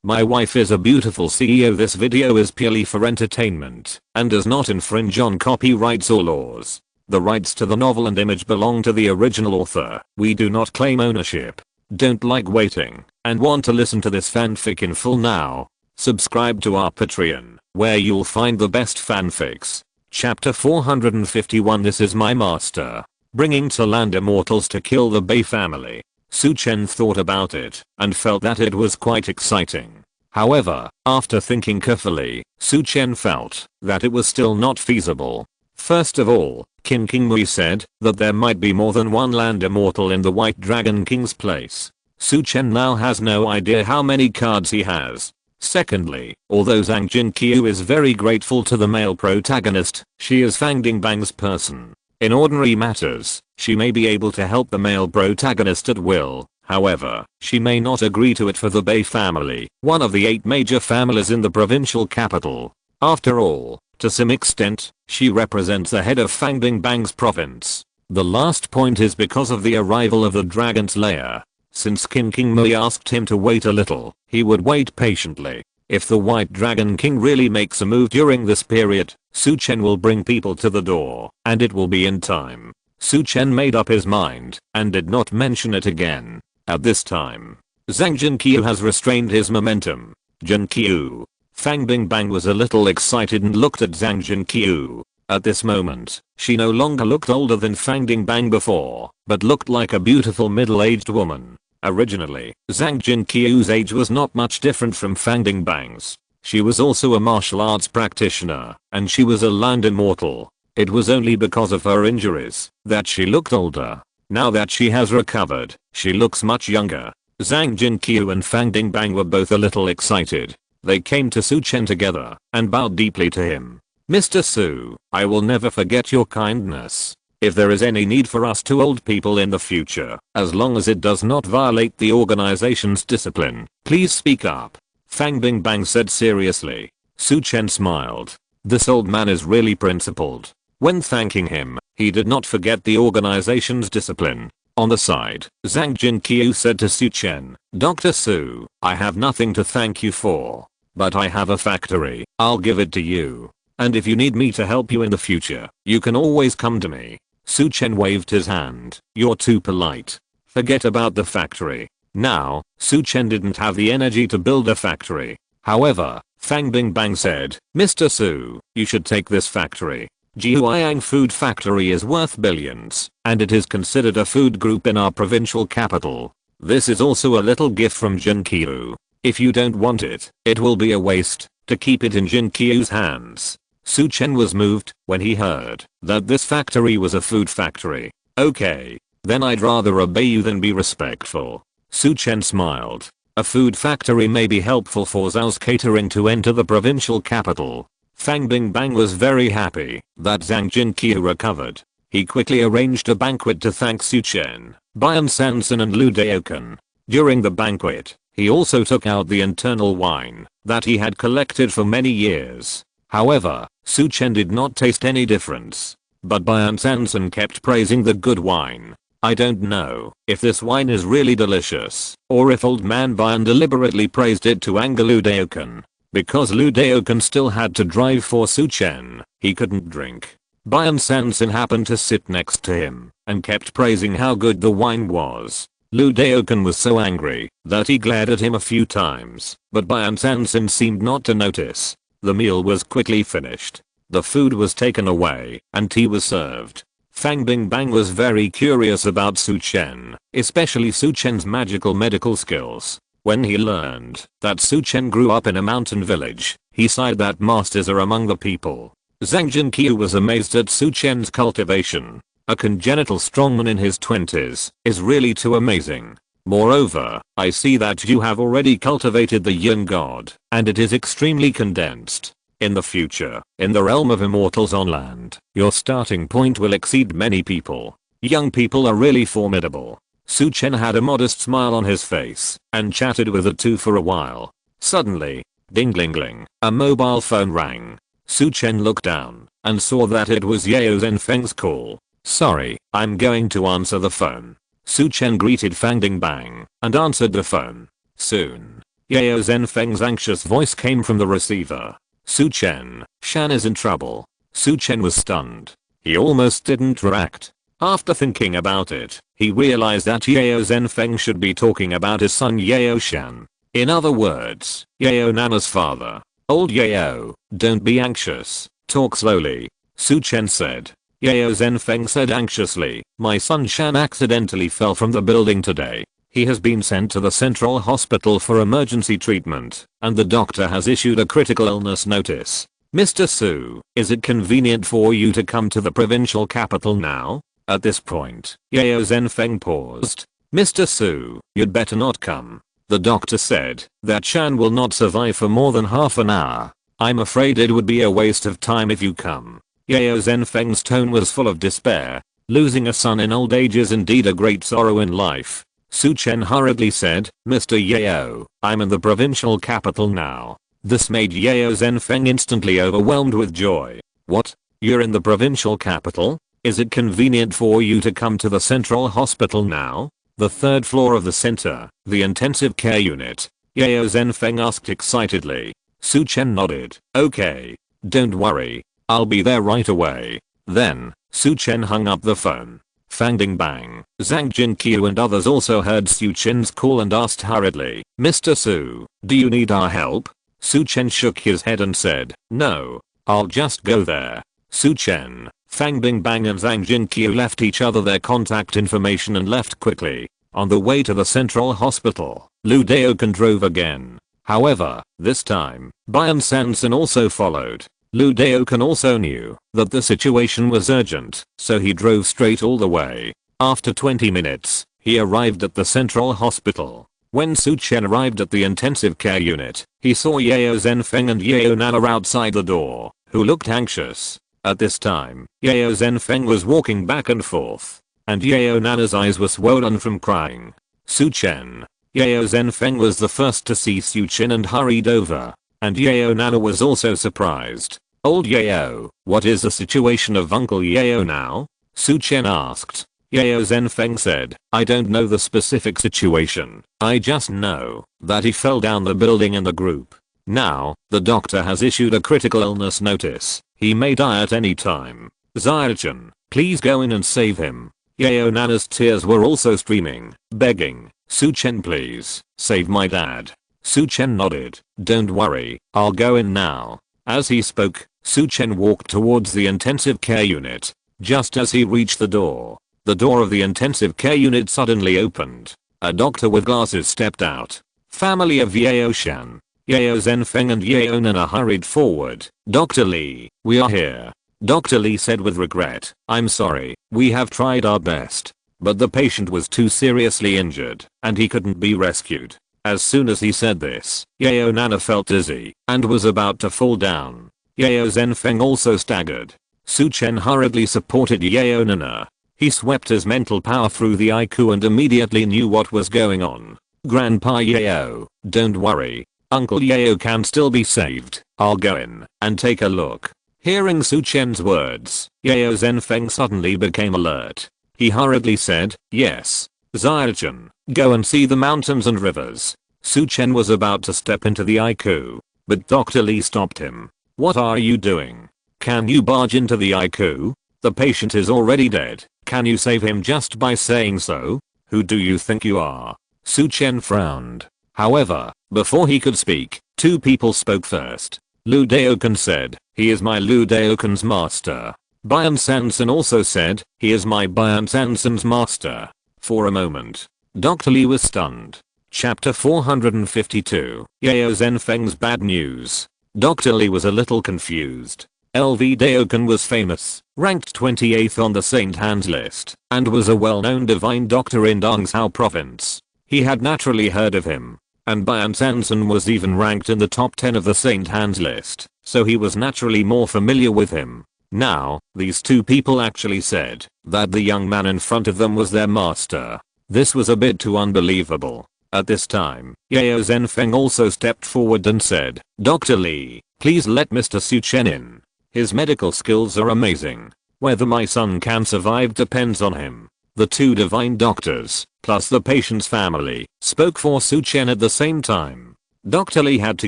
My wife is a beautiful CEO. This video is purely for entertainment and does not infringe on copyrights or laws. The rights to the novel and image belong to the original author. We do not claim ownership. Don't like waiting and want to listen to this fanfic in full now? Subscribe to our Patreon, where you'll find the best fanfics. Chapter 451. This is my master. Bringing to land immortals to kill the Bei family. Su Chen thought about it and felt that it was quite exciting. However, after thinking carefully, Su Chen felt that it was still not feasible. First of all, King Mui said that there might be more than one land immortal in the White Dragon King's place. Su Chen now has no idea how many cards he has. Secondly, although Zhang Jinqiu is very grateful to the male protagonist, she is Fang Dingbang's person. In ordinary matters, she may be able to help the male protagonist at will. However, she may not agree to it for the Bei family, one of the 8 major families in the provincial capital. After all, to some extent, she represents the head of Fang Dingbang's province. The last point is because of the arrival of the dragon's lair. Since King Mui asked him to wait a little, he would wait patiently. If the White Dragon King really makes a move during this period, Su Chen will bring people to the door, and it will be in time. Su Chen made up his mind and did not mention it again. At this time, Zhang Jinqiu has restrained his momentum. Jinqiu. Fang Dingbang was a little excited and looked at Zhang Jinqiu. At this moment, she no longer looked older than Fang Dingbang before, but looked like a beautiful middle-aged woman. Originally, Zhang Jinqiu's age was not much different from Fang Dingbang's. She was also a martial arts practitioner, and she was a land immortal. It was only because of her injuries that she looked older. Now that she has recovered, she looks much younger. Zhang Jinqiu and Fang Dingbang were both a little excited. They came to Su Chen together and bowed deeply to him. Mr. Su, I will never forget your kindness. If there is any need for us 2 old people in the future, as long as it does not violate the organization's discipline, please speak up. Fang Dingbang said seriously. Su Chen smiled. This old man is really principled. When thanking him, he did not forget the organization's discipline. On the side, Zhang Jinqiu said to Su Chen, Dr. Su, I have nothing to thank you for. But I have a factory, I'll give it to you. And if you need me to help you in the future, you can always come to me. Su Chen waved his hand. You're too polite. Forget about the factory. Now, Su Chen didn't have the energy to build a factory. However, Fang Dingbang said, Mr. Su, you should take this factory. Jihuayang Food Factory is worth billions, and it is considered a food group in our provincial capital. This is also a little gift from Jinqiu. If you don't want it, it will be a waste to keep it in Jinqiu's hands. Su Chen was moved when he heard that this factory was a food factory. Okay, then I'd rather obey you than be respectful. Su Chen smiled. A food factory may be helpful for Zhao's catering to enter the provincial capital. Fang Dingbang was very happy that Zhang Jinqiu recovered. He quickly arranged a banquet to thank Su Chen, Bian Sanson and Lu Daoken. During the banquet, he also took out the internal wine that he had collected for many years. However, Su Chen did not taste any difference. But Bian Sanson kept praising the good wine. I don't know if this wine is really delicious, or if old man Bian deliberately praised it to anger Lu Daoken. Because Lu Daoken still had to drive for Su Chen, he couldn't drink. Bian Sanson happened to sit next to him and kept praising how good the wine was. Lu Daoken was so angry that he glared at him a few times, but Bian Sanson seemed not to notice. The meal was quickly finished. The food was taken away and tea was served. Fang Dingbang was very curious about Su Chen, especially Su Chen's magical medical skills. When he learned that Su Chen grew up in a mountain village, he sighed that masters are among the people. Zhang Jinqiu was amazed at Su Chen's cultivation. A congenital strongman in his 20s is really too amazing. Moreover, I see that you have already cultivated the Yin God, and it is extremely condensed. In the future, in the realm of immortals on land, your starting point will exceed many people. Young people are really formidable. Su Chen had a modest smile on his face and chatted with the 2 for a while. Suddenly, ding-ling-ling, a mobile phone rang. Su Chen looked down and saw that it was Yao Zhenfeng's call. Sorry, I'm going to answer the phone. Su Chen greeted Fang Dingbang and answered the phone. Soon. Yao Zhenfeng's anxious voice came from the receiver. Su Chen, Shan is in trouble. Su Chen was stunned. He almost didn't react. After thinking about it, he realized that Yao Zhenfeng should be talking about his son Yao Shan. In other words, Yao Nana's father. Old Yao, don't be anxious. Talk slowly. Su Chen said. Yao Zhenfeng said anxiously, my son Shan accidentally fell from the building today. He has been sent to the central hospital for emergency treatment, and the doctor has issued a critical illness notice. Mr. Su, is it convenient for you to come to the provincial capital now? At this point, Yao Zhenfeng paused. Mr. Su, you'd better not come. The doctor said that Shan will not survive for more than half an hour. I'm afraid it would be a waste of time if you come. Yao Zhenfeng's tone was full of despair. Losing a son in old age is indeed a great sorrow in life. Su Chen hurriedly said, Mr. Yao, I'm in the provincial capital now. This made Yao Zhenfeng instantly overwhelmed with joy. What? You're in the provincial capital? Is it convenient for you to come to the central hospital now? The third floor of the center, the intensive care unit. Yao Zhenfeng asked excitedly. Su Chen nodded. Okay. Don't worry. I'll be there right away. Then, Su Chen hung up the phone. Fang Ding Bang, Zhang Jinqiu and others also heard Su Chen's call and asked hurriedly, Mr. Su, do you need our help? Su Chen shook his head and said, no, I'll just go there. Su Chen, Fang Ding Bang and Zhang Jinqiu left each other their contact information and left quickly. On the way to the central hospital, Lu Daokan drove again. However, this time, Bian Sanson also followed. Lu Daokan also knew that the situation was urgent, so he drove straight all the way. After 20 minutes, he arrived at the central hospital. When Su Chen arrived at the intensive care unit, he saw Yao Zhenfeng and Yao Nana outside the door, who looked anxious. At this time, Yao Zhenfeng was walking back and forth, and Yao Nana's eyes were swollen from crying. Su Chen. Yao Zhenfeng was the first to see Su Chen and hurried over. And Yao Nana was also surprised. Old Yao, what is the situation of Uncle Yao now? Su Chen asked. Yao Zhenfeng said, I don't know the specific situation. I just know that he fell down the building in the group. Now, the doctor has issued a critical illness notice. He may die at any time. Chen, please go in and save him. Yao Nana's tears were also streaming, begging, Su Chen please, save my dad. Su Chen nodded. Don't worry, I'll go in now. As he spoke, Su Chen walked towards the intensive care unit. Just as he reached the door of the intensive care unit suddenly opened. A doctor with glasses stepped out. Family of Yao Shan, Yao Zhenfeng and Yao Nana hurried forward. Dr. Li, we are here. Dr. Li said with regret, I'm sorry, we have tried our best. But the patient was too seriously injured, and he couldn't be rescued. As soon as he said this, Yao Nana felt dizzy and was about to fall down. Yao Zhenfeng also staggered. Su Chen hurriedly supported Yao Nana. He swept his mental power through the IQ and immediately knew what was going on. Grandpa Yao, don't worry. Uncle Yao can still be saved. I'll go in and take a look. Hearing Su Chen's words, Yao Zhenfeng suddenly became alert. He hurriedly said, yes. Chen, go and see the mountains and rivers. Su Chen was about to step into the IQ, but Dr. Li stopped him. What are you doing? Can you barge into the IQ? The patient is already dead. Can you save him just by saying so? Who do you think you are? Su Chen frowned. However, before he could speak, two people spoke first. Lu Daokan said, he is my Lu Daokan's master. Bian Sanson also said, he is my Bian Sanson's master. For a moment, Dr. Li was stunned. Chapter 452, Yao Zhenfeng's bad news. Dr. Li was a little confused. LV Daokan was famous, ranked 28th on the Saint Hands list, and was a well-known divine doctor in Dongzhou province. He had naturally heard of him. And Bian Sanson was even ranked in the top 10 of the Saint Hands list, so he was naturally more familiar with him. Now, these two people actually said that the young man in front of them was their master. This was a bit too unbelievable. At this time, Yao Zhenfeng also stepped forward and said, Dr. Li, please let Mr. Su Chen in. His medical skills are amazing. Whether my son can survive depends on him. The two divine doctors, plus the patient's family, spoke for Su Chen at the same time. Dr. Lee had to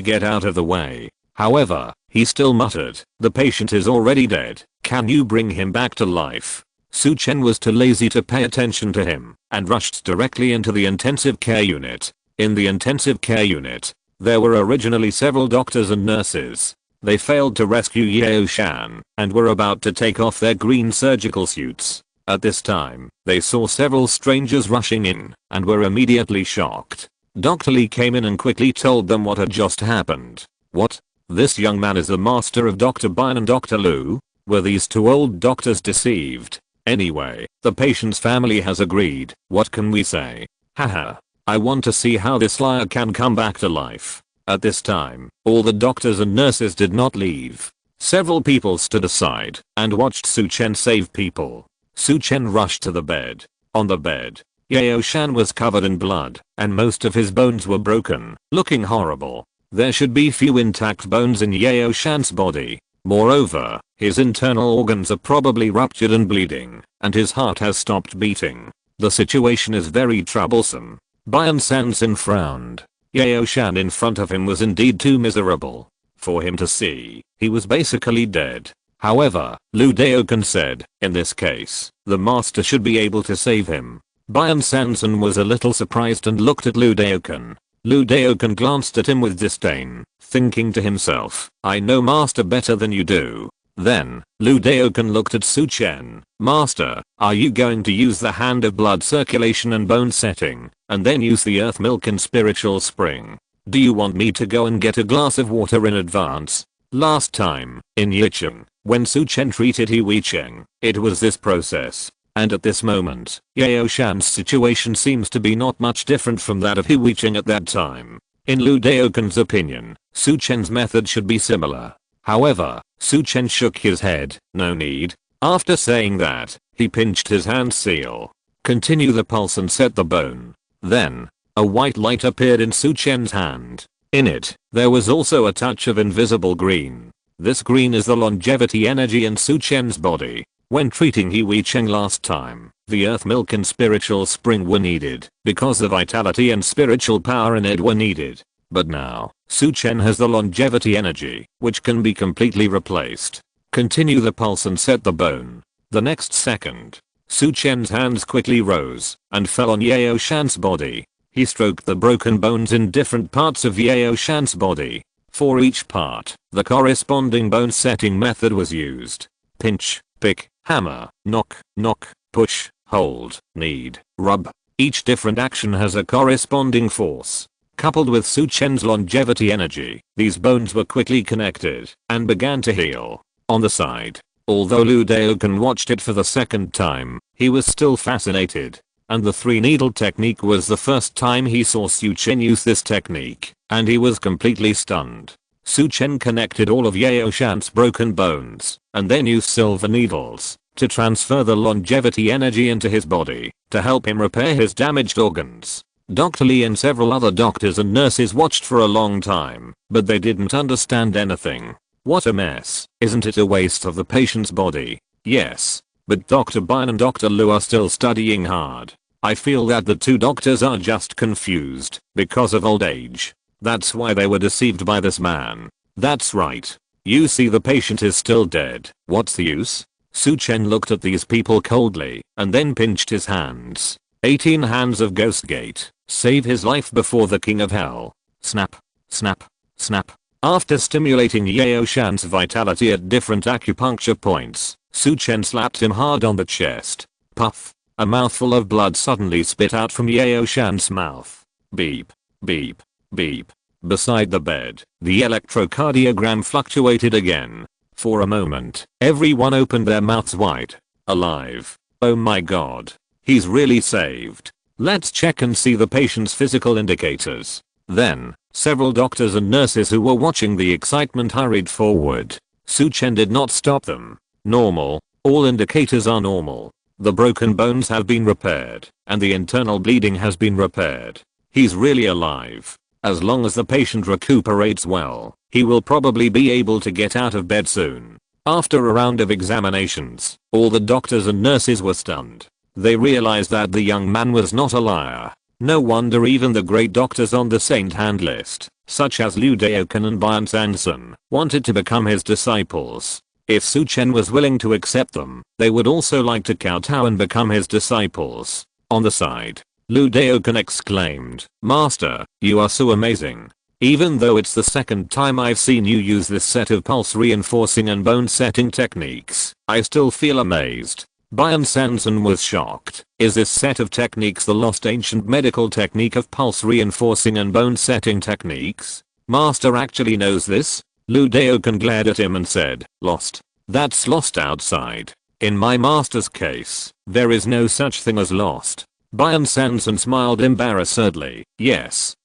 get out of the way. However, he still muttered, "The patient is already dead. Can you bring him back to life?" Su Chen was too lazy to pay attention to him and rushed directly into the intensive care unit. In the intensive care unit, there were originally several doctors and nurses. They failed to rescue Yao Shan and were about to take off their green surgical suits. At this time, they saw several strangers rushing in and were immediately shocked. Dr. Lee came in and quickly told them what had just happened. What? This young man is the master of Dr. Bin and Dr. Lu? Were these two old doctors deceived? Anyway, the patient's family has agreed. What can we say? Haha. I want to see how this liar can come back to life. At this time, all the doctors and nurses did not leave. Several people stood aside and watched Su Chen save people. Su Chen rushed to the bed. On the bed, Yao Shan was covered in blood and most of his bones were broken, looking horrible. There should be few intact bones in Yao Shan's body. Moreover, his internal organs are probably ruptured and bleeding, and his heart has stopped beating. The situation is very troublesome. Bian Sansin frowned. Yao Shan in front of him was indeed too miserable for him to see. He was basically dead. However, Lu Daokan said, in this case, the master should be able to save him. Bian Sansin was a little surprised and looked at Lu Daokan. Lu Daokan glanced at him with disdain, thinking to himself, I know master better than you do. Then, Lu Daokan looked at Su Chen. Master, are you going to use the hand of blood circulation and bone setting, and then use the earth milk and spiritual spring? Do you want me to go and get a glass of water in advance? Last time, in Yicheng, when Su Chen treated He Weicheng, it was this process. And at this moment, Yao Shan's situation seems to be not much different from that of He Weicheng at that time. In Lu Daokan's opinion, Su Chen's method should be similar. However, Su Chen shook his head, no need. After saying that, he pinched his hand seal. Continue the pulse and set the bone. Then, a white light appeared in Su Chen's hand. In it, there was also a touch of invisible green. This green is the longevity energy in Su Chen's body. When treating He Weicheng last time, the earth milk and spiritual spring were needed because the vitality and spiritual power in it were needed. But now, Su Chen has the longevity energy, which can be completely replaced. Continue the pulse and set the bone. The next second, Su Chen's hands quickly rose and fell on Yao Shan's body. He stroked the broken bones in different parts of Yao Shan's body. For each part, the corresponding bone setting method was used. Pinch, pick, hammer, knock, push, hold, knead, rub. Each different action has a corresponding force. Coupled with Su Chen's longevity energy, these bones were quickly connected and began to heal. On the side, although Lu Daokan watched it for the second time, he was still fascinated. And the 3-needle technique was the first time he saw Su Chen use this technique, and he was completely stunned. Su Chen connected all of Yao Shan's broken bones, and then used silver needles to transfer the longevity energy into his body to help him repair his damaged organs. Dr. Lee and several other doctors and nurses watched for a long time, but they didn't understand anything. What a mess. Isn't it a waste of the patient's body? Yes. But Dr. Bin and Dr. Lu are still studying hard. I feel that the two doctors are just confused because of old age. That's why they were deceived by this man. That's right. You see, the patient is still dead. What's the use? Su Chen looked at these people coldly and then pinched his hands. 18 hands of Ghost Gate. Save his life before the King of Hell. Snap, snap, snap. After stimulating Yao Shan's vitality at different acupuncture points, Su Chen slapped him hard on the chest. Puff. A mouthful of blood suddenly spit out from Yao Shan's mouth. Beep. Beep. Beep. Beside the bed, the electrocardiogram fluctuated again. For a moment, everyone opened their mouths wide. Alive. Oh my god. He's really saved. Let's check and see the patient's physical indicators. Then, several doctors and nurses who were watching the excitement hurried forward. Su Chen did not stop them. Normal. All indicators are normal. The broken bones have been repaired, and the internal bleeding has been repaired. He's really alive. As long as the patient recuperates well, he will probably be able to get out of bed soon. After a round of examinations, all the doctors and nurses were stunned. They realized that the young man was not a liar. No wonder even the great doctors on the saint hand list, such as Liu Daokan and Bincheng, wanted to become his disciples. If Su Chen was willing to accept them, they would also like to kowtow and become his disciples. On the side, Liu Daokan exclaimed, "Master, you are so amazing. Even though it's the second time I've seen you use this set of pulse reinforcing and bone setting techniques, I still feel amazed." Bincheng was shocked. Is this set of techniques the lost ancient medical technique of pulse reinforcing and bone setting techniques? Master actually knows this? Liu Daokan glared at him and said, "Lost? That's lost outside. In my master's case, there is no such thing as lost." Bincheng smiled embarrassedly. Yes,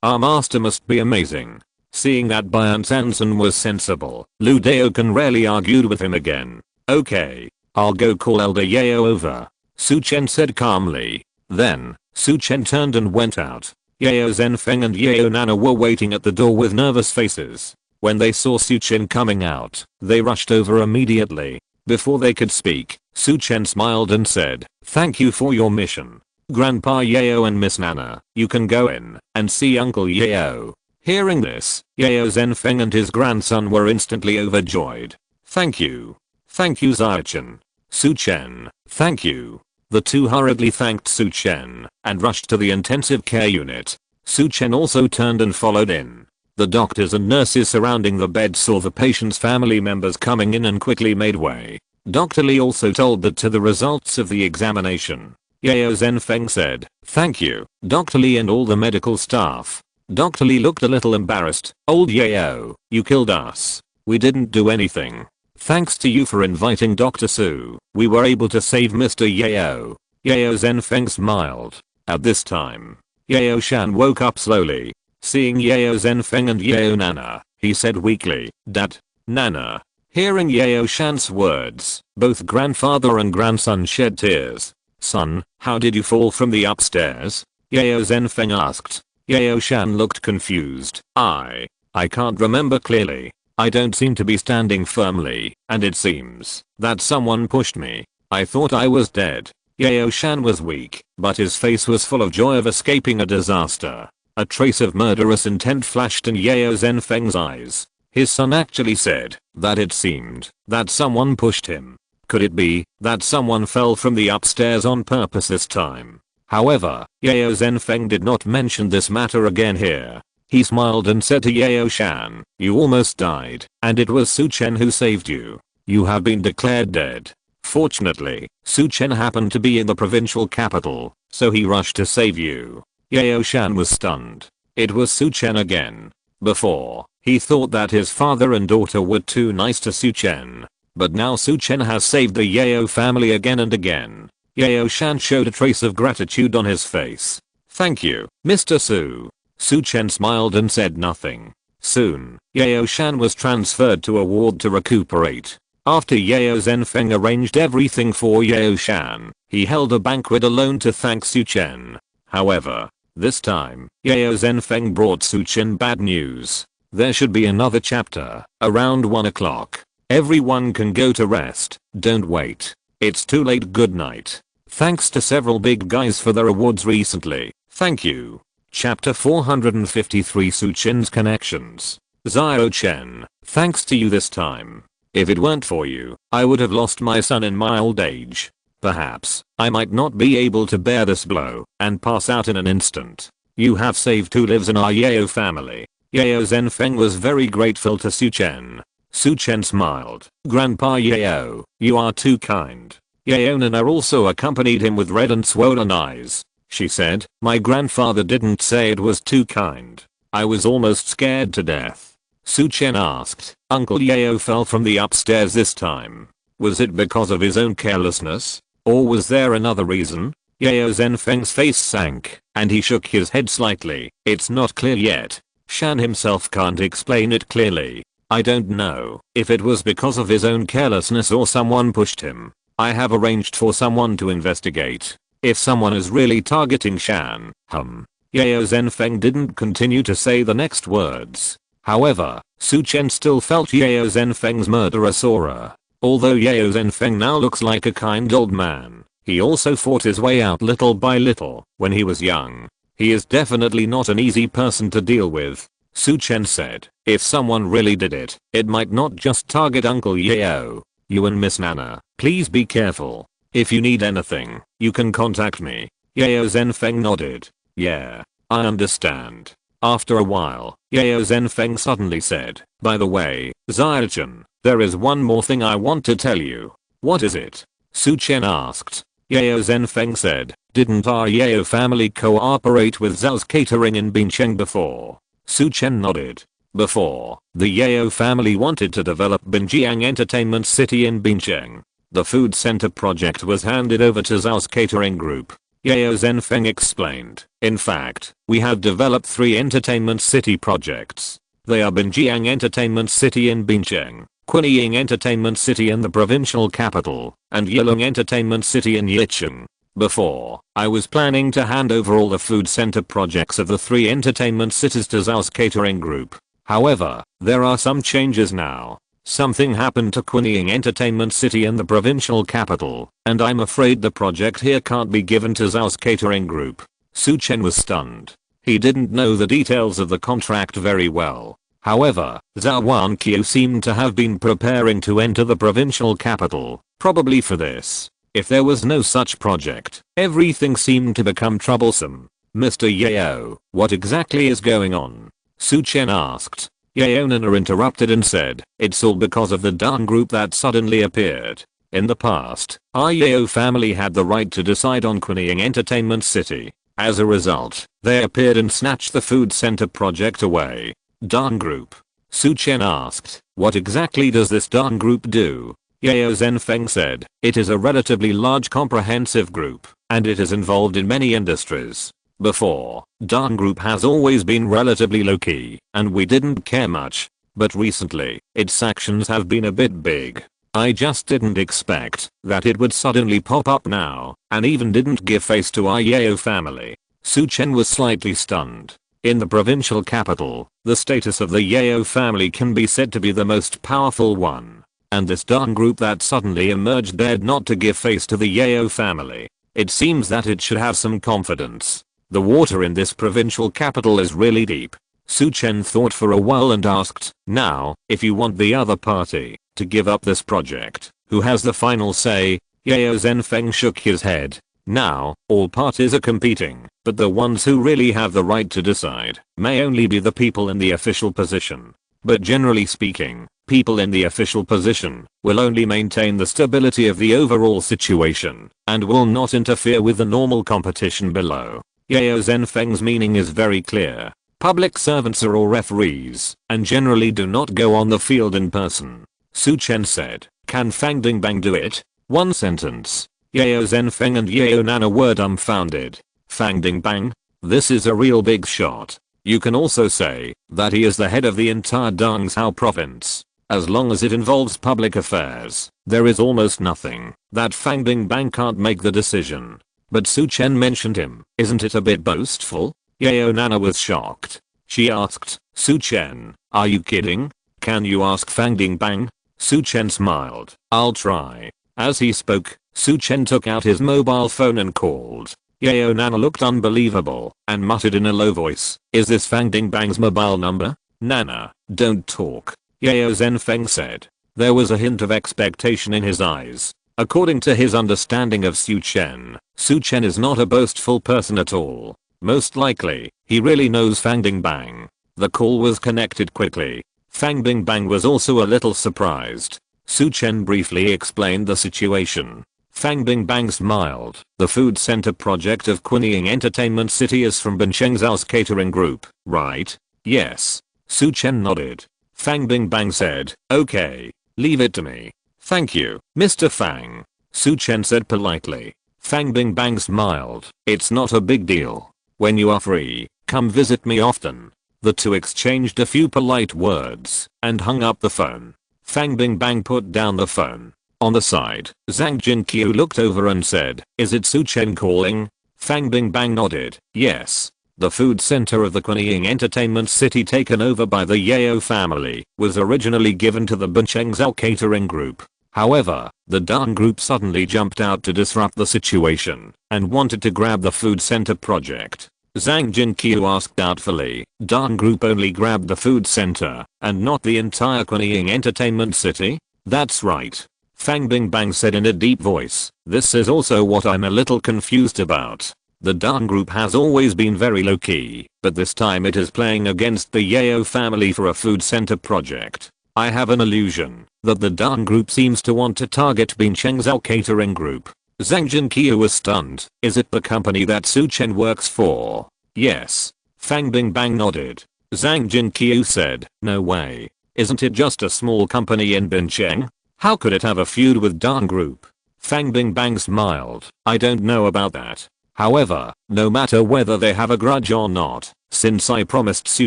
our master must be amazing." Seeing that Bincheng was sensible, Liu Daokan rarely argued with him again. "Okay, I'll go call Elder Yao over," Su Chen said calmly. Then, Su Chen turned and went out. Yao Zhenfeng and Yao Nana were waiting at the door with nervous faces. When they saw Su Chen coming out, they rushed over immediately. Before they could speak, Su Chen smiled and said, "Thank you for your mission. Grandpa Yao and Miss Nana, you can go in and see Uncle Yao." Hearing this, Yao Zhenfeng and his grandson were instantly overjoyed. Thank you, Zhou Chen. Su Chen, thank you." The two hurriedly thanked Su Chen and rushed to the intensive care unit. Su Chen also turned and followed in. The doctors and nurses surrounding the bed saw the patient's family members coming in and quickly made way. Dr. Li also told that to the results of the examination. Yao Zhenfeng said, "Thank you, Dr. Li and all the medical staff." Dr. Li looked a little embarrassed. "Old Yao, you killed us. We didn't do anything. Thanks to you for inviting Dr. Su, we were able to save Mr. Yao." Yao Zhenfeng smiled. At this time, Yao Shan woke up slowly. Seeing Yao Zhenfeng and Yao Nana, he said weakly, "Dad, Nana." Hearing Yao Shan's words, both grandfather and grandson shed tears. "Son, how did you fall from the upstairs?" Yao Zhenfeng asked. Yao Shan looked confused. I can't remember clearly. I don't seem to be standing firmly, and it seems that someone pushed me. I thought I was dead." Yao Shan was weak, but his face was full of joy of escaping a disaster. A trace of murderous intent flashed in Yao Zhenfeng's eyes. His son actually said that it seemed that someone pushed him. Could it be that someone fell from the upstairs on purpose this time? However, Yao Zhenfeng did not mention this matter again here. He smiled and said to Yao Shan, "You almost died, and it was Su Chen who saved you. You have been declared dead." Fortunately, Su Chen happened to be in the provincial capital, so he rushed to save you. Yao Shan was stunned. It was Su Chen again. Before, he thought that his father and daughter were too nice to Su Chen. But now Su Chen has saved the Yao family again and again. Yao Shan showed a trace of gratitude on his face. "Thank you, Mr. Su." Su Chen smiled and said nothing. Soon, Yao Shan was transferred to a ward to recuperate. After Yao Zhenfeng arranged everything for Yao Shan, he held a banquet alone to thank Su Chen. However, this time, Yao Zhenfeng brought Su Chen bad news. There should be another chapter, around 1 o'clock. Everyone can go to rest, don't wait. It's too late. Good night. Thanks to several big guys for their awards recently. Thank you. Chapter 453 Su Chen's Connections. Zhou Chen, thanks to you this time. If it weren't for you, I would have lost my son in my old age. Perhaps, I might not be able to bear this blow and pass out in an instant. You have saved 2 lives in our Yao family. Yao Zhenfeng was very grateful to Su Chen. Su Chen smiled. "Grandpa Yao, you are too kind." Yao Nana also accompanied him with red and swollen eyes. She said, "My grandfather didn't say it was too kind. I was almost scared to death." Su Chen asked, "Uncle Yao fell from the upstairs this time. Was it because of his own carelessness? Or was there another reason?" Yao Zhenfeng's face sank, and he shook his head slightly. "It's not clear yet. Shan himself can't explain it clearly. I don't know if it was because of his own carelessness or someone pushed him. I have arranged for someone to investigate. If someone is really targeting Shan, Yao Zhenfeng didn't continue to say the next words. However, Su Chen still felt Yao Zhenfeng's murderous aura. Although Yao Zhenfeng now looks like a kind old man, He also fought his way out little by little when he was young. He is definitely not an easy person to deal with. Su Chen said, if someone really did it, it might not just target Uncle Yao. You and Miss Nana, please be careful. If you need anything, you can contact me. Yao Zhenfeng nodded. Yeah, I understand. After a while, Yao Zhenfeng suddenly said, by the way, Zhou Chen, there is one more thing I want to tell you. What is it? Su Chen asked. Yao Zhenfeng said, didn't our Yao family cooperate with Zhao's catering in Bincheng before? Su Chen nodded. Before, the Yao family wanted to develop Bincheng Entertainment City in Bincheng. The food center project was handed over to Zhao's catering group. Yao Zhenfeng explained. In fact, we have developed 3 entertainment city projects. They are Bincheng Entertainment City in Bincheng, Qinying Entertainment City in the provincial capital, and Yilong Entertainment City in Yicheng. Before, I was planning to hand over all the food center projects of the 3 entertainment cities to Zhao's catering group. However, there are some changes now. Something happened to Qinying Entertainment City in the provincial capital, and I'm afraid the project here can't be given to Zhao's catering group. Su Chen was stunned. He didn't know the details of the contract very well. However, Zhou Wanqiu seemed to have been preparing to enter the provincial capital, probably for this. If there was no such project, everything seemed to become troublesome. Mr. Yao, what exactly is going on? Su Chen asked. Yao Nana interrupted and said, it's all because of the Dan group that suddenly appeared. In the past, our Yao family had the right to decide on Qinying Entertainment City. As a result, they appeared and snatched the food center project away. Dan group? Su Chen asked, what exactly does this Dan group do? Yao Zhenfeng said, it is a relatively large comprehensive group, and it is involved in many industries. Before, Dan group has always been relatively low-key, and we didn't care much. But recently, its actions have been a bit big. I just didn't expect that it would suddenly pop up now, and even didn't give face to our Yao family. Su Chen was slightly stunned. In the provincial capital, the status of the Yao family can be said to be the most powerful one. And this Dan group that suddenly emerged dared not to give face to the Yao family. It seems that it should have some confidence. The water in this provincial capital is really deep. Su Chen thought for a while and asked, now, if you want the other party to give up this project, who has the final say? Yao Zhenfeng shook his head. Now, all parties are competing, but the ones who really have the right to decide may only be the people in the official position. But generally speaking, people in the official position will only maintain the stability of the overall situation and will not interfere with the normal competition below. Yao Zhenfeng's meaning is very clear. Public servants are all referees and generally do not go on the field in person. Su Chen said, can Fang Dingbang do it? One sentence. Yao Zhenfeng and Yao Nana were dumbfounded. Fang Dingbang? This is a real big shot. You can also say that he is the head of the entire Dangzhou province. As long as it involves public affairs, there is almost nothing that Fang Dingbang can't make the decision. But Su Chen mentioned him. Isn't it a bit boastful? Yao Nana was shocked. She asked, Su Chen, are you kidding? Can you ask Fang Dingbang? Su Chen smiled. I'll try. As he spoke, Su Chen took out his mobile phone and called. Yao Nana looked unbelievable and muttered in a low voice, is this Fang Dingbang's mobile number? Nana, don't talk. Yao Zhenfeng said. There was a hint of expectation in his eyes. According to his understanding of Su Chen is not a boastful person at all. Most likely, he really knows Fang Dingbang. The call was connected quickly. Fang Dingbang was also a little surprised. Su Chen briefly explained the situation. Fang Dingbang smiled. The food center project of Qinying Entertainment City is from Bincheng Zhao's catering group, right? Yes. Su Chen nodded. Fang Dingbang said, okay. Leave it to me. Thank you, Mr. Fang. Su Chen said politely. Fang Dingbang smiled. It's not a big deal. When you are free, come visit me often. The two exchanged a few polite words and hung up the phone. Fang Dingbang put down the phone. On the side, Zhang Jinqiu looked over and said, is it Su Chen calling? Fang Dingbang nodded. Yes. The food center of the Qinying Entertainment City taken over by the Yao family was originally given to the Bincheng Zhao catering group. However, the Dan group suddenly jumped out to disrupt the situation and wanted to grab the food center project. Zhang Jinqiu asked doubtfully, Dan group only grabbed the food center and not the entire Kunying Entertainment City? That's right. Fang Bingbang said in a deep voice. This is also what I'm a little confused about. The Dan group has always been very low-key, but this time it is playing against the Yeo family for a food center project. I have an illusion that the Dan group seems to want to target Bincheng's catering group. Zhang Jinqiu was stunned. Is it the company that Su Chen works for? Yes. Fang Bingbang nodded. Zhang Jinqiu said, no way. Isn't it just a small company in Bincheng? How could it have a feud with Dan group? Fang Bingbang smiled. I don't know about that. However, no matter whether they have a grudge or not, since I promised Su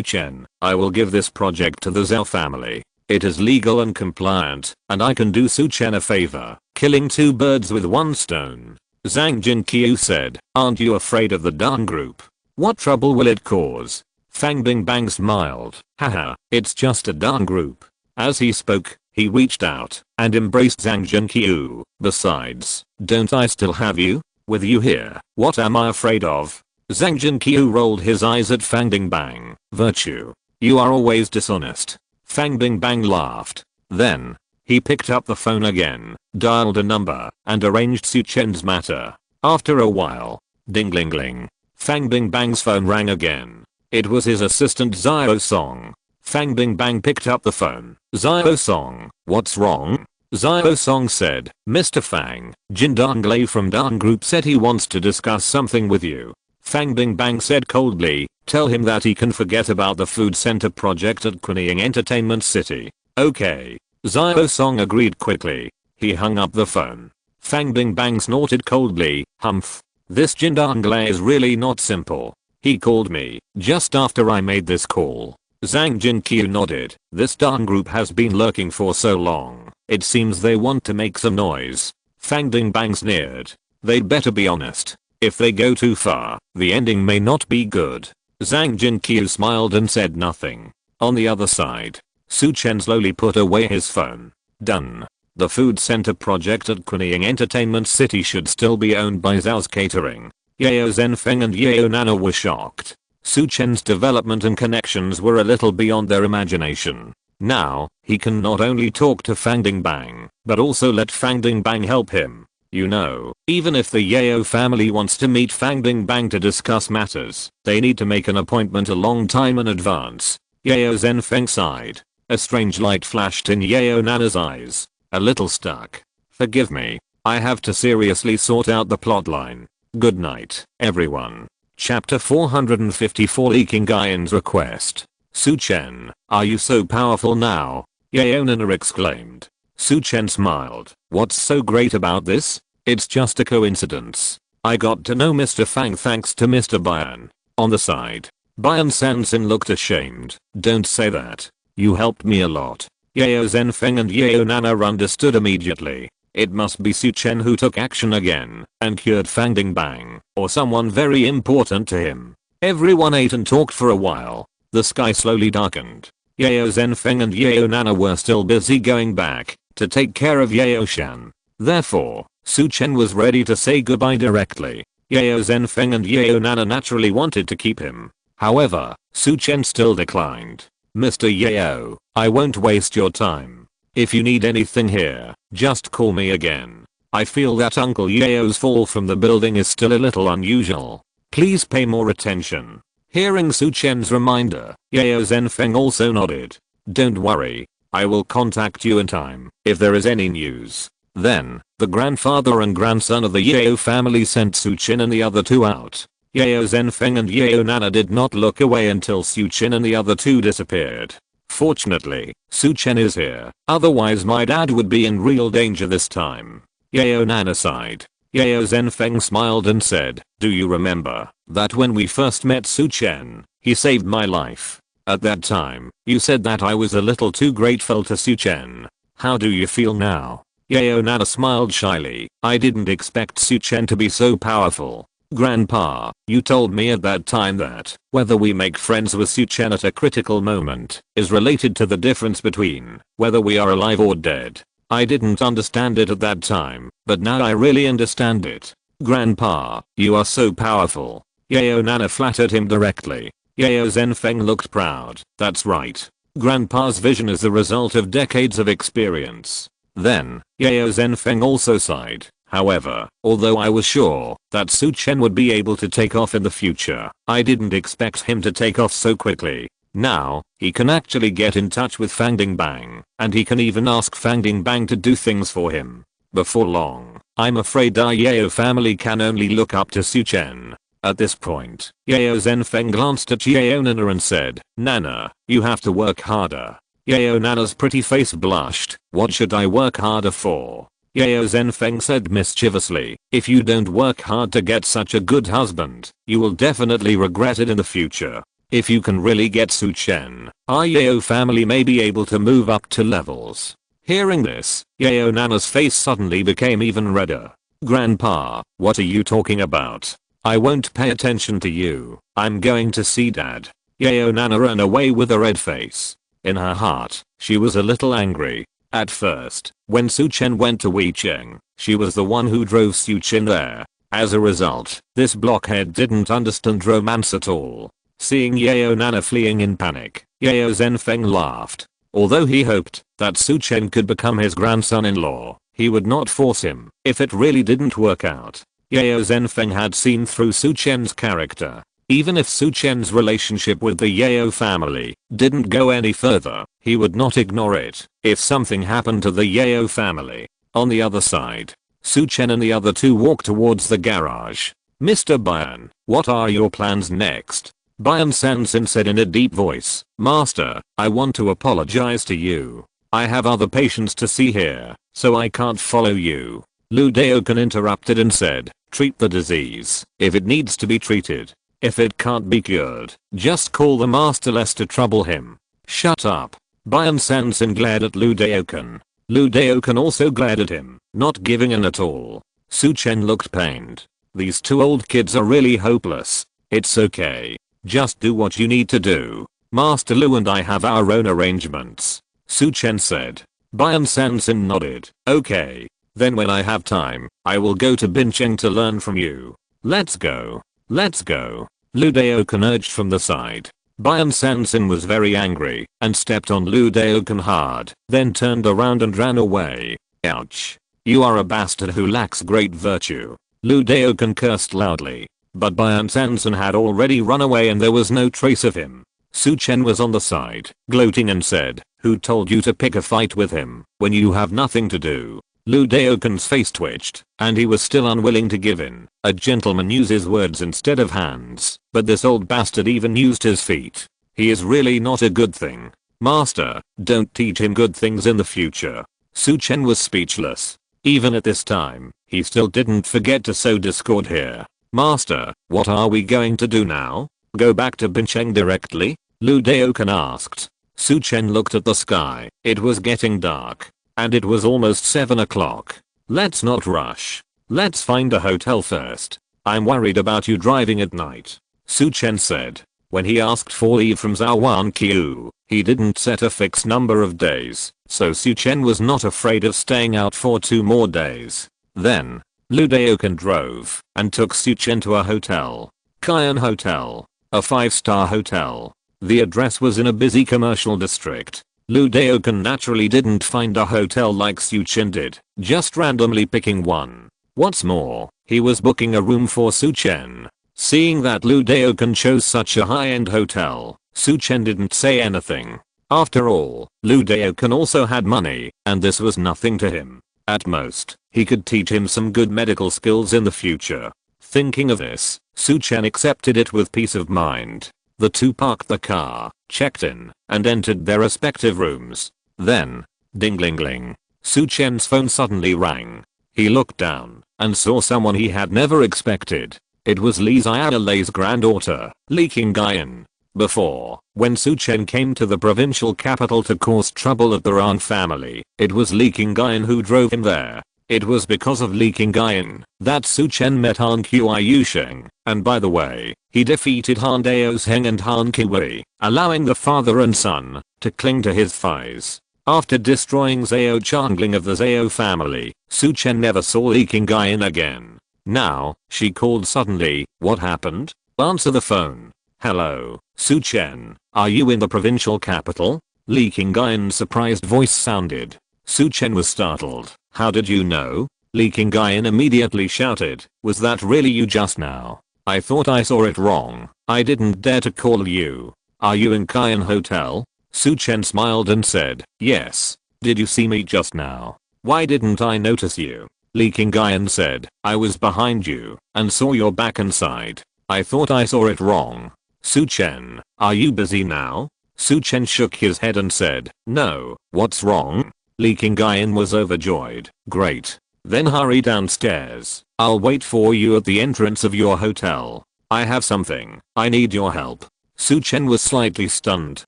Chen, I will give this project to the Zhou family. It is legal and compliant, and I can do Su Chen a favor, killing two birds with one stone. Zhang Jinqiu said, aren't you afraid of the Dan group? What trouble will it cause? Fang Bingbang smiled. Haha, it's just a Dan group. As he spoke, he reached out and embraced Zhang Jinqiu. Besides, don't I still have you? With you here, what am I afraid of? Zhang Jinqiu rolled his eyes at Fang Bingbang. Virtue. You are always dishonest. Fang Bingbang laughed. Then, he picked up the phone again, dialed a number, and arranged Su Chen's matter. After a while, ding-ling-ling. Fang Bingbang's phone rang again. It was his assistant Xiao Song. Fang Bingbang picked up the phone. Xiao Song, what's wrong? Xiao Song said, Mr. Fang, Jin Danglei from Dan Group said he wants to discuss something with you. Fang Bingbang said coldly, tell him that he can forget about the food center project at Kunying Entertainment City. Okay. Xiao Song agreed quickly. He hung up the phone. Fang Bingbang snorted coldly, humph. This Jin Danglei is really not simple. He called me just after I made this call. Zhang Jinqiu nodded. This Dan group has been lurking for so long. It seems they want to make some noise. Fang Bingbang sneered. They'd better be honest. If they go too far, the ending may not be good. Zhang Jinqiu smiled and said nothing. On the other side, Su Chen slowly put away his phone. Done. The food center project at Kunying Entertainment City should still be owned by Zhao's Catering. Yeo Zhenfeng and Yeo Nana were shocked. Su Chen's development and connections were a little beyond their imagination. Now, he can not only talk to Fang Bingbang, but also let Fang Bingbang help him. You know, even if the Yeo family wants to meet Fang Bingbang to discuss matters, they need to make an appointment a long time in advance. Yeo Zhenfeng sighed. A strange light flashed in Yeo Nana's eyes. A little stuck. Forgive me. I have to seriously sort out the plotline. Good night, everyone. Chapter 454 Leaking Guyan's Request. Su Chen, are you so powerful now? Yeo Nana exclaimed. Su Chen smiled. What's so great about this? It's just a coincidence. I got to know Mr. Fang thanks to Mr. Bayan. On the side, Bayan Sansin looked ashamed. Don't say that. You helped me a lot. Yeo Zhenfeng and Yeo Nana understood immediately. It must be Su Chen who took action again and cured Fang Bingbang, or someone very important to him. Everyone ate and talked for a while. The sky slowly darkened. Yeo Zhenfeng and Yeo Nana were still busy going back to take care of Yeo Shan. Therefore, Su Chen was ready to say goodbye directly. Yeo Zhenfeng and Yeo Nana naturally wanted to keep him. However, Su Chen still declined. Mr. Yeo, I won't waste your time. If you need anything here, just call me again. I feel that Uncle Yeo's fall from the building is still a little unusual. Please pay more attention. Hearing Su Chen's reminder, Yeo Zhenfeng also nodded. Don't worry. I will contact you in time if there is any news. Then, the grandfather and grandson of the Yeo family sent Su Chen and the other two out. Yeo Zhenfeng and Yeo Nana did not look away until Su Chen and the other two disappeared. Fortunately, Su Chen is here, otherwise my dad would be in real danger this time. Yeo Nana sighed. Yeo Zhenfeng smiled and said, do you remember that when we first met Su Chen, he saved my life? At that time, you said that I was a little too grateful to Su Chen. How do you feel now? Yeo Nana smiled shyly. I didn't expect Su Chen to be so powerful. Grandpa, you told me at that time that whether we make friends with Su Chen at a critical moment is related to the difference between whether we are alive or dead. I didn't understand it at that time, but now I really understand it. Grandpa, you are so powerful. Yeo Nana flattered him directly. Yeo Zhenfeng looked proud. That's right. Grandpa's vision is the result of decades of experience. Then, Yeo Zhenfeng also sighed. However, although I was sure that Su Chen would be able to take off in the future, I didn't expect him to take off so quickly. Now, he can actually get in touch with Fang Dingbang, and he can even ask Fang Dingbang to do things for him. Before long, I'm afraid our Yeo family can only look up to Su Chen. At this point, Yeo Zhenfeng glanced at Yeo Nana and said, Nana, you have to work harder. Yeo Nana's pretty face blushed. What should I work harder for? Yeo Zhenfeng said mischievously, if you don't work hard to get such a good husband, you will definitely regret it in the future. If you can really get Su Chen, our Yeo family may be able to move up to levels. Hearing this, Yeo Nana's face suddenly became even redder. Grandpa, what are you talking about? I won't pay attention to you. I'm going to see Dad. Yeo Nana ran away with a red face. In her heart, she was a little angry. At first, when Su Chen went to Bincheng, she was the one who drove Su Chen there. As a result, this blockhead didn't understand romance at all. Seeing Yeo Nana fleeing in panic, Yeo Zhenfeng laughed. Although he hoped that Su Chen could become his grandson-in-law, he would not force him if it really didn't work out. Yeo Zhenfeng had seen through Su Chen's character. Even if Su Chen's relationship with the Yeo family didn't go any further, he would not ignore it if something happened to the Yeo family. On the other side, Su Chen and the other two walked towards the garage. Mr. Bian, what are your plans next? Bian Sansin said in a deep voice. Master, I want to apologize to you. I have other patients to see here, so I can't follow you. Lu Daokan interrupted and said, treat the disease if it needs to be treated. If it can't be cured, just call the master less to trouble him. Shut up. Bian Sansin glared at Lu Daokan. Lu Daokan also glared at him, not giving in at all. Su Chen looked pained. These two old kids are really hopeless. It's okay. Just do what you need to do. Master Lu and I have our own arrangements. Su Chen said. Bian Sansin nodded. Okay. Then when I have time, I will go to Bincheng to learn from you. Let's go. Let's go. Lu Daokan urged from the side. Bian Sansin was very angry and stepped on Lu Daokan hard, then turned around and ran away. Ouch. You are a bastard who lacks great virtue. Lu Daokan cursed loudly. But Bian Sansin had already run away and there was no trace of him. Su Chen was on the side, gloating and said, who told you to pick a fight with him when you have nothing to do? Lu Daokan's face twitched, and he was still unwilling to give in. A gentleman uses words instead of hands, but this old bastard even used his feet. He is really not a good thing. Master, don't teach him good things in the future. Su Chen was speechless. Even at this time, he still didn't forget to sow discord here. Master, what are we going to do now? Go back to Bincheng directly? Lu Daokan asked. Su Chen looked at the sky. It was getting dark. And it was almost 7 o'clock. Let's not rush. Let's find a hotel first. I'm worried about you driving at night. Su Chen said. When he asked for leave from Zhou Wanqiu, he didn't set a fixed number of days, so Su Chen was not afraid of staying out for 2 more days. Then, Lu Daokan drove and took Su Chen to a hotel. Kian Hotel. A 5-star hotel. The address was in a busy commercial district. Lu Daokan naturally didn't find a hotel like Su Chen did, just randomly picking one. What's more, he was booking a room for Su Chen. Seeing that Lu Daokan chose such a high-end hotel, Su Chen didn't say anything. After all, Lu Daokan also had money, and this was nothing to him. At most, he could teach him some good medical skills in the future. Thinking of this, Su Chen accepted it with peace of mind. The two parked the car, checked in, and entered their respective rooms. Then, ding-ling-ling, Su Chen's phone suddenly rang. He looked down and saw someone he had never expected. It was Li Xiaolei's granddaughter, Li Qingyan. Before, when Su Chen came to the provincial capital to cause trouble at the Ran family, it was Li Qingyan who drove him there. It was because of Li Qingyan that Su Chen met Han Yusheng, and by the way, he defeated Han Daozheng and Han Kiwei, allowing the father and son to cling to his thighs. After destroying Zhou Changling of the Zhou family, Su Chen never saw Li Qingyan again. Now, she called suddenly. What happened? Answer the phone. Hello, Su Chen, are you in the provincial capital? Li Qingyan's surprised voice sounded. Su Chen was startled. How did you know? Li Qingyan immediately shouted. Was that really you just now? I thought I saw it wrong. I didn't dare to call you. Are you in Qian Hotel? Su Chen smiled and said, yes. Did you see me just now? Why didn't I notice you? Li Qingyan said, I was behind you and saw your back and side. I thought I saw it wrong. Su Chen, are you busy now? Su Chen shook his head and said, no, what's wrong? Li Qingyan was overjoyed. Great. Then hurry downstairs. I'll wait for you at the entrance of your hotel. I have something. I need your help. Su Chen was slightly stunned.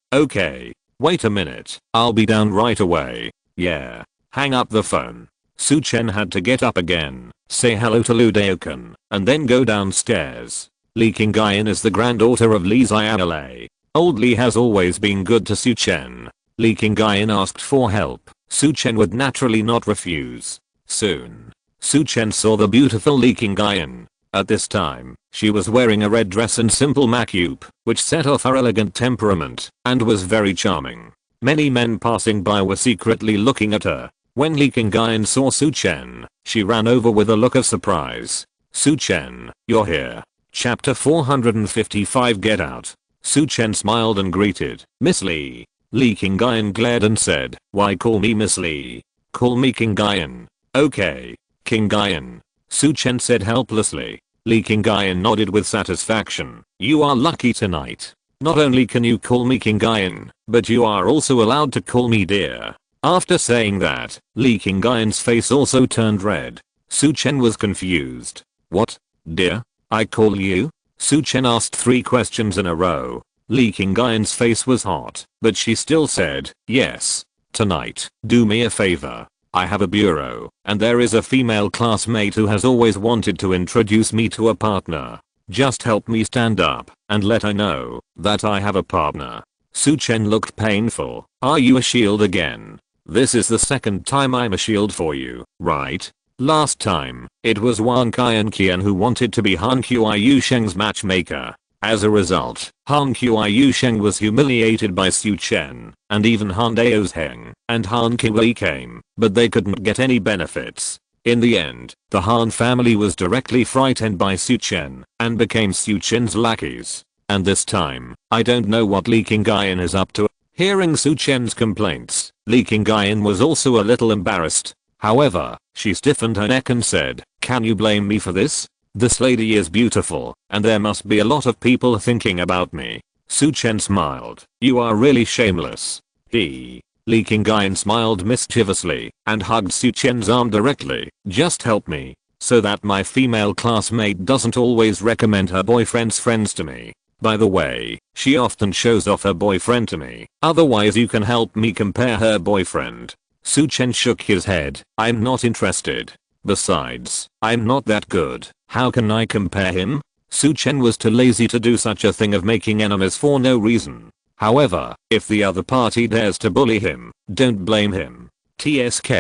Okay. Wait a minute. I'll be down right away. Yeah. Hang up the phone. Su Chen had to get up again, say hello to Lu Daokan, and then go downstairs. Li Qingyan is the granddaughter of Li Xianlei. Old Li has always been good to Su Chen. Li Qingyan asked for help. Su Chen would naturally not refuse. Soon, Su Chen saw the beautiful Li Qingyan. At this time, she was wearing a red dress and simple makeup, which set off her elegant temperament, and was very charming. Many men passing by were secretly looking at her. When Li Qingyan saw Su Chen, she ran over with a look of surprise. Su Chen, you're here. Chapter 455 Get Out. Su Chen smiled and greeted, Miss Li. Li Qingyan glared and said, why call me Miss Li? Call me Qingyan. Okay. Qingyan. Su Chen said helplessly. Li Qingyan nodded with satisfaction. You are lucky tonight. Not only can you call me Qingyan, but you are also allowed to call me dear. After saying that, Li Qingyan's face also turned red. Su Chen was confused. What? Dear? I call you? Su Chen asked 3 questions in a row. Li Qingyan's face was hot, but she still said, yes. Tonight, do me a favor. I have a bureau, and there is a female classmate who has always wanted to introduce me to a partner. Just help me stand up, and let her know that I have a partner. Su Chen looked painful. Are you a shield again? This is the second time I'm a shield for you, right? Last time, it was Wang Qian who wanted to be Han Qiusheng's matchmaker. As a result, Han Qiusheng was humiliated by Su Chen, and even Han Daozheng and Han Qi came, but they couldn't get any benefits. In the end, the Han family was directly frightened by Su Chen, and became Su Chen's lackeys. And this time, I don't know what Li Qingyan is up to. Hearing Su Chen's complaints, Li Qingyan was also a little embarrassed. However, she stiffened her neck and said, can you blame me for this? This lady is beautiful, and there must be a lot of people thinking about me. Su Chen smiled. You are really shameless. Li Qingyan smiled mischievously, and hugged Su Chen's arm directly. Just help me, so that my female classmate doesn't always recommend her boyfriend's friends to me. By the way, she often shows off her boyfriend to me. Otherwise you can help me compare her boyfriend. Su Chen shook his head. I'm not interested. Besides, I'm not that good. How can I compare him? Su Chen was too lazy to do such a thing of making enemies for no reason. However, if the other party dares to bully him, don't blame him. TSK.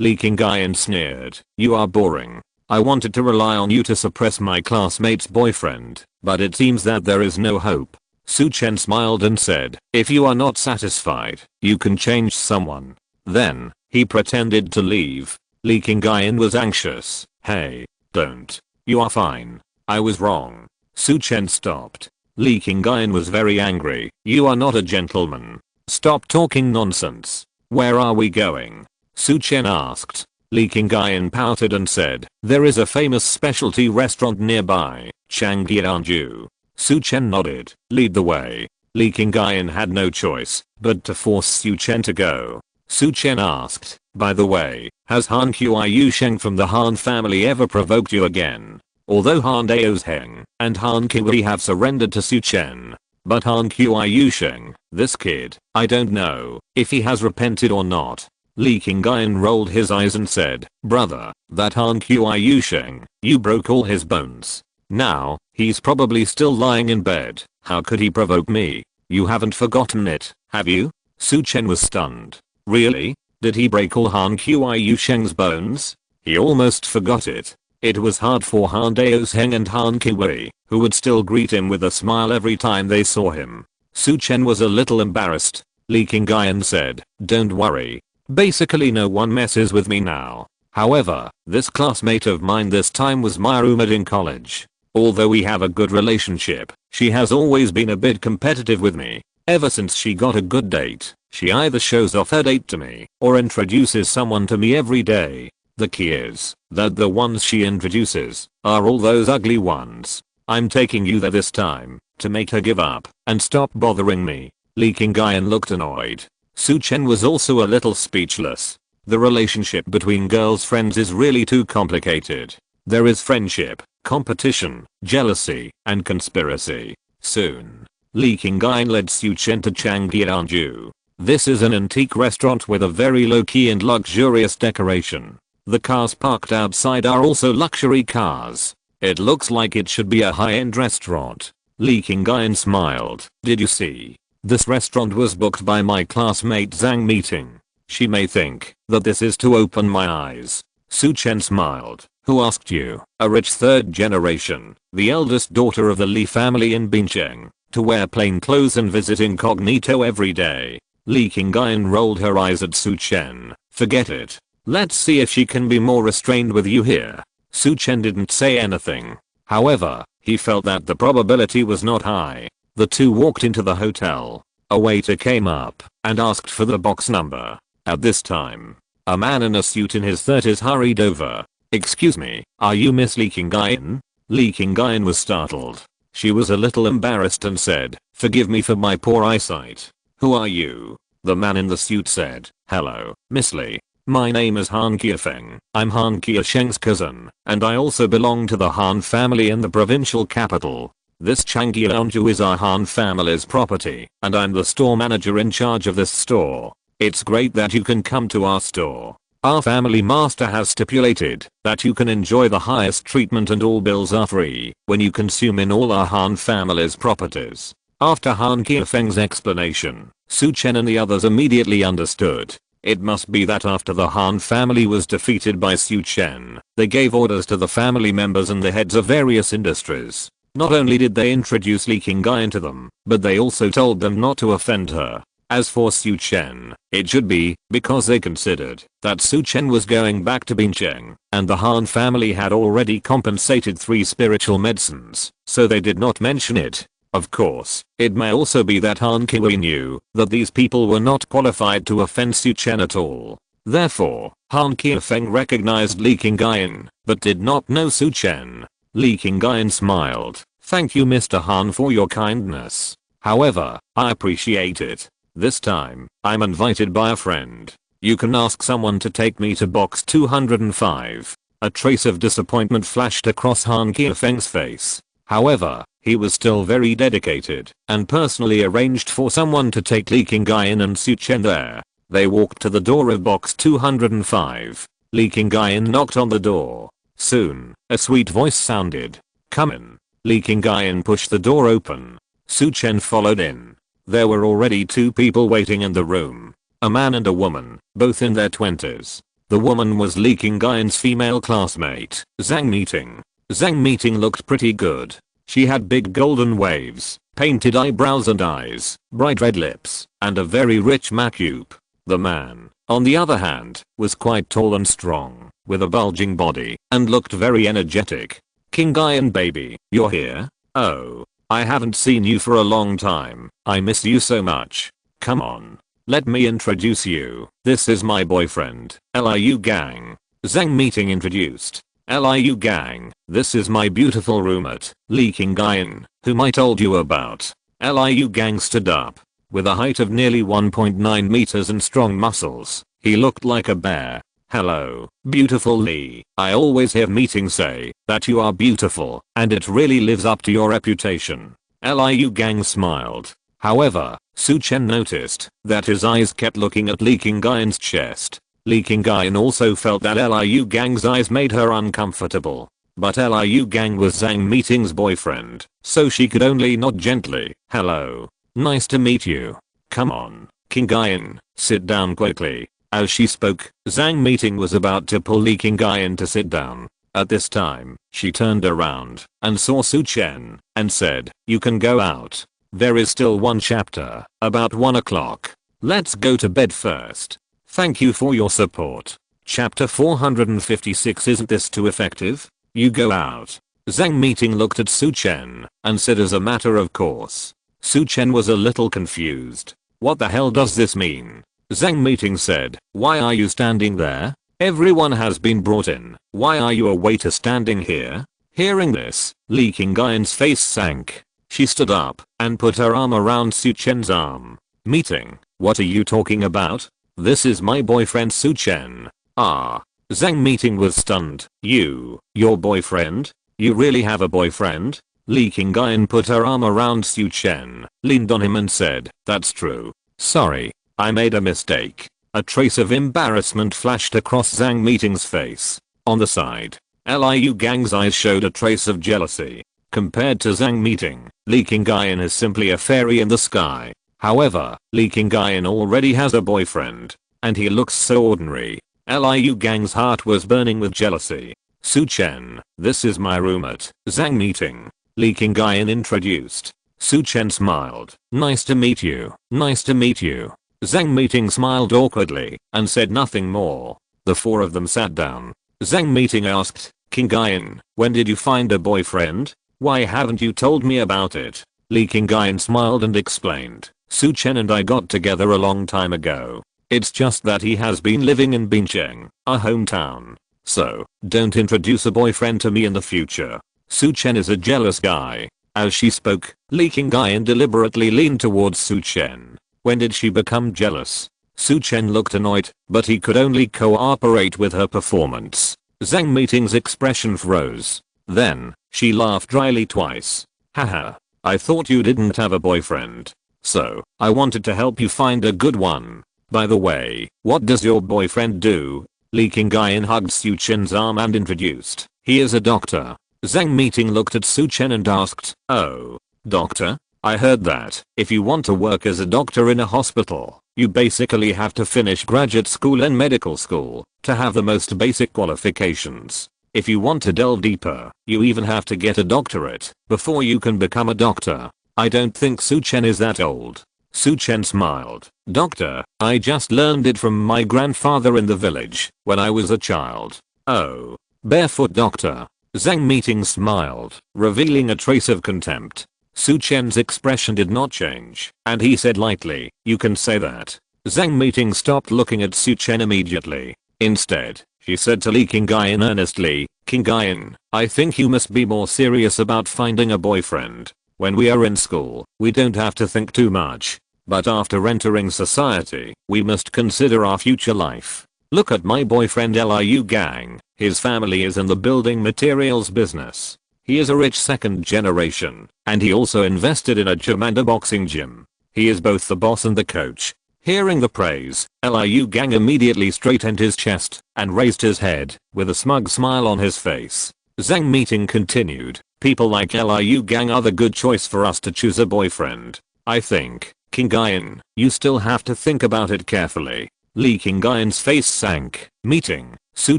Li Qingyan sneered. You are boring. I wanted to rely on you to suppress my classmate's boyfriend, but it seems that there is no hope. Su Chen smiled and said, if you are not satisfied, you can change someone. Then, he pretended to leave. Li Qingyan was anxious. Hey, don't. You are fine. I was wrong. Su Chen stopped. Li Qingyan was very angry. You are not a gentleman. Stop talking nonsense. Where are we going? Su Chen asked. Li Qingyan pouted and said, there is a famous specialty restaurant nearby, Changjianju. Su Chen nodded. Lead the way. Li Qingyan had no choice but to force Su Chen to go. Su Chen asked, by the way, has Han Qiusheng from the Han family ever provoked you again? Although Han Daozheng and Han Qi have surrendered to Su Chen, but Han Qiusheng, this kid, I don't know if he has repented or not. Li Qingyan rolled his eyes and said, brother, that Han Qiusheng, you broke all his bones. Now, he's probably still lying in bed. How could he provoke me? You haven't forgotten it, have you? Su Chen was stunned. Really? Did he break all Han Qiu Sheng's bones? He almost forgot it. It was hard for Han Daosheng and Han Kiwei, who would still greet him with a smile every time they saw him. Su Chen was a little embarrassed. Li Qingyan said, "Don't worry. Basically no one messes with me now. However, this classmate of mine this time was my roommate in college. Although we have a good relationship, she has always been a bit competitive with me. Ever since she got a good date, she either shows off her date to me or introduces someone to me every day. The key is that the ones she introduces are all those ugly ones. I'm taking you there this time to make her give up and stop bothering me." Li Qingyan looked annoyed. Su Chen was also a little speechless. The relationship between girls' friends is really too complicated. There is friendship, competition, jealousy, and conspiracy. Soon, Li Qingyan led Su Chen to Changjianju. This is an antique restaurant with a very low-key and luxurious decoration. The cars parked outside are also luxury cars. It looks like it should be a high-end restaurant. Li Qingyan smiled. "Did you see? This restaurant was booked by my classmate Zhang Meeting. She may think that this is to open my eyes." Su Chen smiled. "Who asked you, a rich third generation, the eldest daughter of the Li family in Bincheng, to wear plain clothes and visit incognito every day?" Li Qingyan rolled her eyes at Su Chen. "Forget it. Let's see if she can be more restrained with you here." Su Chen didn't say anything. However, he felt that the probability was not high. The two walked into the hotel. A waiter came up and asked for the box number. At this time, a man in a suit in his 30s hurried over. "Excuse me, are you Miss Li Qingyan?" Li Qingyan was startled. She was a little embarrassed and said, "Forgive me for my poor eyesight. Who are you?" The man in the suit said, "Hello, Miss Li. My name is Han Qiufeng. I'm Han Qiusheng's cousin, and I also belong to the Han family in the provincial capital. This Changjianju is our Han family's property, and I'm the store manager in charge of this store. It's great that you can come to our store. Our family master has stipulated that you can enjoy the highest treatment and all bills are free when you consume in all our Han family's properties." After Han Qiufeng's explanation, Su Chen and the others immediately understood. It must be that after the Han family was defeated by Su Chen, they gave orders to the family members and the heads of various industries. Not only did they introduce Li Qingyan to them, but they also told them not to offend her. As for Su Chen, it should be because they considered that Su Chen was going back to Bincheng, and the Han family had already compensated 3 spiritual medicines, so they did not mention it. Of course, it may also be that Han Kiwei knew that these people were not qualified to offend Su Chen at all. Therefore, Han Qiufeng recognized Li Qingyan, but did not know Su Chen. Li Qingyan smiled. "Thank you Mr. Han for your kindness. However, I appreciate it. This time, I'm invited by a friend. You can ask someone to take me to box 205. A trace of disappointment flashed across Han Qiufeng's face. However, he was still very dedicated and personally arranged for someone to take Li Qingyan and Su Chen there. They walked to the door of box 205. Li Qingyan knocked on the door. Soon, a sweet voice sounded. "Come in." Li Qingyan pushed the door open. Su Chen followed in. There were already 2 people waiting in the room. A man and a woman, both in their 20s. The woman was Li Qingyan's female classmate, Zhang Meeting. Zhang Meeting looked pretty good. She had big golden waves, painted eyebrows and eyes, bright red lips, and a very rich makeup. The man, on the other hand, was quite tall and strong, with a bulging body, and looked very energetic. "Qingyan baby, you're here? Oh, I haven't seen you for a long time. I miss you so much. Come on. Let me introduce you. This is my boyfriend, Liu Gang." Zhang Meeting introduced. "Liu Gang, this is my beautiful roommate, Li Qingyan, whom I told you about." Liu Gang stood up. With a height of nearly 1.9 meters and strong muscles, he looked like a bear. "Hello, beautiful Li. I always hear Meeting say that you are beautiful, and it really lives up to your reputation." Liu Gang smiled. However, Su Chen noticed that his eyes kept looking at Li Qingyan's chest. Li Qingyan also felt that Liu Gang's eyes made her uncomfortable. But Liu Gang was Zhang Meeting's boyfriend, so she could only nod gently. "Hello. Nice to meet you. Come on. King Guyan, sit down quickly. As she spoke, Zhang Meeting was about to pull Li King Guyan to sit down. At this time, she turned around and saw Su Chen and said, you can go out. There is still one chapter, about 1 o'clock. Let's go to bed first. Thank you for your support. Chapter 456. Isn't this too effective? You go out. Zhang Meeting looked at Su Chen and said as a matter of course. Su Chen was a little confused. What the hell does this mean? Zhang Meeting said, why are you standing there? Everyone has been brought in. Why are you a waiter standing here? Hearing this, Li King Guyan's face sank. She stood up and put her arm around Su Chen's arm. Meeting, what are you talking about? This is my boyfriend Su Chen. Ah. Zhang Meeting was stunned. Your boyfriend? You really have a boyfriend? Li King Guyan put her arm around Su Chen, leaned on him and said, that's true. Sorry, I made a mistake. A trace of embarrassment flashed across Zhang Meeting's face. On the side, Liu Gang's eyes showed a trace of jealousy. Compared to Zhang Meeting, Li King Guyan is simply a fairy in the sky. However, Li King Guyan already has a boyfriend, and he looks so ordinary. Liu Gang's heart was burning with jealousy. Su Chen, this is my roommate, Zhang Meeting. Li King Guyan introduced. Su Chen smiled. Nice to meet you. Nice to meet you. Zhang Meeting smiled awkwardly and said nothing more. The four of them sat down. Zhang Meeting asked, King Guyan, when did you find a boyfriend? Why haven't you told me about it? Li King Guyan smiled and explained. Su Chen and I got together a long time ago. It's just that he has been living in Bincheng, our hometown. So, don't introduce a boyfriend to me in the future. Su Chen is a jealous guy. As she spoke, Li King Guyan deliberately leaned towards Su Chen. When did she become jealous? Su Chen looked annoyed, but he could only cooperate with her performance. Zhang Meeting's expression froze. Then, she laughed dryly twice. Haha, I thought you didn't have a boyfriend. So, I wanted to help you find a good one. By the way, what does your boyfriend do? Li King Guyan hugged Su Chen's arm and introduced. He is a doctor. Zhang Meeting looked at Su Chen and asked, oh, doctor? I heard that if you want to work as a doctor in a hospital, you basically have to finish graduate school and medical school to have the most basic qualifications. If you want to delve deeper, you even have to get a doctorate before you can become a doctor. I don't think Su Chen is that old. Su Chen smiled. Doctor, I just learned it from my grandfather in the village when I was a child. Oh, barefoot doctor. Zhang Meeting smiled, revealing a trace of contempt. Su Chen's expression did not change, and he said lightly, you can say that. Zhang Meeting stopped looking at Su Chen immediately. Instead, she said to Li King Guyan earnestly, King Guyan, I think you must be more serious about finding a boyfriend. When we are in school, we don't have to think too much. But after entering society, we must consider our future life. Look at my boyfriend Liu Gang. His family is in the building materials business. He is a rich second generation, and he also invested in a gym and a boxing gym. He is both the boss and the coach. Hearing the praise, Liu Gang immediately straightened his chest and raised his head with a smug smile on his face. Zhang Meeting continued, people like Liu Gang are the good choice for us to choose a boyfriend. I think, King Guyan, you still have to think about it carefully. Li King Guyan's face sank. Meeting, Su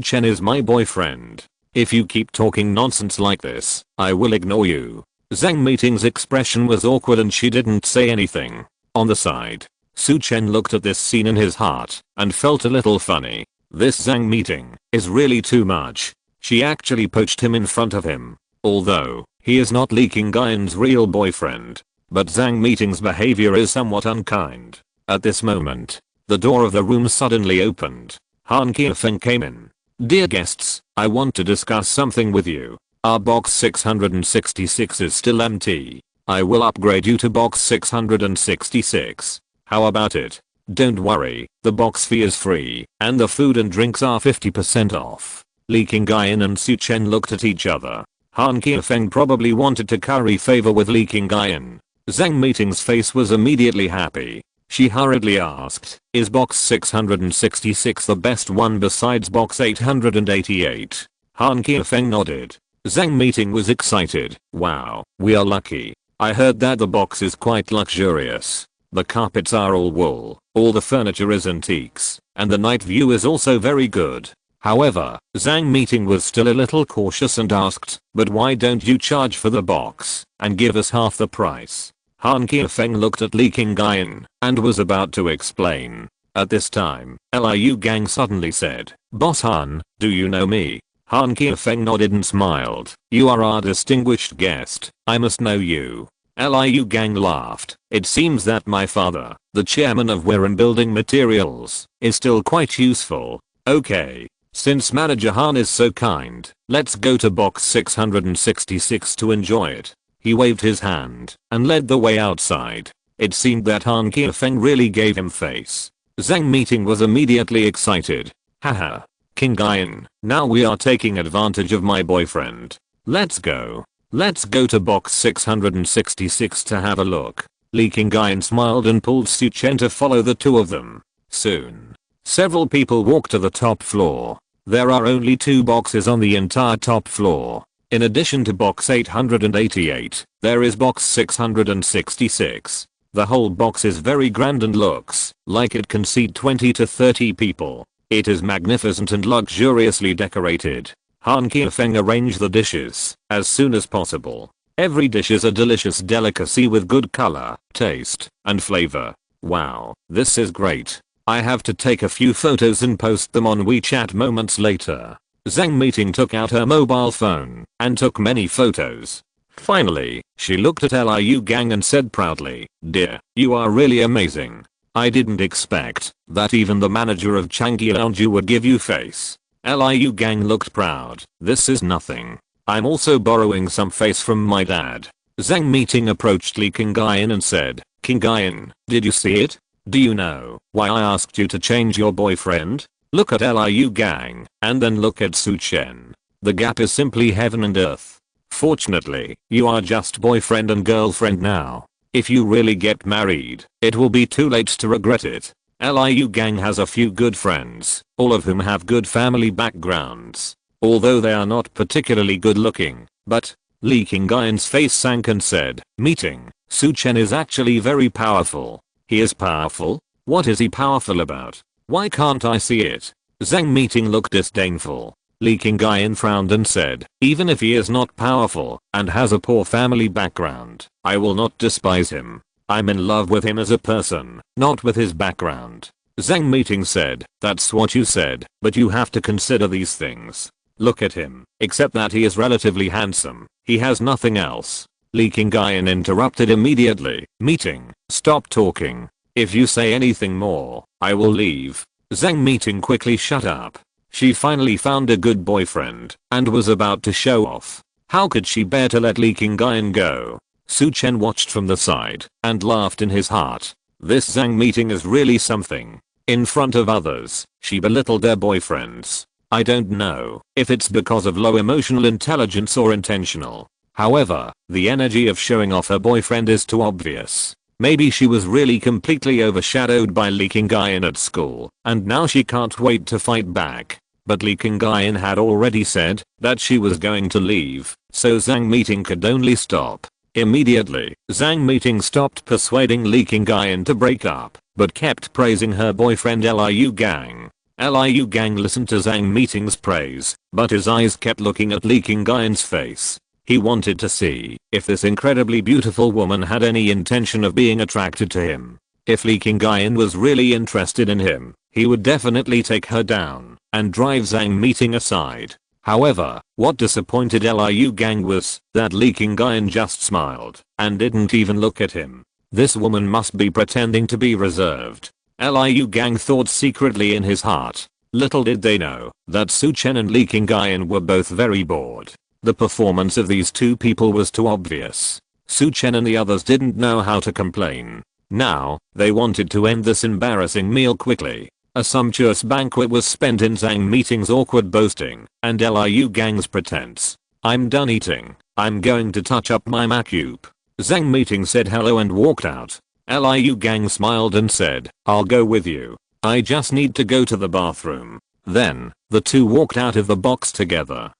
Chen is my boyfriend. If you keep talking nonsense like this, I will ignore you. Zhang Meeting's expression was awkward and she didn't say anything. On the side, Su Chen looked at this scene in his heart and felt a little funny. This Zhang Meeting is really too much. She actually poached him in front of him. Although, he is not Li King Guyan's real boyfriend. But Zhang Meeting's behavior is somewhat unkind. At this moment, the door of the room suddenly opened. Han Qiufeng came in. Dear guests, I want to discuss something with you. Our box 666 is still empty. I will upgrade you to box 666. How about it? Don't worry, the box fee is free, and the food and drinks are 50% off. Li King Guyan and Su Chen looked at each other. Han Qiufeng probably wanted to curry favor with Li King Guyan. Zhang Meeting's face was immediately happy. She hurriedly asked, is box 666 the best one besides box 888? Han Qiufeng nodded. Zhang Meeting was excited. Wow, we are lucky. I heard that the box is quite luxurious. The carpets are all wool, all the furniture is antiques, and the night view is also very good. However, Zhang Meeting was still a little cautious and asked, but why don't you charge for the box and give us half the price? Han Qiufeng looked at Li Qingyan and was about to explain. At this time, Liu Gang suddenly said, "Boss Han, do you know me?" Han Qiufeng nodded and smiled. "You are our distinguished guest, I must know you." Liu Gang laughed. "It seems that my father, the chairman of Weiren Building Materials, is still quite useful. Okay. Since Manager Han is so kind, let's go to box 666 to enjoy it." He waved his hand and led the way outside. It seemed that Han Qiufeng really gave him face. Zhang Meeting was immediately excited. "Haha. Qingyan, now we are taking advantage of my boyfriend. Let's go. Let's go to box 666 to have a look." Li Qingyan smiled and pulled Su Chen to follow the two of them. Soon, several people walked to the top floor. There are only 2 boxes on the entire top floor. In addition to box 888, there is box 666. The whole box is very grand and looks like it can seat 20 to 30 people. It is magnificent and luxuriously decorated. Han Qiufeng arranged the dishes as soon as possible. Every dish is a delicious delicacy with good color, taste, and flavor. Wow, this is great. I have to take a few photos and post them on WeChat moments later. Zhang Meeting took out her mobile phone and took many photos. Finally, she looked at Liu Gang and said proudly, "Dear, you are really amazing. I didn't expect that even the manager of Changjiaoju would give you face." Liu Gang looked proud. "This is nothing. I'm also borrowing some face from my dad." Zhang Meeting approached Li Qingyan and said, "Qingyan, did you see it? Do you know why I asked you to change your boyfriend? Look at Liu Gang and then look at Su Chen. The gap is simply heaven and earth. Fortunately, you are just boyfriend and girlfriend now. If you really get married, it will be too late to regret it." Liu Gang has a few good friends, all of whom have good family backgrounds. Although they are not particularly good looking, but Li Qingyan's face sank and said, "Meeting, Su Chen is actually very powerful." "He is powerful? What is he powerful about? Why can't I see it?" Zhang Meeting looked disdainful. Li Qingyan frowned and said, "Even if he is not powerful and has a poor family background, I will not despise him. I'm in love with him as a person, not with his background." Zhang Meeting said, "That's what you said, but you have to consider these things. Look at him, except that he is relatively handsome. He has nothing else." Li Qingyan interrupted immediately. "Meeting, stop talking. If you say anything more, I will leave." Zhang Meeting quickly shut up. She finally found a good boyfriend and was about to show off. How could she bear to let Li Qingyan go? Su Chen watched from the side and laughed in his heart. This Zhang Meeting is really something. In front of others, she belittled their boyfriends. I don't know if it's because of low emotional intelligence or intentional. However, the energy of showing off her boyfriend is too obvious. Maybe she was really completely overshadowed by Li Qingyan at school, and now she can't wait to fight back. But Li Qingyan had already said that she was going to leave, so Zhang Meeting could only stop. Immediately, Zhang Meeting stopped persuading Li Qingyan to break up, but kept praising her boyfriend Liu Gang. Liu Gang listened to Zhang Meeting's praise, but his eyes kept looking at Li Qingyan's face. He wanted to see if this incredibly beautiful woman had any intention of being attracted to him. If Li Qingyan was really interested in him, he would definitely take her down and drive Zhang Meeting aside. However, what disappointed Liu Gang was that Li Qingyan just smiled and didn't even look at him. This woman must be pretending to be reserved. Liu Gang thought secretly in his heart. Little did they know that Su Chen and Li Qingyan were both very bored. The performance of these two people was too obvious. Su Chen and the others didn't know how to complain. Now, they wanted to end this embarrassing meal quickly. A sumptuous banquet was spent in Zhang Meeting's awkward boasting and Liu Gang's pretense. "I'm done eating. I'm going to touch up my macup." Zhang Meeting said hello and walked out. Liu Gang smiled and said, "I'll go with you. I just need to go to the bathroom." Then, the two walked out of the box together.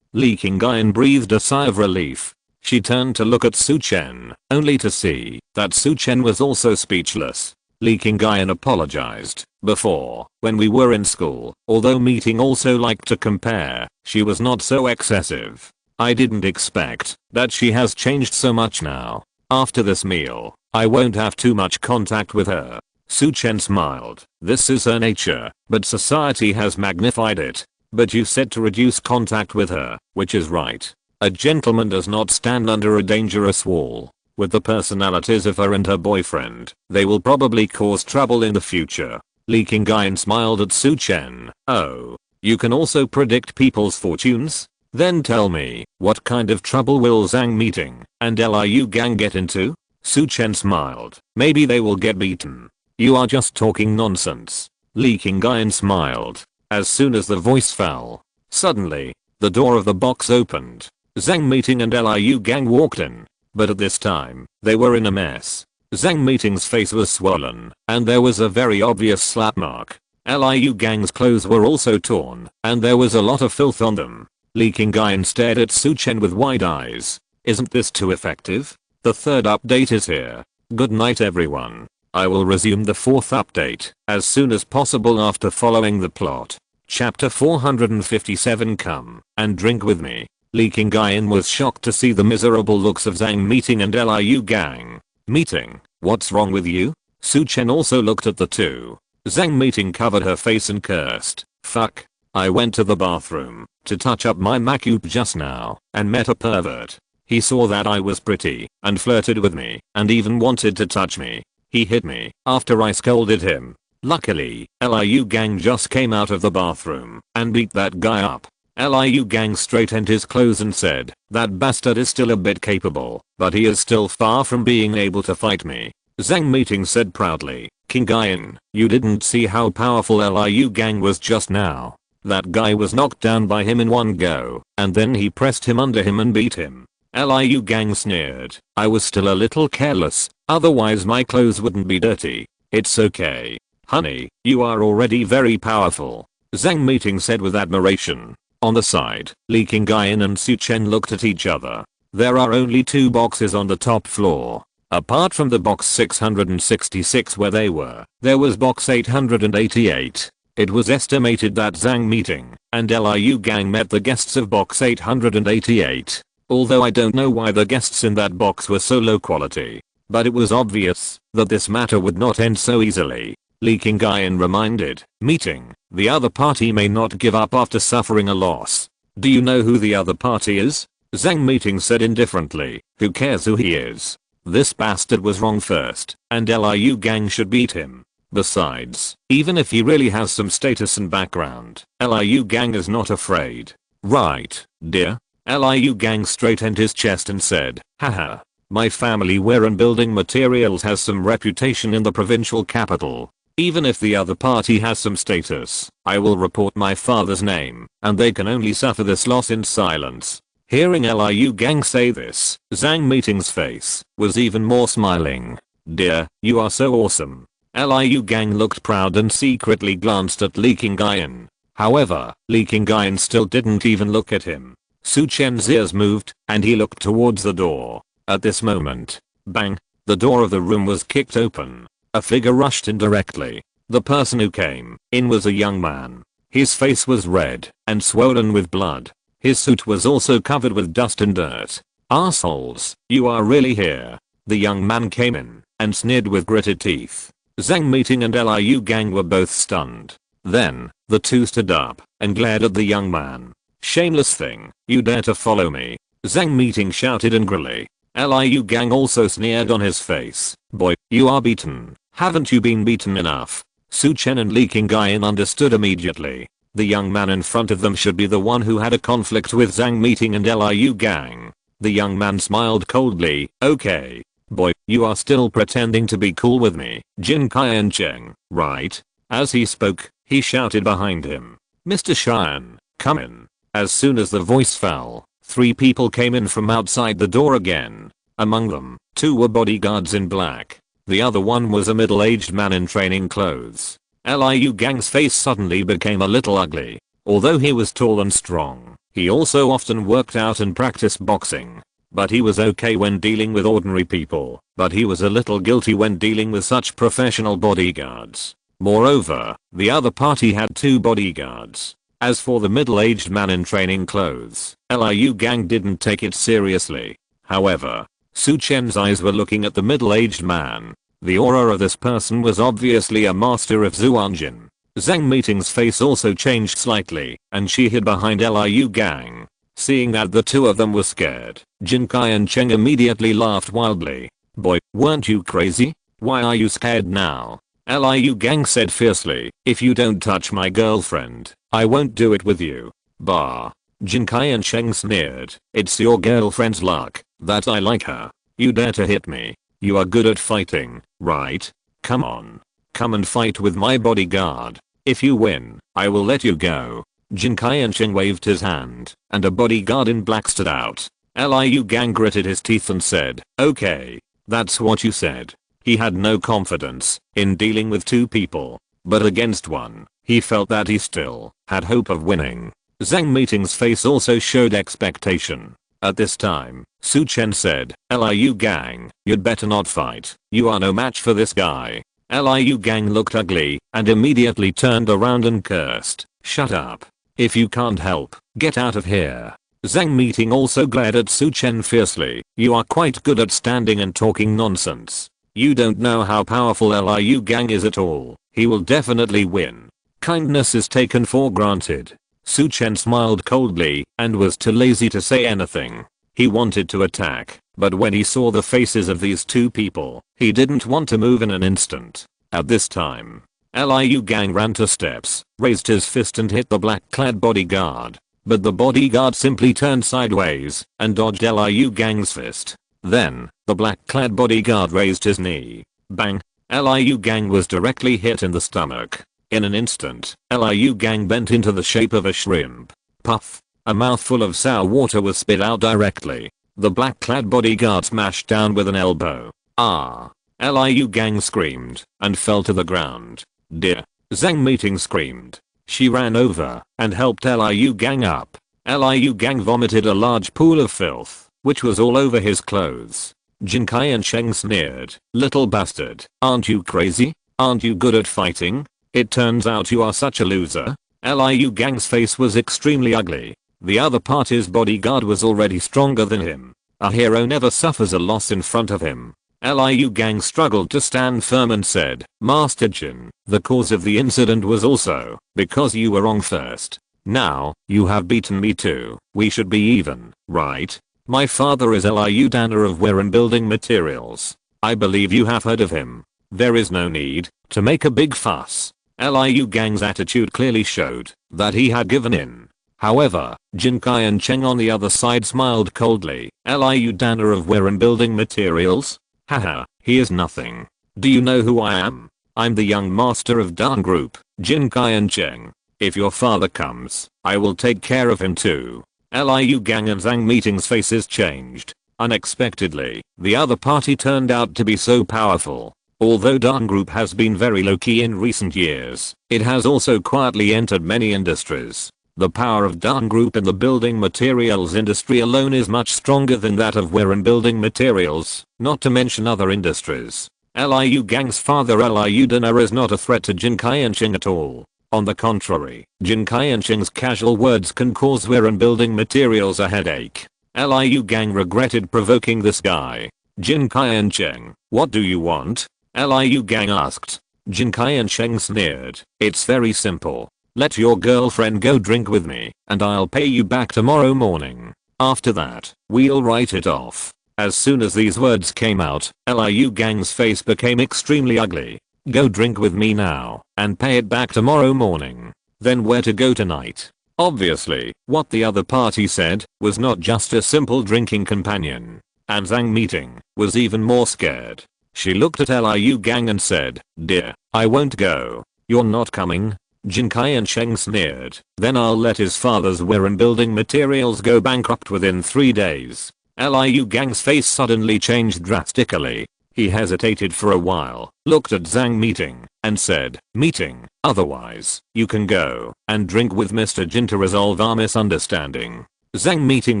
Li Qingyan breathed a sigh of relief. She turned to look at Su Chen, only to see that Su Chen was also speechless. Li Qingyan apologized. Before, when we were in school, although meeting also liked to compare, she was not so excessive. I didn't expect that she has changed so much now. After this meal, I won't have too much contact with her. Su Chen smiled. This is her nature, but society has magnified it. But you said to reduce contact with her, which is right. A gentleman does not stand under a dangerous wall. With the personalities of her and her boyfriend, they will probably cause trouble in the future. Li Qingyan smiled at Su Chen. Oh, you can also predict people's fortunes? Then tell me, what kind of trouble will Zhang Meeting and Liu Gang get into? Su Chen smiled. Maybe they will get beaten. You are just talking nonsense. Li Qingyan smiled. As soon as the voice fell, suddenly, the door of the box opened. Zhang Meeting and Liu Gang walked in. But at this time, they were in a mess. Zhang Meeting's face was swollen, and there was a very obvious slap mark. Liu Gang's clothes were also torn, and there was a lot of filth on them. Li Qingyan stared at Su Chen with wide eyes. Isn't this too effective? The third update is here. Good night everyone. I will resume the fourth update as soon as possible after following the plot. Chapter 457. Come and drink with me. Li Qingyan was shocked to see the miserable looks of Zhang Meeting and Liu Gang. Meeting, what's wrong with you? Su Chen also looked at the two. Zhang Meeting covered her face and cursed. Fuck. I went to the bathroom to touch up my makeup just now and met a pervert. He saw that I was pretty and flirted with me and even wanted to touch me. He hit me after I scolded him. Luckily, Liu Gang just came out of the bathroom and beat that guy up. Liu Gang straightened his clothes and said, that bastard is still a bit capable, but he is still far from being able to fight me. Zhang Meeting said proudly, Qingyan, you didn't see how powerful Liu Gang was just now. That guy was knocked down by him in one go, and then he pressed him under him and beat him. Liu Gang sneered. I was still a little careless, otherwise my clothes wouldn't be dirty. It's okay. Honey, you are already very powerful. Zhang Meeting said with admiration. On the side, Li Qingyan and Su Chen looked at each other. There are only 2 boxes on the top floor. Apart from the box 666 where they were, there was box 888. It was estimated that Zhang Meeting and Liu Gang met the guests of box 888. Although I don't know why the guests in that box were so low quality. But it was obvious that this matter would not end so easily. Li Qingyan reminded, Meeting, the other party may not give up after suffering a loss. Do you know who the other party is? Zhang Meeting said indifferently, who cares who he is? This bastard was wrong first, and Liu Gang should beat him. Besides, even if he really has some status and background, Liu Gang is not afraid. Right, dear? Liu Gang straightened his chest and said, haha. My family ware and building materials has some reputation in the provincial capital. Even if the other party has some status, I will report my father's name, and they can only suffer this loss in silence. Hearing Liu Gang say this, Zhang Meeting's face was even more smiling. Dear, you are so awesome. Liu Gang looked proud and secretly glanced at Li Qingyan. However, Li Qingyan still didn't even look at him. Su Chen's ears moved, and he looked towards the door. At this moment, bang, the door of the room was kicked open. A figure rushed in directly. The person who came in was a young man. His face was red and swollen with blood. His suit was also covered with dust and dirt. Assholes, you are really here. The young man came in and sneered with gritted teeth. Zhang Meeting and Liu Gang were both stunned. Then, the two stood up and glared at the young man. Shameless thing, you dare to follow me? Zhang Meeting shouted angrily. Liu Gang also sneered on his face. Boy, you are beaten. Haven't you been beaten enough? Su Chen and Li Qingyan understood immediately. The young man in front of them should be the one who had a conflict with Zhang Meeting and Liu Gang. The young man smiled coldly. Okay. Boy, you are still pretending to be cool with me, Jin Qiancheng, right? As he spoke, he shouted behind him. Mr. Xian, come in. As soon as the voice fell, 3 people came in from outside the door again. Among them, 2 were bodyguards in black. The other one was a middle-aged man in training clothes. Liu Gang's face suddenly became a little ugly. Although he was tall and strong, he also often worked out and practiced boxing. but he was okay when dealing with ordinary people, but he was a little guilty when dealing with such professional bodyguards. Moreover, the other party had 2 bodyguards. As for the middle-aged man in training clothes, Liu Gang didn't take it seriously. However, Su Chen's eyes were looking at the middle-aged man. The aura of this person was obviously a master of Zhou Wanqiu. Zhang Meeting's face also changed slightly, and she hid behind Liu Gang. Seeing that the 2 of them were scared, Jin Kai and Cheng immediately laughed wildly. "Boy, weren't you crazy? Why are you scared now?" Liu Gang said fiercely, "If you don't touch my girlfriend, I won't do it with you." Bah. Jin Kai and Cheng sneered, "It's your girlfriend's luck that I like her. You dare to hit me? You are good at fighting, right? Come on. Come and fight with my bodyguard. If you win, I will let you go." Jin Kai and Cheng waved his hand, and a bodyguard in black stood out. Liu Gang gritted his teeth and said, "Okay, that's what you said." He had no confidence in dealing with 2 people, but against 1, he felt that he still had hope of winning. Zhang Meeting's face also showed expectation. At this time, Su Chen said, "Liu Gang, you'd better not fight. You are no match for this guy." Liu Gang looked ugly and immediately turned around and cursed, "Shut up. If you can't help, get out of here." Zhang Meeting also glared at Su Chen fiercely. "You are quite good at standing and talking nonsense. You don't know how powerful Liu Gang is at all. He will definitely win. Kindness is taken for granted." Su Chen smiled coldly and was too lazy to say anything. He wanted to attack, but when he saw the faces of these 2 people, he didn't want to move in an instant. At this time, Liu Gang ran to steps, raised his fist and hit the black-clad bodyguard. But the bodyguard simply turned sideways and dodged Liu Gang's fist. Then, the black-clad bodyguard raised his knee. Bang! Liu Gang was directly hit in the stomach. In an instant, Liu Gang bent into the shape of a shrimp. Puff! A mouthful of sour water was spit out directly. The black-clad bodyguard smashed down with an elbow. "Ah!" Liu Gang screamed and fell to the ground. "Dear!" Zhang Meeting screamed. She ran over and helped Liu Gang up. Liu Gang vomited a large pool of filth, which was all over his clothes. Jin Kai and Cheng sneered, "Little bastard, aren't you crazy? Aren't you good at fighting? It turns out you are such a loser." Liu Gang's face was extremely ugly. The other party's bodyguard was already stronger than him. A hero never suffers a loss in front of him. Liu Gang struggled to stand firm and said, "Master Jin, the cause of the incident was also because you were wrong first. Now, you have beaten me too. We should be even, right? My father is Liu Danner of Weren Building Materials. I believe you have heard of him. There is no need to make a big fuss." Liu Gang's attitude clearly showed that he had given in. However, Jin Kai and Cheng on the other side smiled coldly. "Liu Danner of Weren Building Materials? Haha, he is nothing. Do you know who I am? I'm the young master of Dan Group, Jin Kai and Cheng. If your father comes, I will take care of him too." Liu Gang and Zhang Meeting's faces changed. Unexpectedly, the other party turned out to be so powerful. Although Dan Group has been very low-key in recent years, it has also quietly entered many industries. The power of Dan Group in the building materials industry alone is much stronger than that of Weren Building Materials, not to mention other industries. Liu Gang's father Liu Danner is not a threat to Jin Kai and Cheng at all. On the contrary, Jin Kai and Cheng's casual words can cause Weren Building Materials a headache. Liu Gang regretted provoking this guy. "Jin Kai and Cheng, what do you want?" Liu Gang asked. Jin Kai and Cheng sneered. "It's very simple. Let your girlfriend go drink with me, and I'll pay you back tomorrow morning. After that, we'll write it off." As soon as these words came out, Liu Gang's face became extremely ugly. "Go drink with me now, and pay it back tomorrow morning. Then where to go tonight?" Obviously, what the other party said was not just a simple drinking companion. And Zhang Meeting was even more scared. She looked at Liu Gang and said, "Dear, I won't go." "You're not coming?" Jin Kai and Cheng sneered. "Then I'll let his father's Weren Building Materials go bankrupt within 3 days. Liu Gang's face suddenly changed drastically. He hesitated for a while, looked at Zhang Meeting, and said, "Meeting, otherwise, you can go and drink with Mr. Jin to resolve our misunderstanding." Zhang Meeting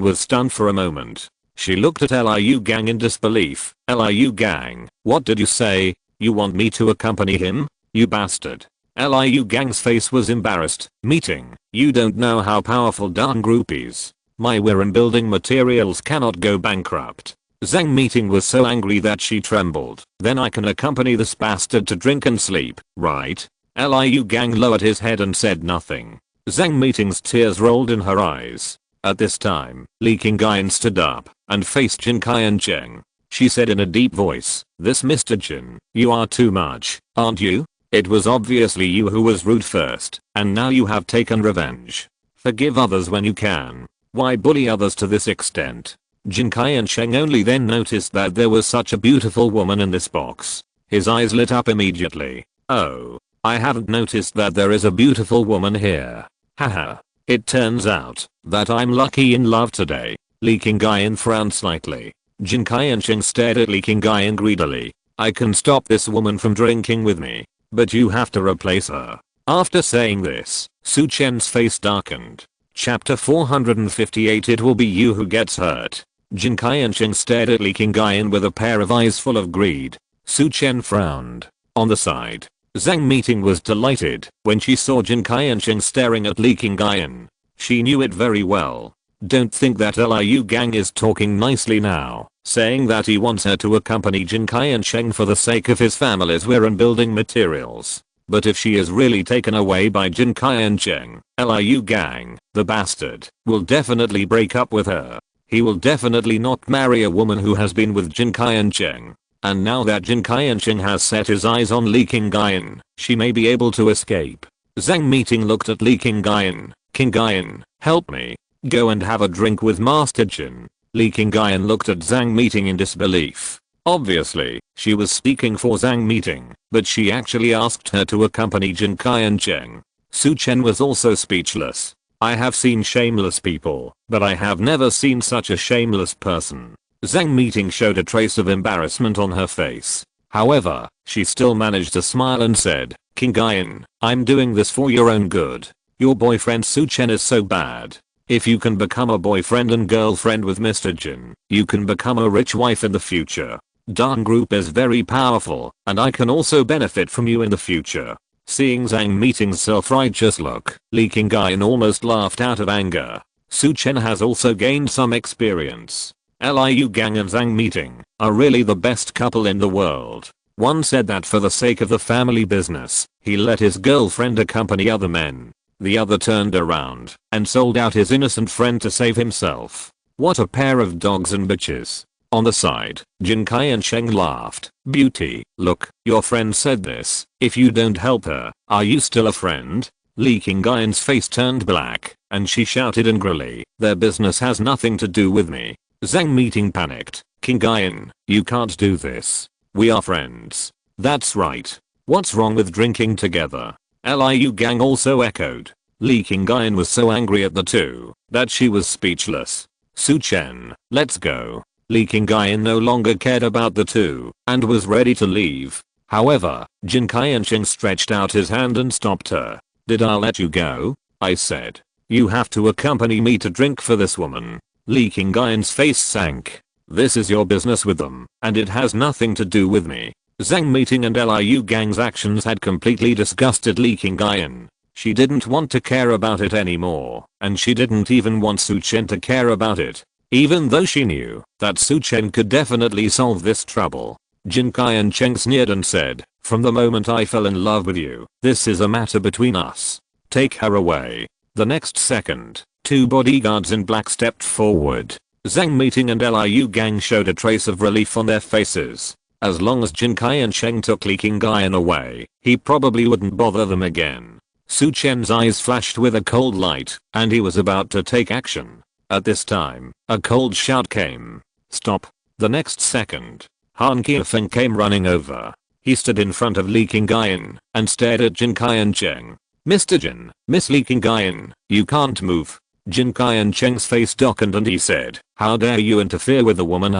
was stunned for a moment. She looked at Liu Gang in disbelief. Liu Gang, what did you say? You want me to accompany him? You bastard. Liu Gang's face was embarrassed. Meeting, you don't know how powerful darn groupies. My we're in building materials cannot go bankrupt. Zhang Meeting was so angry that she trembled. Then I can accompany this bastard to drink and sleep, right? Liu Gang lowered his head and said nothing. Zhang Meeting's tears rolled in her eyes. At this time, Li Qingyan stood up and faced Jin Kai and Cheng. She said in a deep voice, "This Mr. Jin, you are too much, aren't you? It was obviously you who was rude first, and now you have taken revenge. Forgive others when you can. Why bully others to this extent?" Jin Kai and Cheng only then noticed that there was such a beautiful woman in this box. His eyes lit up immediately. "Oh, I haven't noticed that there is a beautiful woman here. Haha. It turns out that I'm lucky in love today." Li Qingyan frowned slightly. Jin Kai and Cheng stared at Li Qingyan greedily. "I can stop this woman from drinking with me, but you have to replace her." After saying this, Su Chen's face darkened. Chapter 458. It will be you who gets hurt. Jin Kai and Cheng stared at Li Qingyan with a pair of eyes full of greed. Su Chen frowned. On the side, Zhang Meeting was delighted when she saw Jin Kai and Cheng staring at Li Qingyan. She knew it very well. Don't think that Liu Gang is talking nicely now, saying that he wants her to accompany Jin Kai and Cheng for the sake of his family's wear and building materials. But if she is really taken away by Jin Kai and Cheng, Liu Gang, the bastard, will definitely break up with her. He will definitely not marry a woman who has been with Jin Kai and Cheng. And now that Jin Kai and Cheng has set his eyes on Li Qingyan, she may be able to escape. Zhang Meeting looked at Li Qingyan. "Qingyan, help me. Go and have a drink with Master Jin." Li Qingyan looked at Zhang Meeting in disbelief. Obviously, she was speaking for Zhang Meeting, but she actually asked her to accompany Jin Kai and Cheng. Su Chen was also speechless. I have seen shameless people, but I have never seen such a shameless person. Zhang Meeting showed a trace of embarrassment on her face. However, she still managed to smile and said, "Qingyan, I'm doing this for your own good. Your boyfriend Su Chen is so bad. If you can become a boyfriend and girlfriend with Mr. Jin, you can become a rich wife in the future. Darn Group is very powerful, and I can also benefit from you in the future." Seeing Zhang Meeting's self-righteous look, Li Qingyan almost laughed out of anger. Su Chen has also gained some experience. Liu Gang and Zhang Meeting are really the best couple in the world. One said that for the sake of the family business, he let his girlfriend accompany other men. The other turned around and sold out his innocent friend to save himself. What a pair of dogs and bitches. On the side, Jin Kai and Cheng laughed. "Beauty, look, your friend said this. If you don't help her, are you still a friend?" Li Qingyan's face turned black, and she shouted angrily, "Their business has nothing to do with me." Zhang Meeting panicked. "Qingyan, you can't do this. We are friends." "That's right. What's wrong with drinking together?" Liu Gang also echoed. Li Qingyan was so angry at the two that she was speechless. "Su Chen, let's go." Li Qingyan no longer cared about the two and was ready to leave. However, Jin Kai and Cheng stretched out his hand and stopped her. "Did I let you go?" I said. "You have to accompany me to drink for this woman." Li Qingyan's face sank. "This is your business with them, and it has nothing to do with me." Zhang Meeting and Liu Gang's actions had completely disgusted Li Qingyan. She didn't want to care about it anymore, and she didn't even want Su Chen to care about it. Even though she knew that Su Chen could definitely solve this trouble. Jin Kai and Cheng sneered and said, "From the moment I fell in love with you, this is a matter between us. Take her away." The next second, two bodyguards in black stepped forward. Zhang Meeting and Liu Gang showed a trace of relief on their faces. As long as Jin Kai and Cheng took Li Qingyan away, he probably wouldn't bother them again. Su Chen's eyes flashed with a cold light, and he was about to take action. At this time, a cold shout came. "Stop." The next second, Han Qiufeng came running over. He stood in front of Li Qingyan and stared at Jin Kai and Cheng. "Mr. Jin, Miss Li Qingyan, you can't move." Jin Kai and Cheng's face darkened and he said, "How dare you interfere with the woman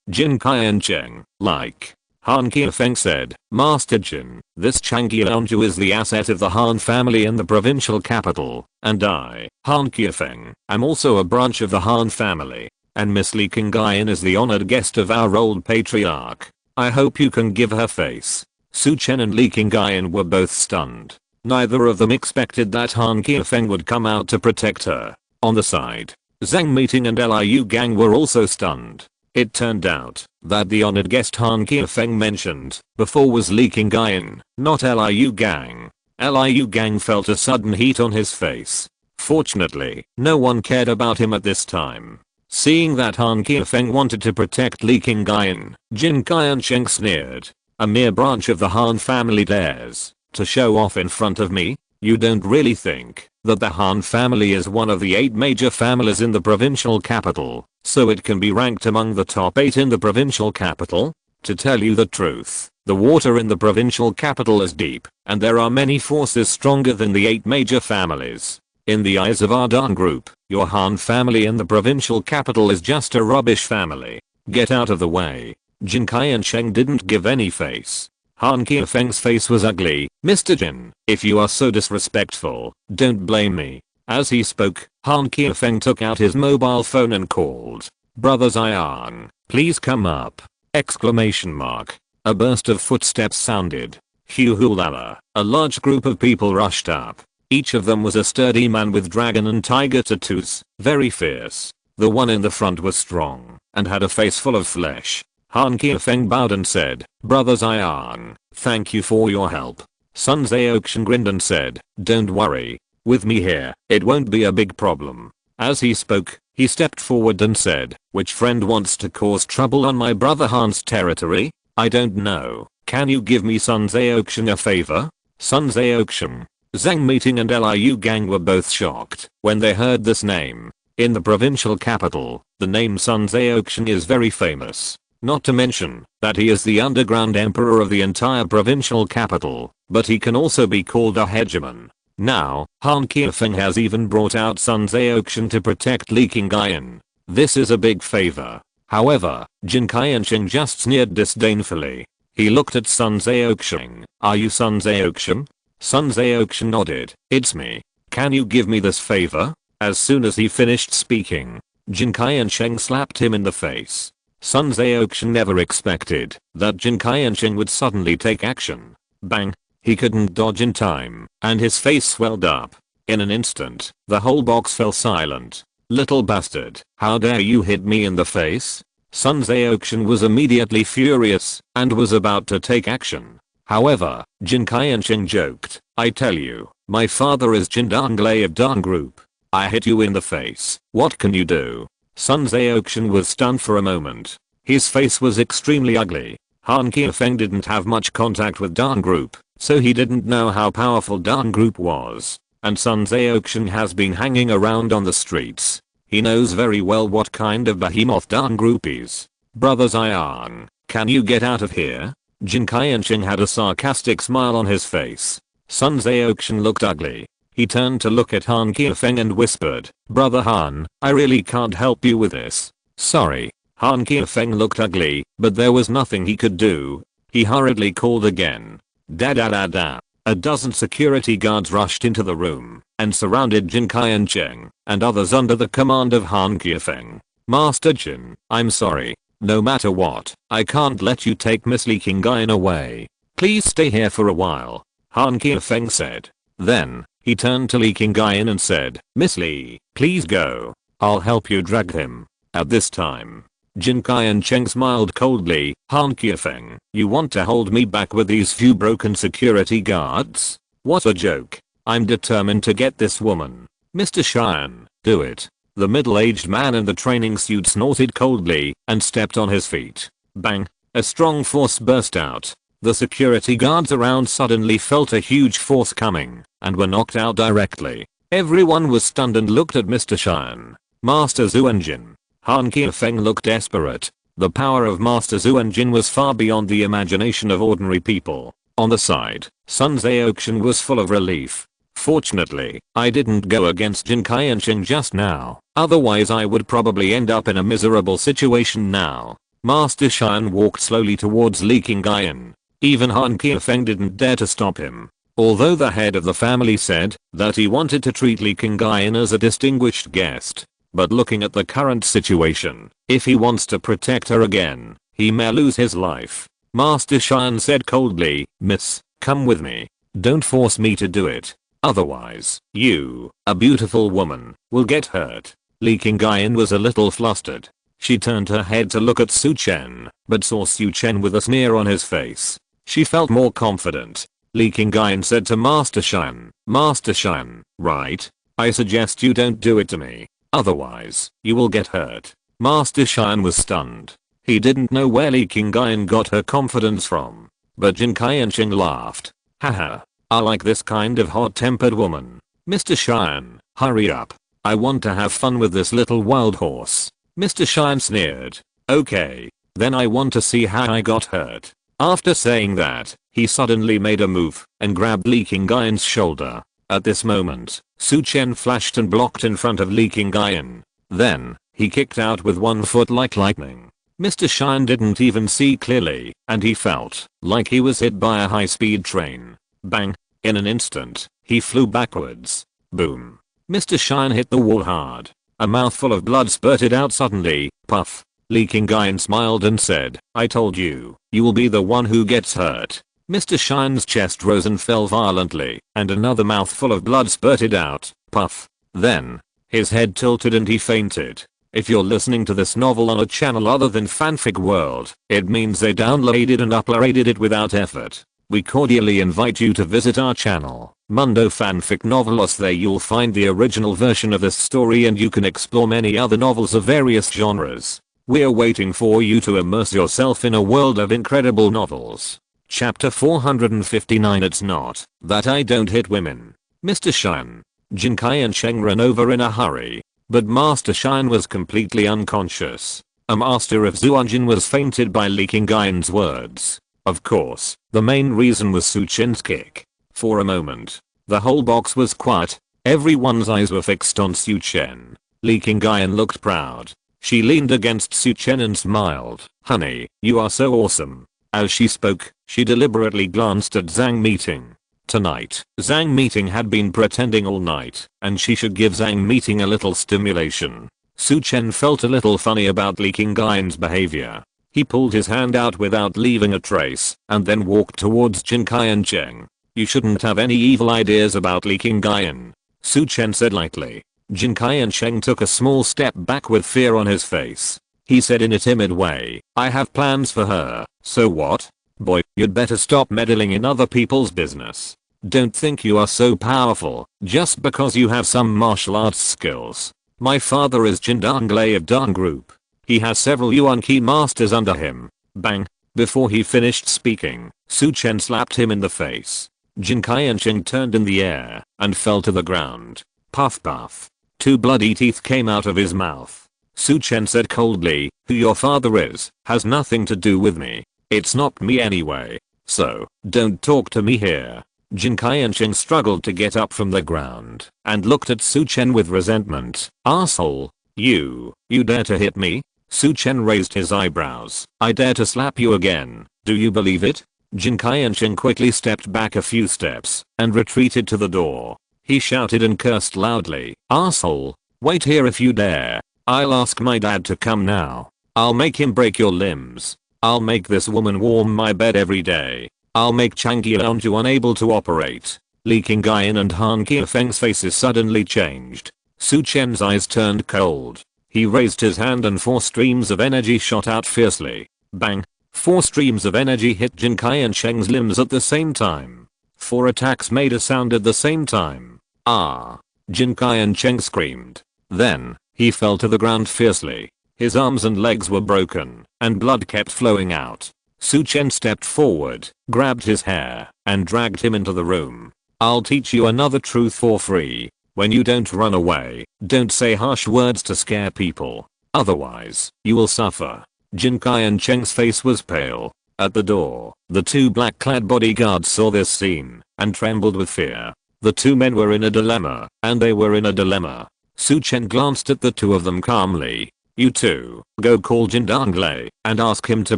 Jin Kai and Cheng, like." Han Qiufeng said, "Master Jin, this Chang Qianju is the asset of the Han family in the provincial capital, and I, Han Qiufeng, am also a branch of the Han family. and Miss Li Qingyan is the honored guest of our old patriarch. I hope you can give her face." Su Chen and Li Qingyan were both stunned. Neither of them expected that Han Qiufeng would come out to protect her. On the side, Zhang Meeting and Liu Gang were also stunned. It turned out that the honored guest Han Qiufeng mentioned before was Li Qingyan, not Liu Gang. Liu Gang felt a sudden heat on his face. Fortunately, no one cared about him at this time. Seeing that Han Qiufeng wanted to protect Li Qingyan, Jin Qiansheng sneered. "A mere branch of the Han family dares to show off in front of me? You don't really think that the Han family is one of the 8 major families in the provincial capital, so it can be ranked among the top 8 in the provincial capital? To tell you the truth, the water in the provincial capital is deep, and there are many forces stronger than the 8 major families. In the eyes of our Dan group, your Han family in the provincial capital is just a rubbish family. Get out of the way." Jin Qiansheng didn't give any face. Han Qiufeng's face was ugly. "Mr. Jin, if you are so disrespectful, don't blame me." As he spoke, Han Qiufeng took out his mobile phone and called, "Brother Ziyang, please come up!" Exclamation mark. A burst of footsteps sounded. Hu-hu-la-la. A large group of people rushed up. Each of them was a sturdy man with dragon and tiger tattoos, very fierce. The one in the front was strong and had a face full of flesh. Han Qiufeng bowed and said, "Brother Ziyang, thank you for your help." Sun Zhaoxian grinned and said, "Don't worry. With me here, it won't be a big problem." As he spoke, he stepped forward and said, "Which friend wants to cause trouble on my brother Han's territory? I don't know. Can you give me Sun Zhaoxian a favor?" Sun Zhaoxian, Zhang Meeting and Liu Gang were both shocked when they heard this name. In the provincial capital, the name Sun Zhaoxian is very famous. Not to mention that he is the underground emperor of the entire provincial capital, but he can also be called a hegemon. Now, Han Qiufeng has even brought out Sun Zhaoxian to protect Li Qingyan. This is a big favor. However, Jin Qiansheng just sneered disdainfully. He looked at Sun Zhaoxian. "Are you Sun Zhaoxian?" Sun Zhaoxian nodded. "It's me. Can you give me this favor?" As soon as he finished speaking, Jin Qiansheng slapped him in the face. Sun Zhaoxian never expected that Jin Qiansheng would suddenly take action. Bang! He couldn't dodge in time, and his face swelled up. In an instant, the whole box fell silent. "Little bastard, how dare you hit me in the face?" Sun Zhaoxian was immediately furious and was about to take action. However, Jin Qiansheng joked, "I tell you, my father is Jin Danglai of Dan Group. I hit you in the face. What can you do?" Sun Zhaoxian was stunned for a moment. His face was extremely ugly. Han Qiufeng didn't have much contact with Dan Group, so he didn't know how powerful Dan Group was. And Sun Zhaoxian has been hanging around on the streets. He knows very well what kind of behemoth Dan Group is. "Brother Ziyang, can you get out of here?" Jin Qiansheng had a sarcastic smile on his face. Sun Zhaoxian looked ugly. He turned to look at Han Qiufeng and whispered, "Brother Han, I really can't help you with this. Sorry." Han Qiufeng looked ugly, but there was nothing he could do. He hurriedly called again. Da-da-da-da. A dozen security guards rushed into the room and surrounded Jin Qiansheng and others under the command of Han Qiufeng. "Master Jin, I'm sorry. No matter what, I can't let you take Miss Li Qingyan away. Please stay here for a while," Han Qiufeng said. Then, he turned to Li Qingyan and said, "Miss Li, please go. I'll help you drag him." At this time, Jin Qiansheng smiled coldly. "Han Qiufeng, you want to hold me back with these few broken security guards? What a joke. I'm determined to get this woman. Mr. Shan, do it." The middle-aged man in the training suit snorted coldly and stepped on his feet. Bang! A strong force burst out. The security guards around suddenly felt a huge force coming and were knocked out directly. Everyone was stunned and looked at Mr. Shan. "Master Zhuanjin." Han Qiufeng looked desperate. The power of Master Zhuanjin was far beyond the imagination of ordinary people. On the side, Sun Zhaoxian was full of relief. "Fortunately, I didn't go against Jin Qiansheng just now, otherwise I would probably end up in a miserable situation now." Master Shan walked slowly towards Li Qingyan. Even Han Qiufeng didn't dare to stop him. Although the head of the family said that he wanted to treat Li Qingyan as a distinguished guest, but looking at the current situation, if he wants to protect her again, he may lose his life. Master Shan said coldly, "Miss, come with me. Don't force me to do it. Otherwise, you, a beautiful woman, will get hurt." Li Qingyan was a little flustered. She turned her head to look at Su Chen, but saw Su Chen with a sneer on his face. She felt more confident. Li Qingyan said to Master Shan, "Master Shan, right? I suggest you don't do it to me. Otherwise, you will get hurt." Master Shan was stunned. He didn't know where Li Qingyan got her confidence from. But Jin Qianqing laughed. "Haha, I like this kind of hot-tempered woman. Mr. Shan, hurry up. I want to have fun with this little wild horse." Mr. Shan sneered. "Okay, then I want to see how I got hurt." After saying that, he suddenly made a move and grabbed Li Qingyan's shoulder. At this moment, Su Chen flashed and blocked in front of Li Qingyan. Then, he kicked out with one foot like lightning. Mr. Shan didn't even see clearly, and he felt like he was hit by a high-speed train. Bang! In an instant, he flew backwards. Boom! Mr. Shan hit the wall hard. A mouthful of blood spurted out suddenly. Puff! Li Qingyan smiled and said, "I told you, you will be the one who gets hurt." Mr. Shan's chest rose and fell violently, and another mouthful of blood spurted out. Puff! Then, his head tilted and he fainted. If you're listening to this novel on a channel other than Fanfic World, it means they downloaded and uploaded it without effort. We cordially invite you to visit our channel, Mundo Fanfic Novelos. There you'll find the original version of this story and you can explore many other novels of various genres. We're waiting for you to immerse yourself in a world of incredible novels. Chapter 459. It's not that I don't hit women. Mr. Shan. Jin Qianqing ran over in a hurry. But Master Shan was completely unconscious. A master of Zhuanjin was fainted by Li Qingyan's words. Of course, the main reason was Su Chen's kick. For a moment, the whole box was quiet. Everyone's eyes were fixed on Su Chen. Li Qingyan looked proud. She leaned against Su Chen and smiled. "Honey, you are so awesome." As she spoke, she deliberately glanced at Zhang Meeting. Tonight, Zhang Meeting had been pretending all night, and she should give Zhang Meeting a little stimulation. Su Chen felt a little funny about Li Qingyan's behavior. He pulled his hand out without leaving a trace, and then walked towards Jin Qianqing. "You shouldn't have any evil ideas about Li Qingyan," Su Chen said lightly. Jin Qianqing took a small step back with fear on his face. He said in a timid way, "I have plans for her." "So what? Boy, you'd better stop meddling in other people's business. Don't think you are so powerful just because you have some martial arts skills. My father is Jin Danglei of Dan Group. He has several Yuan Qi masters under him." Bang! Before he finished speaking, Su Chen slapped him in the face. Jin Qianqing turned in the air and fell to the ground. Puff puff. 2 bloody teeth came out of his mouth. Su Chen said coldly, "Who your father is has nothing to do with me. It's not me anyway. So, don't talk to me here." Jin Qianqing struggled to get up from the ground and looked at Su Chen with resentment. "Asshole. You dare to hit me?" Su Chen raised his eyebrows. "I dare to slap you again. Do you believe it?" Jin Qianqing quickly stepped back a few steps and retreated to the door. He shouted and cursed loudly. "Asshole. Wait here if you dare. I'll ask my dad to come now. I'll make him break your limbs. I'll make this woman warm my bed every day. I'll make Chang Qianju unable to operate." Li Qingyan and Han Qiafeng's faces suddenly changed. Su Chen's eyes turned cold. He raised his hand and 4 streams of energy shot out fiercely. Bang! 4 streams of energy hit Jin Qianqing's limbs at the same time. 4 attacks made a sound at the same time. "Ah!" Jin Qianqing screamed. Then, he fell to the ground fiercely. His arms and legs were broken, and blood kept flowing out. Su Chen stepped forward, grabbed his hair, and dragged him into the room. "I'll teach you another truth for free. When you don't run away, don't say harsh words to scare people. Otherwise, you will suffer." Jin Qianqing's face was pale. At the door, the 2 black-clad bodyguards saw this scene, and trembled with fear. The 2 men were in a dilemma, and they were in a dilemma. Su Chen glanced at the 2 of them calmly. "You 2, go call Jin Danglei, and ask him to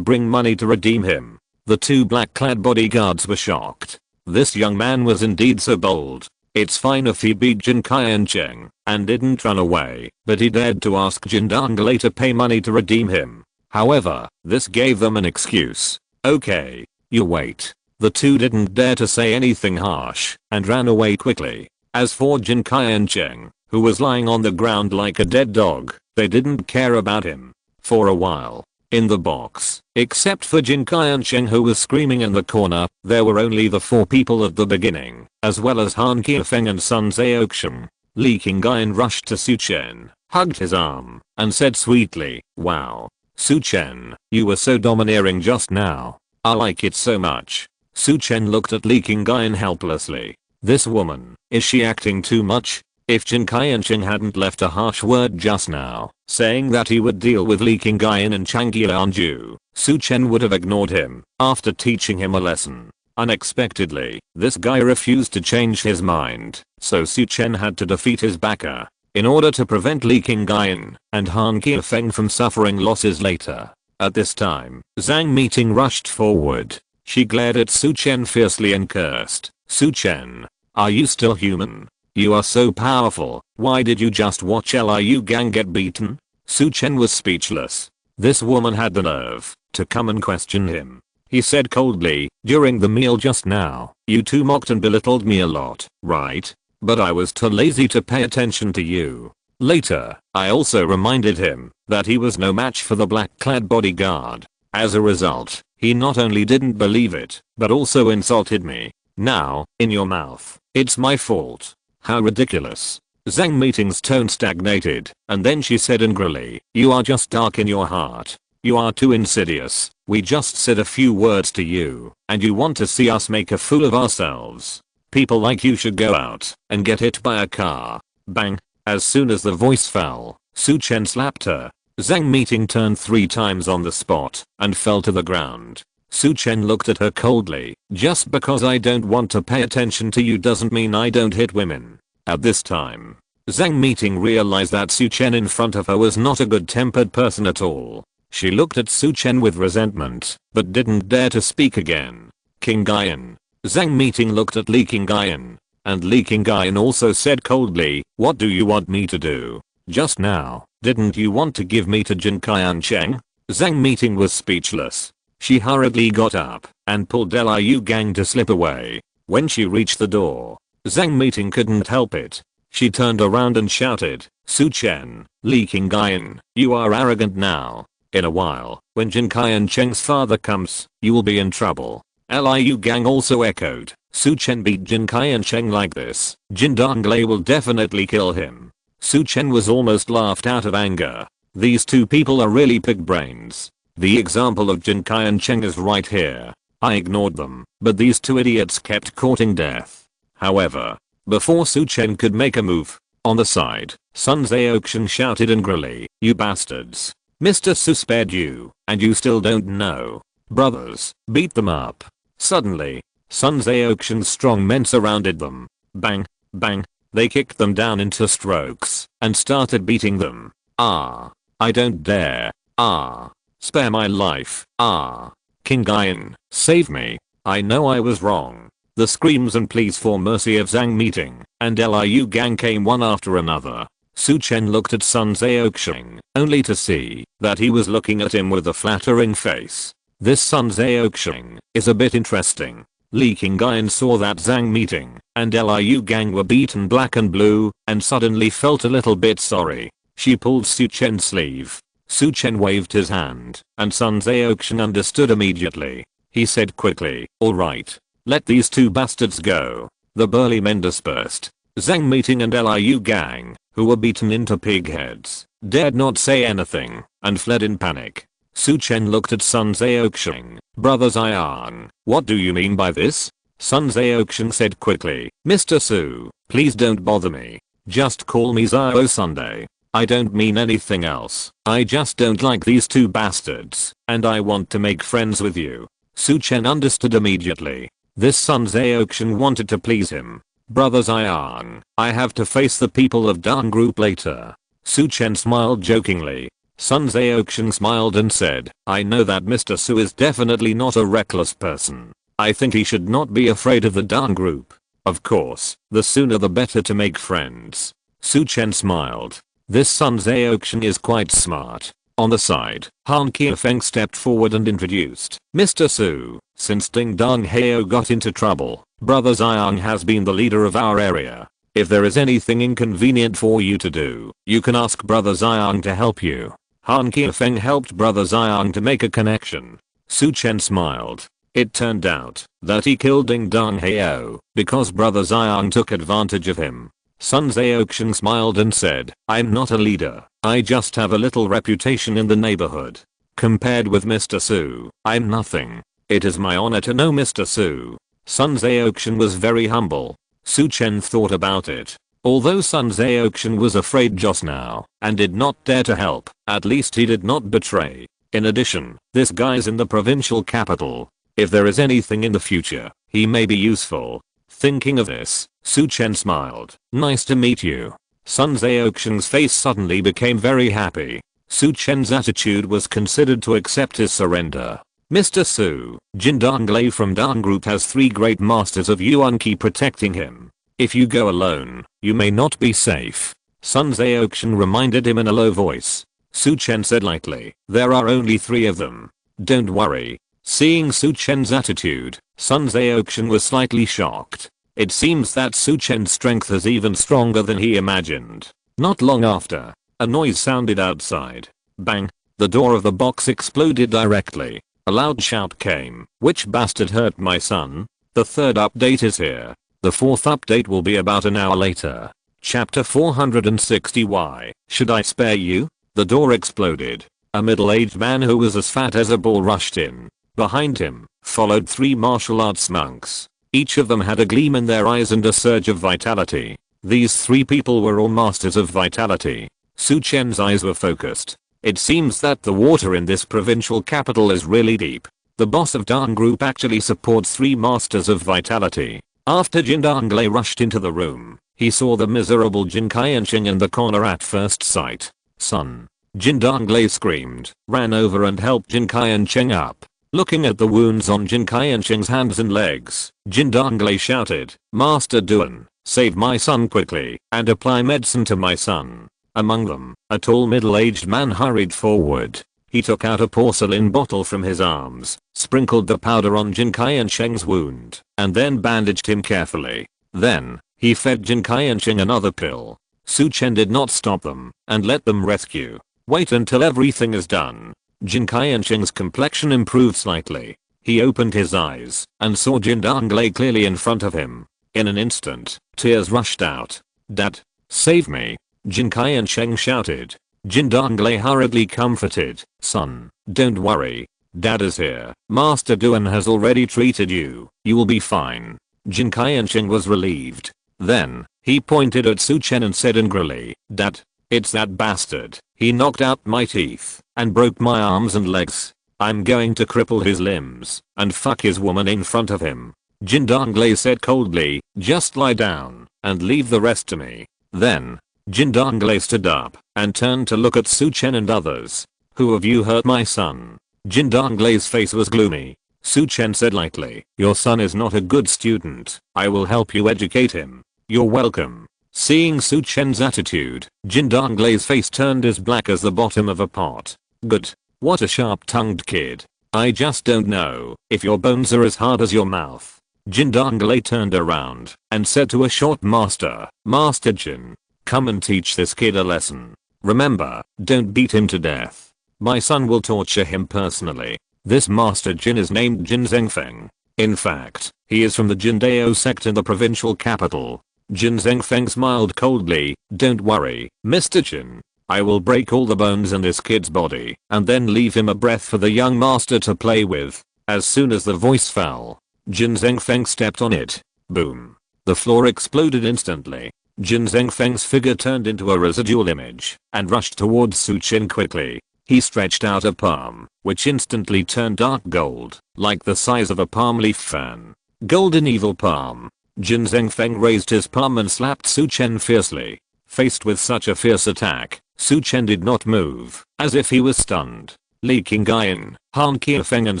bring money to redeem him." The 2 black-clad bodyguards were shocked. This young man was indeed so bold. It's fine if he beat Jin Cheng and didn't run away, but he dared to ask Jin Donglei to pay money to redeem him. However, this gave them an excuse. Okay, you wait. The two didn't dare to say anything harsh and ran away quickly. As for Jin Cheng, who was lying on the ground like a dead dog, they didn't care about him for a while. In the box, except for Jin Cheng who was screaming in the corner, there were only the 4 people at the beginning, as well as Han Qiufeng and Sun Zheoxian. Li Qingyan rushed to Su Chen, hugged his arm, and said sweetly, "Wow. Su Chen, you were so domineering just now. I like it so much." Su Chen looked at Li Qingyan helplessly. This woman, is she acting too much? If Jin Cheng hadn't left a harsh word just now, saying that he would deal with Li Qingyan and Changqianju, Su Chen would have ignored him after teaching him a lesson. Unexpectedly, this guy refused to change his mind, so Su Chen had to defeat his backer in order to prevent Li Qingyan and Han Qiufeng from suffering losses later. At this time, Zhang Meeting rushed forward. She glared at Su Chen fiercely and cursed, "Su Chen, are you still human? You are so powerful, why did you just watch Liu Gang get beaten?" Su Chen was speechless. This woman had the nerve to come and question him. He said coldly, "During the meal just now, you two mocked and belittled me a lot, right? But I was too lazy to pay attention to you." Later, I also reminded him that he was no match for the black-clad bodyguard. As a result, he not only didn't believe it, but also insulted me. Now, in your mouth, it's my fault. How ridiculous. Zhang Meeting's tone stagnated, and then she said angrily, "You are just dark in your heart. You are too insidious. We just said a few words to you, and you want to see us make a fool of ourselves. People like you should go out and get hit by a car." Bang. As soon as the voice fell, Su Chen slapped her. Zhang Meeting turned 3 times on the spot and fell to the ground. Su Chen looked at her coldly. "Just because I don't want to pay attention to you doesn't mean I don't hit women." At this time, Zhang Meeting realized that Su Chen in front of her was not a good-tempered person at all. She looked at Su Chen with resentment, but didn't dare to speak again. "Qingyan." Zhang Meeting looked at Li Qingyan, and Li Qingyan also said coldly, "What do you want me to do? Just now, didn't you want to give me to Jin Cheng?" Zhang Meeting was speechless. She hurriedly got up and pulled Liu Gang to slip away. When she reached the door, Zhang Meeting couldn't help it. She turned around and shouted, "Su Chen, Li Qingyan, you are arrogant now. In a while, when Jin Cheng's father comes, you will be in trouble." Liu Gang also echoed, "Su Chen beat Jin Cheng like this, Jin Donglei will definitely kill him." Su Chen was almost laughed out of anger. These two people are really pig brains. The example of Jin Cheng is right here. I ignored them, but these two idiots kept courting death. However, before Su Chen could make a move, on the side, Sun Zheoxian shouted angrily, "You bastards. Mr. Su spared you, and you still don't know. Brothers, beat them up." Suddenly, Sun Zheoxian's strong men surrounded them. Bang, bang, they kicked them down into strokes and started beating them. "Ah. I don't dare. Ah. Spare my life. Ah. Qingyan, save me. I know I was wrong." The screams and pleas for mercy of Zhang Meeting and Liu Gang came one after another. Su Chen looked at Sun Zheoxian, only to see that he was looking at him with a flattering face. This Sun Zheoxian is a bit interesting. Li Qingyan saw that Zhang Meeting and Liu Gang were beaten black and blue and suddenly felt a little bit sorry. She pulled Su Chen's sleeve. Su Chen waved his hand, and Sun Zheoxian understood immediately. He said quickly, "Alright. Let these two bastards go." The burly men dispersed. Zhang Meeting and Liu Gang, who were beaten into pig heads, dared not say anything, and fled in panic. Su Chen looked at Sun Zheoxian. "Brothers Ian, what do you mean by this?" Sun Zheoxian said quickly, "Mr. Su, please don't bother me. Just call me Zhao Sunday. I don't mean anything else. I just don't like these two bastards, and I want to make friends with you." Su Chen understood immediately. This Sun Zheoxian wanted to please him. "Brothers Ian, I have to face the people of Dan Group later." Su Chen smiled jokingly. Sun Zheoxian smiled and said, "I know that Mr. Su is definitely not a reckless person. I think he should not be afraid of the Dan Group." Of course, the sooner the better to make friends. Su Chen smiled. This Sun Zheoxian is quite smart. On the side, Han Qiufeng stepped forward and introduced, Mr. Su, since Ding Dong Heo got into trouble, Brother Xiang has been the leader of our area. If there is anything inconvenient for you to do, you can ask Brother Xiang to help you. Han Qiufeng helped Brother Xiang to make a connection. Su Chen smiled. It turned out that he killed Ding Dong Heo because Brother Xiang took advantage of him. Sun Zheoxian smiled and said, I'm not a leader, I just have a little reputation in the neighborhood. Compared with Mr. Su, I'm nothing. It is my honor to know Mr. Su. Sun Zheoxian was very humble. Su Chen thought about it. Although Sun Zheoxian was afraid just now and did not dare to help, at least he did not betray. In addition, this guy's in the provincial capital. If there is anything in the future, he may be useful. Thinking of this, Su Chen smiled. Nice to meet you. Sun Zheoxian's face suddenly became very happy. Su Chen's attitude was considered to accept his surrender. Mr. Su, Jin Donglei from Dan Group has 3 great masters of Yuan Qi protecting him. If you go alone, you may not be safe. Sun Zheoxian reminded him in a low voice. Su Chen said lightly, there are only 3 of them. Don't worry. Seeing Su Chen's attitude, Sun Zheoxian was slightly shocked. It seems that Su Chen's strength is even stronger than he imagined. Not long after, a noise sounded outside. Bang! The door of the box exploded directly. A loud shout came. Which bastard hurt my son? The 3rd update is here. The 4th update will be about an hour later. Chapter 460. Why should I spare you? The door exploded. A middle-aged man who was as fat as a bull rushed in. Behind him, followed 3 martial arts monks. Each of them had a gleam in their eyes and a surge of vitality. These 3 people were all masters of vitality. Su Chen's eyes were focused. It seems that the water in this provincial capital is really deep. The boss of Dan Group actually supports 3 masters of vitality. After Jin Donglei rushed into the room, he saw the miserable Jin Qianqing in the corner at first sight. Son. Jin Donglei screamed, ran over and helped Jin Qianqing up. Looking at the wounds on Jin Qianqing's hands and legs, Jin Donglei shouted, Master Duan, save my son quickly and apply medicine to my son. Among them, a tall middle-aged man hurried forward. He took out a porcelain bottle from his arms, sprinkled the powder on Jin Qianqing's wound, and then bandaged him carefully. Then, he fed Jin Qianqing another pill. Su Chen did not stop them and let them rescue. Wait until everything is done. Jin Qianqing's complexion improved slightly. He opened his eyes and saw Jin Donglei clearly in front of him. In an instant, tears rushed out. Dad, save me. Jin Qianqing shouted. Jin Donglei hurriedly comforted, son, don't worry. Dad is here. Master Duan has already treated you. You will be fine. Jin Qianqing was relieved. Then, he pointed at Su Chen and said angrily, Dad, it's that bastard. He knocked out my teeth and broke my arms and legs. I'm going to cripple his limbs and fuck his woman in front of him. Jin Donglei said coldly, just lie down and leave the rest to me. Then, Jin Donglei stood up and turned to look at Su Chen and others. Who of you hurt my son? Jin Donglei's face was gloomy. Su Chen said lightly, your son is not a good student. I will help you educate him. You're welcome. Seeing Su Chen's attitude, Jin Donglei's face turned as black as the bottom of a pot. Good. What a sharp-tongued kid. I just don't know if your bones are as hard as your mouth. Jin Donglei turned around and said to a short master, Master Jin, come and teach this kid a lesson. Remember, don't beat him to death. My son will torture him personally. This Master Jin is named Jin Zhengfeng. In fact, he is from the Jindao sect in the provincial capital. Jin Zhengfeng smiled coldly, don't worry, Mr. Jin. I will break all the bones in this kid's body and then leave him a breath for the young master to play with. As soon as the voice fell, Jin Zhengfeng stepped on it. Boom. The floor exploded instantly. Jin Zhengfeng's figure turned into a residual image and rushed towards Su Chen quickly. He stretched out a palm, which instantly turned dark gold, like the size of a palm leaf fan. Golden evil palm. Jin Zhengfeng raised his palm and slapped Su Chen fiercely. Faced with such a fierce attack, Su Chen did not move, as if he was stunned. Li Qingyan, Han Qiufeng and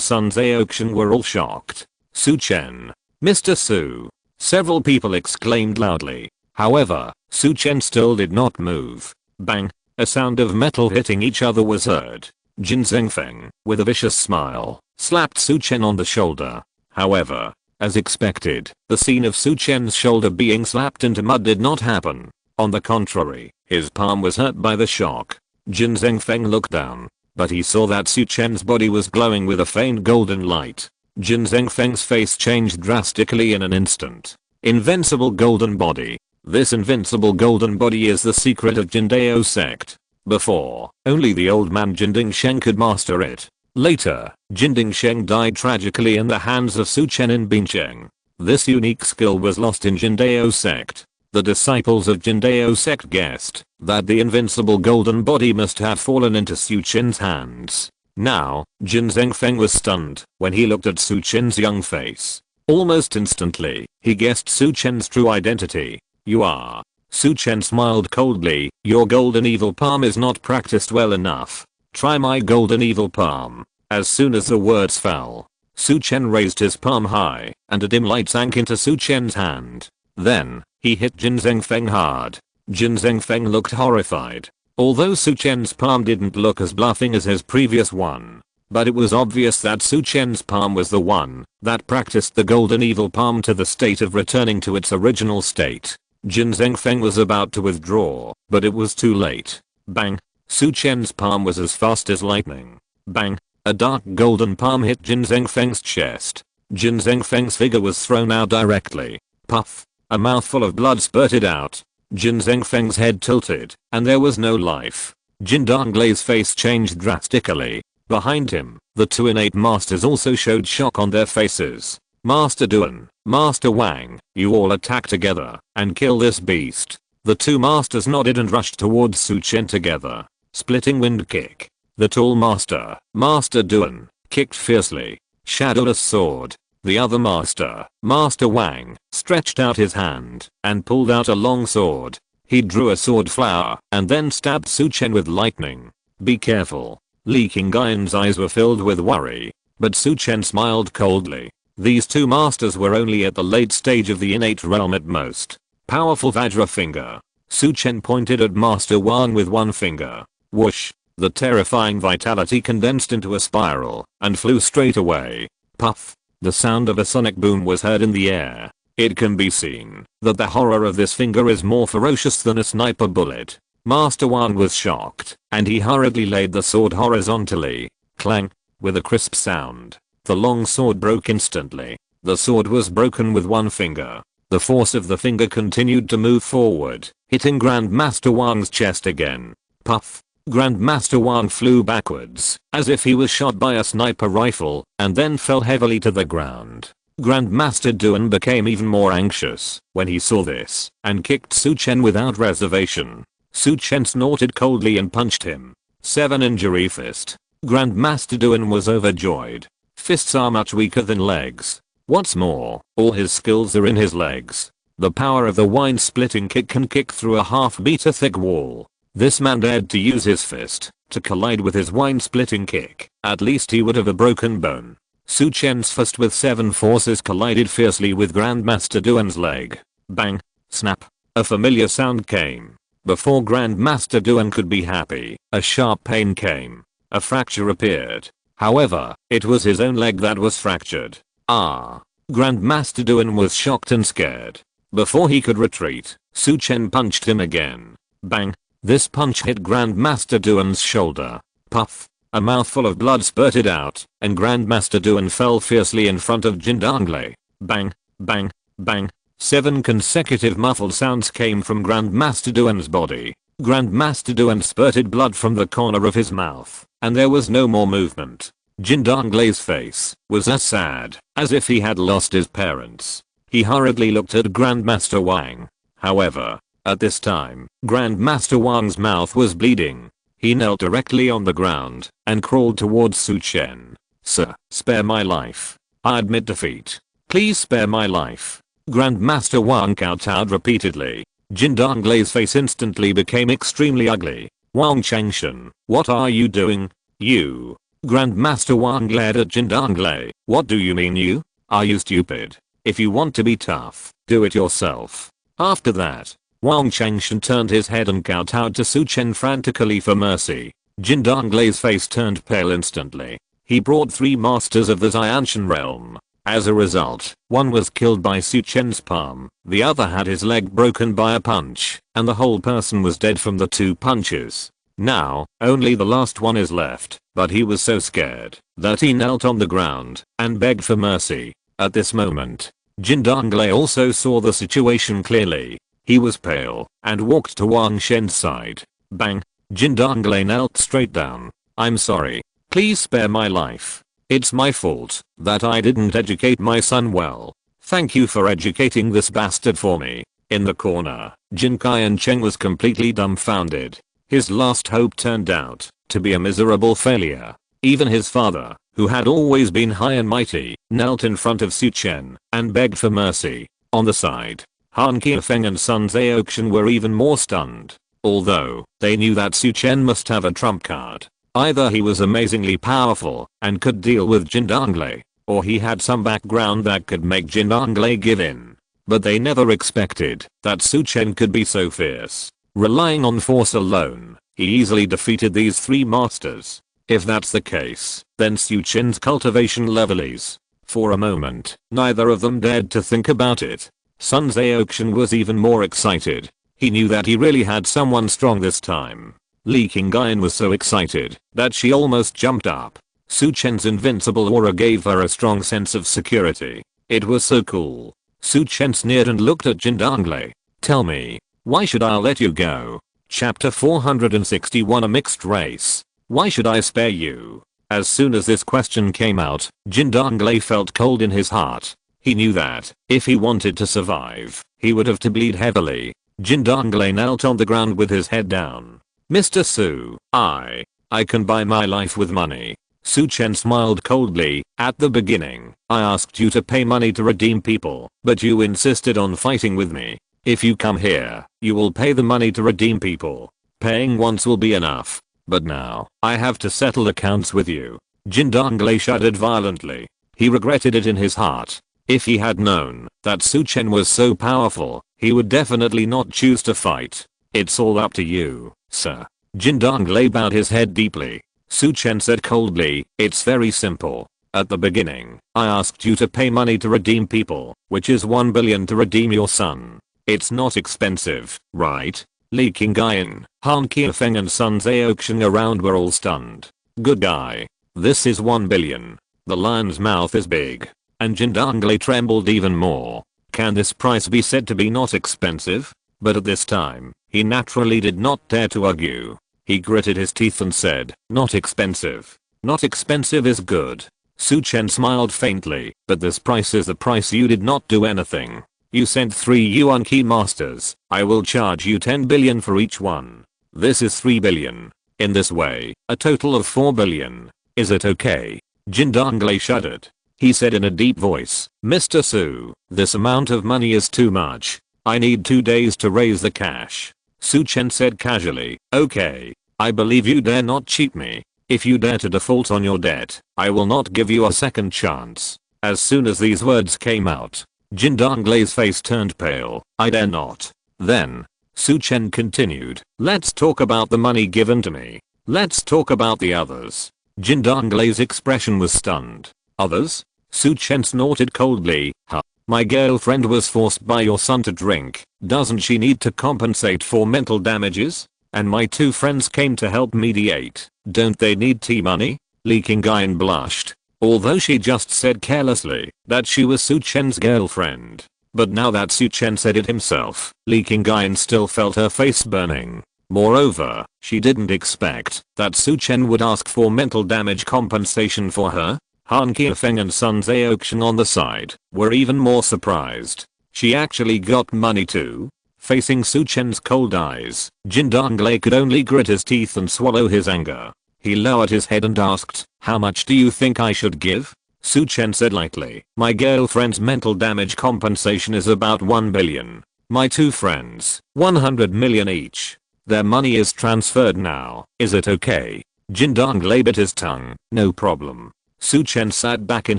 Sun Zheoxian were all shocked. Su Chen. Mr. Su. Several people exclaimed loudly. However, Su Chen still did not move. Bang! A sound of metal hitting each other was heard. Jin Zhengfeng, with a vicious smile, slapped Su Chen on the shoulder. However, as expected, the scene of Su Chen's shoulder being slapped into mud did not happen. On the contrary, his palm was hurt by the shock. Jin Zhengfeng looked down, but he saw that Su Chen's body was glowing with a faint golden light. Jin Zhengfeng's face changed drastically in an instant. Invincible golden body. This invincible golden body is the secret of Jindao sect. Before, only the old man Bincheng could master it. Later, Bincheng died tragically in the hands of Su Chen in Bincheng. This unique skill was lost in Jindao sect. The disciples of Jindao sect guessed that the invincible golden body must have fallen into Su Chen's hands. Now, Jin Zhengfeng was stunned when he looked at Su Chen's young face. Almost instantly, he guessed Su Chen's true identity. You are. Su Chen smiled coldly. Your golden evil palm is not practiced well enough. Try my golden evil palm. As soon as the words fell, Su Chen raised his palm high, and a dim light sank into Su Chen's hand. Then, he hit Jin Zhengfeng hard. Jin Zhengfeng looked horrified. Although Su Chen's palm didn't look as bluffing as his previous one, but it was obvious that Su Chen's palm was the one that practiced the golden evil palm to the state of returning to its original state. Jin Zhengfeng was about to withdraw, but it was too late. Bang! Su Chen's palm was as fast as lightning. Bang! A dark golden palm hit Jin Zhengfeng's chest. Jin Zhengfeng's figure was thrown out directly. Puff! A mouthful of blood spurted out. Jin Zhengfeng's head tilted, and there was no life. Jin Danglei's face changed drastically. Behind him, the two innate masters also showed shock on their faces. Master Duan, Master Wang, you all attack together and kill this beast. The two masters nodded and rushed towards Su Chen together. Splitting wind kick. The tall master, Master Duan, kicked fiercely. Shadowless sword. The other master, Master Wang, stretched out his hand and pulled out a long sword. He drew a sword flower and then stabbed Su Chen with lightning. Be careful. Li Qinggai's eyes were filled with worry, but Su Chen smiled coldly. These two masters were only at the late stage of the innate realm at most. Powerful Vajra finger. Su Chen pointed at Master Wang with one finger. Whoosh. The terrifying vitality condensed into a spiral and flew straight away. Puff. The sound of a sonic boom was heard in the air. It can be seen that the horror of this finger is more ferocious than a sniper bullet. Master Wang was shocked, and he hurriedly laid the sword horizontally. Clang. With a crisp sound, the long sword broke instantly. The sword was broken with one finger. The force of the finger continued to move forward, hitting Grandmaster Wang's chest again. Puff. Grandmaster Wang flew backwards, as if he was shot by a sniper rifle, and then fell heavily to the ground. Grandmaster Duan became even more anxious when he saw this, and kicked Su Chen without reservation. Su Chen snorted coldly and punched him. 7 injury fist. Grandmaster Duan was overjoyed. Fists are much weaker than legs. What's more, all his skills are in his legs. The power of the wine-splitting kick can kick through a half-meter thick wall. This man dared to use his fist to collide with his wine-splitting kick. At least he would have a broken bone. Su Chen's fist with 7 forces collided fiercely with Grandmaster Duan's leg. Bang. Snap. A familiar sound came. Before Grandmaster Duan could be happy, a sharp pain came. A fracture appeared. However, it was his own leg that was fractured. Ah. Grandmaster Duan was shocked and scared. Before he could retreat, Su Chen punched him again. Bang. This punch hit Grandmaster Duan's shoulder. Puff. A mouthful of blood spurted out, and Grandmaster Duan fell fiercely in front of Jin Danglei. Bang. Bang. Bang. 7 consecutive muffled sounds came from Grandmaster Duan's body. Grandmaster Duan spurted blood from the corner of his mouth, and there was no more movement. Jin Danglei's face was as sad as if he had lost his parents. He hurriedly looked at Grandmaster Wang. However, at this time, Grandmaster Wang's mouth was bleeding. He knelt directly on the ground and crawled towards Su Chen. Sir, spare my life. I admit defeat. Please spare my life. Grandmaster Wang kowtowed repeatedly. Jin Danglei's face instantly became extremely ugly. Wang Changshan, what are you doing? You. Grandmaster Wang glared at Jin Danglei. What do you mean you? Are you stupid? If you want to be tough, do it yourself. After that, Wanqiu turned his head and kowtowed to Su Chen frantically for mercy. Jin Donglei's face turned pale instantly. He brought 3 masters of the Xianshan realm. As a result, one was killed by Su Chen's palm, the other had his leg broken by a punch, and the whole person was dead from the 2 punches. Now, only the last one is left, but he was so scared that he knelt on the ground and begged for mercy. At this moment, Jin Donglei also saw the situation clearly. He was pale and walked to Wang Shen's side. Bang! Jin Donglei knelt straight down. I'm sorry. Please spare my life. It's my fault that I didn't educate my son well. Thank you for educating this bastard for me. In the corner, Jin Qiancheng was completely dumbfounded. His last hope turned out to be a miserable failure. Even his father, who had always been high and mighty, knelt in front of Su Chen and begged for mercy. On the side, Han Qiufeng and Sun Zhaoxian were even more stunned. Although they knew that Su Chen must have a trump card. Either he was amazingly powerful and could deal with Jin Donglei, or he had some background that could make Jin Donglei give in. But they never expected that Su Chen could be so fierce. Relying on force alone, he easily defeated these 3 masters. If that's the case, then Su Chen's cultivation level is. For a moment, neither of them dared to think about it. Sun Zhaoxian was even more excited. He knew that he really had someone strong this time. Li Qingyan was so excited that she almost jumped up. Su Chen's invincible aura gave her a strong sense of security. It was so cool. Su Chen sneered and looked at Jin Donglei. Tell me, why should I let you go? Chapter 461 A Mixed Race. Why should I spare you? As soon as this question came out, Jin Donglei felt cold in his heart. He knew that, if he wanted to survive, he would have to bleed heavily. Jin Donglei knelt on the ground with his head down. Mr. Su, I can buy my life with money. Su Chen smiled coldly. At the beginning, I asked you to pay money to redeem people, but you insisted on fighting with me. If you come here, you will pay the money to redeem people. Paying once will be enough. But now, I have to settle accounts with you. Jin Donglei shuddered violently. He regretted it in his heart. If he had known that Su Chen was so powerful, he would definitely not choose to fight. It's all up to you, sir. Jin Donglei bowed his head deeply. Su Chen said coldly, it's very simple. At the beginning, I asked you to pay money to redeem people, which is 1 billion to redeem your son. It's not expensive, right? Li Qingyan, Han Qiufeng and Sun Zhaoxian around were all stunned. Good guy. This is 1 billion. The lion's mouth is big. And Jin Donglei trembled even more. Can this price be said to be not expensive? But at this time, he naturally did not dare to argue. He gritted his teeth and said, not expensive. Not expensive is good. Su Chen smiled faintly, but this price is the price. You did not do anything. You sent 3 Yuan key masters. I will charge you 10 billion for each one. This is 3 billion. In this way, a total of 4 billion. Is it okay? Jin Donglei shuddered. He said in a deep voice, Mr. Su, this amount of money is too much. I need 2 days to raise the cash. Su Chen said casually, okay. I believe you dare not cheat me. If you dare to default on your debt, I will not give you a second chance. As soon as these words came out, Jin Donglei's face turned pale. I dare not. Then, Su Chen continued, let's talk about the money given to me. Let's talk about the others. Jin Donglei's expression was stunned. Others? Su Chen snorted coldly. Huh. My girlfriend was forced by your son to drink. Doesn't she need to compensate for mental damages? And my 2 friends came to help mediate. Don't they need tea money? Li Qingyan blushed. Although she just said carelessly that she was Su Chen's girlfriend. But now that Su Chen said it himself, Li Qingyan still felt her face burning. Moreover, she didn't expect that Su Chen would ask for mental damage compensation for her. Han Qiufeng and Sun Zhaoxian on the side were even more surprised. She actually got money too? Facing Su Chen's cold eyes, Jin Donglei could only grit his teeth and swallow his anger. He lowered his head and asked, how much do you think I should give? Su Chen said lightly, my girlfriend's mental damage compensation is about 1 billion. My 2 friends, 100 million each. Their money is transferred now. Is it okay? Jin Donglei bit his tongue. No problem. Su Chen sat back in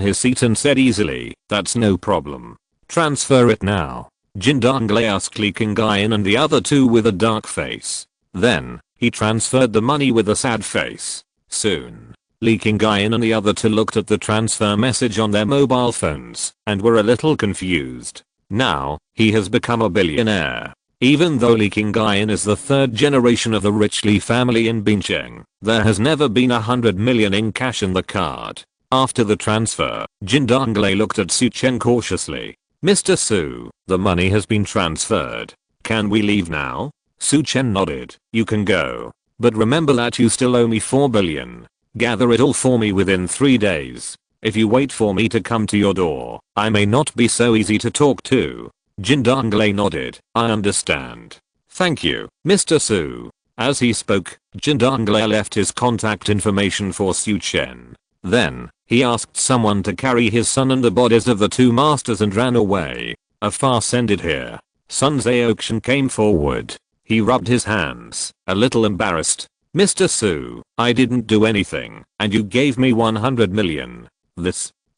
his seat and said easily, that's no problem. Transfer it now. Jin Donglei asked Li Qingyin and the other two with a dark face. Then, he transferred the money with a sad face. Soon, Li Qingyin and the other two looked at the transfer message on their mobile phones and were a little confused. Now, he has become a billionaire. Even though Li Qingyin is the third generation of the rich Li family in Bincheng, there has never been 100 million in cash in the card. After the transfer, Jin Donglei looked at Su Chen cautiously. Mr. Su, the money has been transferred. Can we leave now? Su Chen nodded. You can go. But remember that you still owe me 4 billion. Gather it all for me within 3 days. If you wait for me to come to your door, I may not be so easy to talk to. Jin Donglei nodded. I understand. Thank you, Mr. Su. As he spoke, Jin Donglei left his contact information for Su Chen. Then, he asked someone to carry his son and the bodies of the two masters and ran away. A farce ended here. Sun Zhou came forward. He rubbed his hands, a little embarrassed. Mr. Su, I didn't do anything, and you gave me 100 million.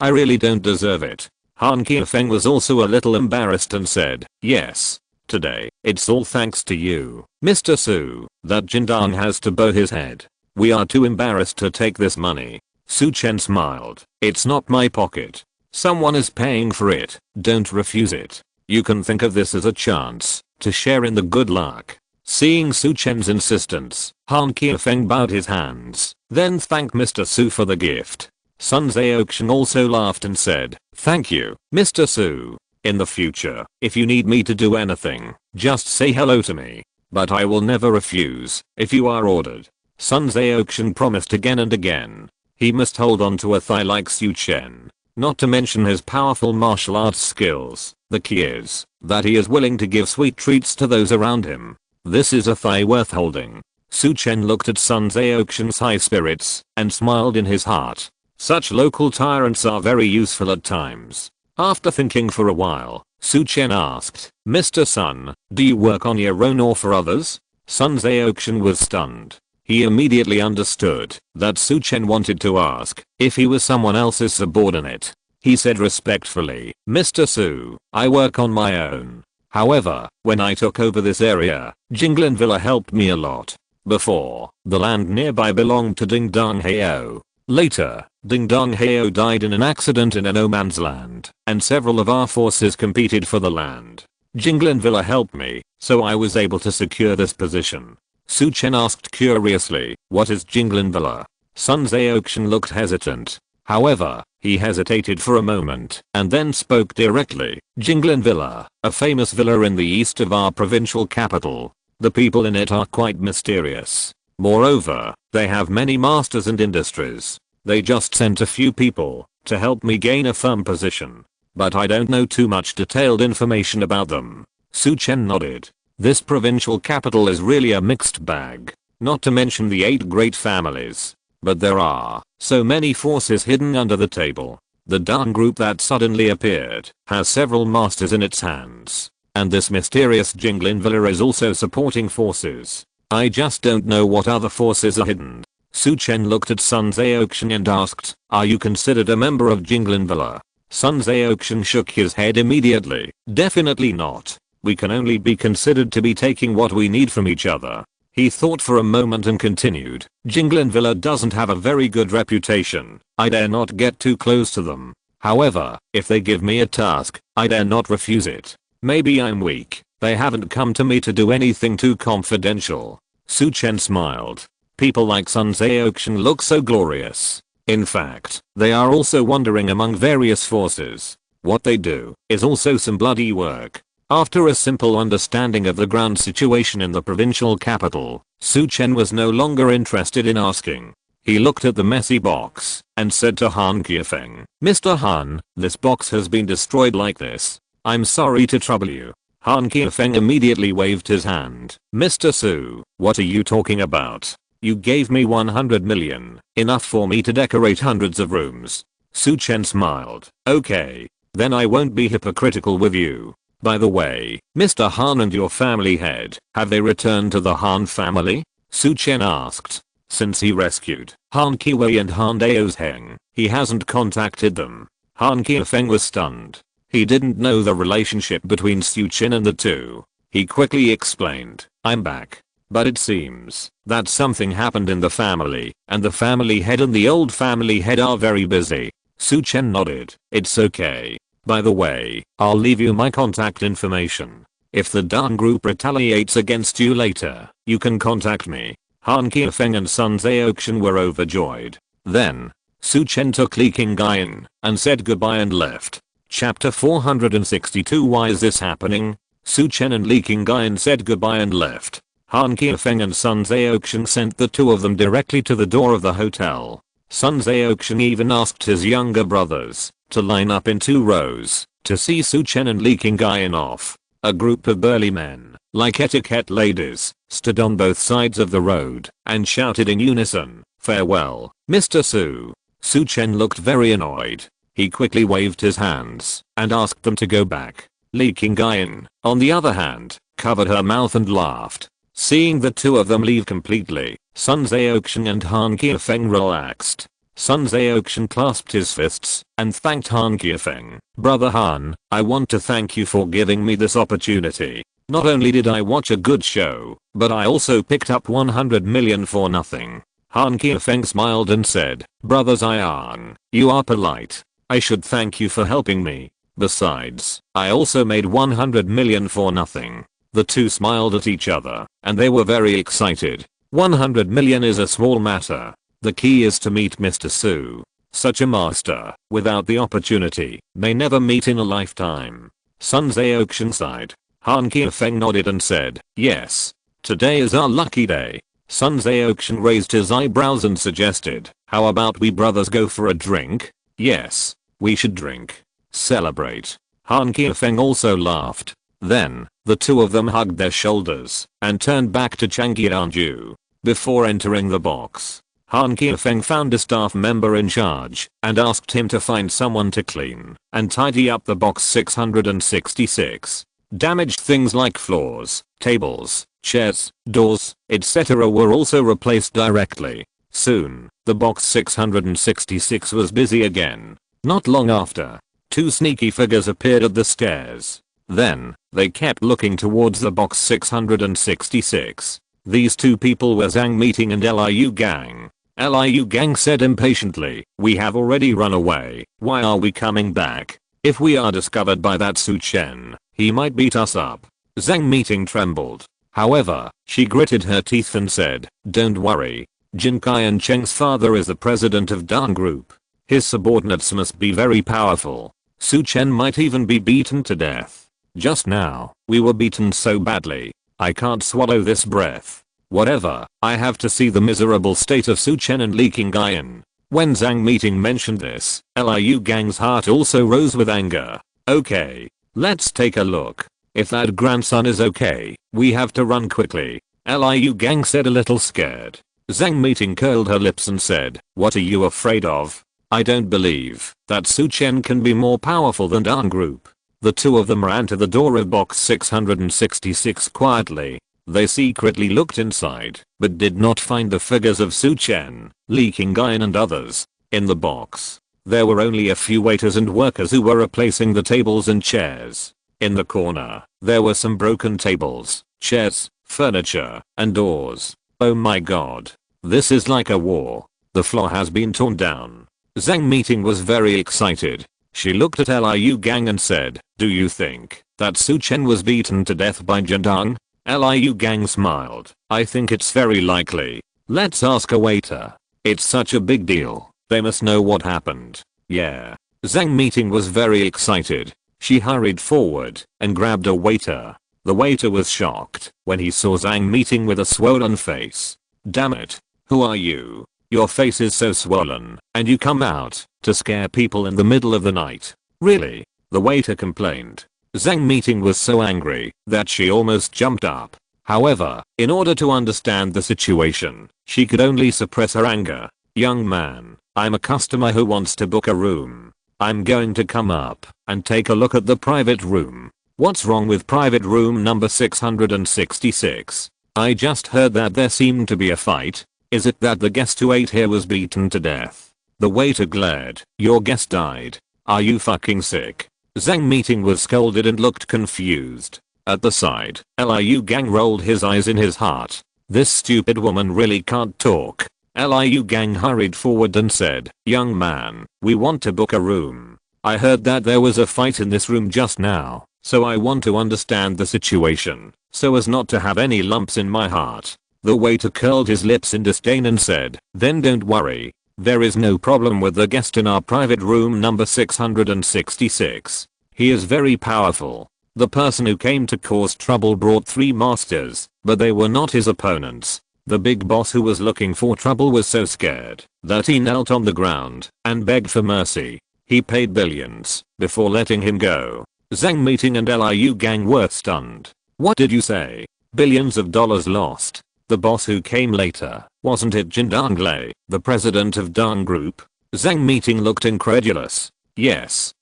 I really don't deserve it. Han Qiufeng was also a little embarrassed and said, yes, today, it's all thanks to you, Mr. Su, that Jindang has to bow his head. We are too embarrassed to take this money. Su Chen smiled. It's not my pocket. Someone is paying for it. Don't refuse it. You can think of this as a chance to share in the good luck. Seeing Su Chen's insistence, Han Qiufeng bowed his hands, then thanked Mr. Su for the gift. Sun Zhou also laughed and said, thank you, Mr. Su. In the future, if you need me to do anything, just say hello to me. But I will never refuse if you are ordered. Sun Zhou promised again and again. He must hold on to a thigh like Su Chen. Not to mention his powerful martial arts skills. The key is that he is willing to give sweet treats to those around him. This is a thigh worth holding. Su Chen looked at Sun Zhou's high spirits and smiled in his heart. Such local tyrants are very useful at times. After thinking for a while, Su Chen asked, Mr. Sun, do you work on your own or for others? Sun Zhou was stunned. He immediately understood that Su Chen wanted to ask if he was someone else's subordinate. He said respectfully, Mr. Su, I work on my own. However, when I took over this area, Jinglin Villa helped me a lot. Before, the land nearby belonged to Ding Dong Heo. Later, Ding Dong Heo died in an accident in a no man's land, and several of our forces competed for the land. Jinglin Villa helped me, so I was able to secure this position. Su Chen asked curiously, what is Jinglin Villa? Sun Zhou looked hesitant. However, he hesitated for a moment and then spoke directly. Jinglin Villa, a famous villa in the east of our provincial capital. The people in it are quite mysterious. Moreover, they have many masters and industries. They just sent a few people to help me gain a firm position. But I don't know too much detailed information about them. Su Chen nodded. This provincial capital is really a mixed bag. Not to mention the 8 great families. But there are so many forces hidden under the table. The Dang group that suddenly appeared has several masters in its hands. And this mysterious Jinglin Villa is also supporting forces. I just don't know what other forces are hidden. Su Chen looked at Sun Zhou and asked, are you considered a member of Jinglin Villa? Sun Zhou shook his head immediately. Definitely not. We can only be considered to be taking what we need from each other. He thought for a moment and continued, Jinglin Villa doesn't have a very good reputation. I dare not get too close to them. However, if they give me a task, I dare not refuse it. Maybe I'm weak. They haven't come to me to do anything too confidential. Su Chen smiled. People like Sun Zhou look so glorious. In fact, they are also wandering among various forces. What they do is also some bloody work. After a simple understanding of the ground situation in the provincial capital, Su Chen was no longer interested in asking. He looked at the messy box and said to Han Qiufeng, Mr. Han, this box has been destroyed like this. I'm sorry to trouble you. Han Qiufeng immediately waved his hand. Mr. Su, what are you talking about? You gave me 100 million, enough for me to decorate hundreds of rooms. Su Chen smiled. Okay, then I won't be hypocritical with you. By the way, Mr. Han and your family head, have they returned to the Han family? Su Chen asked. Since he rescued Han Qiwei and Han Daozheng, he hasn't contacted them. Han Qiufeng was stunned. He didn't know the relationship between Su Chen and the two. He quickly explained, I'm back. But it seems that something happened in the family, and the family head and the old family head are very busy. Su Chen nodded. It's okay. By the way, I'll leave you my contact information. If the Dan group retaliates against you later, you can contact me. Han Qiufeng and Sun Zhaoxian were overjoyed. Then, Su Chen took Li Qingyan and said goodbye and left. Chapter 462. Why is this happening? Su Chen and Li Qingyan said goodbye and left. Han Qiufeng and Sun Zhaoxian sent the two of them directly to the door of the hotel. Sun Zhaoxian even asked his younger brothers to line up in 2 rows to see Su Chen and Li Qingyan off. A group of burly men, like etiquette ladies, stood on both sides of the road and shouted in unison, farewell, Mr. Su. Su Chen looked very annoyed. He quickly waved his hands and asked them to go back. Li Qingyan, on the other hand, covered her mouth and laughed. Seeing the two of them leave completely, Sun Zhaoxian and Han Qiufeng relaxed. Sun Zhaoxian clasped his fists and thanked Han Qiufeng. Brother Han, I want to thank you for giving me this opportunity. Not only did I watch a good show, but I also picked up 100 million for nothing. Han Qiufeng smiled and said, Brother Zhang, you are polite. I should thank you for helping me. Besides, I also made 100 million for nothing. The two smiled at each other, and they were very excited. 100 million is a small matter. The key is to meet Mr. Su. Such a master, without the opportunity, may never meet in a lifetime. Sun Zhaoxian sighed. Han Qiufeng nodded and said, yes. Today is our lucky day. Sun Zhaoxian raised his eyebrows and suggested, how about we brothers go for a drink? Yes, we should drink. Celebrate. Han Qiufeng also laughed. Then, the two of them hugged their shoulders and turned back to Changjianju. Before entering the box, Han Qiufeng found a staff member in charge and asked him to find someone to clean and tidy up the box 666. Damaged things like floors, tables, chairs, doors, etc. were also replaced directly. Soon, the box 666 was busy again. Not long after, 2 sneaky figures appeared at the stairs. Then, they kept looking towards the box 666. These 2 people were Zhang Meeting and Liu Gang. Liu Gang said impatiently, we have already run away, why are we coming back? If we are discovered by that Su Chen, he might beat us up. Zhang Meeting trembled. However, she gritted her teeth and said, don't worry. Jin Kai and Cheng's father is the president of Dan Group. His subordinates must be very powerful. Su Chen might even be beaten to death. Just now, we were beaten so badly. I can't swallow this breath. Whatever, I have to see the miserable state of Su Chen and Li Qingyan. When Zhang Meeting mentioned this, Liu Gang's heart also rose with anger. Okay, let's take a look. If that grandson is okay, we have to run quickly. Liu Gang said a little scared. Zhang Meeting curled her lips and said, what are you afraid of? I don't believe that Su Chen can be more powerful than Dan Group. The two of them ran to the door of box 666 quietly. They secretly looked inside, but did not find the figures of Su Chen, Li Qingyan and others. In the box, there were only a few waiters and workers who were replacing the tables and chairs. In the corner, there were some broken tables, chairs, furniture, and doors. Oh my god. This is like a war. The floor has been torn down. Zhang Meeting was very excited. She looked at Liu Gang and said, do you think that Su Chen was beaten to death by Zhendong? Liu Gang smiled. I think it's very likely. Let's ask a waiter. It's such a big deal. They must know what happened. Yeah. Zhang Meeting was very excited. She hurried forward and grabbed a waiter. The waiter was shocked when he saw Zhang Meeting with a swollen face. Damn it. Who are you? Your face is so swollen, and you come out to scare people in the middle of the night. Really? The waiter complained. Zhang Meeting was so angry that she almost jumped up. However, in order to understand the situation, she could only suppress her anger. Young man, I'm a customer who wants to book a room. I'm going to come up and take a look at the private room. What's wrong with private room number 666? I just heard that there seemed to be a fight. Is it that the guest who ate here was beaten to death? The waiter glared. Your guest died. Are you fucking sick? Zhang Meeting was scolded and looked confused. At the side, Liu Gang rolled his eyes in his heart. This stupid woman really can't talk. Liu Gang hurried forward and said, "Young man, we want to book a room. I heard that there was a fight in this room just now, so I want to understand the situation, so as not to have any lumps in my heart." The waiter curled his lips in disdain and said, "Then don't worry. There is no problem with the guest in our private room number 666. He is very powerful. The person who came to cause trouble brought 3 masters, but they were not his opponents. The big boss who was looking for trouble was so scared that he knelt on the ground and begged for mercy. He paid billions before letting him go." Zhang Meeting and Liu Gang were stunned. "What did you say? Billions of dollars lost? The boss who came later, wasn't it Jin Danglei, the president of Dong Group?" Zhang Meeting looked incredulous. Yes,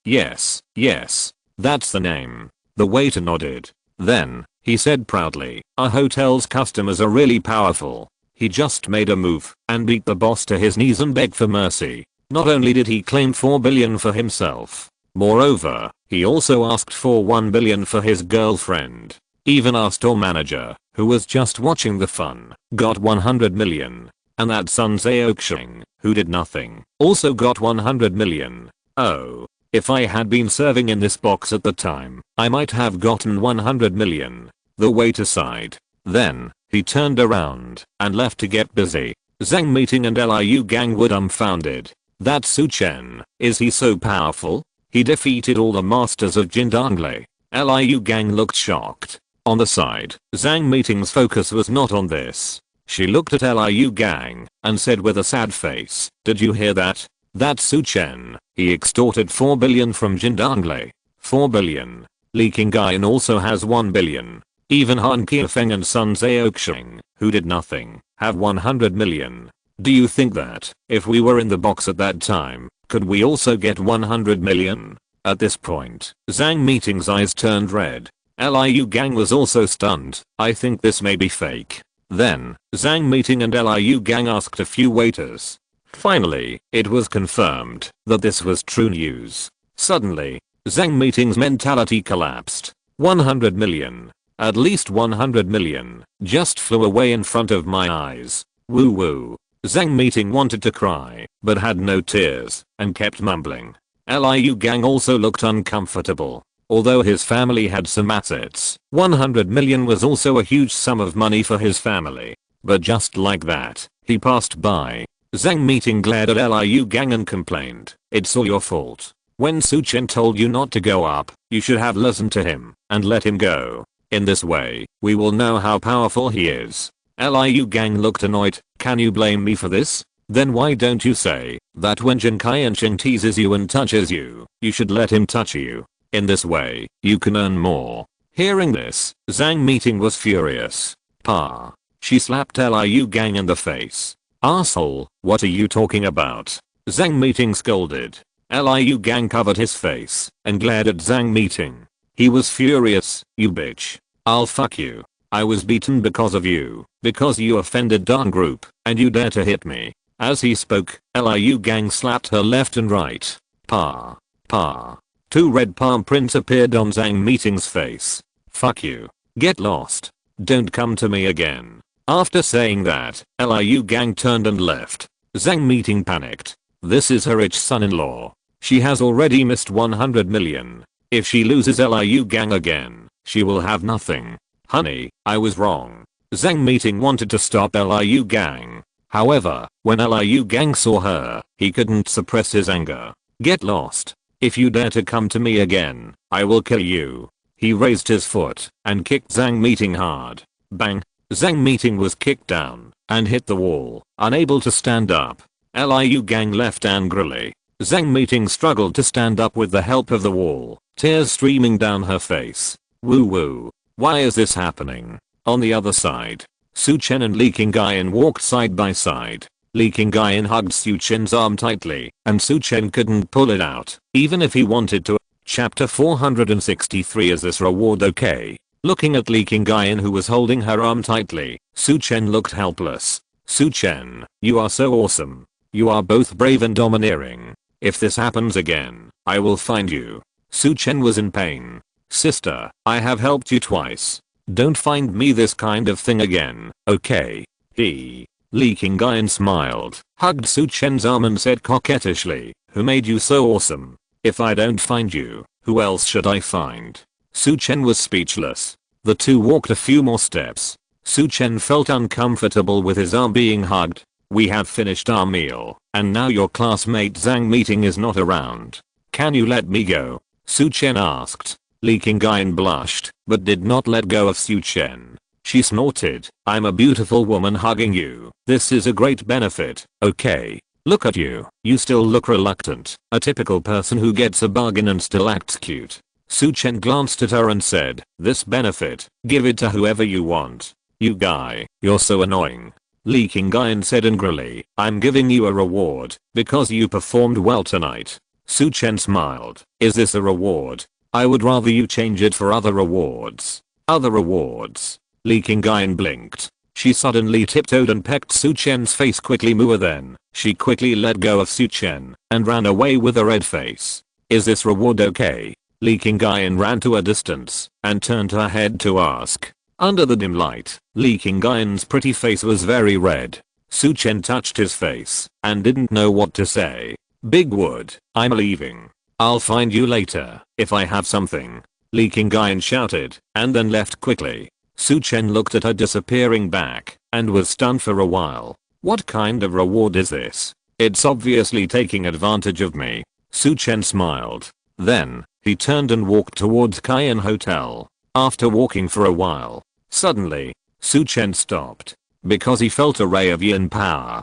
that's the name." The waiter nodded. Then, he said proudly, "Our hotel's customers are really powerful. He just made a move and beat the boss to his knees and begged for mercy. Not only did he claim 4 billion for himself, moreover, he also asked for 1 billion for his girlfriend. Even our store manager, who was just watching the fun, got 100 million. And that Sun Zhaoxing, who did nothing, also got 100 million. Oh. If I had been serving in this box at the time, I might have gotten 100 million. The waiter sighed. Then, he turned around and left to get busy. Zhang Meeting and Liu Gang were dumbfounded. That Su Chen, is he so powerful? He defeated all the masters of Jin Danglei. Liu Gang looked shocked. On the side, Zhang Meeting's focus was not on this. She looked at Liu Gang and said with a sad face, "Did you hear that? That Su Chen, he extorted 4 billion from Jin Danglei. 4 billion. Li Qingyan also has 1 billion. Even Han Qiufeng and Sun Zhaoxing, who did nothing, have 100 million. Do you think that, if we were in the box at that time, could we also get 100 million? At this point, Zhang Meeting's eyes turned red. Liu Gang was also stunned. "I think this may be fake." Then, Zhang Meeting and Liu Gang asked a few waiters. Finally, it was confirmed that this was true news. Suddenly, Zhang Meeting's mentality collapsed. 100 million. At least 100 million just flew away in front of my eyes. Woo woo. Zhang Meeting wanted to cry, but had no tears, and kept mumbling. Liu Gang also looked uncomfortable. Although his family had some assets, 100 million was also a huge sum of money for his family. But just like that, he passed by. Zhang Meeting glared at Liu Gang and complained, "It's all your fault. When Su Chen told you not to go up, you should have listened to him and let him go. In this way, we will know how powerful he is." Liu Gang looked annoyed. "Can you blame me for this? Then why don't you say that when Jin Qiansheng teases you and touches you, you should let him touch you? In this way, you can earn more." Hearing this, Zhang Meeting was furious. "Pa." She slapped Liu Gang in the face. "Asshole, what are you talking about?" Zhang Meeting scolded. Liu Gang covered his face and glared at Zhang Meeting. He was furious. "You bitch. I'll fuck you. I was beaten because of you, because you offended Dong Group, and you dare to hit me." As he spoke, Liu Gang slapped her left and right. "Pa. Pa." 2 red palm prints appeared on Zhang Meeting's face. "Fuck you. Get lost. Don't come to me again." After saying that, Liu Gang turned and left. Zhang Meeting panicked. This is her rich son-in-law. She has already missed 100 million. If she loses Liu Gang again, she will have nothing. "Honey, I was wrong." Zhang Meeting wanted to stop Liu Gang. However, when Liu Gang saw her, he couldn't suppress his anger. "Get lost. If you dare to come to me again, I will kill you." He raised his foot and kicked Zhang Meeting hard. Bang. Zhang Meeting was kicked down and hit the wall, unable to stand up. Liu Gang left angrily. Zhang Meeting struggled to stand up with the help of the wall, tears streaming down her face. Woo woo. Why is this happening? On the other side, Su Chen and Li Qingyan walked side by side. Li Qingyan hugged Su Chen's arm tightly, and Su Chen couldn't pull it out, even if he wanted to. Chapter 463. Is this reward okay? Looking at Li Qingyan, who was holding her arm tightly, Su Chen looked helpless. "Su Chen, you are so awesome. You are both brave and domineering. If this happens again, I will find you." Su Chen was in pain. Sister, I have helped you twice. Don't find me this kind of thing again, okay? Li Qingyan smiled, hugged Su Chen's arm and said coquettishly, who made you so awesome? If I don't find you, who else should I find? Su Chen was speechless. The two walked a few more steps. Su Chen felt uncomfortable with his arm being hugged. We have finished our meal, and now your classmate Zhang Meeting is not around. Can you let me go? Su Chen asked. Li Qingyan blushed, but did not let go of Su Chen. She snorted, I'm a beautiful woman hugging you. This is a great benefit, okay? Look at you. You still look reluctant. A typical person who gets a bargain and still acts cute. Su Chen glanced at her and said, this benefit, give it to whoever you want. You guy, you're so annoying. Li Qingyan said angrily, I'm giving you a reward, because you performed well tonight. Su Chen smiled, is this a reward? I would rather you change it for other rewards. Other rewards? Li Qingyan blinked. She suddenly tiptoed and pecked Su Chen's face quickly. Then, she quickly let go of Su Chen and ran away with a red face. Is this reward okay? Li Qingyan ran to a distance and turned her head to ask. Under the dim light, Li Qingyan's pretty face was very red. Su Chen touched his face and didn't know what to say. Big Wood, I'm leaving. I'll find you later if I have something. Li Qingyan shouted and then left quickly. Su Chen looked at her disappearing back and was stunned for a while. What kind of reward is this? It's obviously taking advantage of me. Su Chen smiled. Then, he turned and walked towards Cayenne Hotel. After walking for a while, suddenly, Su Chen stopped because he felt a ray of yin power.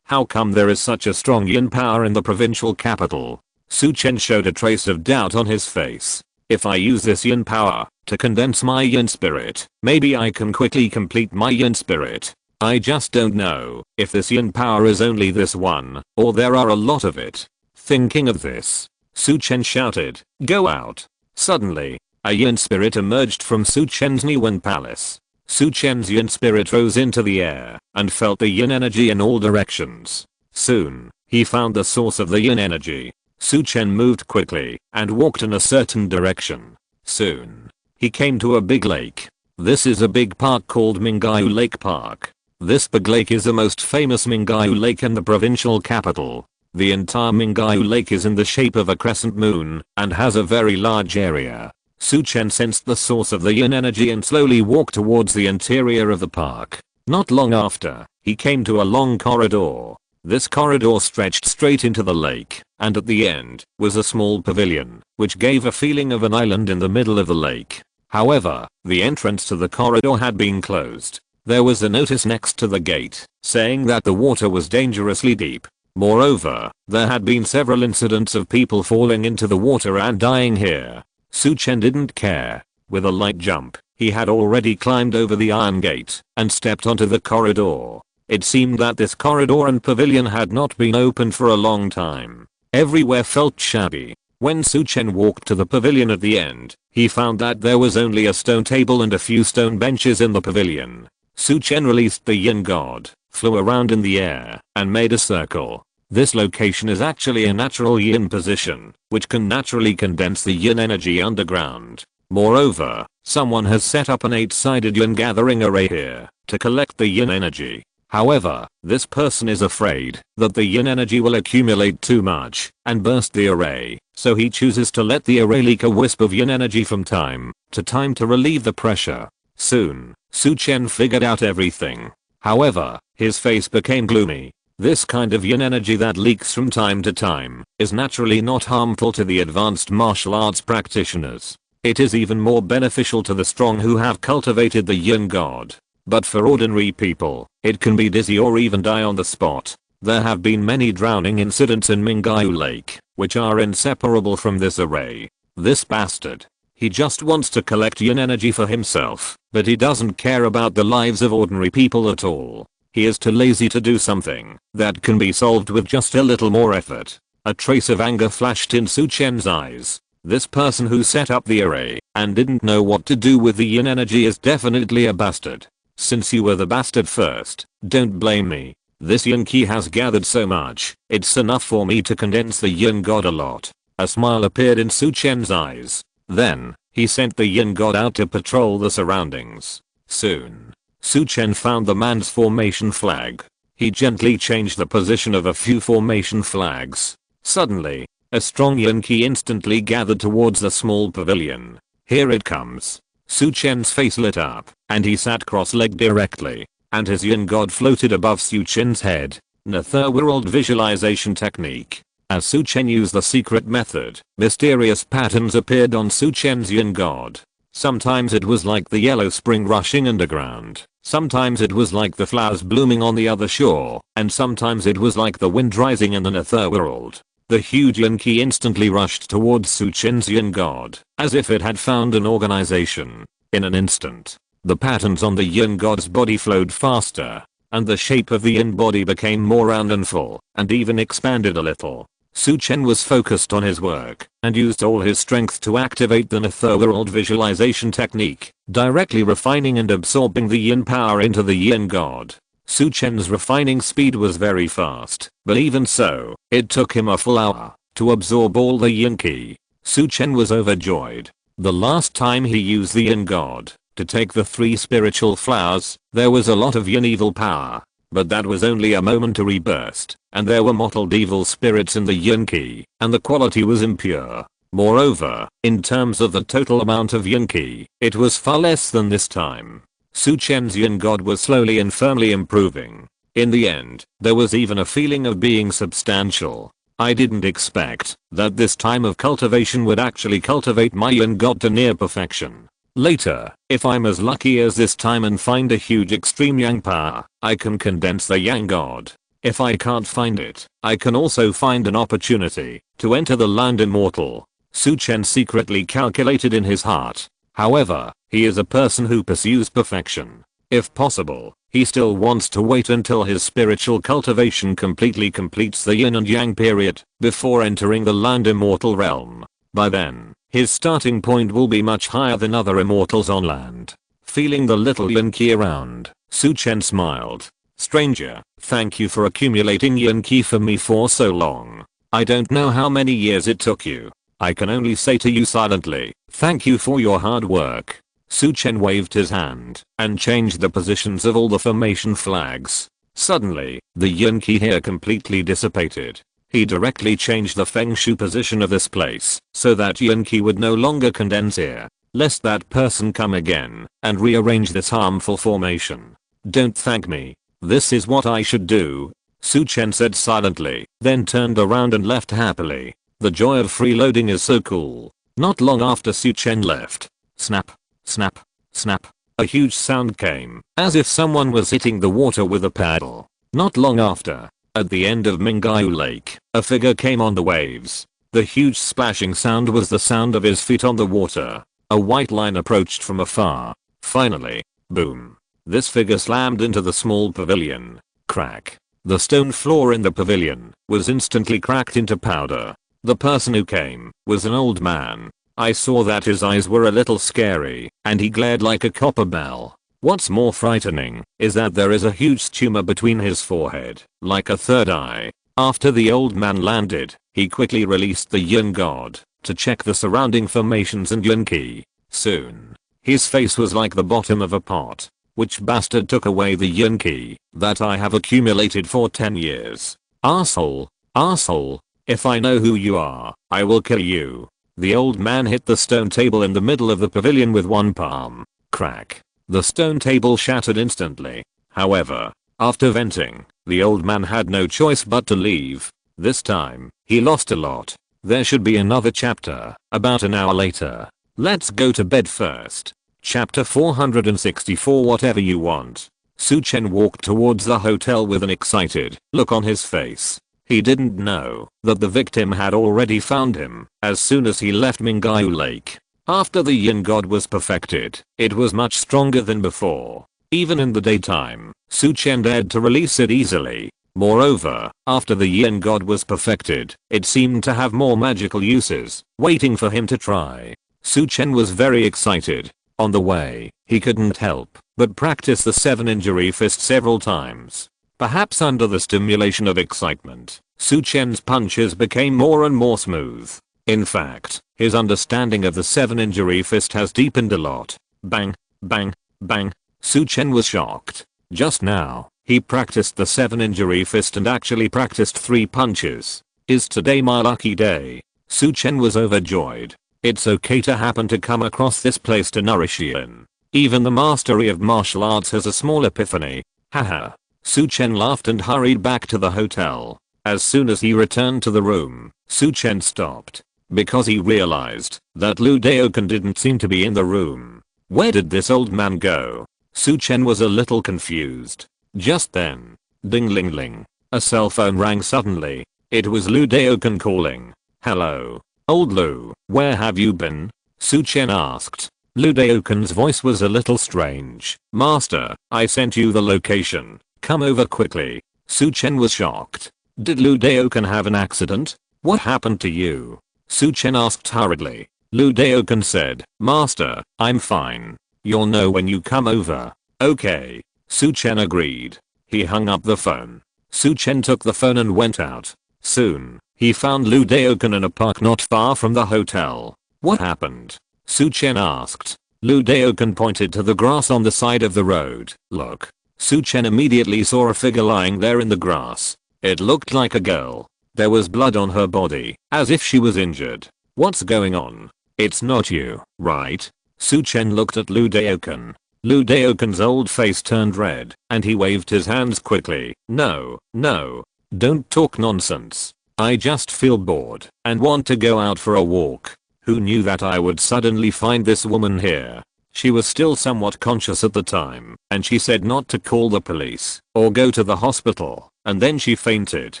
How come there is such a strong yin power in the provincial capital? Su Chen showed a trace of doubt on his face. If I use this yin power to condense my yin spirit, maybe I can quickly complete my yin spirit. I just don't know if this yin power is only this one, or there are a lot of it. Thinking of this, Su Chen shouted, go out. Suddenly, a yin spirit emerged from Su Chen's Niwen Palace. Su Chen's yin spirit rose into the air and felt the yin energy in all directions. Soon, he found the source of the yin energy. Su Chen moved quickly and walked in a certain direction. Soon, he came to a big lake. This is a big park called Mingyu Lake Park. This big lake is the most famous Mingyu Lake in the provincial capital. The entire Mingyu Lake is in the shape of a crescent moon and has a very large area. Su Chen sensed the source of the yin energy and slowly walked towards the interior of the park. Not long after, he came to a long corridor. This corridor stretched straight into the lake, and at the end was a small pavilion, which gave a feeling of an island in the middle of the lake. However, the entrance to the corridor had been closed. There was a notice next to the gate, saying that the water was dangerously deep. Moreover, there had been several incidents of people falling into the water and dying here. Su Chen didn't care. With a light jump, he had already climbed over the iron gate and stepped onto the corridor. It seemed that this corridor and pavilion had not been opened for a long time. Everywhere felt shabby. When Su Chen walked to the pavilion at the end, he found that there was only a stone table and a few stone benches in the pavilion. Su Chen released the yin god, flew around in the air, and made a circle. This location is actually a natural yin position, which can naturally condense the yin energy underground. Moreover, someone has set up an 8-sided yin gathering array here to collect the yin energy. However, this person is afraid that the yin energy will accumulate too much and burst the array, so he chooses to let the array leak a wisp of yin energy from time to relieve the pressure. Soon, Su Chen figured out everything. However, his face became gloomy. This kind of yin energy that leaks from time to time is naturally not harmful to the advanced martial arts practitioners. It is even more beneficial to the strong who have cultivated the yin god. But for ordinary people, it can be dizzy or even die on the spot. There have been many drowning incidents in Mingyu Lake, which are inseparable from this array. This bastard. He just wants to collect yin energy for himself, but he doesn't care about the lives of ordinary people at all. He is too lazy to do something that can be solved with just a little more effort. A trace of anger flashed in Su Chen's eyes. This person who set up the array and didn't know what to do with the yin energy is definitely a bastard. Since you were the bastard first, don't blame me. This yin ki has gathered so much, it's enough for me to condense the yin god a lot. A smile appeared in Su Chen's eyes. Then, he sent the yin god out to patrol the surroundings. Soon, Su Chen found the man's formation flag. He gently changed the position of a few formation flags. Suddenly, a strong yin qi instantly gathered towards the small pavilion. Here it comes. Su Chen's face lit up, and he sat cross-legged directly, and his yin god floated above Su Chen's head. Netherworld visualization technique. As Su Chen used the secret method, mysterious patterns appeared on Su Chen's yin god. Sometimes it was like the yellow spring rushing underground, sometimes it was like the flowers blooming on the other shore, and sometimes it was like the wind rising in the netherworld. The huge yin qi instantly rushed towards Su Chen's yin god, as if it had found an organization. In an instant, the patterns on the yin god's body flowed faster, and the shape of the yin body became more round and full, and even expanded a little. Su Chen was focused on his work, and used all his strength to activate the netherworld visualization technique, directly refining and absorbing the yin power into the yin god. Su Chen's refining speed was very fast, but even so, it took him a full hour to absorb all the yin qi. Su Chen was overjoyed. The last time he used the yin god to take the 3 spiritual flowers, there was a lot of yin evil power. But that was only a momentary burst, and there were mottled evil spirits in the yin qi, and the quality was impure. Moreover, in terms of the total amount of yin qi, it was far less than this time. Su Chen's yin god was slowly and firmly improving. In the end, there was even a feeling of being substantial. I didn't expect that this time of cultivation would actually cultivate my yin god to near perfection. Later, if I'm as lucky as this time and find a huge extreme yang power, I can condense the yang god. If I can't find it, I can also find an opportunity to enter the land immortal. Su Chen secretly calculated in his heart. However, he is a person who pursues perfection. If possible, he still wants to wait until his spiritual cultivation completely completes the yin and yang period before entering the land immortal realm. By then, his starting point will be much higher than other immortals on land. Feeling the little yin qi around, Su Chen smiled. Stranger, thank you for accumulating yin qi for me for so long. I don't know how many years it took you. I can only say to you silently, thank you for your hard work. Su Chen waved his hand and changed the positions of all the formation flags. Suddenly, the yin qi here completely dissipated. He directly changed the feng shui position of this place so that yin qi would no longer condense here, lest that person come again and rearrange this harmful formation. Don't thank me. This is what I should do. Su Chen said silently, then turned around and left happily. The joy of freeloading is so cool. Not long after Su Chen left, snap, snap, snap, a huge sound came, as if someone was hitting the water with a paddle. Not long after, at the end of Mingyu Lake, a figure came on the waves. The huge splashing sound was the sound of his feet on the water. A white line approached from afar. Finally, boom. This figure slammed into the small pavilion. Crack. The stone floor in the pavilion was instantly cracked into powder. The person who came was an old man. I saw that his eyes were a little scary, and he glared like a copper bell. What's more frightening is that there is a huge tumor between his forehead, like a third eye. After the old man landed, he quickly released the yin god to check the surrounding formations and yin qi. Soon, his face was like the bottom of a pot. Which bastard took away the yin qi that I have accumulated for 10 years? Asshole, asshole, if I know who you are, I will kill you. The old man hit the stone table in the middle of the pavilion with one palm. Crack. The stone table shattered instantly. However, after venting, the old man had no choice but to leave. This time, he lost a lot. There should be another chapter, about an hour later. Let's go to bed first. Chapter 464. Whatever you want. Su Chen walked towards the hotel with an excited look on his face. He didn't know that the victim had already found him as soon as he left Mingyu Lake. After the yin god was perfected, it was much stronger than before. Even in the daytime, Su Chen dared to release it easily. Moreover, after the yin god was perfected, it seemed to have more magical uses, waiting for him to try. Su Chen was very excited. On the way, he couldn't help but practice the 7 injury fist several times. Perhaps under the stimulation of excitement, Su Chen's punches became more and more smooth. In fact, his understanding of the 7-injury fist has deepened a lot. Bang, bang, bang. Su Chen was shocked. Just now, he practiced the 7-injury fist and actually practiced 3 punches. Is today my lucky day? Su Chen was overjoyed. It's okay to happen to come across this place to nourish you in. Even the mastery of martial arts has a small epiphany. Haha. Su Chen laughed and hurried back to the hotel. As soon as he returned to the room, Su Chen stopped. Because he realized that Lu Daoken didn't seem to be in the room. Where did this old man go? Su Chen was a little confused. Just then, ding-ling-ling, a cell phone rang suddenly. It was Lu Daoken calling. Hello, old Lu, where have you been? Su Chen asked. Lu Daoken's voice was a little strange. Master, I sent you the location. Come over quickly. Su Chen was shocked. Did Lu Daoken have an accident? What happened to you? Su Chen asked hurriedly. Lu Daoken said, Master, I'm fine. You'll know when you come over. Okay. Su Chen agreed. He hung up the phone. Su Chen took the phone and went out. Soon, he found Lu Daoken in a park not far from the hotel. What happened? Su Chen asked. Lu Daoken pointed to the grass on the side of the road. Look. Su Chen immediately saw a figure lying there in the grass. It looked like a girl. There was blood on her body, as if she was injured. What's going on? It's not you, right? Su Chen looked at Lu Daoken. Lu Daoken's old face turned red, and he waved his hands quickly. No, no. Don't talk nonsense. I just feel bored and want to go out for a walk. Who knew that I would suddenly find this woman here? She was still somewhat conscious at the time, and she said not to call the police or go to the hospital, and then she fainted.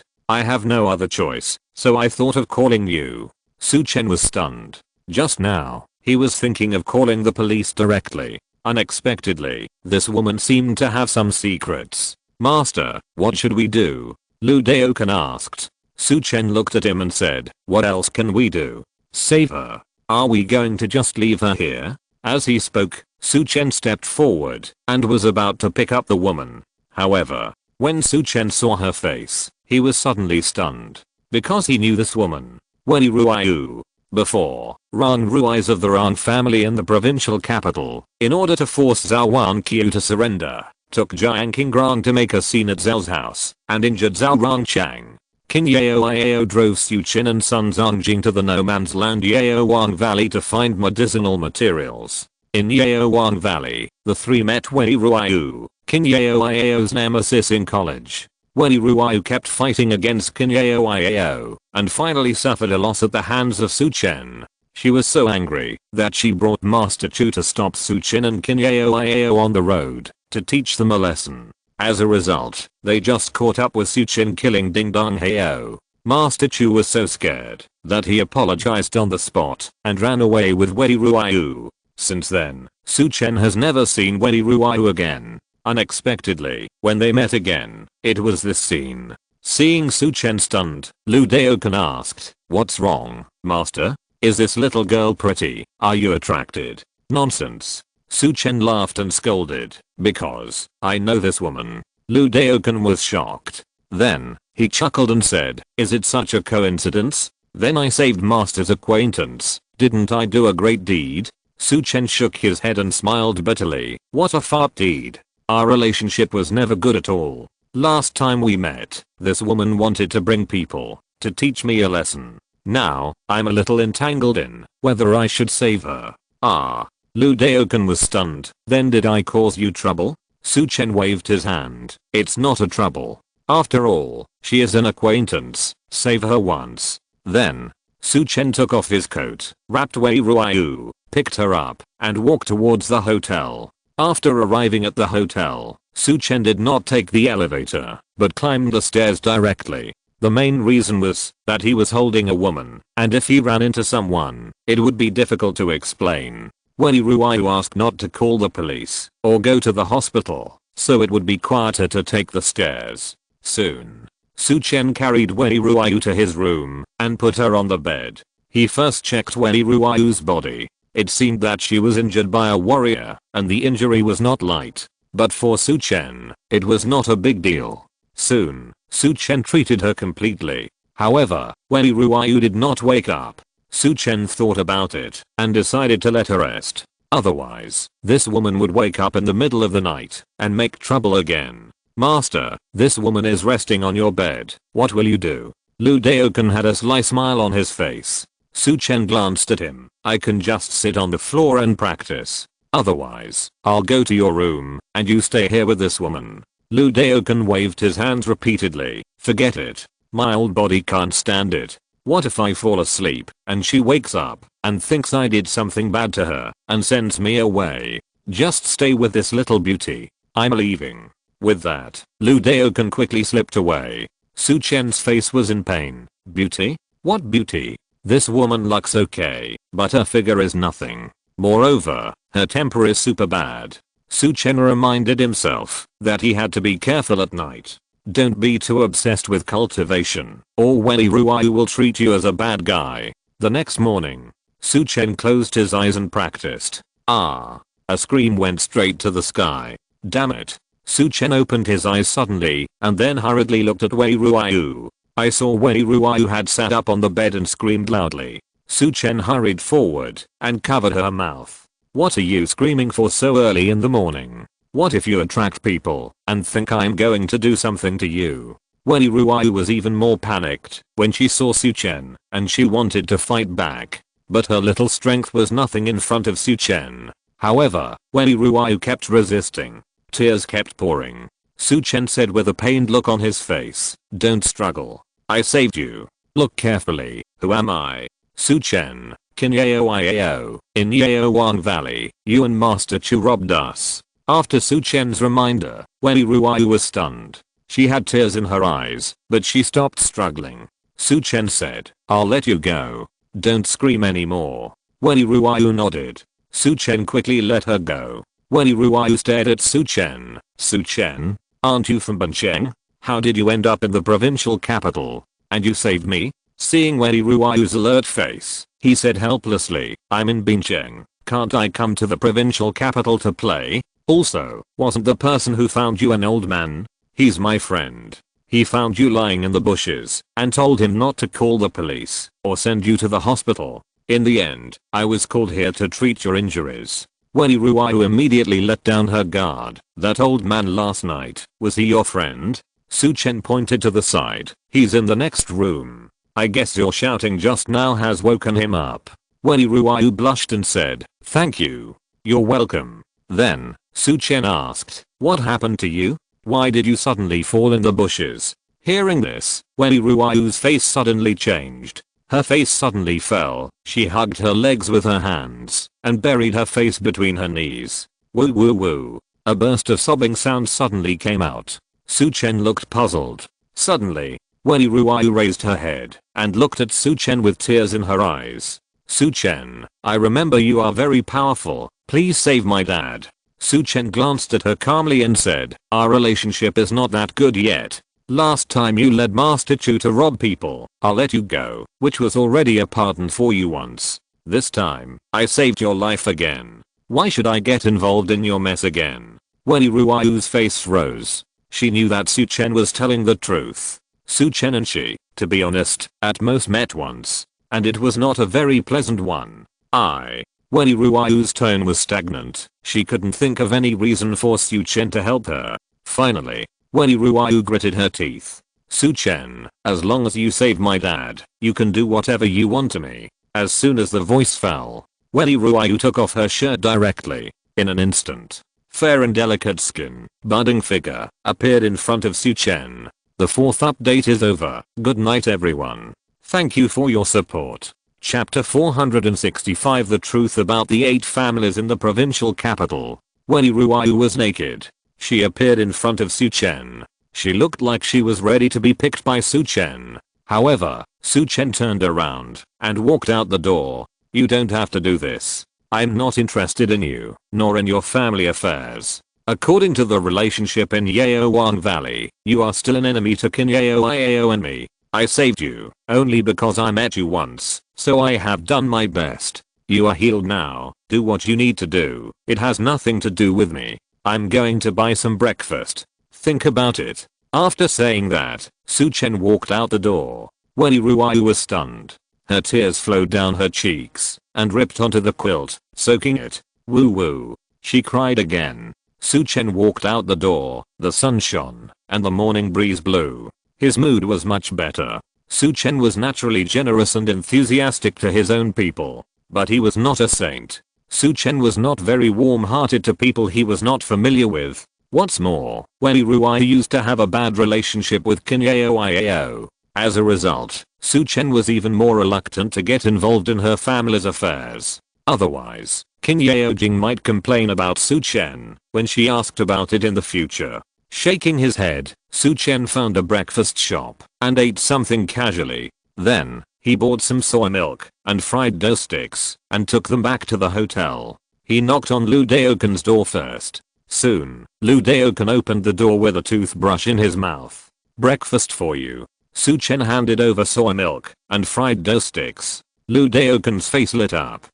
I have no other choice, so I thought of calling you. Su Chen was stunned. Just now, he was thinking of calling the police directly. Unexpectedly, this woman seemed to have some secrets. Master, what should we do? Lu Daoken asked. Su Chen looked at him and said, what else can we do? Save her. Are we going to just leave her here? As he spoke, Su Chen stepped forward and was about to pick up the woman. However, when Su Chen saw her face, he was suddenly stunned. Because he knew this woman. Wen Ruiyu. Before, Ran Rui's of the Ran family in the provincial capital, in order to force Zhou Wanqiu to surrender, took Jiang Qingrang to make a scene at Zhou's house, and injured Zhou Rongchang. Qin Yao drove Su Chen and Sun Zongjing to the no man's land Yaowang Valley to find medicinal materials. In Yaowang Valley, the three met Wen Ruiyu, Qin Yao's nemesis in college. Wen Ruiyu kept fighting against Qin Yao and finally suffered a loss at the hands of Su Chen. She was so angry that she brought Master Chu to stop Su Chen and Qin Yao on the road to teach them a lesson. As a result, they just caught up with Su Chen killing Ding Dong Hao. Master Chu was so scared that he apologized on the spot and ran away with Wen Ruiyu. Since then, Su Chen has never seen Wen Ruiyu again. Unexpectedly, when they met again, it was this scene. Seeing Su Chen stunned, Lu Daoken asked, what's wrong, master? Is this little girl pretty? Are you attracted? Nonsense. Su Chen laughed and scolded, because I know this woman. Lu Daoken was shocked. Then, he chuckled and said, is it such a coincidence? Then I saved master's acquaintance. Didn't I do a great deed? Su Chen shook his head and smiled bitterly. What a fart deed. Our relationship was never good at all. Last time we met, this woman wanted to bring people to teach me a lesson. Now, I'm a little entangled in whether I should save her. Ah. Lu Daoken was stunned. Then did I cause you trouble? Su Chen waved his hand. It's not a trouble. After all, she is an acquaintance. Save her once. Then, Su Chen took off his coat, wrapped Wei Ruiyu, picked her up, and walked towards the hotel. After arriving at the hotel, Su Chen did not take the elevator, but climbed the stairs directly. The main reason was that he was holding a woman, and if he ran into someone, it would be difficult to explain. Wen Ruiyu asked not to call the police or go to the hospital, so it would be quieter to take the stairs. Soon, Su Chen carried Wen Ruiyu to his room and put her on the bed. He first checked Wen Ruiyu's body. It seemed that she was injured by a warrior, and the injury was not light. But for Su Chen, it was not a big deal. Soon, Su Chen treated her completely. However, Wen Ruiyu did not wake up. Su Chen thought about it and decided to let her rest. Otherwise, this woman would wake up in the middle of the night and make trouble again. Master, this woman is resting on your bed. What will you do? Lu Daoken had a sly smile on his face. Su Chen glanced at him. I can just sit on the floor and practice. Otherwise, I'll go to your room and you stay here with this woman. Lu Daoken waved his hands repeatedly. Forget it. My old body can't stand it. What if I fall asleep and she wakes up and thinks I did something bad to her and sends me away? Just stay with this little beauty. I'm leaving. With that, Lu Daoken quickly slipped away. Su Chen's face was in pain. Beauty? What beauty? This woman looks okay, but her figure is nothing. Moreover, her temper is super bad. Su Chen reminded himself that he had to be careful at night. Don't be too obsessed with cultivation, or Weni Ruayu will treat you as a bad guy. The next morning, Su Chen closed his eyes and practiced. Ah! A scream went straight to the sky. Damn it. Su Chen opened his eyes suddenly and then hurriedly looked at Wei Ruayu. I saw Wei Ruayu had sat up on the bed and screamed loudly. Su Chen hurried forward and covered her mouth. What are you screaming for so early in the morning? What if you attract people and think I'm going to do something to you? Wei Ruayu was even more panicked when she saw Su Chen and she wanted to fight back. But her little strength was nothing in front of Su Chen. However, Wei Ruayu kept resisting. Tears kept pouring. Su Chen said with a pained look on his face, don't struggle. I saved you. Look carefully. Who am I? Su Chen, Kinyao Iao. In Yaowang Valley, you and Master Chu robbed us. After Su Chen's reminder, Wei Ruayu was stunned. She had tears in her eyes, but she stopped struggling. Su Chen said, I'll let you go. Don't scream anymore. Wei Ruayu nodded. Su Chen quickly let her go. Wei Ruayu stared at Su Chen. Su Chen? Aren't you from Bincheng? How did you end up in the provincial capital? And you saved me? Seeing Wei Ruayu's alert face, he said helplessly, I'm in Bincheng. Can't I come to the provincial capital to play? Also, wasn't the person who found you an old man? He's my friend. He found you lying in the bushes and told him not to call the police or send you to the hospital. In the end, I was called here to treat your injuries. Wei Ruayu immediately let down her guard. That old man last night, was he your friend? Su Chen pointed to the side. He's in the next room. I guess your shouting just now has woken him up. Wei Ruayu blushed and said, thank you. You're welcome. Then, Su Chen asked, what happened to you? Why did you suddenly fall in the bushes? Hearing this, Wei Ruayu's face suddenly changed. Her face suddenly fell. She hugged her legs with her hands and buried her face between her knees. Woo woo woo. A burst of sobbing sound suddenly came out. Su Chen looked puzzled. Suddenly, Wei Ruayu raised her head and looked at Su Chen with tears in her eyes. Su Chen, I remember you are very powerful. Please save my dad. Su Chen glanced at her calmly and said, our relationship is not that good yet. Last time you led Master Chu to rob people, I'll let you go, which was already a pardon for you once. This time, I saved your life again. Why should I get involved in your mess again? Wei Ruayu's face rose. She knew that Su Chen was telling the truth. Su Chen and she, to be honest, at most met once. And it was not a very pleasant one. Wei Ruayu's tone was stagnant. She couldn't think of any reason for Su Chen to help her. Finally, Wei Ruayu gritted her teeth. Su Chen, as long as you save my dad, you can do whatever you want to me. As soon as the voice fell, Wei Ruayu took off her shirt directly. In an instant, fair and delicate skin, budding figure, appeared in front of Su Chen. The fourth update is over. Good night everyone. Thank you for your support. Chapter 465 The Truth About the 8 Families in the Provincial Capital. Wei Ruayu was naked. She appeared in front of Su Chen. She looked like she was ready to be picked by Su Chen. However, Su Chen turned around and walked out the door. You don't have to do this. I'm not interested in you, nor in your family affairs. According to the relationship in Yaowang Valley, you are still an enemy to Kinyao Iao and me. I saved you, only because I met you once, so I have done my best. You are healed now, do what you need to do. It has nothing to do with me. I'm going to buy some breakfast. Think about it. After saying that, Su Chen walked out the door. Wei Ruayu was stunned. Her tears flowed down her cheeks and ripped onto the quilt, soaking it. Woo woo. She cried again. Su Chen walked out the door, the sun shone, and the morning breeze blew. His mood was much better. Su Chen was naturally generous and enthusiastic to his own people, but he was not a saint. Su Chen was not very warm-hearted to people he was not familiar with. What's more, Wei Ruai used to have a bad relationship with Qin Yao Iao. As a result, Su Chen was even more reluctant to get involved in her family's affairs. Otherwise, Qin Yao Jing might complain about Su Chen when she asked about it in the future. Shaking his head, Su Chen found a breakfast shop and ate something casually. Then, he bought some soy milk and fried dough sticks and took them back to the hotel. He knocked on Lu Daoken's door first. Soon, Lu Daoken opened the door with a toothbrush in his mouth. "Breakfast for you." Su Chen handed over soy milk and fried dough sticks. Lu Daoken's face lit up.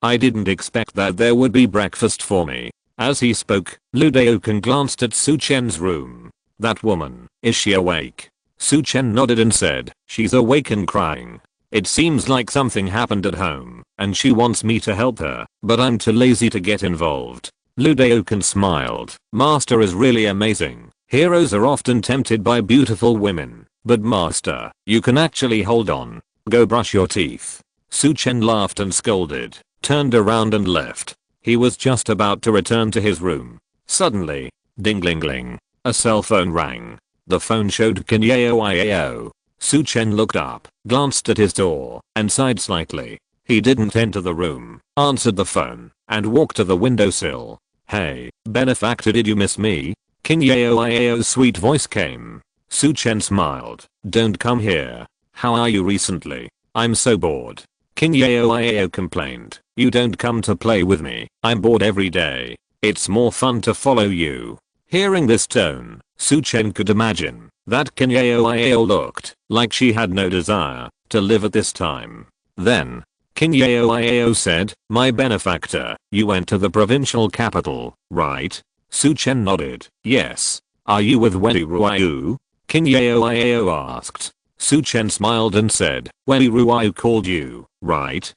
I didn't expect that there would be breakfast for me." As he spoke, Lu Daoken glanced at Su Chen's room. "That woman, is she awake?" Su Chen nodded and said, "She's awake and crying. It seems like something happened at home, and she wants me to help her, but I'm too lazy to get involved." Lu Daoken smiled. "Master is really amazing. Heroes are often tempted by beautiful women, but Master, you can actually hold on. Go brush your teeth." Su Chen laughed and scolded, turned around and left. He was just about to return to his room. Suddenly, ding-ling-ling, a cell phone rang. The phone showed Qin Yao Iao. Su Chen looked up, glanced at his door, and sighed slightly. He didn't enter the room, answered the phone, and walked to the windowsill. "Hey, benefactor, did you miss me?" Qin Yao Iao's sweet voice came. Su Chen smiled. "Don't come here. How are you recently? I'm so bored." Qin Yao Iao complained. "You don't come to play with me. I'm bored every day. It's more fun to follow you." Hearing this tone, Su Chen could imagine that Qin Yao Iao looked like she had no desire to live at this time. Then, Qin Yao Iao said, "My benefactor, you went to the provincial capital, right?" Su Chen nodded. "Yes. Are you with Wei Ruai?" Qin Yao Iao asked. Su Chen smiled and said, "Wei Ruai called you, right?"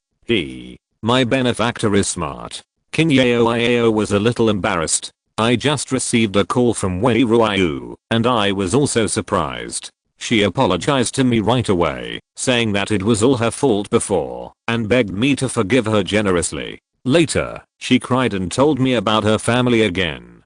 My benefactor is smart." Qin Yao Iao was a little embarrassed. "I just received a call from Wei Ruai, and I was also surprised. She apologized to me right away, saying that it was all her fault before, and begged me to forgive her generously. Later, she cried and told me about her family again.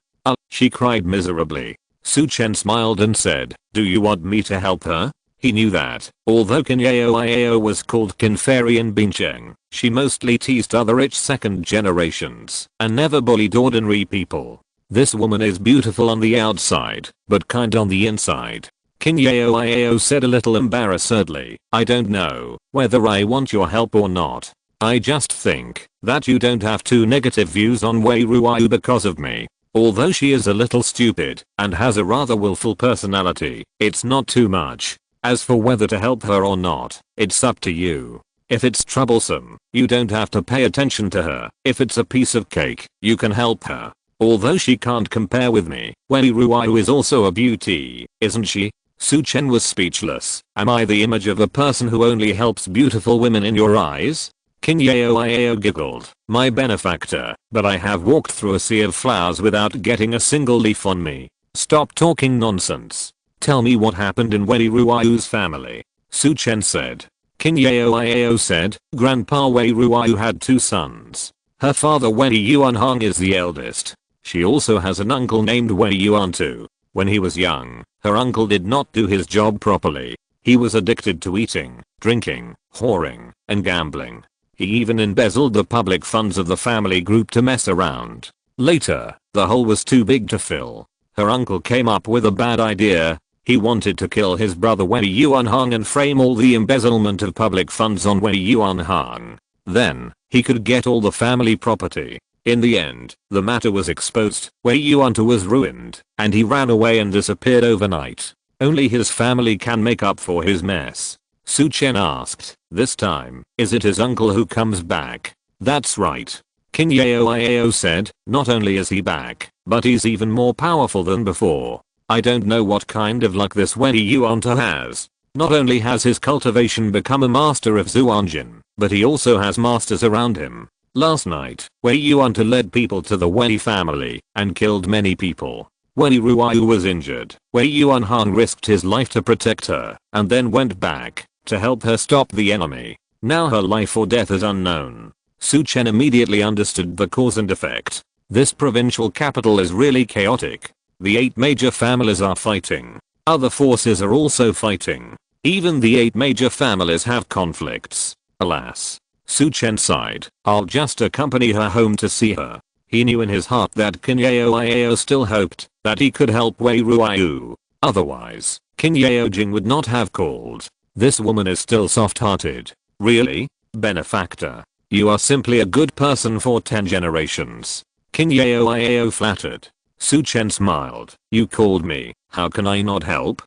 She cried miserably." Su Chen smiled and said, "Do you want me to help her?" He knew that, although Qin Yao Iao was called Qin Fairy in Bincheng, she mostly teased other rich second generations and never bullied ordinary people. This woman is beautiful on the outside, but kind on the inside. Qin Yao Iao said a little embarrassedly, "I don't know whether I want your help or not. I just think that you don't have too negative views on Wei Ruai because of me. Although she is a little stupid and has a rather willful personality, it's not too much. As for whether to help her or not, it's up to you. If it's troublesome, you don't have to pay attention to her. If it's a piece of cake, you can help her. Although she can't compare with me, Wei Ruai is also a beauty, isn't she?" Su Chen was speechless. "Am I the image of a person who only helps beautiful women in your eyes?" Qin Yao Iao giggled. "My benefactor, but I have walked through a sea of flowers without getting a single leaf on me. Stop talking nonsense. Tell me what happened in Wei Ruai's family." Su Chen said. Qin Yao Iao said, "Grandpa Wei Ruai had 2 sons. Her father Wei Yuanhong is the eldest. She also has an uncle named Wei Yuan too. When he was young, her uncle did not do his job properly. He was addicted to eating, drinking, whoring, and gambling. He even embezzled the public funds of the family group to mess around. Later, the hole was too big to fill. Her uncle came up with a bad idea. He wanted to kill his brother Wei Yuanhong and frame all the embezzlement of public funds on Wei Yuanhong. Then, he could get all the family property. In the end, the matter was exposed. Wei Yuantu was ruined, and he ran away and disappeared overnight. Only his family can make up for his mess." Su Chen asked, "This time, is it his uncle who comes back?" "That's right." Qin Yao Iao said, "Not only is he back, but he's even more powerful than before. I don't know what kind of luck this Wei Yuantu has. Not only has his cultivation become a master of Zhou Wanqiu, but he also has masters around him. Last night, Wei Yuanta led people to the Wei family and killed many people. When Ruiyu was injured, Wei Yuanhang risked his life to protect her and then went back to help her stop the enemy. Now her life or death is unknown. Su Chen immediately understood the cause and effect. This provincial capital is really chaotic. The 8 major families are fighting. Other forces are also fighting. Even the 8 major families have conflicts. Alas. Su Chen sighed. I'll just accompany her home to see her. He knew in his heart that Qin Yao still hoped that he could help Wei Ruiyu. Otherwise, Qin Yao Jing would not have called. This woman is still soft-hearted. Really? Benefactor. You are simply a good person for 10 generations. Qin Yao flattered. Su Chen smiled. You called me. How can I not help?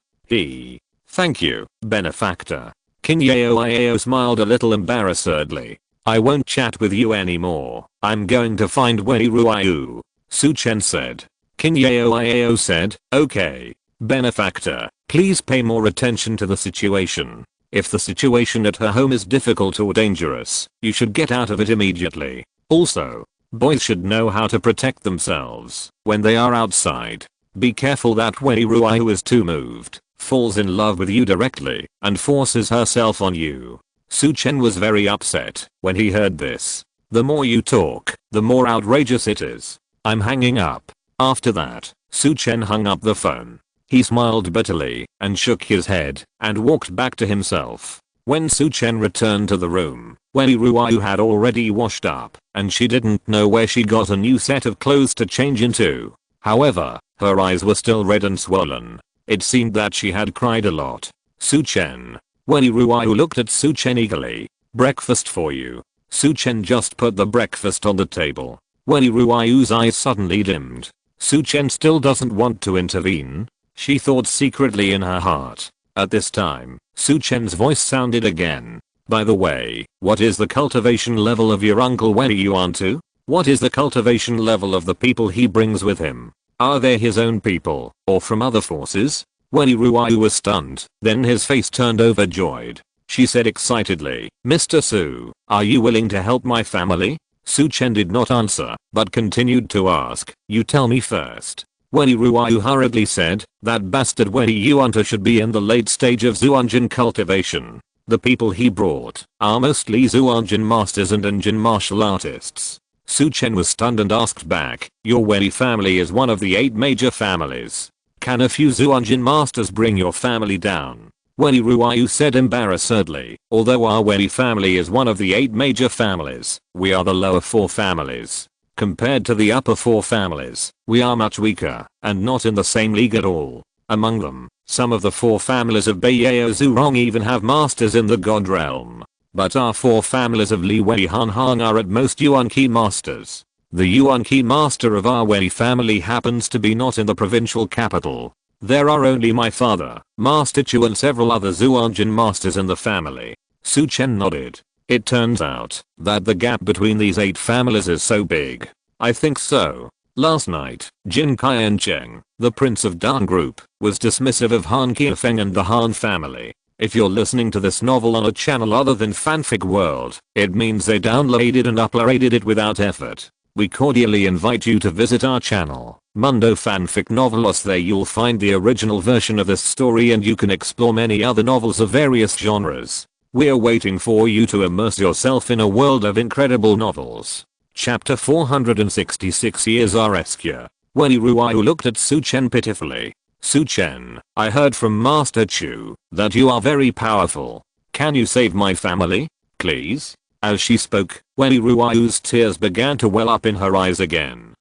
Thank you, benefactor. Qin Yao smiled a little embarrassedly. I won't chat with you anymore. I'm going to find Wei Ruiyu. Su Chen said. Qin Yao said, okay. Benefactor, please pay more attention to the situation. If the situation at her home is difficult or dangerous, you should get out of it immediately. Also, boys should know how to protect themselves when they are outside. Be careful that Wei Ruiyu is too moved, falls in love with you directly, and forces herself on you. Su Chen was very upset when he heard this. The more you talk, the more outrageous it is. I'm hanging up. After that, Su Chen hung up the phone. He smiled bitterly and shook his head and walked back to himself. When Su Chen returned to the room, Wei Ruiyu had already washed up and she didn't know where she got a new set of clothes to change into. However, her eyes were still red and swollen. It seemed that she had cried a lot. Su Chen. Wei Ruiyu looked at Su Chen eagerly. Breakfast for you. Su Chen just put the breakfast on the table. Wei Ruiyu's eyes suddenly dimmed. Su Chen still doesn't want to intervene. She thought secretly in her heart. At this time, Su Chen's voice sounded again. By the way, what is the cultivation level of your uncle Wei Yuantu? What is the cultivation level of the people he brings with him? Are they his own people, or from other forces? Wei Ruiyu was stunned, then his face turned overjoyed. She said excitedly, Mr. Su, are you willing to help my family? Su Chen did not answer, but continued to ask, you tell me first. Wei Ruiyu hurriedly said, that bastard Wei Yuanta should be in the late stage of Zhou Wanqiu cultivation. The people he brought are mostly Zhou Wanqiu masters and Anjin martial artists. Su Chen was stunned and asked back, your Wei family is one of the 8 major families. Can a few Zhou Wanqiu masters bring your family down? Wei Ruiyu said embarrassedly, although our Wei family is one of the 8 major families, we are the lower 4 families. Compared to the upper 4 families, we are much weaker and not in the same league at all. Among them, some of the 4 families of Beiyao Zurong even have masters in the god realm. But our 4 families of Li Wei Han Hang are at most Yuan Qi masters. The Yuan Qi master of our Wei family happens to be not in the provincial capital. There are only my father, Master Chu and several other Zhou Wanqiu masters in the family. Su Chen nodded. It turns out that the gap between these 8 families is so big. I think so. Last night, Jin Qiancheng, the prince of Dan group, was dismissive of Han Qiafeng and the Han family. If you're listening to this novel on a channel other than Fanfic World, it means they downloaded and uploaded it without effort. We cordially invite you to visit our channel, Mundo Fanfic Novelos. There you'll find the original version of this story and you can explore many other novels of various genres. We're waiting for you to immerse yourself in a world of incredible novels. Chapter 466 Years are Rescue. Wei Ruiyu looked at Su Chen pitifully. Su Chen, I heard from Master Chu that you are very powerful. Can you save my family? Please? As she spoke, Wei Ruiyu's tears began to well up in her eyes again.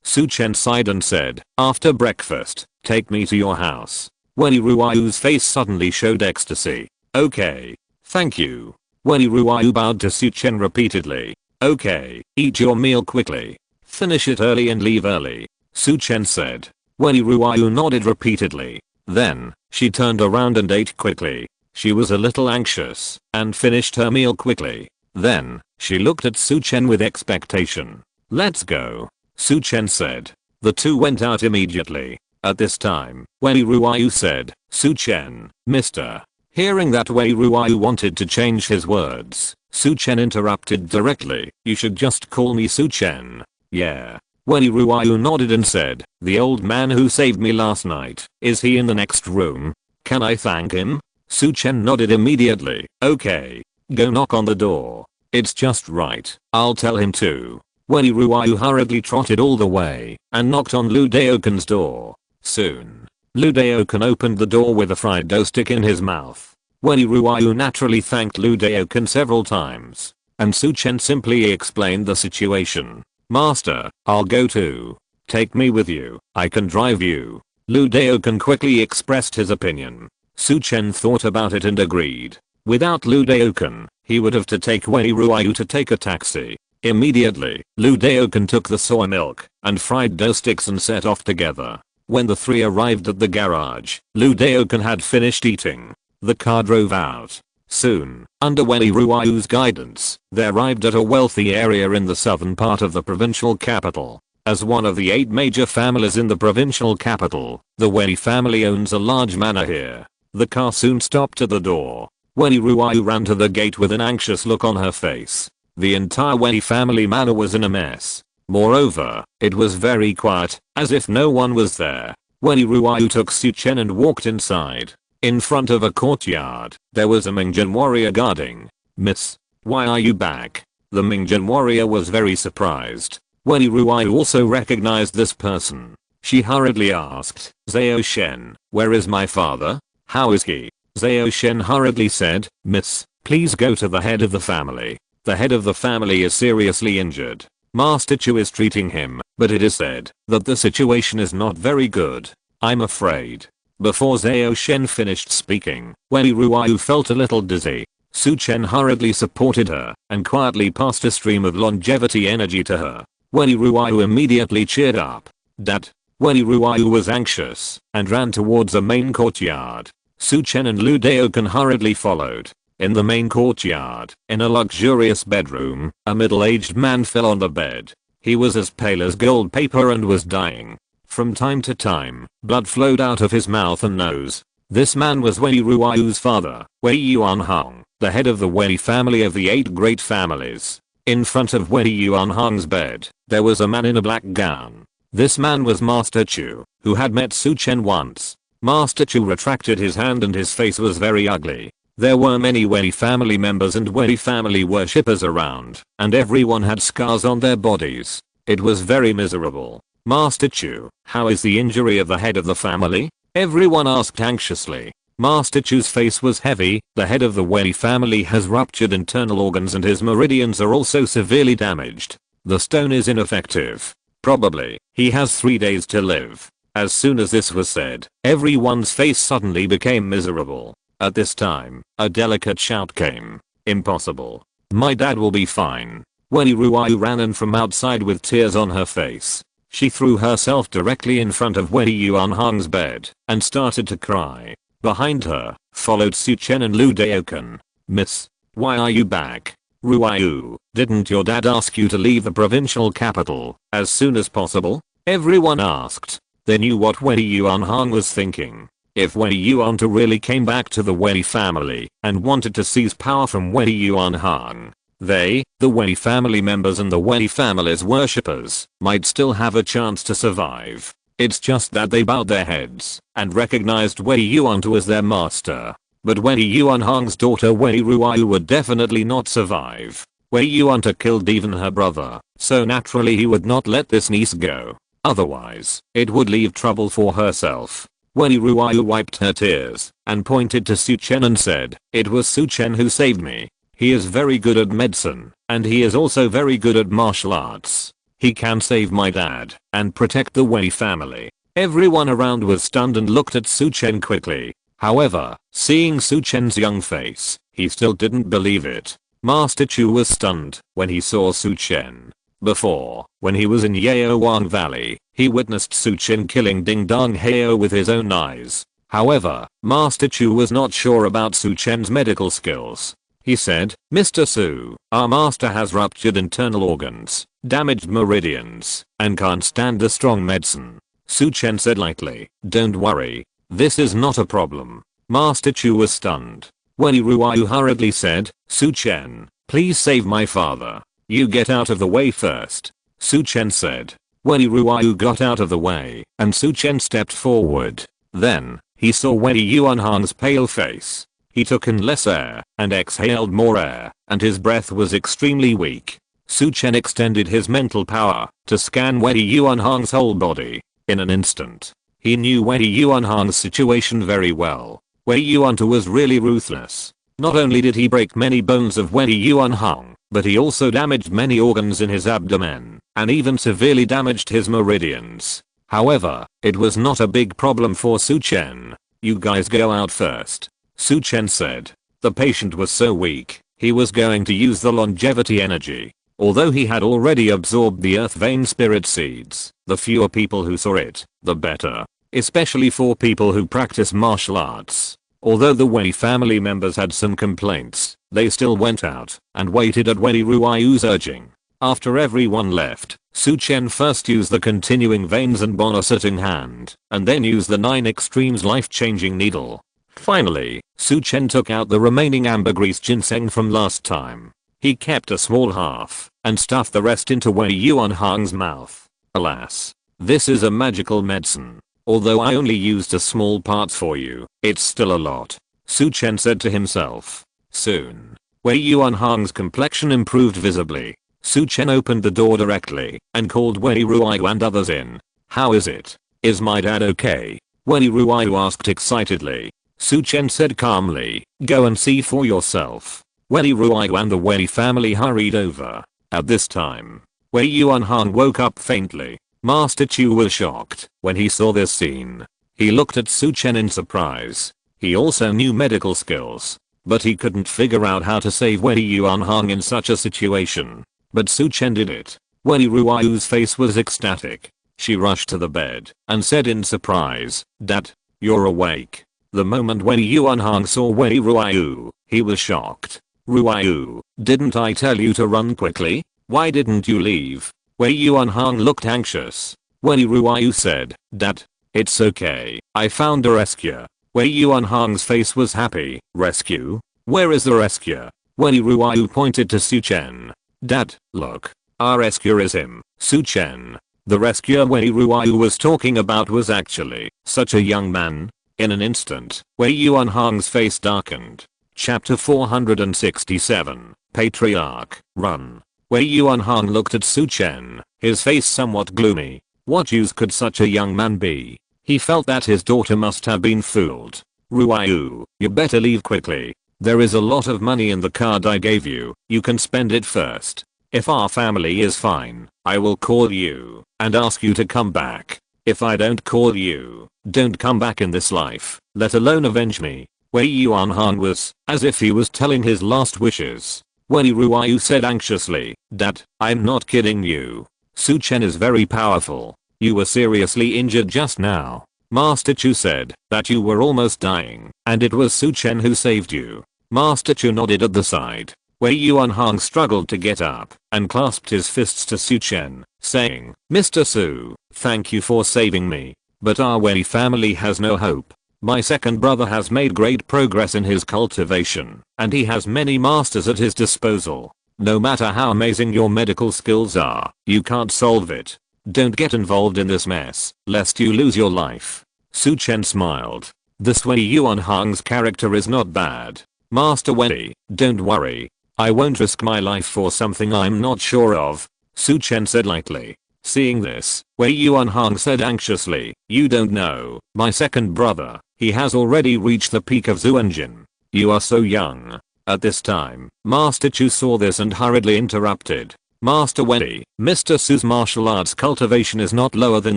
Su Chen sighed and said, after breakfast, take me to your house. Wei Ruiyu's face suddenly showed ecstasy. Okay. Thank you. Wei Ruiyu bowed to Su Chen repeatedly. Okay, eat your meal quickly. Finish it early and leave early. Su Chen said. Wei Ruiyu nodded repeatedly. Then, she turned around and ate quickly. She was a little anxious and finished her meal quickly. Then, she looked at Su Chen with expectation. Let's go. Su Chen said. The two went out immediately. At this time, Wei Ruiyu said, Su Chen, Mr. Hearing that Wei Ruiyu wanted to change his words, Su Chen interrupted directly, you should just call me Su Chen. Yeah. Wei Ruiyu nodded and said, the old man who saved me last night, is he in the next room? Can I thank him? Su Chen nodded immediately, okay. Go knock on the door. It's just right, I'll tell him to. Wei Ruiyu hurriedly trotted all the way and knocked on Lu Daoken's door. Soon, Lu Daoken opened the door with a fried dough stick in his mouth. Wei Ruiyu naturally thanked Lu Daoken several times, and Su Chen simply explained the situation. Master, I'll go too. Take me with you, I can drive you. Lu Daoken quickly expressed his opinion. Su Chen thought about it and agreed. Without Lu Daoken, he would have to take Wei Ruiyu to take a taxi. Immediately, Lu Daoken took the soy milk and fried dough sticks and set off together. When the three arrived at the garage, Lu Daoken had finished eating. The car drove out. Soon, under Wei Ruiyu's guidance, they arrived at a wealthy area in the southern part of the provincial capital. As one of the 8 major families in the provincial capital, the Wei family owns a large manor here. The car soon stopped at the door. Wei Ruiyu ran to the gate with an anxious look on her face. The entire Wei family manor was in a mess. Moreover, it was very quiet, as if no one was there. Wei Ruiyu took Su Chen and walked inside. In front of a courtyard, there was a Mingjin warrior guarding. Miss, why are you back? The Mingjin warrior was very surprised. Wei Ruiyu also recognized this person. She hurriedly asked, Zhou Shen, where is my father? How is he? Zhou Shen hurriedly said, Miss, please go to the head of the family. The head of the family is seriously injured. Master Chu is treating him, but it is said that the situation is not very good. I'm afraid. Before Zhou Shen finished speaking, Wei Ruiyu felt a little dizzy. Su Chen hurriedly supported her and quietly passed a stream of longevity energy to her. Wei Ruiyu immediately cheered up. Dad. Wei Ruiyu was anxious and ran towards the main courtyard. Su Chen and Lu Daoken hurriedly followed. In the main courtyard, in a luxurious bedroom, a middle-aged man fell on the bed. He was as pale as gold paper and was dying. From time to time, blood flowed out of his mouth and nose. This man was Wei Ruiyu's father, Wei Yuanhong, the head of the Wei family of the 8 great families. In front of Wei Yuanhong's bed, there was a man in a black gown. This man was Master Chu, who had met Su Chen once. Master Chu retracted his hand and his face was very ugly. There were many Wei family members and Wei family worshippers around, and everyone had scars on their bodies. It was very miserable. Master Chu, how is the injury of the head of the family? Everyone asked anxiously. Master Chu's face was heavy. The head of the Wei family has ruptured internal organs and his meridians are also severely damaged. The stone is ineffective. Probably, he has 3 days to live. As soon as this was said, everyone's face suddenly became miserable. At this time, a delicate shout came. Impossible. My dad will be fine. Wei Ruiyu ran in from outside with tears on her face. She threw herself directly in front of Wei Yuanhong's bed and started to cry. Behind her, followed Su Chen and Lu Daoken. Miss, why are you back? Ruiyu, didn't your dad ask you to leave the provincial capital as soon as possible? Everyone asked. They knew what Wei Yuanhong was thinking. If Wei Yuanhong really came back to the Wei family and wanted to seize power from Wei Yuanhong, they, the Wei family members and the Wei family's worshippers, might still have a chance to survive. It's just that they bowed their heads and recognized Wei Yuanhong as their master. But Wei Yuanhong's daughter Wei Ruiyu would definitely not survive. Wei Yuanhong killed even her brother, so naturally he would not let this niece go. Otherwise, it would leave trouble for herself. Wei Ruiyu wiped her tears and pointed to Su Chen and said, it was Su Chen who saved me. He is very good at medicine, and he is also very good at martial arts. He can save my dad and protect the Wei family. Everyone around was stunned and looked at Su Chen quickly. However, seeing Su Chen's young face, he still didn't believe it. Master Chu was stunned when he saw Su Chen. Before, when he was in Yaowang Valley, he witnessed Su Chen killing Ding Dong Heo with his own eyes. However, Master Chu was not sure about Su Chen's medical skills. He said, Mr. Su, our master has ruptured internal organs, damaged meridians, and can't stand a strong medicine. Su Chen said lightly. Don't worry. This is not a problem. Master Chu was stunned. Weni Ruiyu hurriedly said, Su Chen, please save my father. You get out of the way first. Su Chen said. Weni Ruiyu got out of the way, and Su Chen stepped forward. Then, he saw Weni Yuanhang's pale face. He took in less air, and exhaled more air, and his breath was extremely weak. Su Chen extended his mental power to scan Weni Yuanhang's whole body. In an instant, he knew Weni Yuanhang's situation very well. Weni Yuantu was really ruthless. Not only did he break many bones of Weni Yuanhang, but he also damaged many organs in his abdomen, and even severely damaged his meridians. However, it was not a big problem for Su Chen. You guys go out first. Su Chen said. The patient was so weak, he was going to use the longevity energy. Although he had already absorbed the earth vein spirit seeds, the fewer people who saw it, the better. Especially for people who practice martial arts. Although the Wei family members had some complaints, they still went out and waited at Weni Ruiyu's urging. After everyone left, Su Chen first used the continuing veins and Bon sitting hand, and then used the 9 extremes life-changing needle. Finally, Su Chen took out the remaining ambergris ginseng from last time. He kept a small half, and stuffed the rest into Weni Yuanhang's mouth. Alas. This is a magical medicine. Although I only used a small part for you, it's still a lot. Su Chen said to himself. Soon, Weni Yuanhang's complexion improved visibly. Su Chen opened the door directly and called Weni Ruiyu and others in. How is it? Is my dad okay? Weni Ruiyu asked excitedly. Su Chen said calmly, go and see for yourself. Weni Ruiyu and the Weni family hurried over. At this time, Weni Yuanhang woke up faintly. Master Chu was shocked when he saw this scene. He looked at Su Chen in surprise. He also knew medical skills, but he couldn't figure out how to save Weni Yuanhang in such a situation. But Su Chen did it. Weni Ruiyu's face was ecstatic. She rushed to the bed and said in surprise, Dad, you're awake. The moment Weni Yuanhang saw Weni Ruiyu, he was shocked. Ruiyu, didn't I tell you to run quickly? Why didn't you leave? Weni Yuanhang looked anxious. Weni Ruiyu said, Dad, it's okay. I found a rescue. Weni Yuanhang's face was happy. Rescue? Where is the rescue? Weni Ruiyu pointed to Su Chen. Dad, look. Our rescuer is him. Su Chen. The rescuer Weni Ruiyu was talking about was actually such a young man. In an instant, Weni Yuanhang's face darkened. Chapter 467. Patriarch, run. Weni Yuanhang looked at Su Chen, his face somewhat gloomy. What use could such a young man be? He felt that his daughter must have been fooled. Ruiyu, you better leave quickly. There is a lot of money in the card I gave you. You can spend it first. If our family is fine, I will call you and ask you to come back. If I don't call you, don't come back in this life, let alone avenge me. Weni Yuanhang was as if he was telling his last wishes. Weni Ruiyu said anxiously, Dad, I'm not kidding you. Su Chen is very powerful. You were seriously injured just now. Master Chu said that you were almost dying, and it was Su Chen who saved you. Master Chu nodded at the side. Weni Yuanhang struggled to get up and clasped his fists to Su Chen, saying, Mr. Su, thank you for saving me. But our Weni family has no hope. My second brother has made great progress in his cultivation, and he has many masters at his disposal. No matter how amazing your medical skills are, you can't solve it. Don't get involved in this mess, lest you lose your life. Su Chen smiled. This Weni Yuanhang's character is not bad. Master Weni, don't worry. I won't risk my life for something I'm not sure of. Su Chen said lightly. Seeing this, Weni Yuanhang said anxiously, you don't know, my second brother. He has already reached the peak of Zuanjin. You are so young. At this time, Master Chu saw this and hurriedly interrupted. Master Weni, Mr. Su's martial arts cultivation is not lower than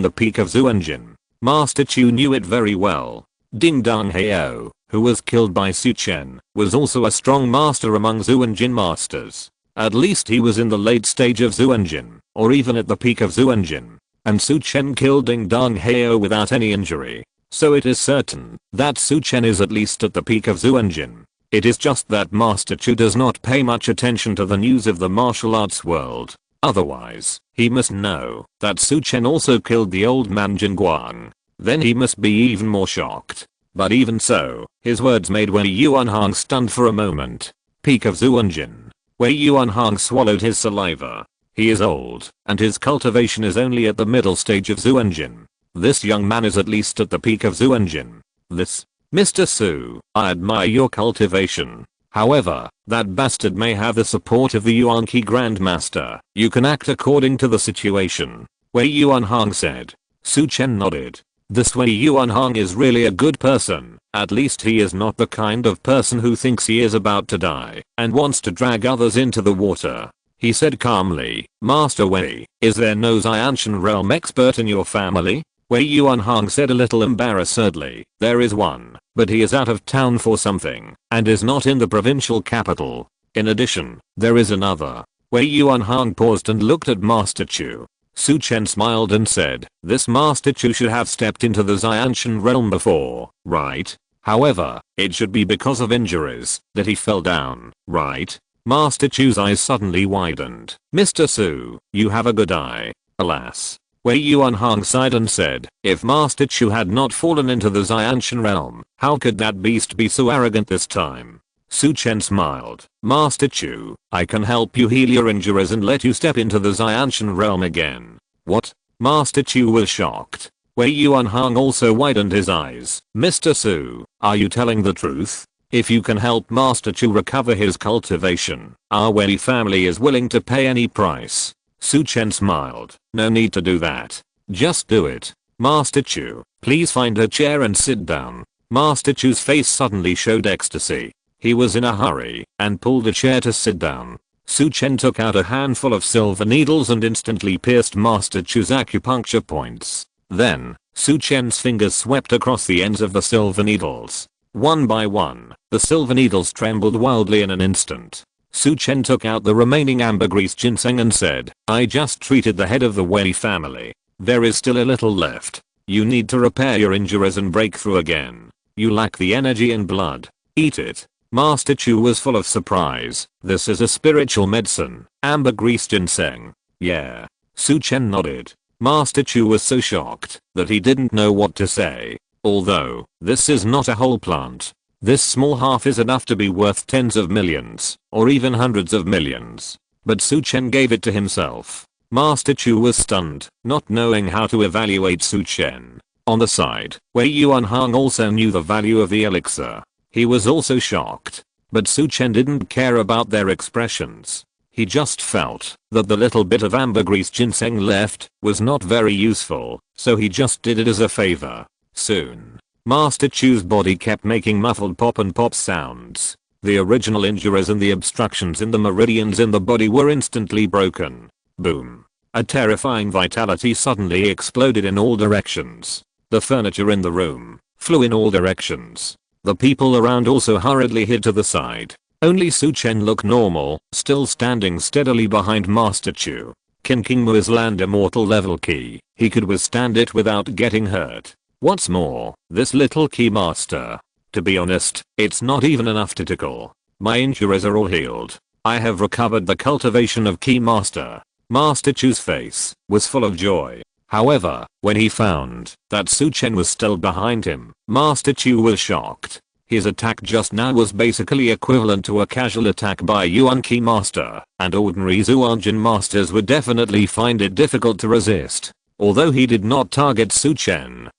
the peak of Zuanjin. Master Chu knew it very well. Ding Dong Heo, who was killed by Su Chen, was also a strong master among Zuanjin masters. At least he was in the late stage of Zuanjin, or even at the peak of Zuanjin. And Su Chen killed Ding Dong Heo without any injury. So it is certain that Su Chen is at least at the peak of Zuanjin. It is just that Master Chu does not pay much attention to the news of the martial arts world. Otherwise, He must know that Su Chen also killed the old man Jin Guang. Then he must be even more shocked. But even so, his words made Wei Yuanhang stunned for a moment. Peak of Zuanjin. Wei Yuanhang swallowed his saliva. He is old, and his cultivation is only at the middle stage of Zuanjin. This young man is at least at the peak of Zuanjin. This, Mr. Su, I admire your cultivation. However, that bastard may have the support of the Yuanqi Grandmaster. You can act according to the situation. Wei Yuanhang said. Su Chen nodded. This Wei Yuanhang is really a good person. At least he is not the kind of person who thinks he is about to die and wants to drag others into the water. He said calmly, Master Wei, is there no Xianshan realm expert in your family? Wei Yuanhang said a little embarrassedly, there is one, but he is out of town for something, and is not in the provincial capital. In addition, there is another. Wei Yuanhang paused and looked at Master Chu. Su Chen smiled and said, this Master Chu should have stepped into the Xianshan realm before, right? However, it should be because of injuries that he fell down, right? Master Chu's eyes suddenly widened. Mr. Su, you have a good eye. Alas. Wei Yuanhang sighed and said, if Master Chu had not fallen into the Xianshan realm, how could that beast be so arrogant this time? Su Chen smiled. Master Chu, I can help you heal your injuries and let you step into the Xianshan realm again. What? Master Chu was shocked. Wei Yuanhang also widened his eyes. Mr. Su, are you telling the truth? If you can help Master Chu recover his cultivation, our Wei family is willing to pay any price. Su Chen smiled. No need to do that. Just do it. Master Chu, please find a chair and sit down. Master Chu's face suddenly showed ecstasy. He was in a hurry and pulled a chair to sit down. Su Chen took out a handful of silver needles and instantly pierced Master Chu's acupuncture points. Then, Su Chen's fingers swept across the ends of the silver needles. One by one, the silver needles trembled wildly in an instant. Su Chen took out the remaining ambergris ginseng and said, I just treated the head of the Wei family. There is still a little left. You need to repair your injuries and break through again. You lack the energy and blood. Eat it. Master Chu was full of surprise. This is a spiritual medicine. Ambergris ginseng. Yeah. Su Chen nodded. Master Chu was so shocked that he didn't know what to say. Although, this is not a whole plant. This small half is enough to be worth tens of millions, or even hundreds of millions. But Su Chen gave it to himself. Master Chu was stunned, not knowing how to evaluate Su Chen. On the side, Wei Yuanhang also knew the value of the elixir. He was also shocked. But Su Chen didn't care about their expressions. He just felt that the little bit of ambergris ginseng left was not very useful, so he just did it as a favor. Soon, Master Chu's body kept making muffled pop and pop sounds. The original injuries and the obstructions in the meridians in the body were instantly broken. Boom. A terrifying vitality suddenly exploded in all directions. The furniture in the room flew in all directions. The people around also hurriedly hid to the side. Only Su Chen looked normal, still standing steadily behind Master Chu. Can King Mu's land immortal level key? He could withstand it without getting hurt. What's more, this little key master. To be honest, it's not even enough to tickle. My injuries are all healed. I have recovered the cultivation of key master. Master Chu's face was full of joy. However, when he found that Su Chen was still behind him, Master Chu was shocked. His attack just now was basically equivalent to a casual attack by Yuan Key Master, and ordinary Zuanjin masters would definitely find it difficult to resist. Although he did not target Su Chen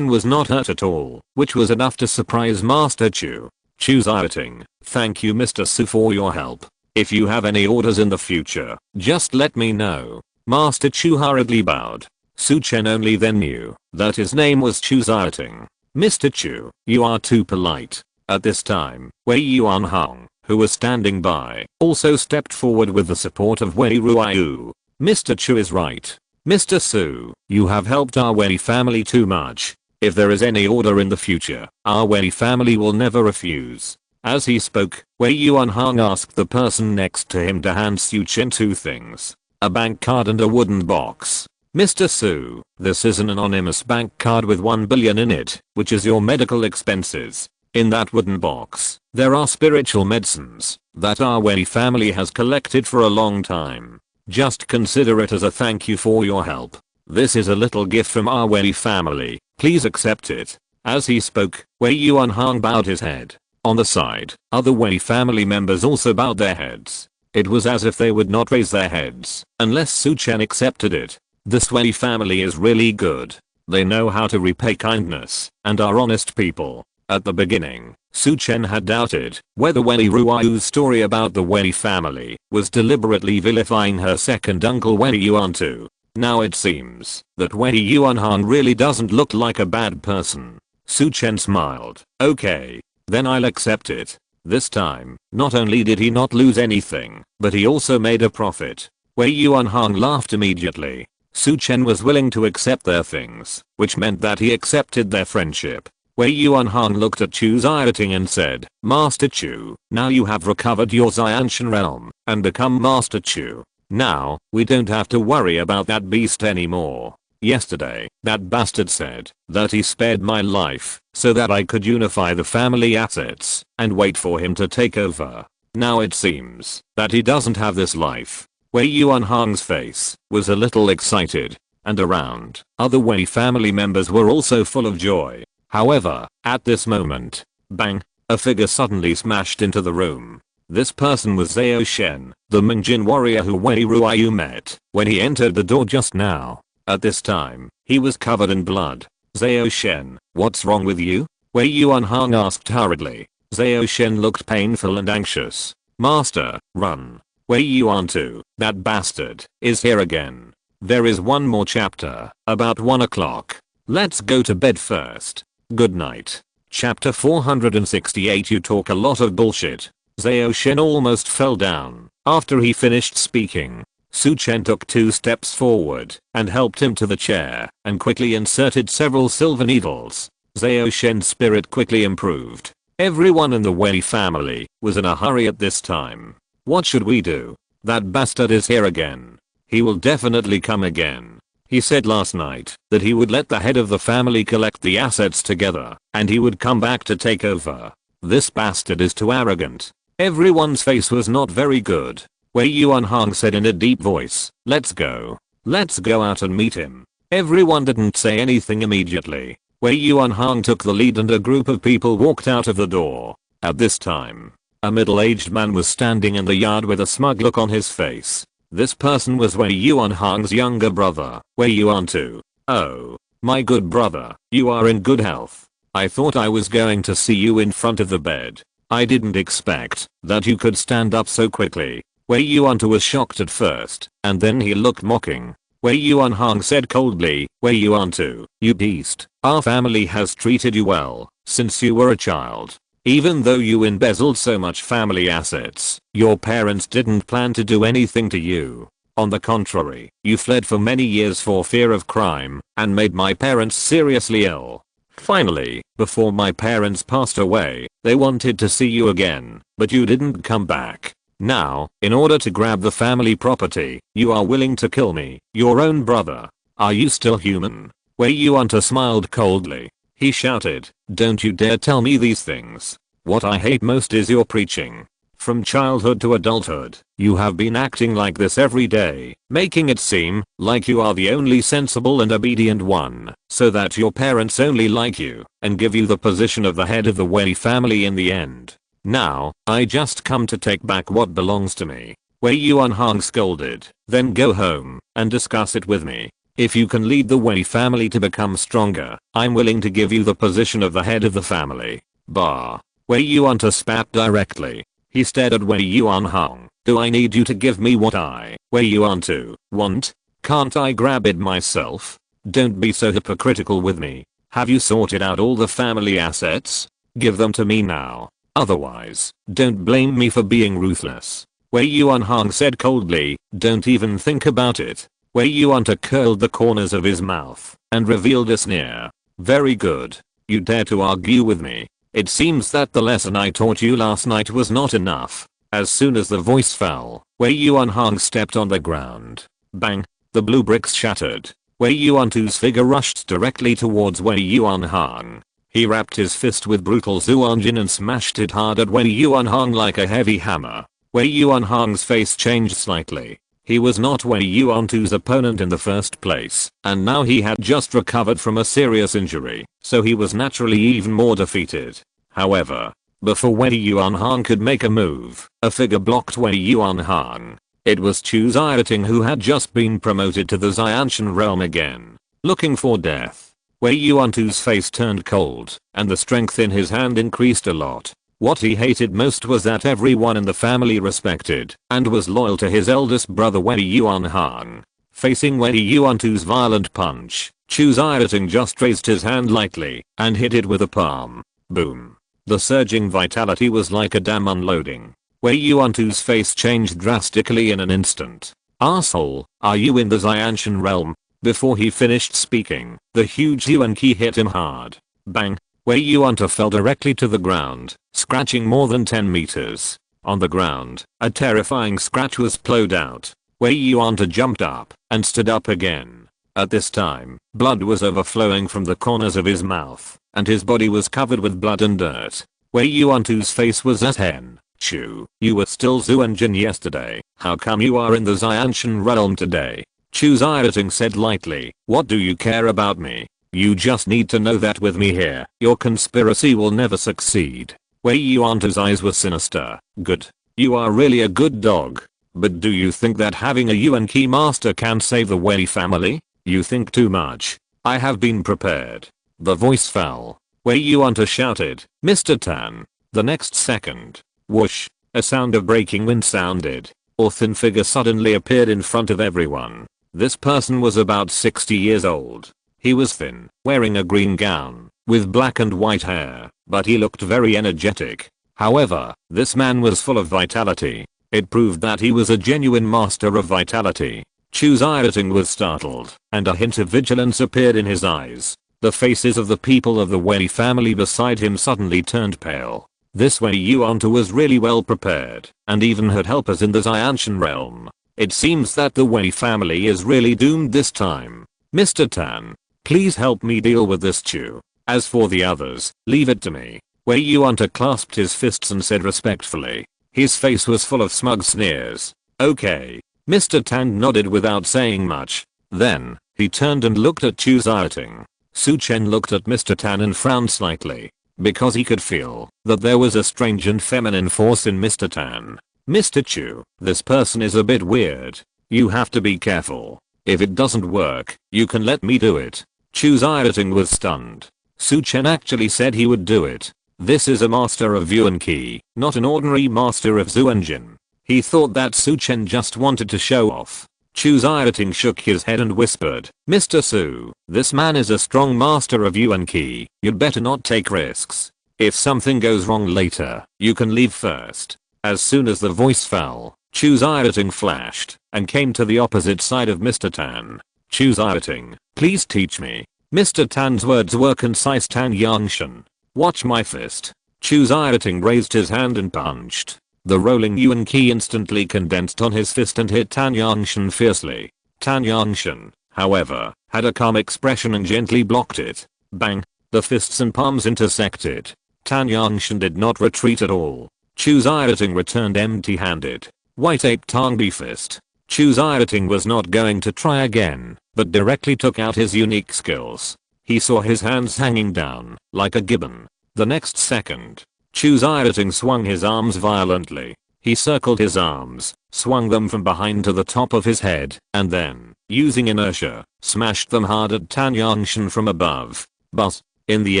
was not hurt at all, which was enough to surprise Master Chu. Chu's outing. Thank you Mr. Su for your help. If you have any orders in the future, just let me know. Master Chu hurriedly bowed. Su Chen only then knew that his name was Chu Xiaoting. Mr. Chu, you are too polite. At this time, Wei Yuanhang, who was standing by, also stepped forward with the support of Wei Ruiyu. Mr. Chu is right. Mr. Su, you have helped our Wei family too much. If there is any order in the future, our Wei family will never refuse. As he spoke, Wei Yuanhang asked the person next to him to hand Su Chen two things. A bank card and a wooden box. Mr. Su, this is an anonymous bank card with 1 billion in it, which is your medical expenses. In that wooden box, there are spiritual medicines that our Wei family has collected for a long time. Just consider it as a thank you for your help. This is a little gift from our Wei family. Please accept it." As he spoke, Wei Yuanhang bowed his head. On the side, other Wei family members also bowed their heads. It was as if they would not raise their heads unless Su Chen accepted it. This Wei family is really good. They know how to repay kindness and are honest people. At the beginning, Su Chen had doubted whether Wei Ruoyu's story about the Wei family was deliberately vilifying her second uncle Wei Yuantu. Now it seems that Wei Yuanhang really doesn't look like a bad person. Su Chen smiled. "Okay, then I'll accept it." This time, not only did he not lose anything, but he also made a profit. Wei Yuanhang laughed immediately. Su Chen was willing to accept their things, which meant that he accepted their friendship. Wei Yuanhang looked at Chu Xiaoting and said, "Master Chu, now you have recovered your Xianshan realm and become Master Chu. Now, we don't have to worry about that beast anymore. Yesterday, that bastard said that he spared my life so that I could unify the family assets and wait for him to take over. Now it seems that he doesn't have this life." Wei Yuanhang's face was a little excited, and around, other Wei family members were also full of joy. However, at this moment, bang, a figure suddenly smashed into the room. This person was Zhou Shen, the Mingjin warrior who Wei Ruoyu met when he entered the door just now. At this time, he was covered in blood. "Zhou Shen, what's wrong with you?" Wei Yuanhang asked hurriedly. Zhou Shen looked painful and anxious. "Master, run. Wei Yuantu, that bastard, is here again. There is one more chapter, about 1 o'clock. Let's go to bed first. Good night." Chapter 468. You talk a lot of bullshit. Zhou Shen almost fell down after he finished speaking. Su Chen took 2 steps forward and helped him to the chair and quickly inserted several silver needles. Zhou Shen's spirit quickly improved. Everyone in the Wei family was in a hurry at this time. "What should we do? That bastard is here again. He will definitely come again. He said last night that he would let the head of the family collect the assets together and he would come back to take over. This bastard is too arrogant." Everyone's face was not very good. Wei Yuanhang said in a deep voice, "Let's go. Let's go out and meet him." Everyone didn't say anything immediately. Wei Yuanhang took the lead and a group of people walked out of the door. At this time, a middle-aged man was standing in the yard with a smug look on his face. This person was Wei Yuanhang's younger brother, Wei Yuantu. "Oh, my good brother, you are in good health. I thought I was going to see you in front of the bed. I didn't expect that you could stand up so quickly." Wei Yuantu was shocked at first, and then he looked mocking. Wei Yuanhang said coldly, "Wei Yuantu, you beast, our family has treated you well since you were a child. Even though you embezzled so much family assets, your parents didn't plan to do anything to you. On the contrary, you fled for many years for fear of crime and made my parents seriously ill. Finally, before my parents passed away, they wanted to see you again, but you didn't come back. Now, in order to grab the family property, you are willing to kill me, your own brother. Are you still human?" Wei Yuantu smiled coldly. He shouted, "Don't you dare tell me these things. What I hate most is your preaching. From childhood to adulthood, you have been acting like this every day, making it seem like you are the only sensible and obedient one, so that your parents only like you and give you the position of the head of the Wei family in the end. Now, I just come to take back what belongs to me." Wei Yuanhang scolded, "Then go home and discuss it with me. If you can lead the Wei family to become stronger, I'm willing to give you the position of the head of the family." Bah. Wei Yuantu spat directly. He stared at Wei Yuanhang. "Do I need you to give me what I, Wei Yuantu, want? Can't I grab it myself? Don't be so hypocritical with me. Have you sorted out all the family assets? Give them to me now. Otherwise, don't blame me for being ruthless." Wei Yuanhang said coldly, "Don't even think about it." Wei Yuantu curled the corners of his mouth and revealed a sneer. "Very good. You dare to argue with me. It seems that the lesson I taught you last night was not enough." As soon as the voice fell, Wei Yuanhang stepped on the ground. Bang! The blue bricks shattered. Wei Yuantu's figure rushed directly towards Wei Yuanhang. He wrapped his fist with brutal Zhuanjin and smashed it hard at Wei Yuanhang like a heavy hammer. Wei Yuanhang's face changed slightly. He was not Wei Yuantu's opponent in the first place, and now he had just recovered from a serious injury, so he was naturally even more defeated. However, before Wei Yuanhan could make a move, a figure blocked Wei Yuanhan. It was Chu Xiaoting, who had just been promoted to the Xianshan realm again, looking for death. Wei Yuantu's face turned cold, and the strength in his hand increased a lot. What he hated most was that everyone in the family respected and was loyal to his eldest brother Wei Yuanhan. Facing Wei Yuantu's violent punch, Chu Xiaoting just raised his hand lightly and hit it with a palm. Boom. The surging vitality was like a dam unloading. Wei Yuantu's face changed drastically in an instant. "Asshole, are you in the Xianshan realm?" Before he finished speaking, the huge yuan key hit him hard. Bang. Wei Yuantu fell directly to the ground, scratching more than 10 meters. On the ground, a terrifying scratch was plowed out. Wei Yuantu jumped up and stood up again. At this time, blood was overflowing from the corners of his mouth, and his body was covered with blood and dirt. Wei Yuantu's face was as hen. "Chu, you were still Zhuanjin yesterday. How come you are in the Xianshan realm today?" Chu Xiaoting said lightly. "What do you care about me? You just need to know that with me here, your conspiracy will never succeed." Wei Yuantu's eyes were sinister. "Good. You are really a good dog. But do you think that having a Yuan Key Master can save the Wei family? You think too much. I have been prepared." The voice fell. Wei Yuantu shouted, "Mr. Tan." The next second, whoosh, a sound of breaking wind sounded. A thin figure suddenly appeared in front of everyone. This person was about 60 years old. He was thin, wearing a green gown, with black and white hair, but he looked very energetic. However, this man was full of vitality. It proved that he was a genuine master of vitality. Chu Xiaoting was startled, and a hint of vigilance appeared in his eyes. The faces of the people of the Wei family beside him suddenly turned pale. This Wei Yuantu was really well prepared, and even had helpers in the Xianshan realm. It seems that the Wei family is really doomed this time. "Mr. Tan, please help me deal with this Chu. As for the others, leave it to me." Wei Yuantu clasped his fists and said respectfully. His face was full of smug sneers. "Okay." Mr. Tan nodded without saying much. Then, he turned and looked at Chu Xiaoting. Su Chen looked at Mr. Tan and frowned slightly, because he could feel that there was a strange and feminine force in Mr. Tan. "Mr. Chu, this person is a bit weird. You have to be careful. If it doesn't work, you can let me do it." Chu Xiaoting was stunned. Su Chen actually said he would do it. This is a master of Yuan Qi, not an ordinary master of Zhuanjin. He thought that Su Chen just wanted to show off. Chu Xiaoting shook his head and whispered, "Mr. Su, this man is a strong master of Yuan Qi. You'd better not take risks. If something goes wrong later, you can leave first." As soon as the voice fell, Chu Xiaoting flashed and came to the opposite side of Mr. Tan. "Chu Xiaoting, please teach me." Mr. Tan's words were concise. "Tan Yangshan. Watch my fist." Chu Xiaoting raised his hand and punched. The rolling Yuan Qi instantly condensed on his fist and hit Tan Yangshan fiercely. Tan Yangshan, however, had a calm expression and gently blocked it. Bang! The fists and palms intersected. Tan Yangshan did not retreat at all. Chu Xiaoting returned empty-handed. White Ape Tangbi Fist. Chu Xiaoting was not going to try again, but directly took out his unique skills. He saw his hands hanging down, like a gibbon. The next second, Chu Xiaoting swung his arms violently. He circled his arms, swung them from behind to the top of his head, and then, using inertia, smashed them hard at Tan Yangshan from above. But, in the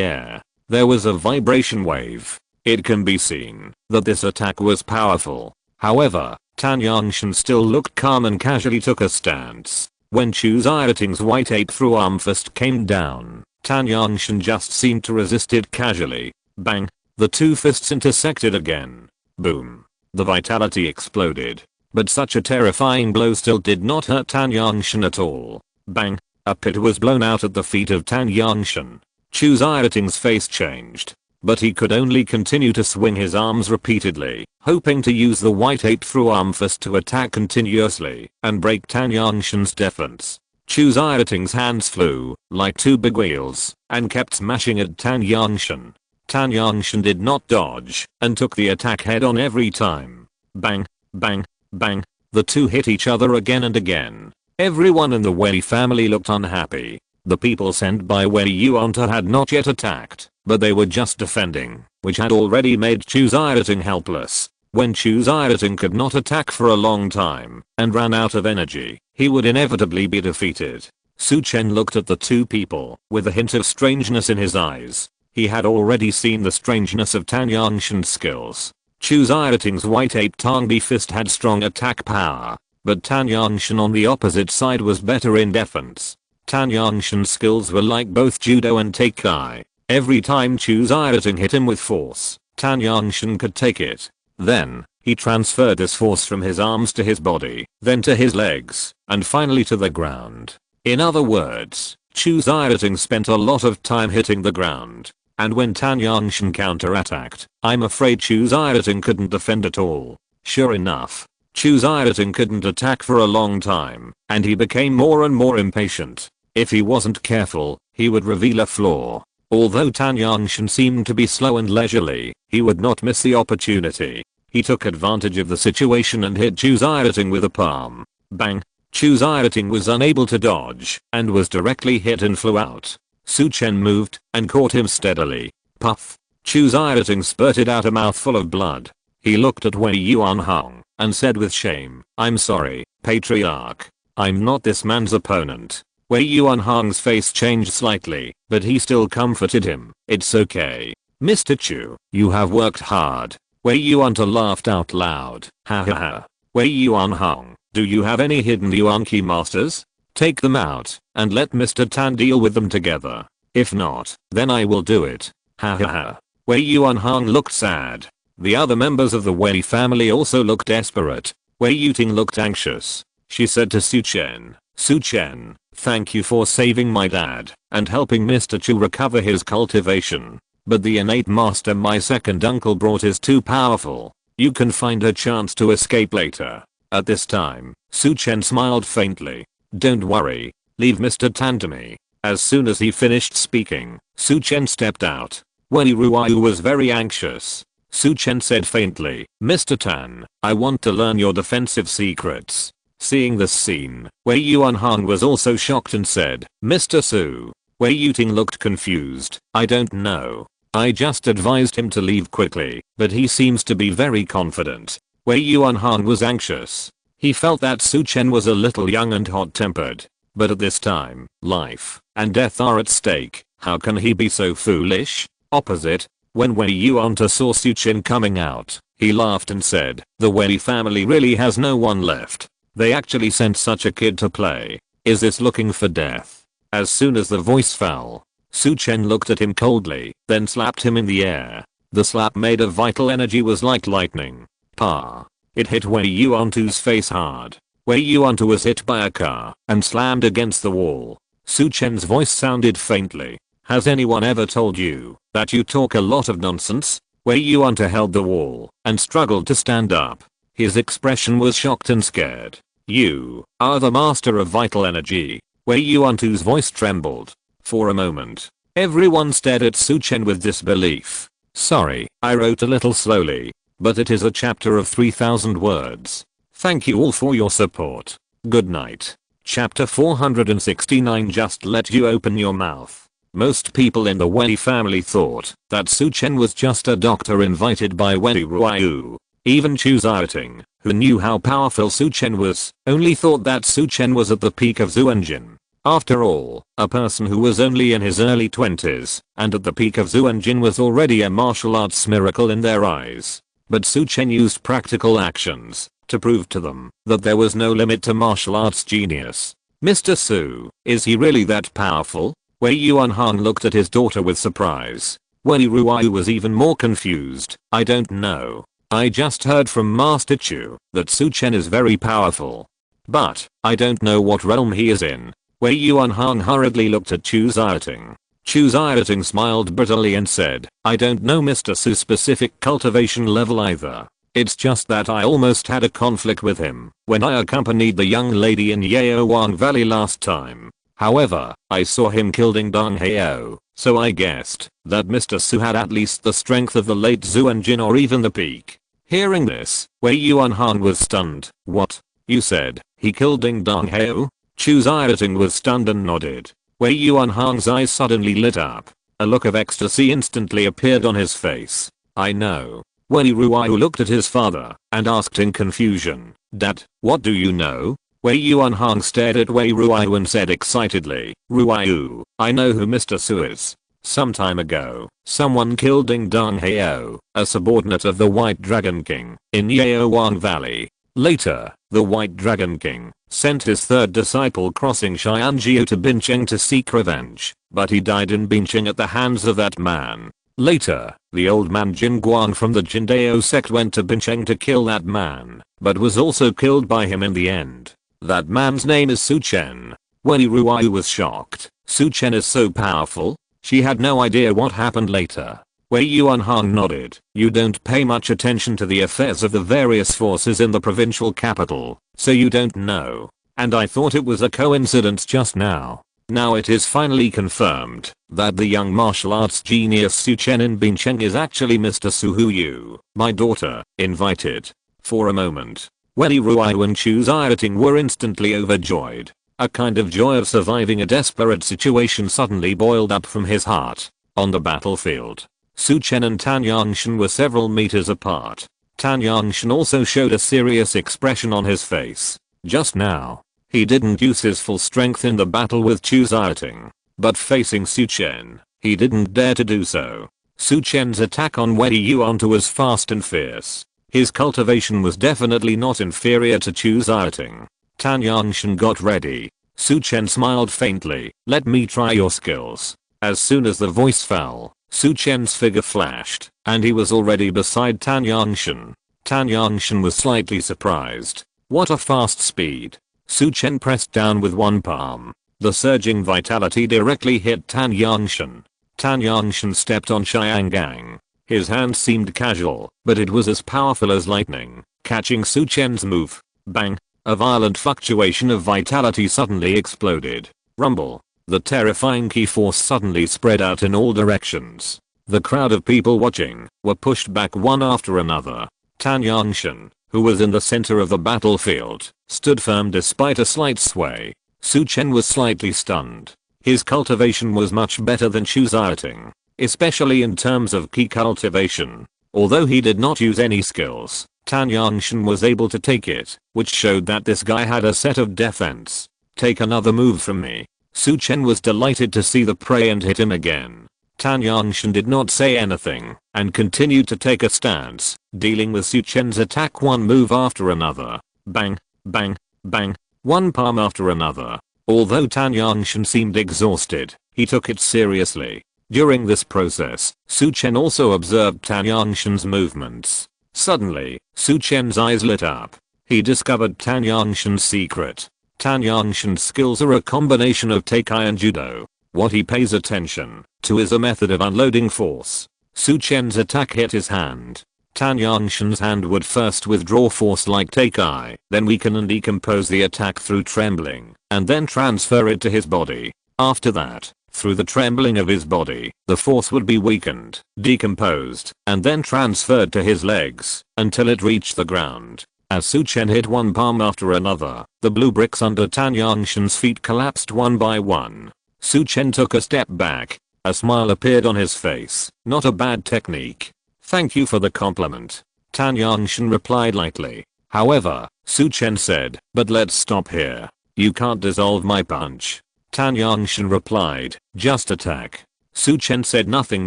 air, there was a vibration wave. It can be seen that this attack was powerful. However, Tan Yangshan still looked calm and casually took a stance. When Chu Xiaoting's white ape through arm fist came down, Tan Yangshan just seemed to resist it casually. Bang! The two fists intersected again. Boom! The vitality exploded. But such a terrifying blow still did not hurt Tan Yangshan at all. Bang! A pit was blown out at the feet of Tan Yangshan. Chu Xiaoting's face changed, but he could only continue to swing his arms repeatedly, hoping to use the white ape through arm fist to attack continuously and break Tan Yangshan's defense. Chu Xiaoting's hands flew like two big wheels and kept smashing at Tan Yangshan. Tan Yangshan did not dodge and took the attack head on every time. Bang, bang, bang. The two hit each other again and again. Everyone in the Wei family looked unhappy. The people sent by Wei Yuanta had not yet attacked, but they were just defending, which had already made Chu Xiaoting helpless. When Chu Xiaoting could not attack for a long time and ran out of energy, he would inevitably be defeated. Su Chen looked at the two people with a hint of strangeness in his eyes. He had already seen the strangeness of Tan Yangshan's skills. Chu Xiaoting's white ape Tangbi fist had strong attack power, but Tan Yangshan on the opposite side was better in defense. Tan Yangshan's skills were like both judo and taikai. Every time Chu Xiaoting hit him with force, Tan Yangshan could take it. Then, he transferred this force from his arms to his body, then to his legs, and finally to the ground. In other words, Chu Xiaoting spent a lot of time hitting the ground. And when Tan Yangshan counterattacked, I'm afraid Chu Xiaoting couldn't defend at all. Sure enough, Chu Xiaoting couldn't attack for a long time, and he became more and more impatient. If he wasn't careful, he would reveal a flaw. Although Tan Yangshan seemed to be slow and leisurely, he would not miss the opportunity. He took advantage of the situation and hit Chu Xiaoting with a palm. Bang! Chu Xiaoting was unable to dodge and was directly hit and flew out. Su Chen moved and caught him steadily. Puff! Chu Xiaoting spurted out a mouthful of blood. He looked at Wei Yuanhong and said with shame, "I'm sorry, Patriarch. I'm not this man's opponent." Wei Yuanhong's face changed slightly, but he still comforted him. "It's okay. Mr. Chu, you have worked hard." Wei Yuanta laughed out loud. Ha ha ha. Wei Yuanhong, do you have any hidden Yuanqi masters? Take them out, and let Mr. Tan deal with them together. If not, then I will do it. Ha ha ha. Wei Yuanhong looked sad. The other members of the Wei family also looked desperate. Wei Yuting looked anxious. She said to Su Chen, "Su Chen, thank you for saving my dad and helping Mr. Chu recover his cultivation. But the innate master my second uncle brought is too powerful. You can find a chance to escape later." At this time, Su Chen smiled faintly. "Don't worry. Leave Mr. Tan to me." As soon as he finished speaking, Su Chen stepped out. Wei Ruiyu was very anxious. Su Chen said faintly, "Mr. Tan, I want to learn your defensive secrets." Seeing this scene, Wei Yuanhong was also shocked and said, "Mr. Su." Wei Yuting looked confused. "I don't know. I just advised him to leave quickly, but he seems to be very confident." Wei Yuanhong was anxious. He felt that Su Chen was a little young and hot-tempered. But at this time, life and death are at stake. How can he be so foolish? Opposite, when Wei Yuanta saw Su Chen coming out, he laughed and said, "The Wei family really has no one left. They actually sent such a kid to play. Is this looking for death?" As soon as the voice fell, Su Chen looked at him coldly, then slapped him in the air. The slap made of vital energy was like lightning. Pa! It hit Wei Yuantu's face hard. Wei Yuantu was hit by a car and slammed against the wall. Su Chen's voice sounded faintly. "Has anyone ever told you that you talk a lot of nonsense?" Wei Yuanta held the wall and struggled to stand up. His expression was shocked and scared. "You are the master of vital energy." Wei Yuantu's voice trembled. For a moment, everyone stared at Su Chen with disbelief. "Sorry, I wrote a little slowly, but it is a chapter of 3,000 words. Thank you all for your support. Good night." Chapter 469. Just let you open your mouth. Most people in the Wei family thought that Su Chen was just a doctor invited by Wei Ruiyu. Even Chu Xiaoting, who knew how powerful Su Chen was, only thought that Su Chen was at the peak of Zuanjin. After all, a person who was only in his early 20s and at the peak of Zuanjin was already a martial arts miracle in their eyes. But Su Chen used practical actions to prove to them that there was no limit to martial arts genius. "Mr. Su, is he really that powerful?" Wei Yuanhong looked at his daughter with surprise. Wei Ruiyu was even more confused. "I don't know. I just heard from Master Chu that Su Chen is very powerful. But, I don't know what realm he is in." Wei Yuanhong hurriedly looked at Chu Xiaoting. Chu Xiaoting smiled bitterly and said, "I don't know Mr. Su's specific cultivation level either. It's just that I almost had a conflict with him when I accompanied the young lady in Yaowang Valley last time. However, I saw him killing Dong Hao, so I guessed that Mr. Su had at least the strength of the late Zuanjin or even the peak." Hearing this, Wei Yuanhong was stunned. "What? You said he killed Ding Dong Heo? Chu Xiaoting was stunned and nodded. Wei Yuanhang's eyes suddenly lit up. A look of ecstasy instantly appeared on his face. I know. Wei Ruiyu looked at his father and asked in confusion, Dad, what do you know? Wei Yuanhang stared at Wei Ruiyu and said excitedly, Ruiyu, I know who Mr. Su is. Some time ago, someone killed Ding Dong Heo, a subordinate of the White Dragon King, in Yaowang Valley. Later, the White Dragon King sent his third disciple crossing Xianjiu to Bincheng to seek revenge, but he died in Bincheng at the hands of that man. Later, the old man Jin Guang from the Jindao sect went to Bincheng to kill that man, but was also killed by him in the end. That man's name is Su Chen. Wei Ruiyu was shocked. Su Chen is so powerful? She had no idea what happened later. Wei Yuanhang nodded. You don't pay much attention to the affairs of the various forces in the provincial capital, so you don't know. And I thought it was a coincidence just now. Now it is finally confirmed that the young martial arts genius Su Chen in Bincheng is actually Mr. Su Huyu, my daughter, invited. For a moment, Wei Ruiyu and Chu Xiaoting were instantly overjoyed. A kind of joy of surviving a desperate situation suddenly boiled up from his heart. On the battlefield, Su Chen and Tan Yangshan were several meters apart. Tan Yangshan also showed a serious expression on his face. Just now, he didn't use his full strength in the battle with Chu Xiaoting, but facing Su Chen, he didn't dare to do so. Su Chen's attack on Wei Yuanhang was fast and fierce. His cultivation was definitely not inferior to Chu Xiaoting. Tan Yangshan got ready. Su Chen smiled faintly. Let me try your skills. As soon as the voice fell, Su Chen's figure flashed, and he was already beside Tan Yangshan. Tan Yangshan was slightly surprised. What a fast speed. Su Chen pressed down with one palm. The surging vitality directly hit Tan Yangshan. Tan Yangshan stepped on Xiangang. His hand seemed casual, but it was as powerful as lightning, catching Su Chen's move. Bang! A violent fluctuation of vitality suddenly exploded. Rumble. The terrifying ki force suddenly spread out in all directions. The crowd of people watching were pushed back one after another. Tan Yangshan, who was in the center of the battlefield, stood firm despite a slight sway. Su Chen was slightly stunned. His cultivation was much better than Chu Xiaoting, especially in terms of ki cultivation. Although he did not use any skills, Tan Yangshan was able to take it, which showed that this guy had a set of defense. Take another move from me. Su Chen was delighted to see the prey and hit him again. Tan Yangshan did not say anything, and continued to take a stance, dealing with Su Chen's attack one move after another. Bang, bang, bang, one palm after another. Although Tan Yangshan seemed exhausted, he took it seriously. During this process, Su Chen also observed Tan Yangshan's movements. Suddenly, Su Chen's eyes lit up. He discovered Tan Yangshan's secret. Tan Yangshan's skills are a combination of Teikai and Judo. What he pays attention to is a method of unloading force. Su Chen's attack hit his hand. Tan Yangshan's hand would first withdraw force like Teikai, then weaken and decompose the attack through trembling, and then transfer it to his body. After that, through the trembling of his body, the force would be weakened, decomposed, and then transferred to his legs, until it reached the ground. As Su Chen hit one palm after another, the blue bricks under Tan Yangshan's feet collapsed one by one. Su Chen took a step back. A smile appeared on his face. Not a bad technique. Thank you for the compliment. Tan Yangshan replied lightly. However, Su Chen said, but let's stop here. You can't dissolve my punch. Tan Yangshan replied, just attack. Su Chen said nothing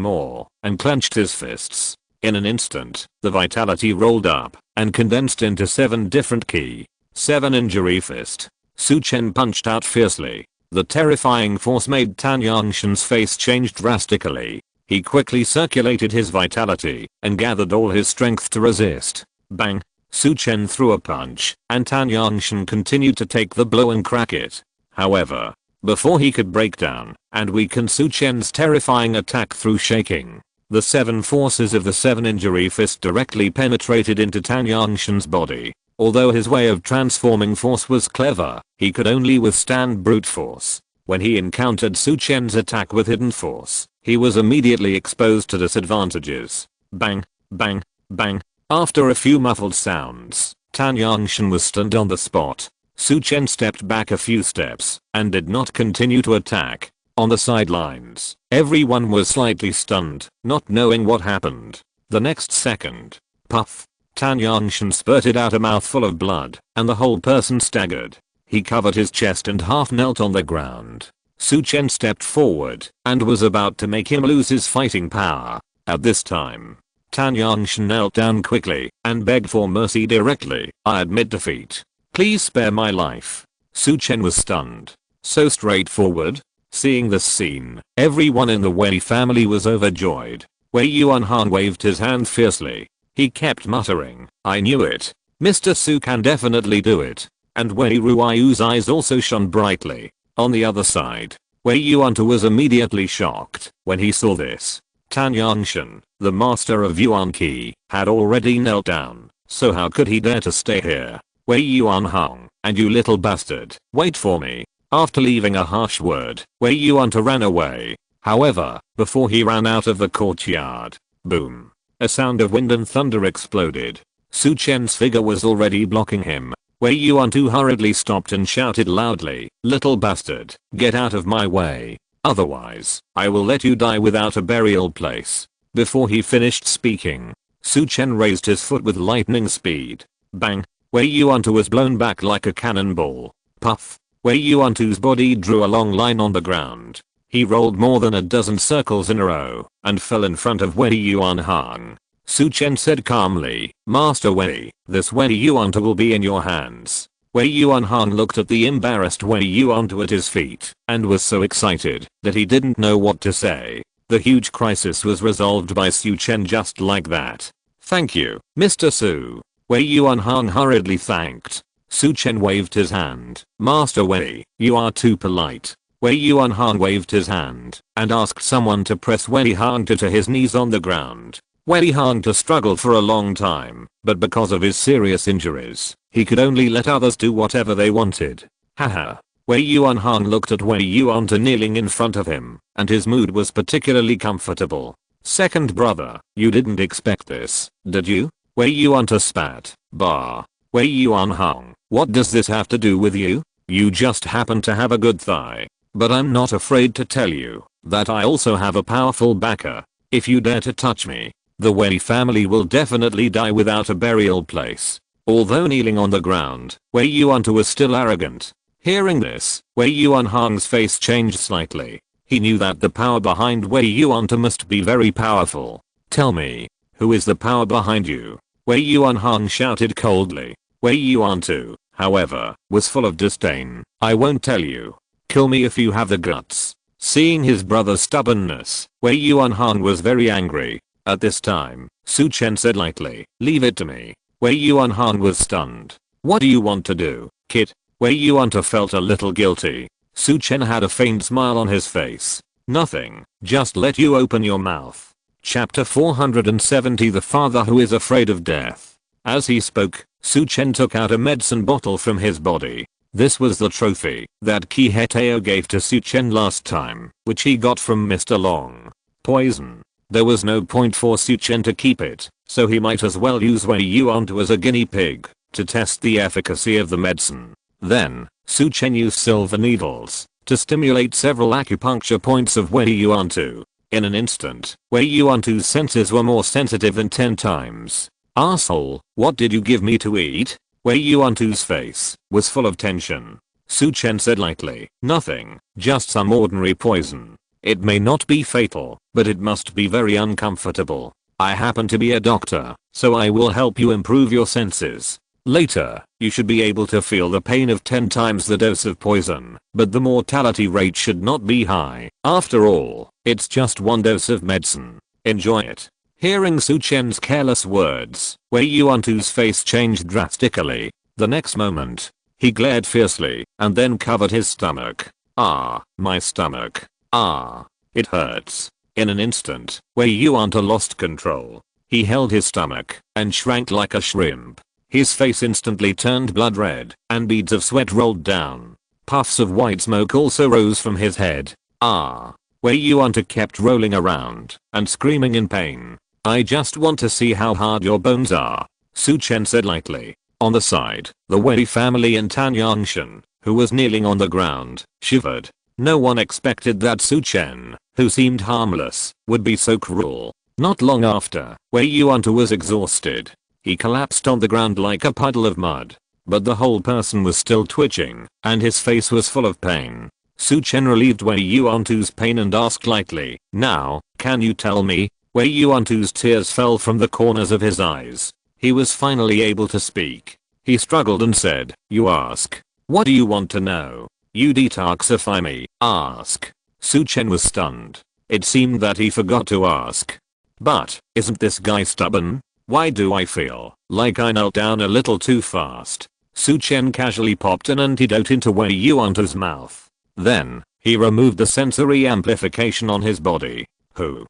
more, and clenched his fists. In an instant, the vitality rolled up, and condensed into 7 different ki. 7 injury fist. Su Chen punched out fiercely. The terrifying force made Tan Yangshan's face change drastically. He quickly circulated his vitality, and gathered all his strength to resist. Bang! Su Chen threw a punch, and Tan Yangshan continued to take the blow and crack it. However, before he could break down and weaken Su Chen's terrifying attack through shaking, the 7 forces of the 7 injury fist directly penetrated into Tan Yangshan's body. Although his way of transforming force was clever, he could only withstand brute force. When he encountered Su Chen's attack with hidden force, he was immediately exposed to disadvantages. Bang, bang, bang. After a few muffled sounds, Tan Yangshan was stunned on the spot. Su Chen stepped back a few steps and did not continue to attack. On the sidelines, everyone was slightly stunned, not knowing what happened. The next second, puff, Tan Yangshan spurted out a mouthful of blood, and the whole person staggered. He covered his chest and half knelt on the ground. Su Chen stepped forward and was about to make him lose his fighting power. At this time, Tan Yangshan knelt down quickly and begged for mercy directly. "I admit defeat. Please spare my life." Su Chen was stunned. So straightforward. Seeing this scene, everyone in the Wei family was overjoyed. Wei Yuanhang waved his hand fiercely. He kept muttering, "I knew it. Mr. Su can definitely do it." And Wei Ruiu's eyes also shone brightly. On the other side, Wei Yuantu was immediately shocked when he saw this. Tan Yangshan, the master of Yuan Qi, had already knelt down, so how could he dare to stay here? Wei Yuanhang, and you little bastard, wait for me. After leaving a harsh word, Wei Yuantu ran away. However, before he ran out of the courtyard, boom, a sound of wind and thunder exploded. Su Chen's figure was already blocking him. Wei Yuantu hurriedly stopped and shouted loudly, "Little bastard, get out of my way. Otherwise, I will let you die without a burial place." Before he finished speaking, Su Chen raised his foot with lightning speed. Bang! Wei Yuantu was blown back like a cannonball. Puff! Wei Yuantu's body drew a long line on the ground. He rolled more than a dozen circles in a row and fell in front of Wei Yuanhang. Su Chen said calmly, "Master Wei, this Wei Yuantu will be in your hands." Wei Yuanhang looked at the embarrassed Wei Yuantu at his feet and was so excited that he didn't know what to say. The huge crisis was resolved by Su Chen just like that. "Thank you, Mr. Su." Wei Yuanhang hurriedly thanked. Su Chen waved his hand. "Master Wei, you are too polite." Wei Yuanhang waved his hand and asked someone to press Wei Hangtu to his knees on the ground. Wei Hangtu struggled for a long time, but because of his serious injuries, he could only let others do whatever they wanted. Haha. Wei Yuanhang looked at Wei Yuantu kneeling in front of him, and his mood was particularly comfortable. "Second brother, you didn't expect this, did you?" Wei Yuantu spat. "Bah. Wei Yuanhang, what does this have to do with you? You just happen to have a good thigh. But I'm not afraid to tell you that I also have a powerful backer. If you dare to touch me, the Wei family will definitely die without a burial place." Although kneeling on the ground, Wei Yuantu was still arrogant. Hearing this, Wei Yuanhang's face changed slightly. He knew that the power behind Wei Yuantu must be very powerful. "Tell me, who is the power behind you?" Wei Yuanhang shouted coldly. Wei Yuantu, however, was full of disdain. "I won't tell you. Kill me if you have the guts." Seeing his brother's stubbornness, Wei Yuanhang was very angry. At this time, Su Chen said lightly, "Leave it to me." Wei Yuanhang was stunned. "What do you want to do, kid?" Wei Yuantu felt a little guilty. Su Chen had a faint smile on his face. "Nothing, just let you open your mouth." Chapter 470 The Father Who Is Afraid of Death. As he spoke, Su Chen took out a medicine bottle from his body. This was the trophy that Qi Hetao gave to Su Chen last time, which he got from Mr. Long. Poison. There was no point for Su Chen to keep it, so he might as well use Wei Yuantu as a guinea pig to test the efficacy of the medicine. Then, Su Chen used silver needles to stimulate several acupuncture points of Wei Yuantu. In an instant, Wei Yuantu's senses were more sensitive than 10 times. "Asshole, what did you give me to eat?" Wei Yuantu's face was full of tension. Su Chen said lightly, "Nothing, just some ordinary poison. It may not be fatal, but it must be very uncomfortable. I happen to be a doctor, so I will help you improve your senses. Later, you should be able to feel the pain of 10 times the dose of poison, but the mortality rate should not be high. After all, it's just one dose of medicine. Enjoy it." Hearing Su Chen's careless words, Wei Yuantu's face changed drastically. The next moment, he glared fiercely and then covered his stomach. "Ah, my stomach. Ah, it hurts." In an instant, Wei Yuantu lost control. He held his stomach and shrank like a shrimp. His face instantly turned blood red and beads of sweat rolled down. Puffs of white smoke also rose from his head. "Ah." Wei Yuantu kept rolling around and screaming in pain. "I just want to see how hard your bones are," Su Chen said lightly. On the side, the Wei family and Tan Yangshan, who was kneeling on the ground, shivered. No one expected that Su Chen, who seemed harmless, would be so cruel. Not long after, Wei Yuantu was exhausted. He collapsed on the ground like a puddle of mud. But the whole person was still twitching, and his face was full of pain. Su Chen relieved Wei Yuantu's pain and asked lightly, "Now, can you tell me?" Wei Yuantu's tears fell from the corners of his eyes. He was finally able to speak. He struggled and said, "You ask. What do you want to know? You detoxify me, ask." Su Chen was stunned. It seemed that he forgot to ask. But, isn't this guy stubborn? Why do I feel like I knelt down a little too fast? Su Chen casually popped an antidote into Wei Yuantu's mouth. Then, he removed the sensory amplification on his body. Hoo.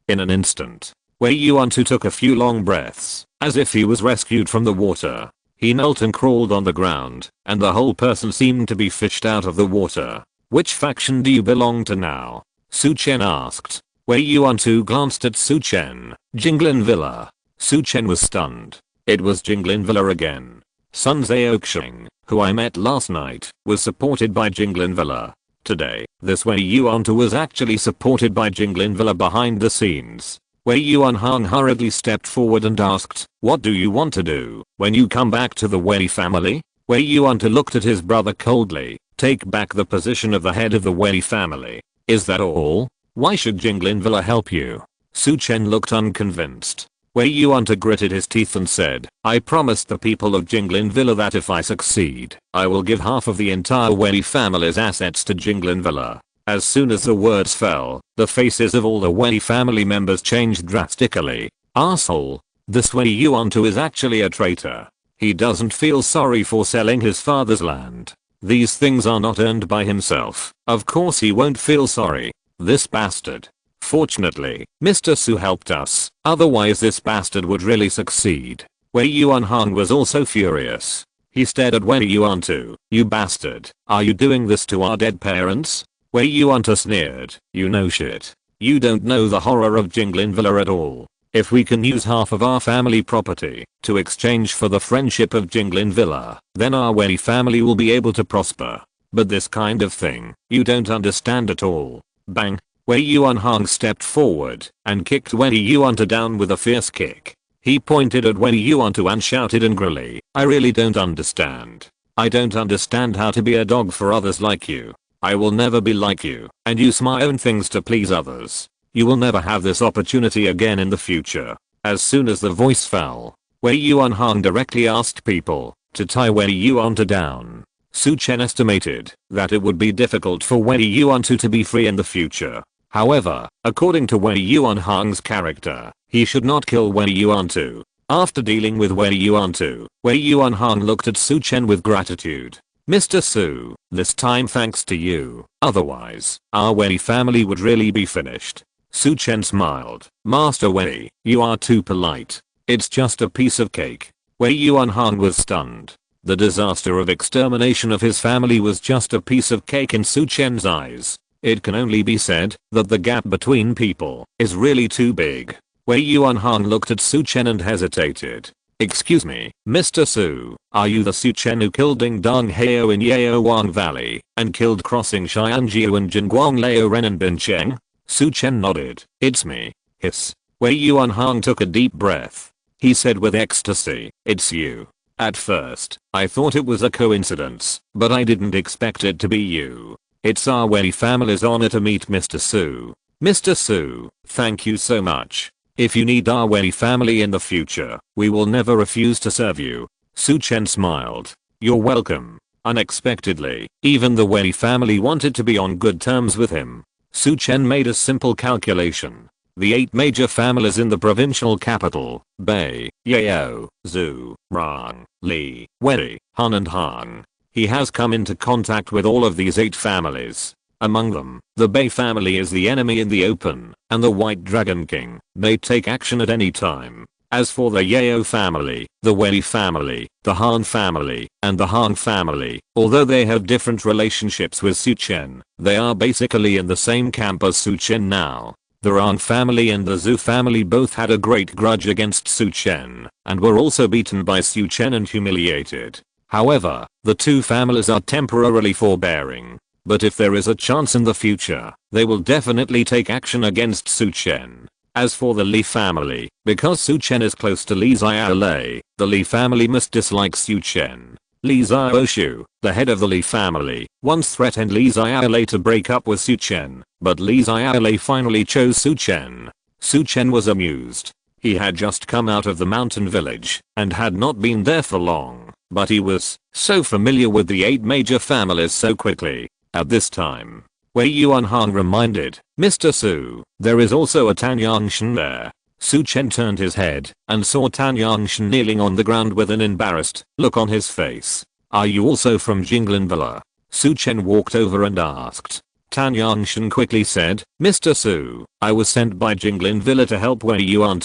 In an instant, Wei Yuantu took a few long breaths, as if he was rescued from the water. He knelt and crawled on the ground, and the whole person seemed to be fished out of the water. "Which faction do you belong to now?" Su Chen asked. Wei Yuantu glanced at Su Chen. "Jinglin Villa." Su Chen was stunned. It was Jinglin Villa again. Sun Zhaoxing, who I met last night, was supported by Jinglin Villa. Today, this Wei Yuantu was actually supported by Jinglin Villa behind the scenes. Wei Yuanhang hurriedly stepped forward and asked, "What do you want to do when you come back to the Wei family?" Wei Yuantu looked at his brother coldly. "Take back the position of the head of the Wei family. Is that all? Why should Jinglin Villa help you?" Su Chen looked unconvinced. Wei Yuantu gritted his teeth and said, "I promised the people of Jinglin Villa that if I succeed, I will give half of the entire Wei family's assets to Jinglin Villa." As soon as the words fell, the faces of all the Wei family members changed drastically. "Asshole. This Wei Yuantu is actually a traitor. He doesn't feel sorry for selling his father's land. These things are not earned by himself. Of course he won't feel sorry. This bastard. Fortunately, Mr. Su helped us, otherwise this bastard would really succeed." Wei Yuanhang was also furious. He stared at Wei Yuantu. "You bastard, are you doing this to our dead parents?" Wei Yuantu sneered. "You know shit. You don't know the horror of Jinglin Villa at all. If we can use half of our family property to exchange for the friendship of Jinglin Villa, then our Wei family will be able to prosper. But this kind of thing, you don't understand at all." Bang. Wei Yuanhang stepped forward and kicked Wei Yuantu down with a fierce kick. He pointed at Wei Yuantu and shouted angrily, "I really don't understand. I don't understand how to be a dog for others like you. I will never be like you, and use my own things to please others. You will never have this opportunity again in the future." As soon as the voice fell, Wei Yuanhang directly asked people to tie Wei Yuantu down. Su Chen estimated that it would be difficult for Wei Yuantu to be free in the future. However, according to Wei Yuanhang's character, he should not kill Wei Yuantu. After dealing with Wei Yuantu, Wei Yuanhang looked at Su Chen with gratitude. "Mr. Su, this time thanks to you, otherwise, our Wei family would really be finished." Su Chen smiled. "Master Wei, you are too polite. It's just a piece of cake." Wei Yuanhang was stunned. The disaster of extermination of his family was just a piece of cake in Su Chen's eyes. It can only be said that the gap between people is really too big. Wei Yuanhang looked at Su Chen and hesitated. "Excuse me, Mr. Su, are you the Su Chen who killed Ding Dong Heo in Yaowang Valley and killed Crossing Xianjiu and Jinguang Leo Ren and Bincheng?" Su Chen nodded. "It's me." Hiss. Wei Yuanhang took a deep breath. He said with ecstasy, "It's you. At first, I thought it was a coincidence, but I didn't expect it to be you. It's our Wei family's honor to meet Mr. Su. Mr. Su, thank you so much. If you need our Wei family in the future, we will never refuse to serve you." Su Chen smiled. "You're welcome." Unexpectedly, even the Wei family wanted to be on good terms with him. Su Chen made a simple calculation. The 8 major families in the provincial capital, Bei, Yao, Zhu, Rang, Li, Wei, Han and Hang. He has come into contact with all of these 8 families. Among them, the Bei family is the enemy in the open, and the White Dragon King may take action at any time. As for the Yao family, the Wei family, the Han family, and the Hang family, although they have different relationships with Su Chen, they are basically in the same camp as Su Chen now. The Ran family and the Zhou family both had a great grudge against Su Chen and were also beaten by Su Chen and humiliated. However, the two families are temporarily forbearing. But if there is a chance in the future, they will definitely take action against Su Chen. As for the Li family, because Su Chen is close to Li Xiaolei, the Li family must dislike Su Chen. Li Xiaoshu, the head of the Li family, once threatened Li Xiaolei to break up with Su Chen, but Li Xiaolei finally chose Su Chen. Su Chen was amused. He had just come out of the mountain village and had not been there for long, but he was so familiar with the 8 major families so quickly. At this time, Wei Yuanhang reminded, Mr. Su, there is also a Tan Yangshan there. Su Chen turned his head and saw Tan Yangshan kneeling on the ground with an embarrassed look on his face. Are you also from Jinglin Villa? Su Chen walked over and asked. Tan Yangshan quickly said, Mr. Su, I was sent by Jinglin Villa to help Wei Yuan,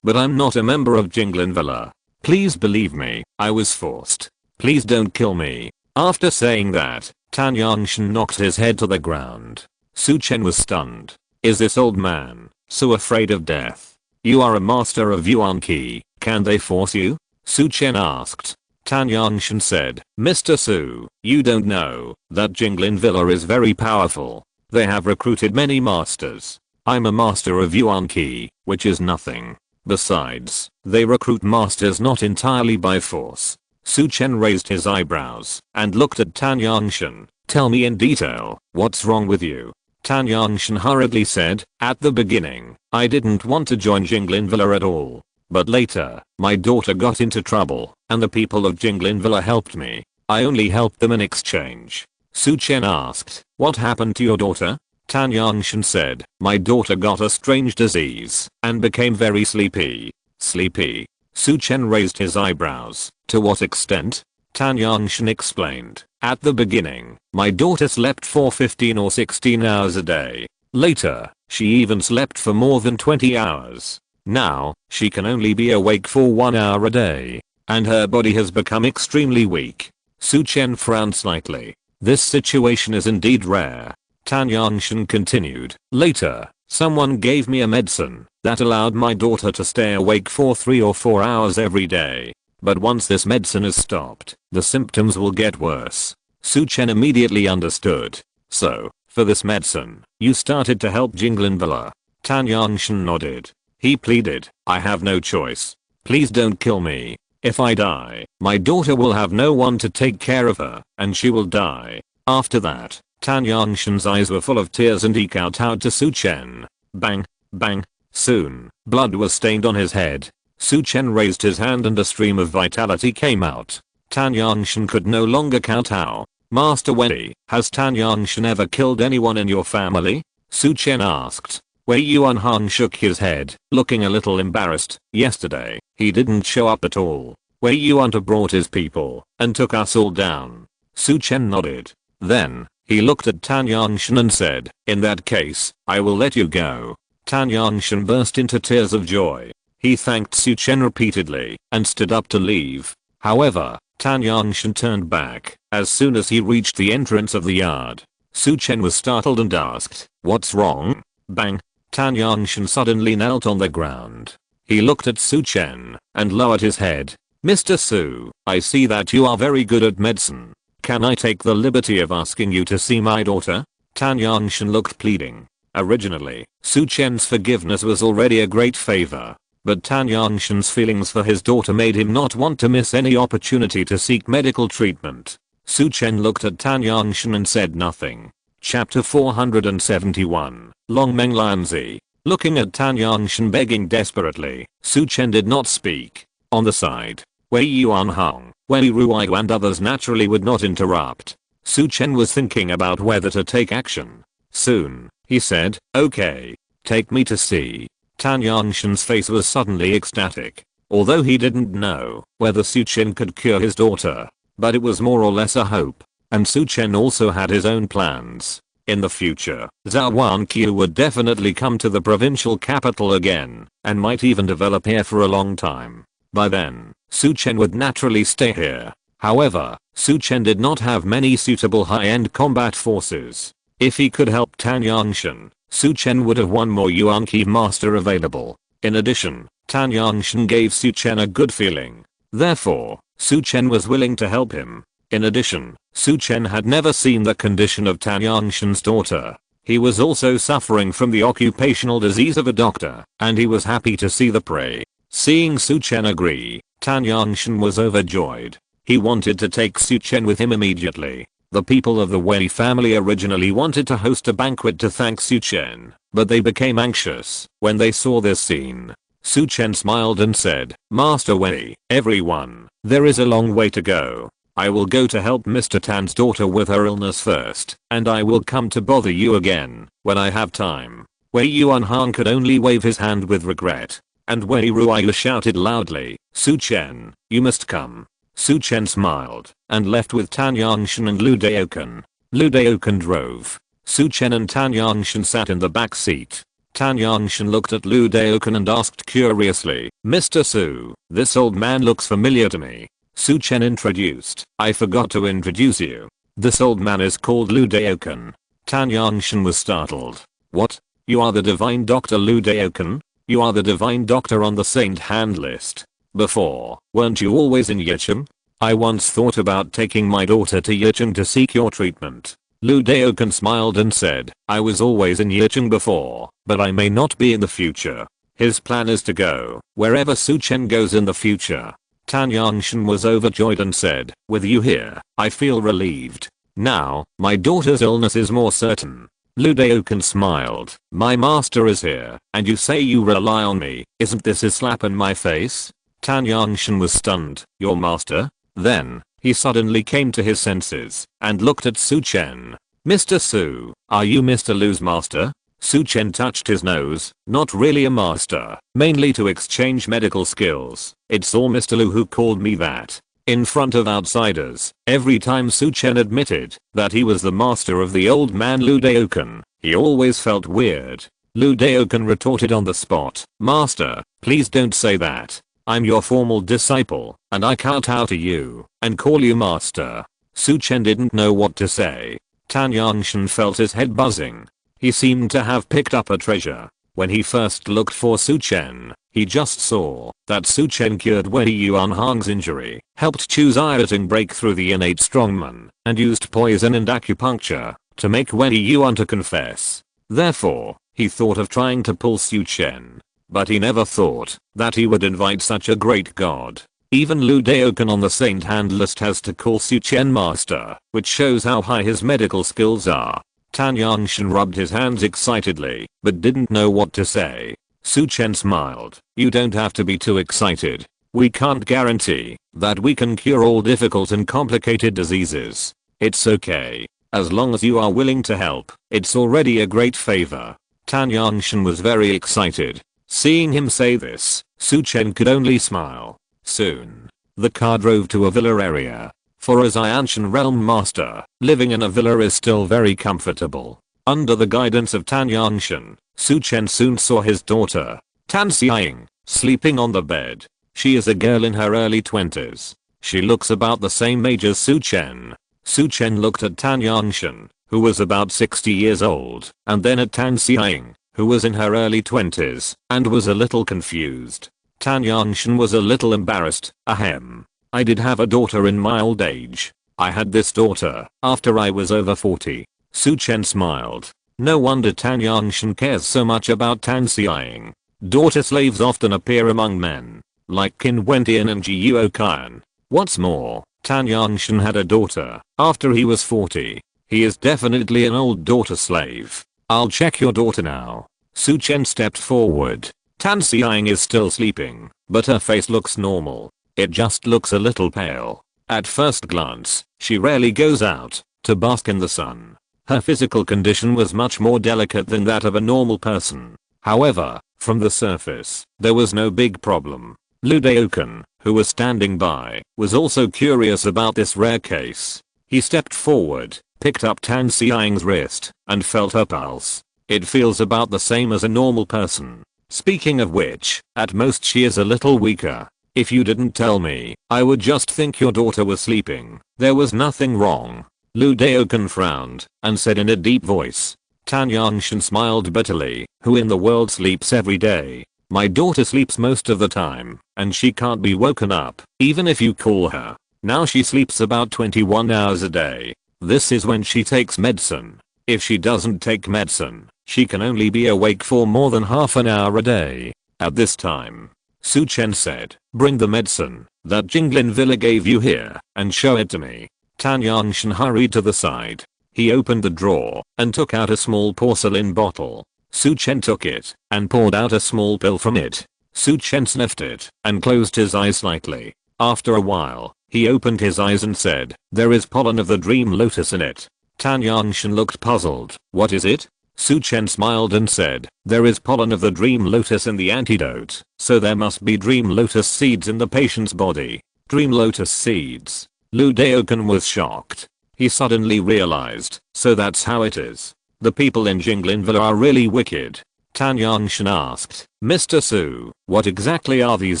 but I'm not a member of Jinglin Villa. Please believe me, I was forced. Please don't kill me. After saying that, Tan Yangshan knocked his head to the ground. Su Chen was stunned. Is this old man so afraid of death? You are a master of Yuan Qi, can they force you? Su Chen asked. Tan Yangshan said, Mr. Su, you don't know that Jinglin Villa is very powerful. They have recruited many masters. I'm a master of Yuan Qi, which is nothing. Besides, they recruit masters not entirely by force. Su Chen raised his eyebrows and looked at Tan Yangshan. Tell me in detail, what's wrong with you? Tan Yangshan hurriedly said, at the beginning, I didn't want to join Jinglin Villa at all. But later, my daughter got into trouble, and the people of Jinglin Villa helped me. I only helped them in exchange. Su Chen asked, what happened to your daughter? Tan Yangshan said, my daughter got a strange disease and became very sleepy. Sleepy? Su Chen raised his eyebrows. To what extent? Tan Yangshan explained. At the beginning, my daughter slept for 15 or 16 hours a day. Later, she even slept for more than 20 hours. Now, she can only be awake for 1 hour a day. And her body has become extremely weak. Su Chen frowned slightly. This situation is indeed rare. Tan Yangshan continued. Later, someone gave me a medicine that allowed my daughter to stay awake for 3 or 4 hours every day. But once this medicine is stopped, the symptoms will get worse. Su Chen immediately understood. So, for this medicine, you started to help Jinglin Villa. Tan Yangshan nodded. He pleaded, I have no choice. Please don't kill me. If I die, my daughter will have no one to take care of her, and she will die. After that, Tan Yangshan's eyes were full of tears and he kowtowed to Su Chen. Bang, bang. Soon, blood was stained on his head. Su Chen raised his hand and a stream of vitality came out. Tan Yangshan could no longer kowtow. Master Wei, has Tan Yangshan ever killed anyone in your family? Su Chen asked. Wei Yuanhang shook his head, looking a little embarrassed. Yesterday, he didn't show up at all. Wei Yuan brought his people and took us all down. Su Chen nodded. Then, he looked at Tan Yangshan and said, in that case, I will let you go. Tan Yangshan burst into tears of joy. He thanked Su Chen repeatedly and stood up to leave. However, Tan Yangshan turned back as soon as he reached the entrance of the yard. Su Chen was startled and asked, what's wrong? Bang. Tan Yangshan suddenly knelt on the ground. He looked at Su Chen and lowered his head. Mr. Su, I see that you are very good at medicine. Can I take the liberty of asking you to see my daughter? Tan Yangshan looked pleading. Originally, Su Chen's forgiveness was already a great favor. But Tan Yangshan's feelings for his daughter made him not want to miss any opportunity to seek medical treatment. Su Chen looked at Tan Yangshan and said nothing. Chapter 471, Long Meng Lianzi. Looking at Tan Yangshan begging desperately, Su Chen did not speak. On the side, Wei Yuanhang, Wei Ruiyu and others naturally would not interrupt. Su Chen was thinking about whether to take action. Soon, he said, okay. Take me to see. Tan Yangshan's face was suddenly ecstatic. Although he didn't know whether Su Chen could cure his daughter, but it was more or less a hope. And Su Chen also had his own plans. In the future, Zhou Wanqiu would definitely come to the provincial capital again, and might even develop here for a long time. By then, Su Chen would naturally stay here. However, Su Chen did not have many suitable high-end combat forces. If he could help Tan Yangshan, Su Chen would have one more Yuan Qi master available. In addition, Tan Yangshan gave Su Chen a good feeling. Therefore, Su Chen was willing to help him. In addition, Su Chen had never seen the condition of Tan Yangshan's daughter. He was also suffering from the occupational disease of a doctor, and he was happy to see the prey. Seeing Su Chen agree, Tan Yangshan was overjoyed. He wanted to take Su Chen with him immediately. The people of the Wei family originally wanted to host a banquet to thank Su Chen, but they became anxious when they saw this scene. Su Chen smiled and said, "Master Wei, everyone, there is a long way to go. I will go to help Mr. Tan's daughter with her illness first, and I will come to bother you again when I have time." Wei Yuanhang could only wave his hand with regret. And Wei Ruiyu shouted loudly, "Su Chen, you must come." Su Chen smiled and left with Tan Yangshan and Lu Daokan. Lu Daokan drove. Su Chen and Tan Yangshan sat in the back seat. Tan Yangshan looked at Lu Daokan and asked curiously, "Mr. Su, this old man looks familiar to me." Su Chen introduced, "I forgot to introduce you. This old man is called Lu Daokan." Tan Yangshan was startled. "What? You are the divine doctor Lu Daokan? You are the divine doctor on the saint hand list. Before, weren't you always in Yicheng? I once thought about taking my daughter to Yicheng to seek your treatment." Lu Daokan smiled and said, "I was always in Yicheng before, but I may not be in the future." His plan is to go wherever Su Chen goes in the future. Tan Yangshan was overjoyed and said, "With you here, I feel relieved. Now, my daughter's illness is more certain." Lu Daokan smiled, "My master is here, and you say you rely on me, isn't this a slap in my face?" Tan Yangshan was stunned, "Your master?" Then, he suddenly came to his senses, and looked at Su Chen. "Mr. Su, are you Mr. Lu's master?" Su Chen touched his nose, "Not really a master, mainly to exchange medical skills. It's all Mr. Lu who called me that." In front of outsiders, every time Su Chen admitted that he was the master of the old man Lu Daokan, he always felt weird. Lu Daokan retorted on the spot, "Master, please don't say that. I'm your formal disciple, and I kowtow to you and call you master." Su Chen didn't know what to say. Tan Yangshan felt his head buzzing. He seemed to have picked up a treasure. When he first looked for Su Chen, he just saw that Su Chen cured Wei Yuanhang's injury, helped Chu Xiaoting break through the innate strongman, and used poison and acupuncture to make Wei Yuan to confess. Therefore, he thought of trying to pull Su Chen. But he never thought that he would invite such a great god. Even Lu Daokan on the saint hand list has to call Su Chen master, which shows how high his medical skills are. Tan Yangshan rubbed his hands excitedly, but didn't know what to say. Su Chen smiled, "You don't have to be too excited. We can't guarantee that we can cure all difficult and complicated diseases. It's okay. As long as you are willing to help, it's already a great favor." Tan Yangshan was very excited. Seeing him say this, Su Chen could only smile. Soon, the car drove to a villa area. For a Xianshan realm master, living in a villa is still very comfortable. Under the guidance of Tan Yangshan, Su Chen soon saw his daughter, Tan Xiang, sleeping on the bed. She is a girl in her early 20s. She looks about the same age as Su Chen. Su Chen looked at Tan Yangshan, who was about 60 years old, and then at Tan Xiang, who was in her early 20s, and was a little confused. Tan Yangshan was a little embarrassed. "Ahem. I did have a daughter in my old age. I had this daughter after I was over 40. Su Chen smiled. No wonder Tan Yangshan cares so much about Tan Xiang. Daughter slaves often appear among men, like Qin Wentian and Jiuo Qian. What's more, Tan Yangshan had a daughter after he was 40. He is definitely an old daughter slave. I'll check your daughter now." Su Chen stepped forward. Tan Xiang is still sleeping, but her face looks normal. It just looks a little pale. At first glance, she rarely goes out to bask in the sun. Her physical condition was much more delicate than that of a normal person. However, from the surface, there was no big problem. Lu Daokan, who was standing by, was also curious about this rare case. He stepped forward, picked up Tan Xiang's wrist, and felt her pulse. It feels about the same as a normal person. Speaking of which, at most she is a little weaker. If you didn't tell me, I would just think your daughter was sleeping. There was nothing wrong. Lu Daokan frowned, and said in a deep voice. Tan Yangshan smiled bitterly. Who in the world sleeps every day? My daughter sleeps most of the time, and she can't be woken up, even if you call her. Now she sleeps about 21 hours a day. This is when she takes medicine. If she doesn't take medicine, she can only be awake for more than half an hour a day. At this time, Su Chen said, bring the medicine that Jinglin Villa gave you here, and show it to me. Tan Yangshan hurried to the side. He opened the drawer, and took out a small porcelain bottle. Su Chen took it, and poured out a small pill from it. Su Chen sniffed it, and closed his eyes slightly. After a while, he opened his eyes and said, there is pollen of the dream lotus in it. Tan Yangshan looked puzzled. What is it? Su Chen smiled and said, there is pollen of the dream lotus in the antidote, so there must be dream lotus seeds in the patient's body. Dream lotus seeds. Lu Daokan was shocked. He suddenly realized, so that's how it is. The people in Jinglin Villa are really wicked. Tan Yangshan asked, Mr. Su, what exactly are these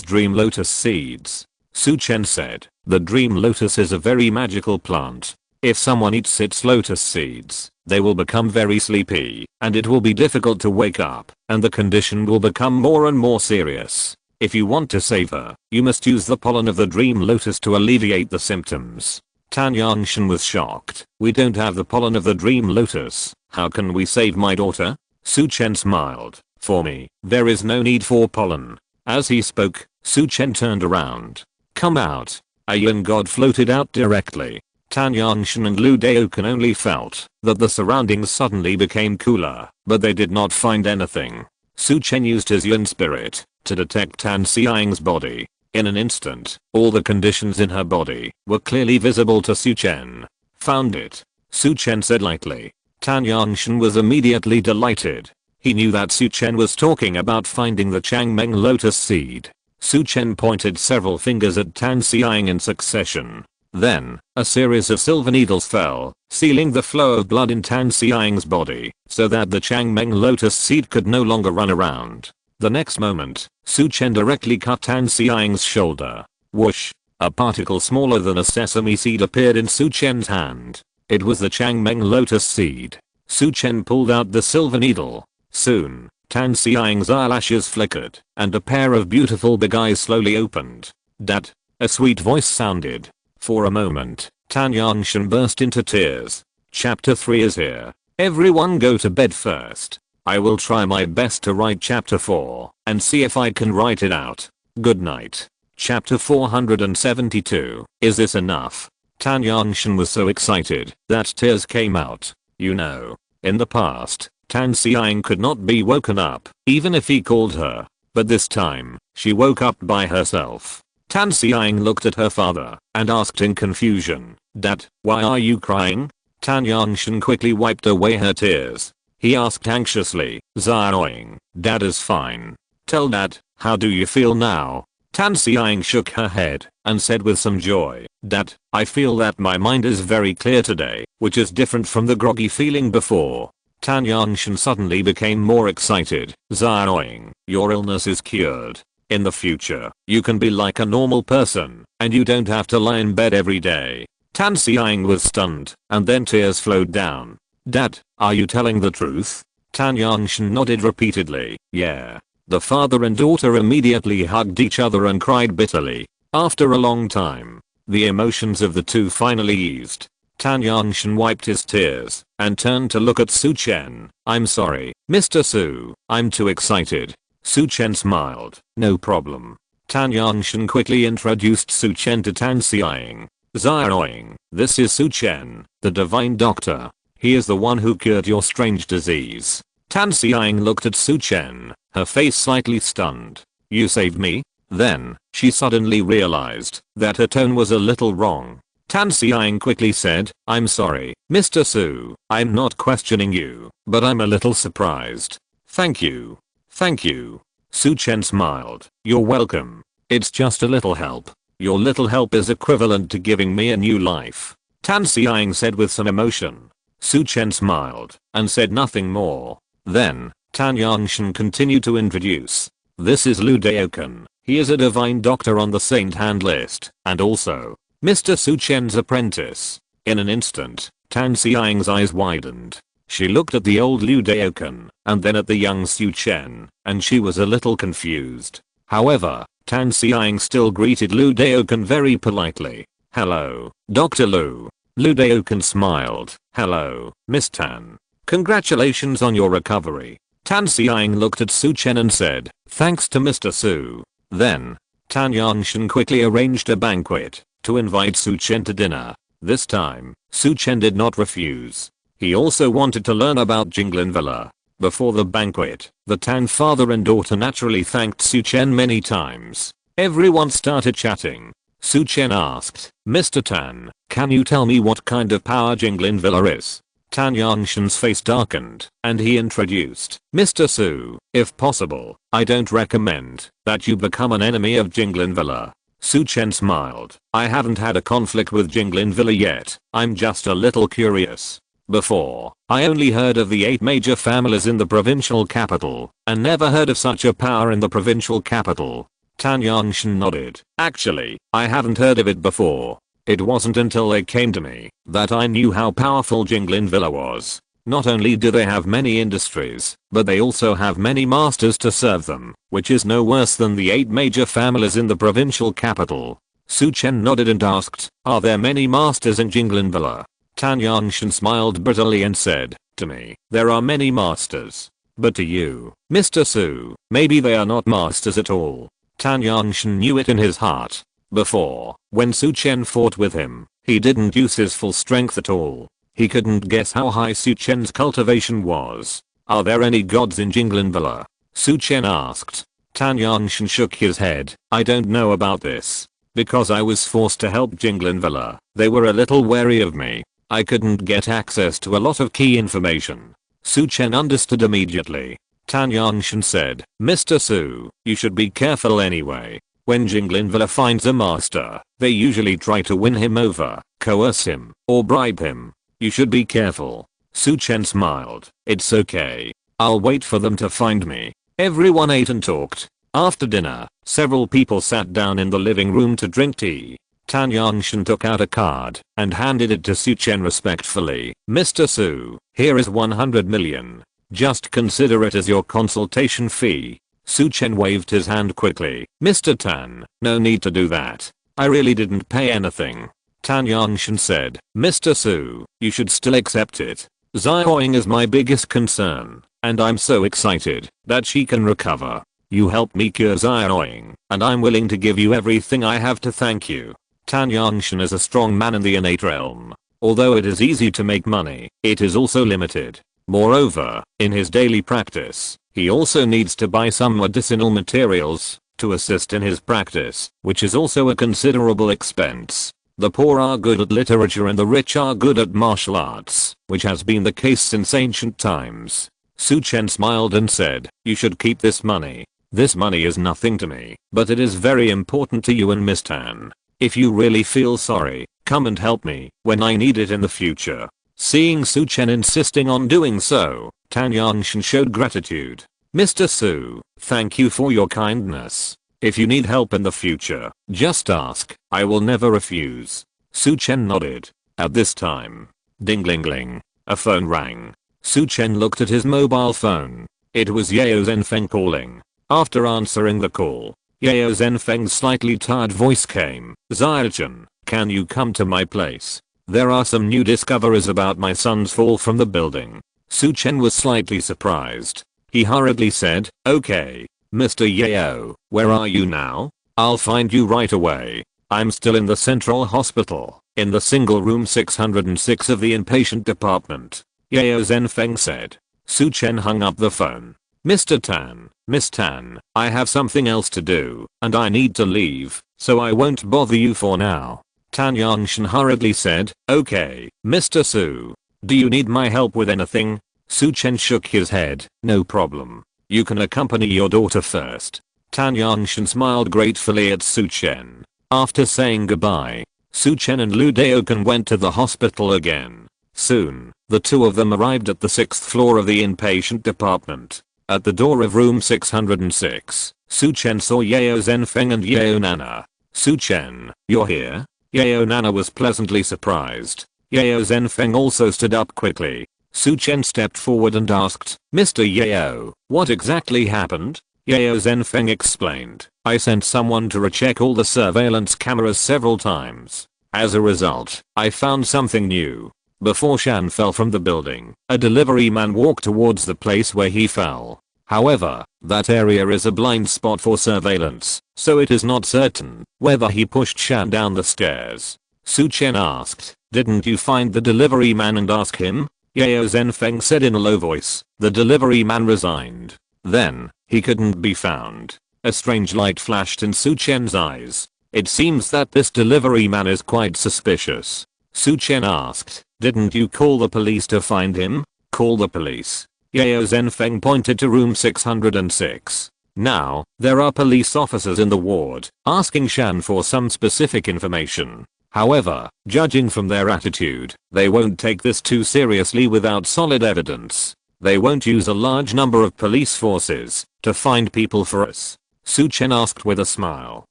dream lotus seeds? Su Chen said, the dream lotus is a very magical plant. If someone eats its lotus seeds, they will become very sleepy, and it will be difficult to wake up, and the condition will become more and more serious. If you want to save her, you must use the pollen of the dream lotus to alleviate the symptoms. Tan Yangshan was shocked. We don't have the pollen of the dream lotus. How can we save my daughter? Su Chen smiled. For me, there is no need for pollen. As he spoke, Su Chen turned around. Come out. A yin god floated out directly. Tan Yangshan and Lu Daokan only felt that the surroundings suddenly became cooler, but they did not find anything. Su Chen used his yin spirit to detect Tan Xiang's body. In an instant, all the conditions in her body were clearly visible to Su Chen. Found it. Su Chen said lightly. Tan Yangshan was immediately delighted. He knew that Su Chen was talking about finding the Changmeng lotus seed. Su Chen pointed several fingers at Tan Xiang in succession. Then, a series of silver needles fell, sealing the flow of blood in Tan Xiang's body, so that the Changmeng lotus seed could no longer run around. The next moment, Su Chen directly cut Tan Xiang's shoulder. Whoosh! A particle smaller than a sesame seed appeared in Su Chen's hand. It was the Changmeng lotus seed. Su Chen pulled out the silver needle. Soon, Tan Xiang's eyelashes flickered, and a pair of beautiful big eyes slowly opened. Dad! A sweet voice sounded. For a moment, Tan Yangshan burst into tears. Chapter 3 is here. Everyone go to bed first. I will try my best to write chapter 4 and see if I can write it out. Good night. Chapter 472. Is this enough? Tan Yangshan was so excited that tears came out. You know, in the past, Tan Xiang could not be woken up, even if he called her. But this time, she woke up by herself. Tan Xiang looked at her father and asked in confusion, Dad, why are you crying? Tan Yangshan quickly wiped away her tears. He asked anxiously, Xiaoying, Dad is fine. Tell Dad, how do you feel now? Tan Xiang shook her head and said with some joy, Dad, I feel that my mind is very clear today, which is different from the groggy feeling before. Tan Yangshan suddenly became more excited. Xiaoying, your illness is cured. In the future, you can be like a normal person, and you don't have to lie in bed every day. Tan Xiang was stunned, and then tears flowed down. Dad, are you telling the truth? Tan Yangshan nodded repeatedly. Yeah. The father and daughter immediately hugged each other and cried bitterly. After a long time, the emotions of the two finally eased. Tan Yangshan wiped his tears and turned to look at Su Chen. I'm sorry, Mr. Su, I'm too excited. Su Chen smiled. No problem. Tan Yangshan quickly introduced Su Chen to Tan Xiang. Xiaoying, this is Su Chen, the divine doctor. He is the one who cured your strange disease. Tan Xiang looked at Su Chen, her face slightly stunned. You saved me? Then, she suddenly realized that her tone was a little wrong. Tan Xiang quickly said, I'm sorry, Mr. Su, I'm not questioning you, but I'm a little surprised. Thank you. Thank you. Su Chen smiled. You're welcome. It's just a little help. Your little help is equivalent to giving me a new life. Tan Xiang said with some emotion. Su Chen smiled and said nothing more. Then, Tan Yangshan continued to introduce. This is Lu Daokan. He is a divine doctor on the saint hand list, and also, Mr. Su Chen's apprentice. In an instant, Tan Xiang's eyes widened. She looked at the old Liu Daokan, and then at the young Su Chen, and she was a little confused. However, Tan Xiang still greeted Liu Daokan very politely. "Hello, Dr. Liu." Liu Daokan smiled. "Hello, Miss Tan. Congratulations on your recovery." Tan Xiang looked at Su Chen and said, "Thanks to Mr. Su." Then, Tan Yangshan quickly arranged a banquet to invite Su Chen to dinner. This time, Su Chen did not refuse. He also wanted to learn about Jinglin Villa. Before the banquet, the Tan father and daughter naturally thanked Su Chen many times. Everyone started chatting. Su Chen asked, "Mr. Tan, can you tell me what kind of power Jinglin Villa is?" Tan Yangshan's face darkened, and he introduced, "Mr. Su, if possible, I don't recommend that you become an enemy of Jinglin Villa." Su Chen smiled. "I haven't had a conflict with Jinglin Villa yet, I'm just a little curious. Before, I only heard of the 8 major families in the provincial capital, and never heard of such a power in the provincial capital." Tan Yangshan nodded. "Actually, I haven't heard of it before. It wasn't until they came to me that I knew how powerful Jinglin Villa was. Not only do they have many industries, but they also have many masters to serve them, which is no worse than the 8 major families in the provincial capital." Su Chen nodded and asked, "Are there many masters in Jinglin Villa?" Tan Yangshan smiled bitterly and said, "To me, there are many masters. But to you, Mr. Su, maybe they are not masters at all." Tan Yangshan knew it in his heart. Before, when Su Chen fought with him, he didn't use his full strength at all. He couldn't guess how high Su Chen's cultivation was. "Are there any gods in Jinglin Villa?" Su Chen asked. Tan Yangshan shook his head. "I don't know about this. Because I was forced to help Jinglin Villa, they were a little wary of me. I couldn't get access to a lot of key information." Su Chen understood immediately. Tan Yangshan said, "Mr. Su, you should be careful anyway. When Jinglin Villa finds a master, they usually try to win him over, coerce him, or bribe him. You should be careful." Su Chen smiled. "It's okay. I'll wait for them to find me." Everyone ate and talked. After dinner, several people sat down in the living room to drink tea. Tan Yangshan took out a card and handed it to Su Chen respectfully. "Mr. Su, here is 100 million. Just consider it as your consultation fee." Su Chen waved his hand quickly. "Mr. Tan, no need to do that. I really didn't pay anything." Tan Yangshan said, "Mr. Su, you should still accept it. Xiaoying is my biggest concern, and I'm so excited that she can recover. You helped me cure Xiaoying, and I'm willing to give you everything I have to thank you." Tan Yangshan is a strong man in the innate realm. Although it is easy to make money, it is also limited. Moreover, in his daily practice, he also needs to buy some medicinal materials to assist in his practice, which is also a considerable expense. The poor are good at literature and the rich are good at martial arts, which has been the case since ancient times. Su Chen smiled and said, "You should keep this money. This money is nothing to me, but it is very important to you and Miss Tan. If you really feel sorry, come and help me when I need it in the future." Seeing Su Chen insisting on doing so, Tan Yangshan showed gratitude. "Mr. Su, thank you for your kindness. If you need help in the future, just ask. I will never refuse." Su Chen nodded. At this time, ding-ling-ling, a phone rang. Su Chen looked at his mobile phone. It was Yao Zhenfeng calling. After answering the call, Yao Zhenfeng's slightly tired voice came. "Zhou, can you come to my place? There are some new discoveries about my son's fall from the building." Su Chen was slightly surprised. He hurriedly said, "Okay, Mr. Yao, where are you now? I'll find you right away. I'm still in the central hospital, in the single room 606 of the inpatient department." Yao Zhenfeng said. Su Chen hung up the phone. "Mr. Tan, Miss Tan, I have something else to do, and I need to leave, so I won't bother you for now." Tan Yangshan hurriedly said, "Okay, Mr. Su. Do you need my help with anything?" Su Chen shook his head. "No problem. You can accompany your daughter first." Tan Yangshan smiled gratefully at Su Chen. After saying goodbye, Su Chen and Liu Daokan went to the hospital again. Soon, the two of them arrived at the 6th floor of the inpatient department. At the door of room 606, Su Chen saw Yao Zhenfeng and Yao Nana. "Su Chen, you're here?" Yao Nana was pleasantly surprised. Yao Zhenfeng also stood up quickly. Su Chen stepped forward and asked, "Mr. Yao, what exactly happened?" Yao Zhenfeng explained, "I sent someone to recheck all the surveillance cameras several times. As a result, I found something new. Before Shan fell from the building, a delivery man walked towards the place where he fell. However, that area is a blind spot for surveillance, so it is not certain whether he pushed Shan down the stairs." Su Chen asked, "Didn't you find the delivery man and ask him?" Yao Zhenfeng said in a low voice, "The delivery man resigned. Then, he couldn't be found." A strange light flashed in Su Chen's eyes. It seems that this delivery man is quite suspicious. Su Chen asked, "Didn't you call the police to find him?" "Call the police?" Yao Zhenfeng pointed to room 606. "Now, there are police officers in the ward, asking Shan for some specific information. However, judging from their attitude, they won't take this too seriously without solid evidence. They won't use a large number of police forces to find people for us." Su Chen asked with a smile,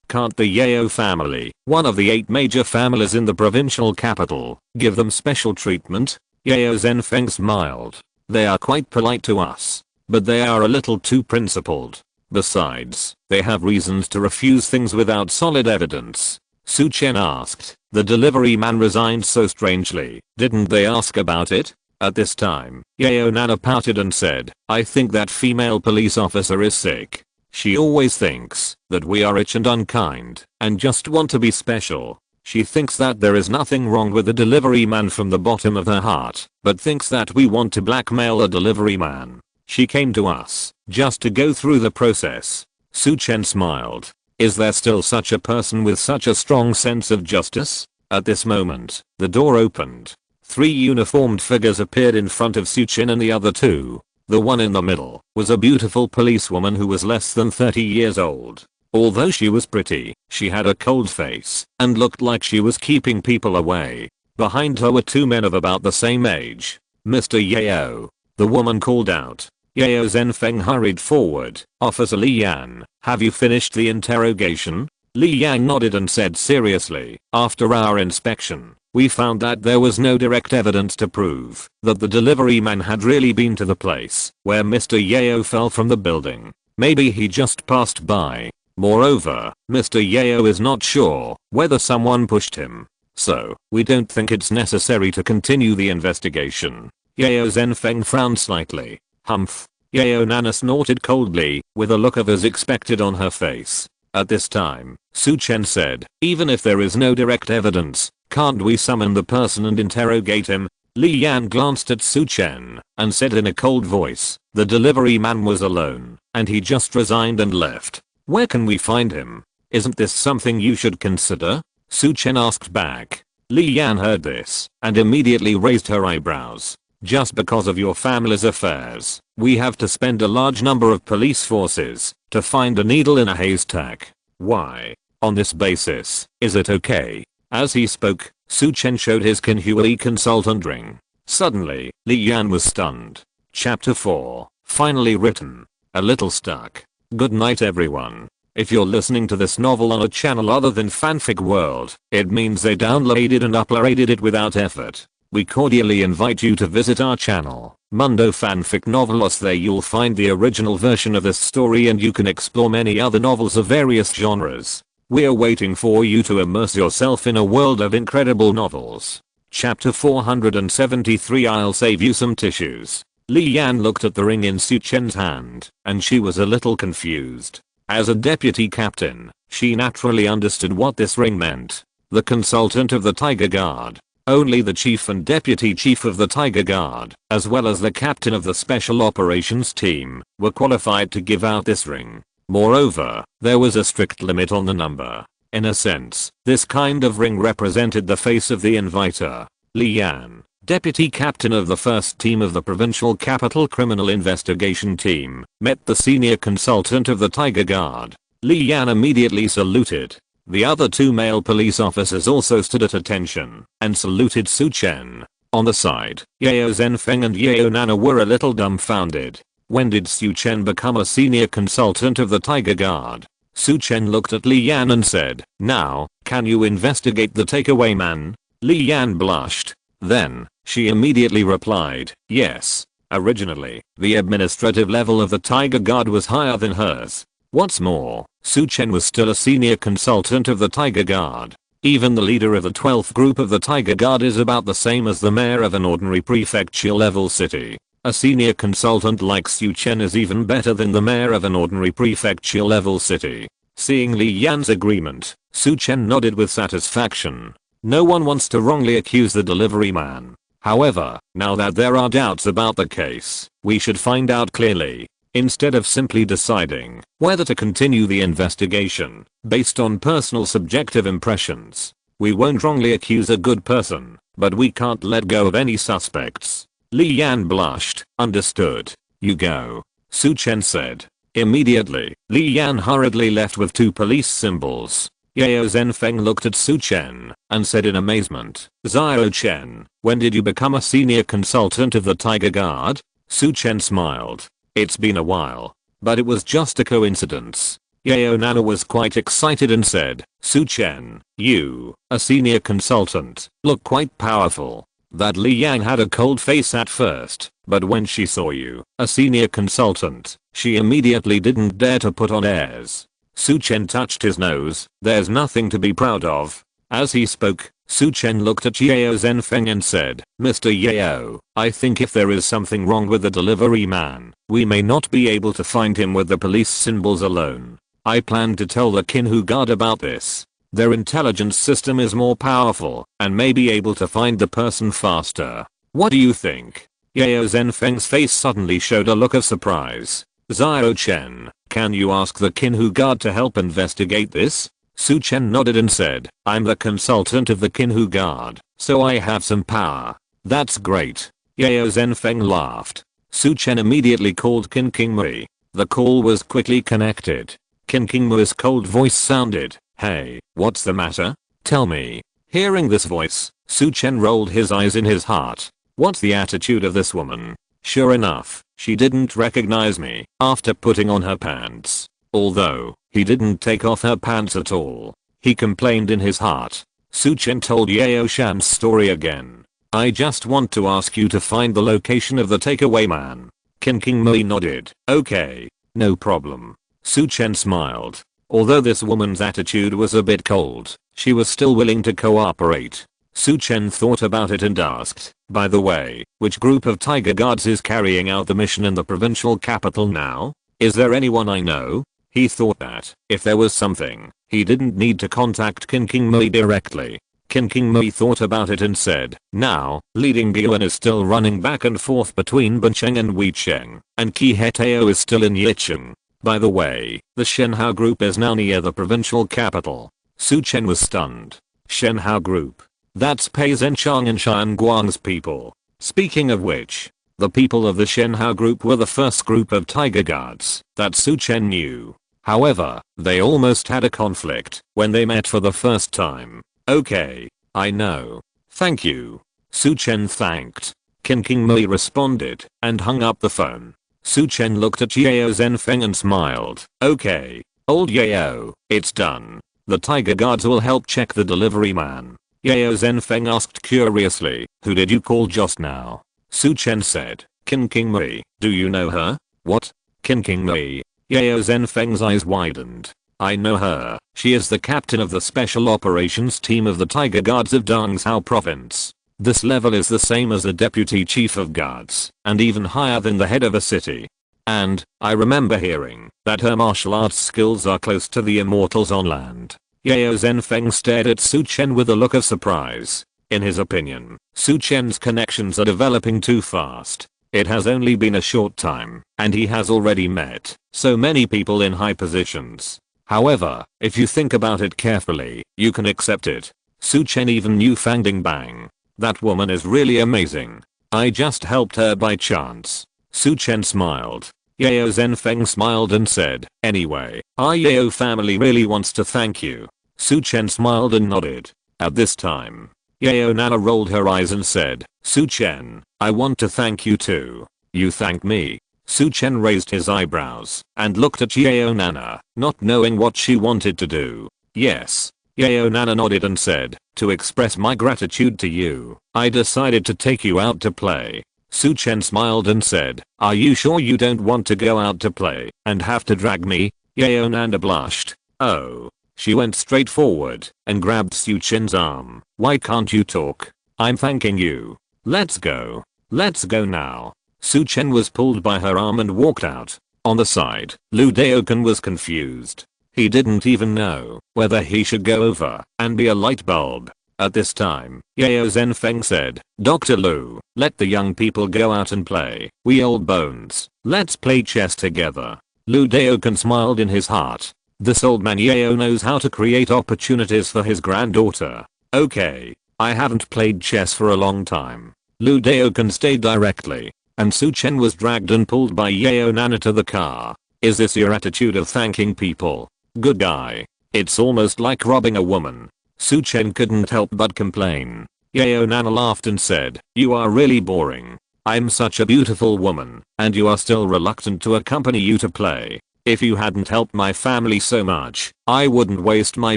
"Can't the Yao family, one of the 8 major families in the provincial capital, give them special treatment?" Yao Zhenfeng smiled. "They are quite polite to us, but they are a little too principled. Besides, they have reasons to refuse things without solid evidence." Su Chen asked, "The delivery man resigned so strangely, didn't they ask about it?" At this time, Yao Nana pouted and said, "I think that female police officer is sick. She always thinks that we are rich and unkind and just want to be special. She thinks that there is nothing wrong with the delivery man from the bottom of her heart, but thinks that we want to blackmail a delivery man. She came to us just to go through the process." Su Chen smiled. "Is there still such a person with such a strong sense of justice?" At this moment, the door opened. 3 uniformed figures appeared in front of Su Chen and the other 2. The one in the middle was a beautiful policewoman who was less than 30 years old. Although she was pretty, she had a cold face and looked like she was keeping people away. Behind her were 2 men of about the same age. "Mr. Yao," the woman called out. Yao Zhenfeng hurried forward. "Officer Li Yan, have you finished the interrogation?" Li Yan nodded and said seriously, "After our inspection, we found that there was no direct evidence to prove that the delivery man had really been to the place where Mr. Yao fell from the building. Maybe he just passed by. Moreover, Mr. Yao is not sure whether someone pushed him. So, we don't think it's necessary to continue the investigation." Yao Zhenfeng frowned slightly. "Humph." Yao Nana snorted coldly, with a look of as expected on her face. At this time, Su Chen said, "Even if there is no direct evidence, can't we summon the person and interrogate him?" Li Yan glanced at Su Chen and said in a cold voice, "The delivery man was alone, and he just resigned and left. Where can we find him? Isn't this something you should consider?" Su Chen asked back. Li Yan heard this and immediately raised her eyebrows. "Just because of your family's affairs, we have to spend a large number of police forces to find a needle in a haystack. Why? On this basis, is it okay?" As he spoke, Su Chen showed his Kinhui consultant ring. Suddenly, Li Yan was stunned. Chapter 4, finally written. A little stuck. Good night everyone. If you're listening to this novel on a channel other than Fanfic World, it means they downloaded and uploaded it without effort. We cordially invite you to visit our channel, Mundo Fanfic Novelos. There you'll find the original version of this story and you can explore many other novels of various genres. We're waiting for you to immerse yourself in a world of incredible novels. Chapter 473. I'll save you some tissues. Li Yan looked at the ring in Su Chen's hand, and she was a little confused. As a deputy captain, she naturally understood what this ring meant. The consultant of the Tiger Guard. Only the chief and deputy chief of the Tiger Guard, as well as the captain of the special operations team, were qualified to give out this ring. Moreover, there was a strict limit on the number. In a sense, this kind of ring represented the face of the inviter. Li Yan, deputy captain of the first team of the provincial capital criminal investigation team, met the senior consultant of the Tiger Guard. Li Yan immediately saluted. The other 2 male police officers also stood at attention and saluted Su Chen. On the side, Yao Zhenfeng and Yao Nana were a little dumbfounded. When did Su Chen become a senior consultant of the Tiger Guard? Su Chen looked at Li Yan and said, "Now, can you investigate the takeaway man?" Li Yan blushed. Then, she immediately replied, yes. Originally, the administrative level of the Tiger Guard was higher than hers. What's more, Su Chen was still a senior consultant of the Tiger Guard. Even the leader of the 12th group of the Tiger Guard is about the same as the mayor of an ordinary prefecture level city. A senior consultant like Su Chen is even better than the mayor of an ordinary prefecture level city. Seeing Li Yan's agreement, Su Chen nodded with satisfaction. No one wants to wrongly accuse the delivery man. However, now that there are doubts about the case, we should find out clearly. Instead of simply deciding whether to continue the investigation based on personal subjective impressions. We won't wrongly accuse a good person, but we can't let go of any suspects. Li Yan blushed. Understood. You go. Su Chen said. Immediately, Li Yan hurriedly left with 2 police symbols. Yao Zhenfeng looked at Su Chen and said in amazement, Zhou Chen, when did you become a senior consultant of the Tiger Guard? Su Chen smiled. It's been a while, but it was just a coincidence. Yao Nana was quite excited and said, Su Chen, you, a senior consultant, look quite powerful. That Li Yang had a cold face at first, but when she saw you, a senior consultant, she immediately didn't dare to put on airs. Su Chen touched his nose. There's nothing to be proud of. As he spoke, Su Chen looked at Yao Zhenfeng and said, Mr. Yao, I think if there is something wrong with the delivery man, we may not be able to find him with the police symbols alone. I plan to tell the Kinhu Guard about this. Their intelligence system is more powerful and may be able to find the person faster. What do you think? Yao Zhenfeng's face suddenly showed a look of surprise. Zhou Chen, can you ask the Kinhu Guard to help investigate this? Su Chen nodded and said, I'm the consultant of the Kinhu Guard, so I have some power. That's great. Yao Zhenfeng laughed. Su Chen immediately called Qin Qingmei. The call was quickly connected. Qin Qingmei's cold voice sounded, hey, what's the matter? Tell me. Hearing this voice, Su Chen rolled his eyes in his heart. What's the attitude of this woman? Sure enough, she didn't recognize me after putting on her pants. Although, he didn't take off her pants at all. He complained in his heart. Su Chen told Yao Sham's story again. I just want to ask you to find the location of the takeaway man. Qin Qingmei nodded. Okay, no problem. Su Chen smiled. Although this woman's attitude was a bit cold, she was still willing to cooperate. Su Chen thought about it and asked, by the way, which group of Tiger Guards is carrying out the mission in the provincial capital now? Is there anyone I know? He thought that, if there was something, he didn't need to contact Qin Qingmei directly. Qin Qingmei thought about it and said, now, leading Guan is still running back and forth between Bincheng and Weicheng, and Qi Hetao is still in Yicheng. By the way, the Shenhao group is now near the provincial capital. Su Chen was stunned. Shenhao group. That's Pei Zhenchang and Shan Guang's people. Speaking of which, the people of the Shenhao group were the first group of Tiger Guards that Su Chen knew. However, they almost had a conflict when they met for the first time. Okay, I know. Thank you. Su Chen thanked. Qin Qingmei responded and hung up the phone. Su Chen looked at Yao Zhenfeng and smiled. Okay, old Yao, it's done. The Tiger Guards will help check the delivery man. Yao Zhenfeng asked curiously, who did you call just now? Su Chen said, Qin Qingmei, do you know her? What? Qin Qingmei. Yao Zhenfeng's eyes widened. I know her. She is the captain of the special operations team of the Tiger Guards of Dongzhou province. This level is the same as the deputy chief of guards, and even higher than the head of a city. And, I remember hearing that her martial arts skills are close to the immortals on land. Yao Zhenfeng stared at Su Chen with a look of surprise. In his opinion, Su Chen's connections are developing too fast. It has only been a short time, and he has already met so many people in high positions. However, if you think about it carefully, you can accept it. Su Chen even knew Fang Dingbang. That woman is really amazing. I just helped her by chance. Su Chen smiled. Yao Zhenfeng smiled and said, anyway, our Yao family really wants to thank you. Su Chen smiled and nodded. At this time, Yao Nana rolled her eyes and said, Su Chen, I want to thank you too. You thank me? Su Chen raised his eyebrows and looked at Yao Nana, not knowing what she wanted to do. Yes. Yeo Nana nodded and said, to express my gratitude to you, I decided to take you out to play. Su Chen smiled and said, are you sure you don't want to go out to play and have to drag me? Yeo Nana blushed. Oh. She went straight forward and grabbed Su Chen's arm. Why can't you talk? I'm thanking you. Let's go. Let's go now. Su Chen was pulled by her arm and walked out. On the side, Lu Daoken was confused. He didn't even know whether he should go over and be a light bulb. At this time, Yeo Zhenfeng said, Dr. Lu, let the young people go out and play. We old bones. Let's play chess together. Lu Daoken smiled in his heart. This old man Yeo knows how to create opportunities for his granddaughter. Okay. I haven't played chess for a long time. Lu Daoken stayed directly. And Su Chen was dragged and pulled by Yeo Nana to the car. Is this your attitude of thanking people? Good guy. It's almost like robbing a woman. Su Chen couldn't help but complain. Yeo Nana laughed and said, you are really boring. I'm such a beautiful woman, and you are still reluctant to accompany you to play. If you hadn't helped my family so much, I wouldn't waste my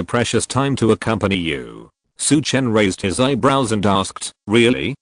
precious time to accompany you. Su Chen raised his eyebrows and asked, really?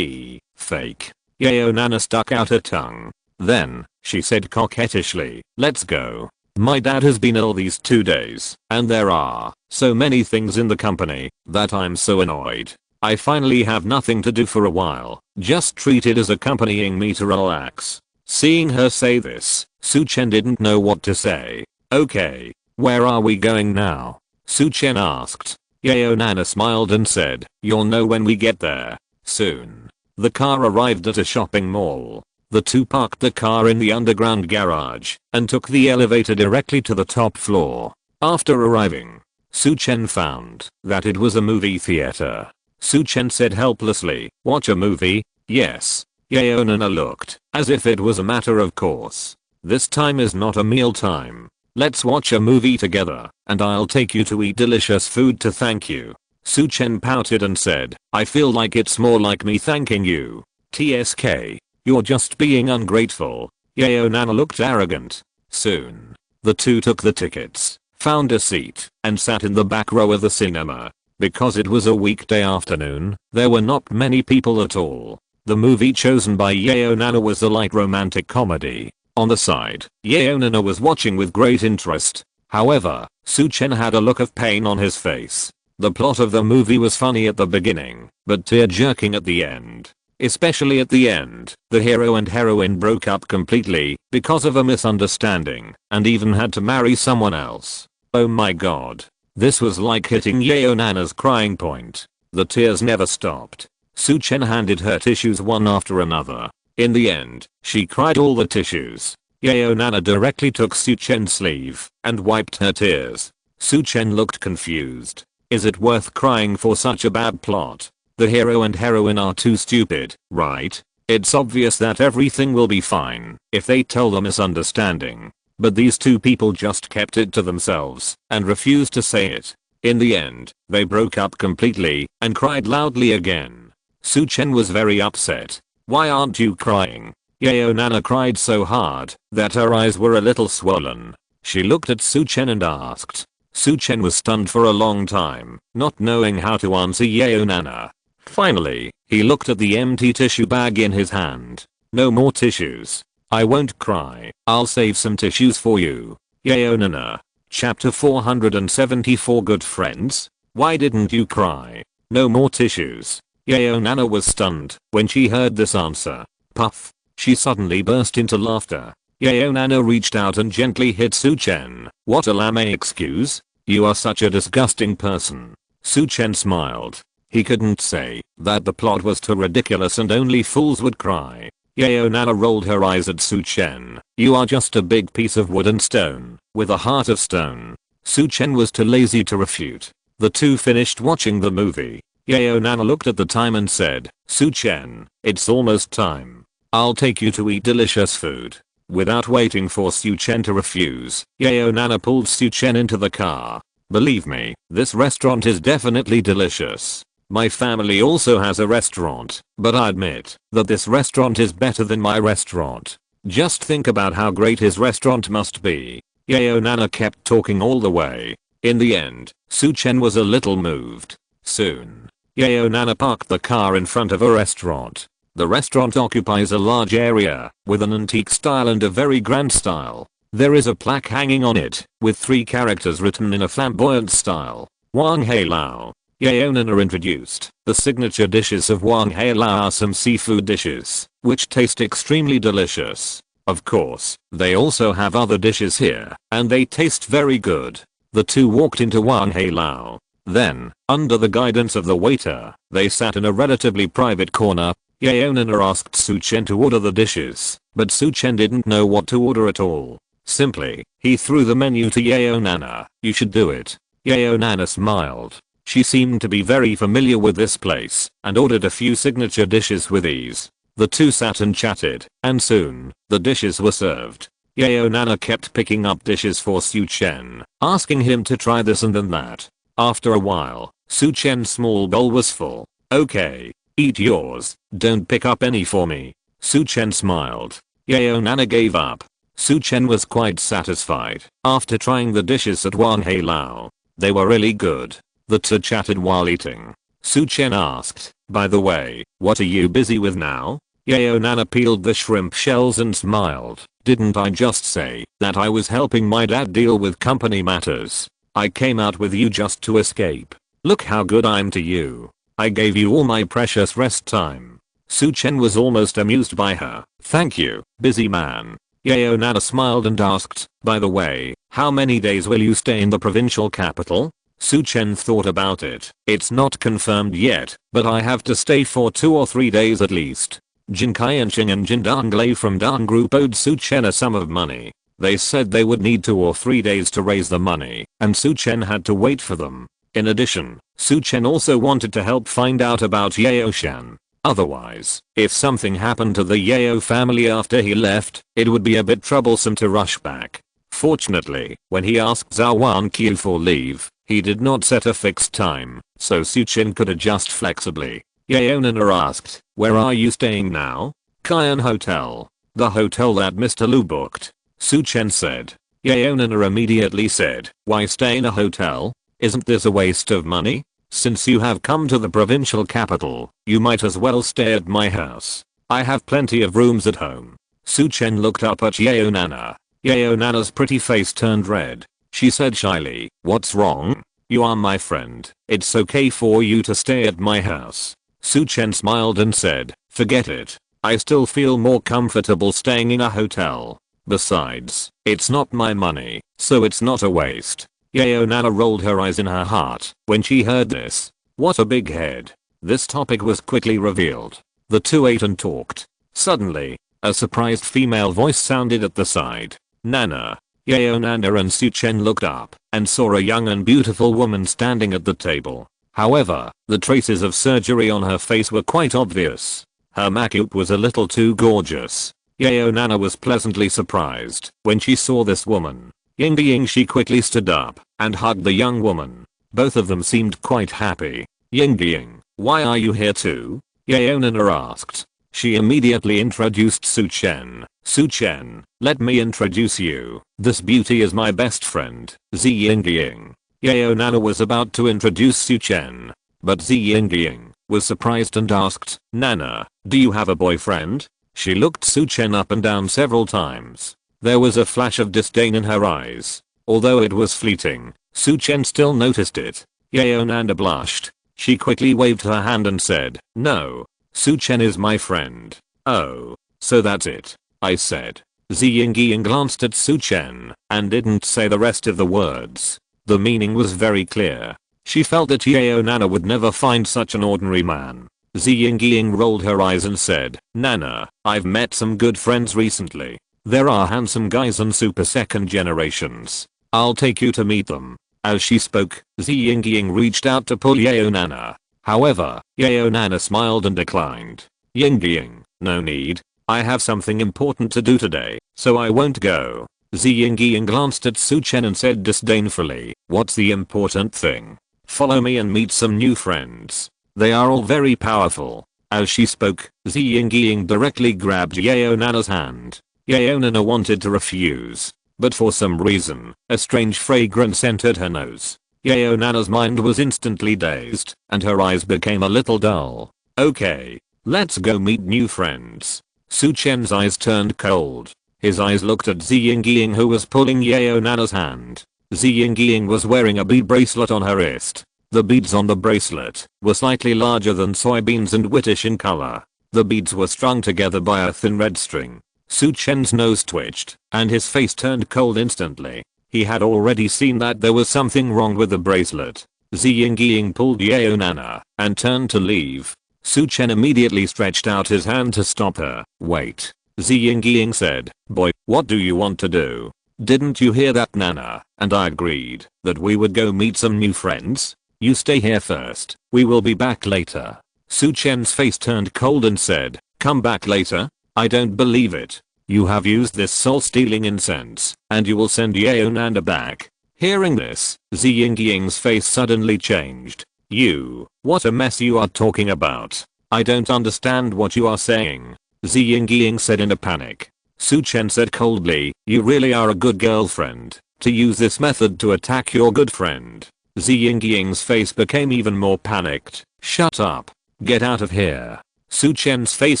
Fake. Yeo Nana stuck out her tongue. Then, she said coquettishly, let's go. My dad has been ill these 2 days, and there are so many things in the company that I'm so annoyed. I finally have nothing to do for a while, just treated as accompanying me to relax. Seeing her say this, Su Chen didn't know what to say. Okay, where are we going now? Su Chen asked. Yeo Nana smiled and said, you'll know when we get there. Soon. The car arrived at a shopping mall. The two parked the car in the underground garage and took the elevator directly to the top floor. After arriving, Su Chen found that it was a movie theater. Su Chen said helplessly, watch a movie? Yes. Yeo Nana looked as if it was a matter of course. This time is not a meal time. Let's watch a movie together, and I'll take you to eat delicious food to thank you. Su Chen pouted and said, I feel like it's more like me thanking you. TSK. You're just being ungrateful. Yeo Nana looked arrogant. Soon, the two took the tickets, found a seat, and sat in the back row of the cinema. Because it was a weekday afternoon, there were not many people at all. The movie chosen by Yeo Nana was a light romantic comedy. On the side, Yeo Nana was watching with great interest. However, Su Chen had a look of pain on his face. The plot of the movie was funny at the beginning, but tear-jerking at the end. Especially at the end, the hero and heroine broke up completely because of a misunderstanding and even had to marry someone else. Oh my god. This was like hitting Yeo Nana's crying point. The tears never stopped. Su Chen handed her tissues one after another. In the end, she cried all the tissues. Yeo Nana directly took Su Chen's sleeve and wiped her tears. Su Chen looked confused. Is it worth crying for such a bad plot? The hero and heroine are too stupid, right? It's obvious that everything will be fine if they tell the misunderstanding. But these two people just kept it to themselves and refused to say it. In the end, they broke up completely and cried loudly again. Su Chen was very upset. Why aren't you crying? Yeo Nana cried so hard that her eyes were a little swollen. She looked at Su Chen and asked. Su Chen was stunned for a long time, not knowing how to answer Yeo Nana. Finally, he looked at the empty tissue bag in his hand. No more tissues. I won't cry. I'll save some tissues for you. Yeo Nana. Chapter 474 Good friends? Why didn't you cry? No more tissues. Yeo Nana was stunned when she heard this answer. Puff. She suddenly burst into laughter. Yeo Nana reached out and gently hit Su Chen. What a lame excuse? You are such a disgusting person. Su Chen smiled. He couldn't say that the plot was too ridiculous and only fools would cry. Yeo Nana rolled her eyes at Su Chen. You are just a big piece of wood and stone, with a heart of stone. Su Chen was too lazy to refute. The two finished watching the movie. Yeo Nana looked at the time and said, Su Chen, it's almost time. I'll take you to eat delicious food. Without waiting for Su Chen to refuse, Yeo Nana pulled Su Chen into the car. Believe me, this restaurant is definitely delicious. My family also has a restaurant, but I admit that this restaurant is better than my restaurant. Just think about how great his restaurant must be. Yeo Nana kept talking all the way. In the end, Su Chen was a little moved. Soon, Yeo Nana parked the car in front of a restaurant. The restaurant occupies a large area, with an antique style and a very grand style. There is a plaque hanging on it, with 3 characters written in a flamboyant style. Wang Hei Lao. Yeo Nana introduced. The signature dishes of Wang Hei Lao are some seafood dishes, which taste extremely delicious. Of course, they also have other dishes here, and they taste very good. The two walked into Wang Hei Lao. Then, under the guidance of the waiter, they sat in a relatively private corner. Yeo Nana asked Su Chen to order the dishes, but Su Chen didn't know what to order at all. Simply, he threw the menu to Yeo Nana. You should do it. Yeo Nana smiled. She seemed to be very familiar with this place, and ordered a few signature dishes with ease. The two sat and chatted, and soon, the dishes were served. Yeo Nana kept picking up dishes for Su Chen, asking him to try this and then that. After a while, Su Chen's small bowl was full. Okay, eat yours, don't pick up any for me. Su Chen smiled. Yeo Nana gave up. Su Chen was quite satisfied after trying the dishes at Wang Hei Lao. They were really good. The two chatted while eating. Su Chen asked, by the way, what are you busy with now? Yeo Nana peeled the shrimp shells and smiled. Didn't I just say that I was helping my dad deal with company matters? I came out with you just to escape. Look how good I'm to you. I gave you all my precious rest time. Su Chen was almost amused by her. Thank you, busy man. Yeo Nana smiled and asked, by the way, how many days will you stay in the provincial capital? Su Chen thought about it. It's not confirmed yet, but I have to stay for 2 or 3 days at least. Jin Qianqing and Jin Danglei from Dan Group owed Su Chen a sum of money. They said they would need 2 or 3 days to raise the money, and Su Chen had to wait for them. In addition, Su Chen also wanted to help find out about Yeo Shan. Otherwise, if something happened to the Yeo family after he left, it would be a bit troublesome to rush back. Fortunately, when he asked Zhou Wanqiu for leave, he did not set a fixed time, so Su Chen could adjust flexibly. Yeo Nana asked, where are you staying now? Qian Hotel. The hotel that Mr. Lu booked. Su Chen said. Yeo Nana immediately said, why stay in a hotel? Isn't this a waste of money? Since you have come to the provincial capital, you might as well stay at my house. I have plenty of rooms at home. Su Chen looked up at Yeo Nana. Yeo Nana's pretty face turned red. She said shyly, what's wrong? You are my friend. It's okay for you to stay at my house. Su Chen smiled and said, forget it. I still feel more comfortable staying in a hotel. Besides, it's not my money, so it's not a waste. Yeo Nana rolled her eyes in her heart when she heard this. What a big head. This topic was quickly revealed. The two ate and talked. Suddenly, a surprised female voice sounded at the side. Nana. Yeo Nana and Su Chen looked up and saw a young and beautiful woman standing at the table. However, the traces of surgery on her face were quite obvious. Her makeup was a little too gorgeous. Yeo Nana was pleasantly surprised when she saw this woman. Ying, she quickly stood up and hugged the young woman. Both of them seemed quite happy. Ying, why are you here too? Yeo Nana asked. She immediately introduced Su Chen. Su Chen, let me introduce you. This beauty is my best friend, Ying. Yeo Nana was about to introduce Su Chen, but Ying was surprised and asked, Nana, do you have a boyfriend? She looked Su Chen up and down several times. There was a flash of disdain in her eyes. Although it was fleeting, Su Chen still noticed it. Yeo Nana blushed. She quickly waved her hand and said, no. Su Chen is my friend. Oh, so that's it, I said. Ying glanced at Su Chen and didn't say the rest of the words. The meaning was very clear. She felt that Yeo Nana would never find such an ordinary man. Ying rolled her eyes and said, Nana, I've met some good friends recently. There are handsome guys and super second generations. I'll take you to meet them. As she spoke, Ying reached out to pull Yeo Nana. However, Yeo Nana smiled and declined. Ying, no need. I have something important to do today, so I won't go. Ying glanced at Su Chen and said disdainfully, what's the important thing? Follow me and meet some new friends. They are all very powerful. As she spoke, Ying directly grabbed Yeo Nana's hand. Yeo Nana wanted to refuse, but for some reason, a strange fragrance entered her nose. Yeo Nana's mind was instantly dazed, and her eyes became a little dull. Okay, let's go meet new friends. Su Chen's eyes turned cold. His eyes looked at Zi Yingying, who was pulling Yeo Nana's hand. Zi Yingying was wearing a bead bracelet on her wrist. The beads on the bracelet were slightly larger than soybeans and whitish in color. The beads were strung together by a thin red string. Su Chen's nose twitched, and his face turned cold instantly. He had already seen that there was something wrong with the bracelet. Zi Yingying pulled Yeo Nana and turned to leave. Su Chen immediately stretched out his hand to stop her. Wait. Zi Yingying said, boy, what do you want to do? Didn't you hear that, Nana? And I agreed that we would go meet some new friends. You stay here first. We will be back later. Su Chen's face turned cold and said, come back later? I don't believe it. You have used this soul-stealing incense, and you will send Yeo Nana back. Hearing this, Zi Yingying's face suddenly changed. You, what a mess you are talking about. I don't understand what you are saying. Zi Yingying said in a panic. Su Chen said coldly, you really are a good girlfriend, to use this method to attack your good friend. Zi Yingying's face became even more panicked. Shut up. Get out of here. Su Chen's face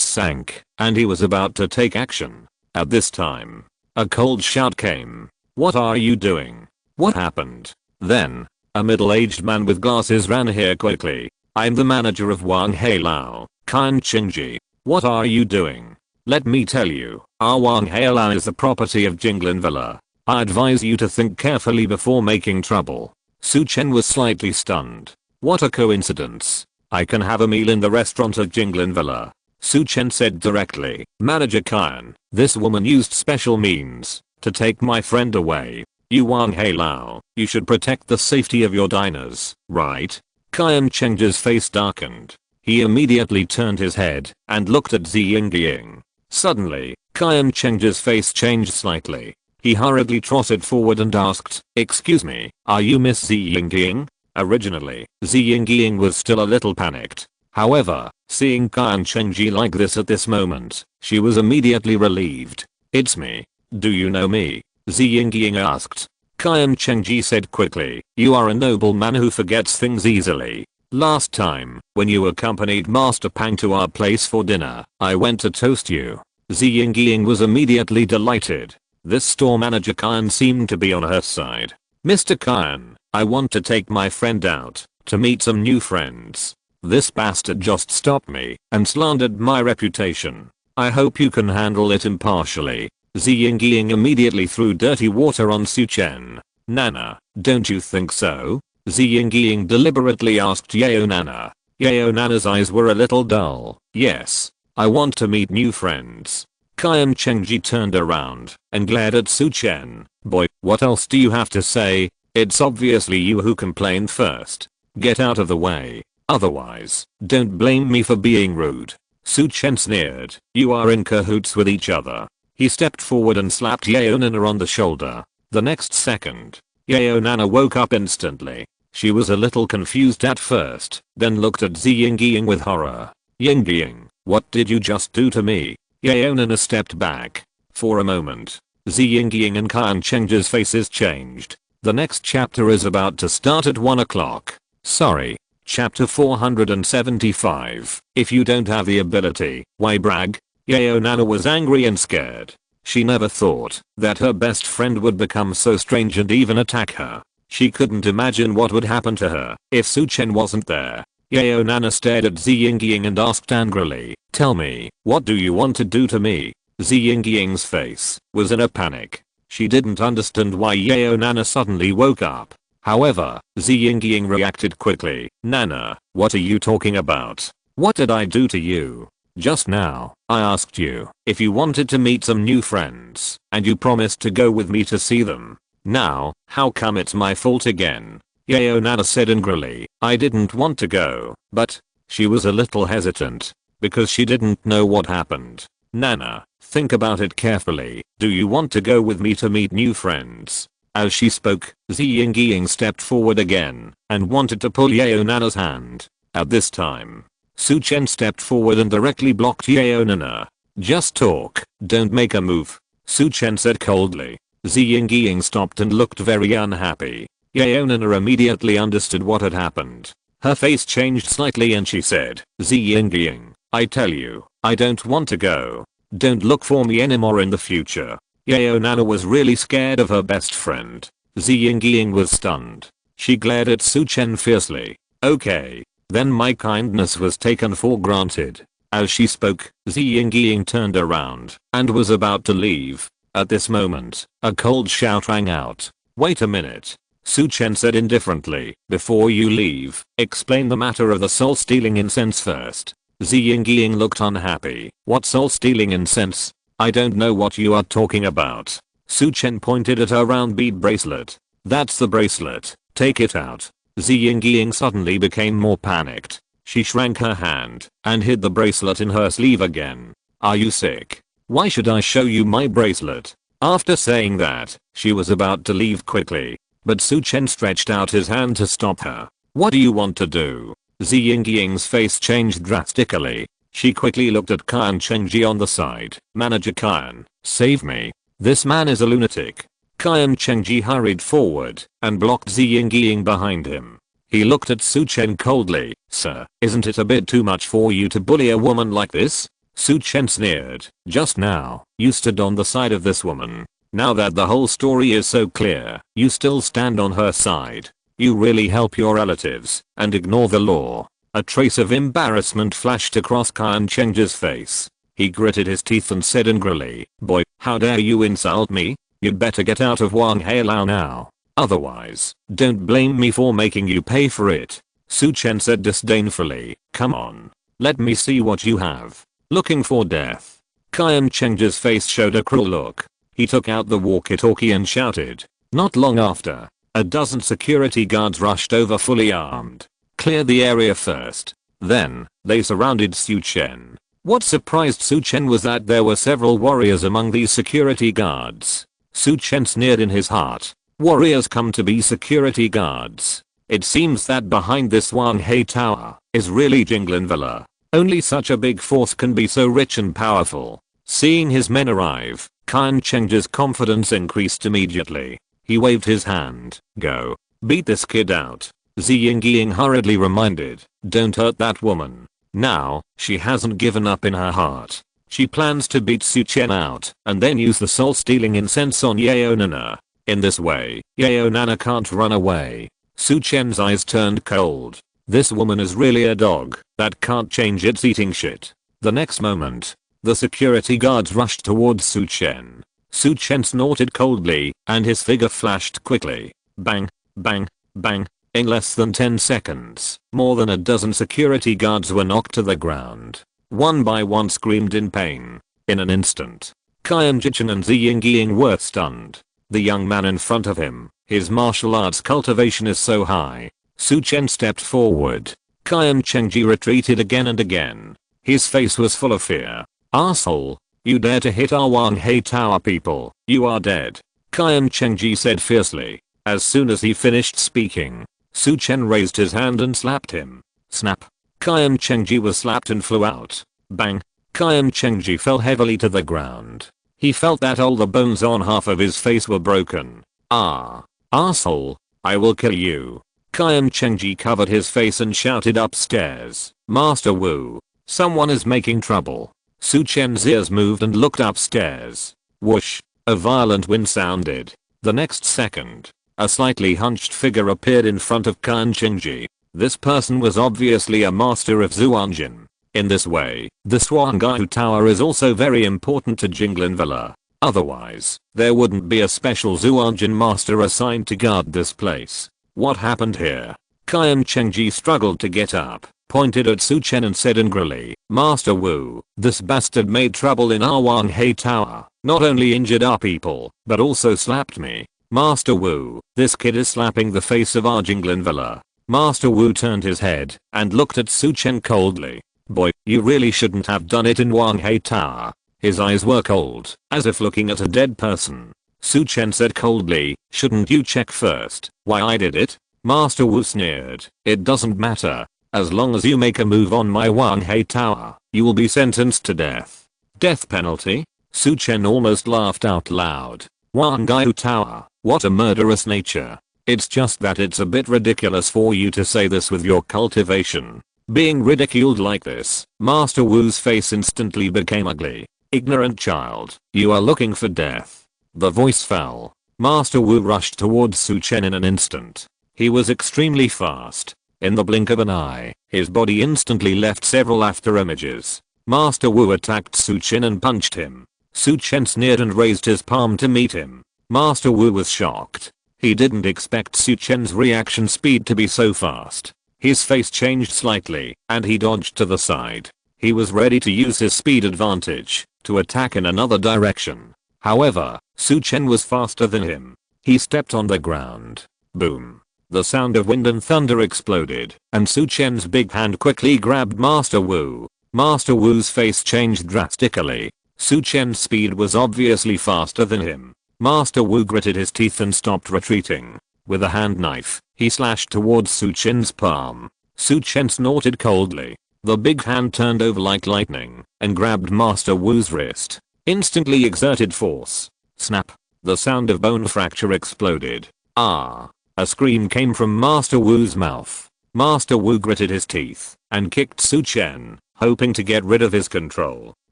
sank, and he was about to take action. At this time, a cold shout came. What are you doing? What happened? Then, a middle-aged man with glasses ran here quickly. I'm the manager of Wang Heilao, Qian Qingji. What are you doing? Let me tell you, our Wang Heilao is the property of Jinglin Villa. I advise you to think carefully before making trouble. Su Chen was slightly stunned. What a coincidence. I can have a meal in the restaurant at Jinglin Villa. Su Chen said directly. Manager Qian, this woman used special means to take my friend away. You Wang Heilao, you should protect the safety of your diners, right? Qian Chengji's face darkened. He immediately turned his head and looked at Zi Yingying. Suddenly, Qian Chengji's face changed slightly. He hurriedly trotted forward and asked, excuse me, are you Miss Zi Yingying? Originally, Zi Yingying was still a little panicked. However, seeing Qian Chengji like this at this moment, she was immediately relieved. It's me. Do you know me? Zi Yingying asked. Qian Chengji said quickly, you are a nobleman who forgets things easily. Last time, when you accompanied Master Pang to our place for dinner, I went to toast you. Zi Yingying was immediately delighted. This store manager Qian seemed to be on her side. Mr. Qian, I want to take my friend out to meet some new friends. This bastard just stopped me and slandered my reputation. I hope you can handle it impartially. Zi Yingying immediately threw dirty water on Su Chen. Nana, don't you think so? Zi Yingying deliberately asked Yeo Nana. Yeo Nana's eyes were a little dull. Yes, I want to meet new friends. Qian Chengji turned around and glared at Su Chen. Boy, what else do you have to say? It's obviously you who complained first. Get out of the way. Otherwise, don't blame me for being rude. Su Chen sneered. You are in cahoots with each other. He stepped forward and slapped Yeo Nana on the shoulder. The next second, Yeo Nana woke up instantly. She was a little confused at first, then looked at Zi Yingying with horror. Yingying, what did you just do to me? Yeo Nana stepped back. For a moment, Zi Yingying and Qian Chengji's faces changed. The next chapter is about to start at 1 o'clock. Sorry. Chapter 475. If you don't have the ability, why brag? Yeo Nana was angry and scared. She never thought that her best friend would become so strange and even attack her. She couldn't imagine what would happen to her if Su Chen wasn't there. Yeo Nana stared at Zi Yingying and asked angrily, tell me, what do you want to do to me? Zi Yingying's face was in a panic. She didn't understand why Yeo Nana suddenly woke up. However, Zi Yingying reacted quickly. Nana, what are you talking about? What did I do to you? Just now, I asked you if you wanted to meet some new friends, and you promised to go with me to see them. Now, how come it's my fault again? Yeo Nana said angrily. I didn't want to go, but she was a little hesitant because she didn't know what happened. Nana, think about it carefully. Do you want to go with me to meet new friends? As she spoke, Zi Yingying stepped forward again and wanted to pull Yeo Nana's hand. At this time, Su Chen stepped forward and directly blocked Yeo Nana. Just talk, don't make a move, Su Chen said coldly. Zhi Yingying stopped and looked very unhappy. Yaonana immediately understood what had happened. Her face changed slightly and she said, Zhi Yingying, I tell you, I don't want to go. Don't look for me anymore in the future. Yaonana was really scared of her best friend. Zhi Yingying was stunned. She glared at Su Chen fiercely. Okay. Then my kindness was taken for granted. As she spoke, Zhi Yingying turned around and was about to leave. At this moment, a cold shout rang out. Wait a minute. Su Chen said indifferently, before you leave, explain the matter of the soul-stealing incense first. Zhi Yingying looked unhappy. What soul-stealing incense? I don't know what you are talking about. Su Chen pointed at her round bead bracelet. That's the bracelet. Take it out. Zhi Yingying suddenly became more panicked. She shrank her hand and hid the bracelet in her sleeve again. Are you sick? Why should I show you my bracelet? After saying that, she was about to leave quickly. But Su Chen stretched out his hand to stop her. What do you want to do? Zhi Yingying's face changed drastically. She quickly looked at Qian Chengji on the side. Manager Qian, save me. This man is a lunatic. Qian Chengji hurried forward and blocked Zhi Yingying behind him. He looked at Su Chen coldly. Sir, isn't it a bit too much for you to bully a woman like this? Su Chen sneered. Just now, you stood on the side of this woman. Now that the whole story is so clear, you still stand on her side. You really help your relatives and ignore the law. A trace of embarrassment flashed across Qian Chengji's face. He gritted his teeth and said angrily, boy, how dare you insult me? You'd better get out of Wanqiu Lao now. Otherwise, don't blame me for making you pay for it. Su Chen said disdainfully, come on. Let me see what you have. Looking for death. Qian Chengji's face showed a cruel look. He took out the walkie-talkie and shouted. Not long after, a dozen security guards rushed over fully armed. Clear the area first. Then, they surrounded Su Chen. What surprised Su Chen was that there were several warriors among these security guards. Su Chen sneered in his heart. Warriors come to be security guards. It seems that behind this Wanqiu Tower is really Jinglin Villa. Only such a big force can be so rich and powerful. Seeing his men arrive, Qian Chengji's confidence increased immediately. He waved his hand. Go. Beat this kid out. Zhi Yingying hurriedly reminded. Don't hurt that woman. Now, she hasn't given up in her heart. She plans to beat Su Chen out and then use the soul-stealing incense on Yaonana. In this way, Yaonana can't run away. Su Chen's eyes turned cold. This woman is really a dog that can't change its eating shit. The next moment, the security guards rushed towards Su Chen. Su Chen snorted coldly and his figure flashed quickly. Bang, bang, bang. In less than 10 seconds, more than a dozen security guards were knocked to the ground. One by one screamed in pain. In an instant, Qian Jichen and Zhi Yingying were stunned. The young man in front of him, his martial arts cultivation is so high. Su Chen stepped forward. Qian Chengji retreated again and again. His face was full of fear. Asshole. You dare to hit our Wanqiu Tower people. You are dead. Qian Chengji said fiercely. As soon as he finished speaking, Su Chen raised his hand and slapped him. Snap. Qian Chengji was slapped and flew out. Bang. Qian Chengji fell heavily to the ground. He felt that all the bones on half of his face were broken. Ah. Asshole. I will kill you. Qian Chengji covered his face and shouted upstairs. Master Wu. Someone is making trouble. Su Chen's ears moved and looked upstairs. Whoosh. A violent wind sounded. The next second, a slightly hunched figure appeared in front of Qian Chengji. This person was obviously a master of Zhuanjin. In this way, the Wanqiu Tower is also very important to Jinglin Villa. Otherwise, there wouldn't be a special Zhuanjin master assigned to guard this place. What happened here? Qian Chengji struggled to get up, pointed at Su Chen and said angrily, Master Wu, this bastard made trouble in our Wanqiu Tower. Not only injured our people, but also slapped me. Master Wu, this kid is slapping the face of our Jinglin Villa. Master Wu turned his head and looked at Su Chen coldly. Boy, you really shouldn't have done it in Wanqiu Tower. His eyes were cold, as if looking at a dead person. Su Chen said coldly, shouldn't you check first why I did it? Master Wu sneered. It doesn't matter. As long as you make a move on my Wanqiu Tower, you will be sentenced to death. Death penalty? Su Chen almost laughed out loud. Wanqiu Tower, what a murderous nature. It's just that it's a bit ridiculous for you to say this with your cultivation. Being ridiculed like this, Master Wu's face instantly became ugly. Ignorant child, you are looking for death. The voice fell. Master Wu rushed towards Su Chen in an instant. He was extremely fast. In the blink of an eye, his body instantly left several after images. Master Wu attacked Su Chen and punched him. Su Chen sneered and raised his palm to meet him. Master Wu was shocked. He didn't expect Su Chen's reaction speed to be so fast. His face changed slightly, and he dodged to the side. He was ready to use his speed advantage to attack in another direction. However, Su Chen was faster than him. He stepped on the ground. Boom. The sound of wind and thunder exploded, and Su Chen's big hand quickly grabbed Master Wu. Master Wu's face changed drastically. Su Chen's speed was obviously faster than him. Master Wu gritted his teeth and stopped retreating. With a hand knife, he slashed towards Su Chen's palm. Su Chen snorted coldly. The big hand turned over like lightning and grabbed Master Wu's wrist. Instantly exerted force. Snap. The sound of bone fracture exploded. Ah! A scream came from Master Wu's mouth. Master Wu gritted his teeth and kicked Su Chen, hoping to get rid of his control.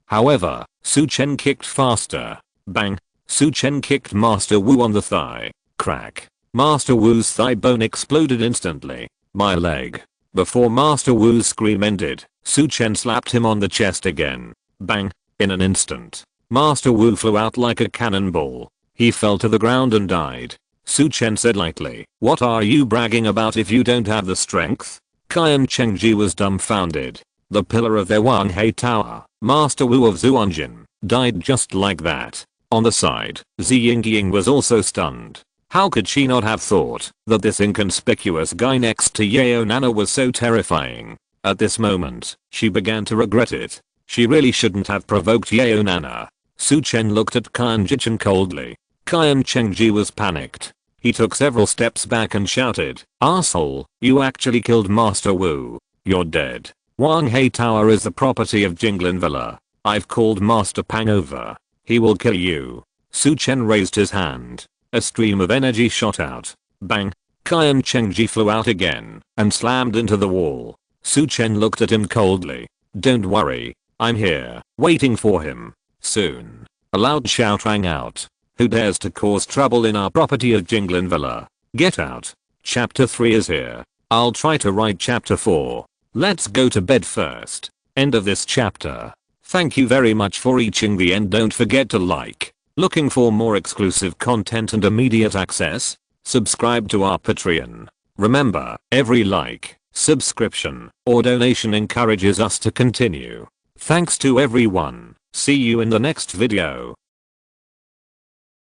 However, Su Chen kicked faster. Bang! Su Chen kicked Master Wu on the thigh. Crack. Master Wu's thigh bone exploded instantly. My leg. Before Master Wu's scream ended, Su Chen slapped him on the chest again. Bang. In an instant, Master Wu flew out like a cannonball. He fell to the ground and died. Su Chen said lightly, "What are you bragging about if you don't have the strength?" Qian Chengji was dumbfounded. The pillar of their Wanqiu Tower, Master Wu of Zhou Wanqiu, died just like that. On the side, Zi Yingying was also stunned. How could she not have thought that this inconspicuous guy next to Yao Nana was so terrifying? At this moment, she began to regret it. She really shouldn't have provoked Yao Nana. Su Chen looked at Qian Jichen coldly. Qian Chengji was panicked. He took several steps back and shouted, "Asshole, you actually killed Master Wu. You're dead. Wanqiu Tower is the property of Jinglin Villa. I've called Master Pang over. He will kill you." Su Chen raised his hand. A stream of energy shot out. Bang. Qian Chengji flew out again and slammed into the wall. Su Chen looked at him coldly. "Don't worry. I'm here, waiting for him. Soon." A loud shout rang out. "Who dares to cause trouble in our property of Jinglin Villa? Get out." Chapter 3 is here. I'll try to write chapter 4. Let's go to bed first. End of this chapter. Thank you very much for reaching the end. Don't forget to like. Looking for more exclusive content and immediate access? Subscribe to our Patreon. Remember, every like, subscription, or donation encourages us to continue. Thanks to everyone. See you in the next video.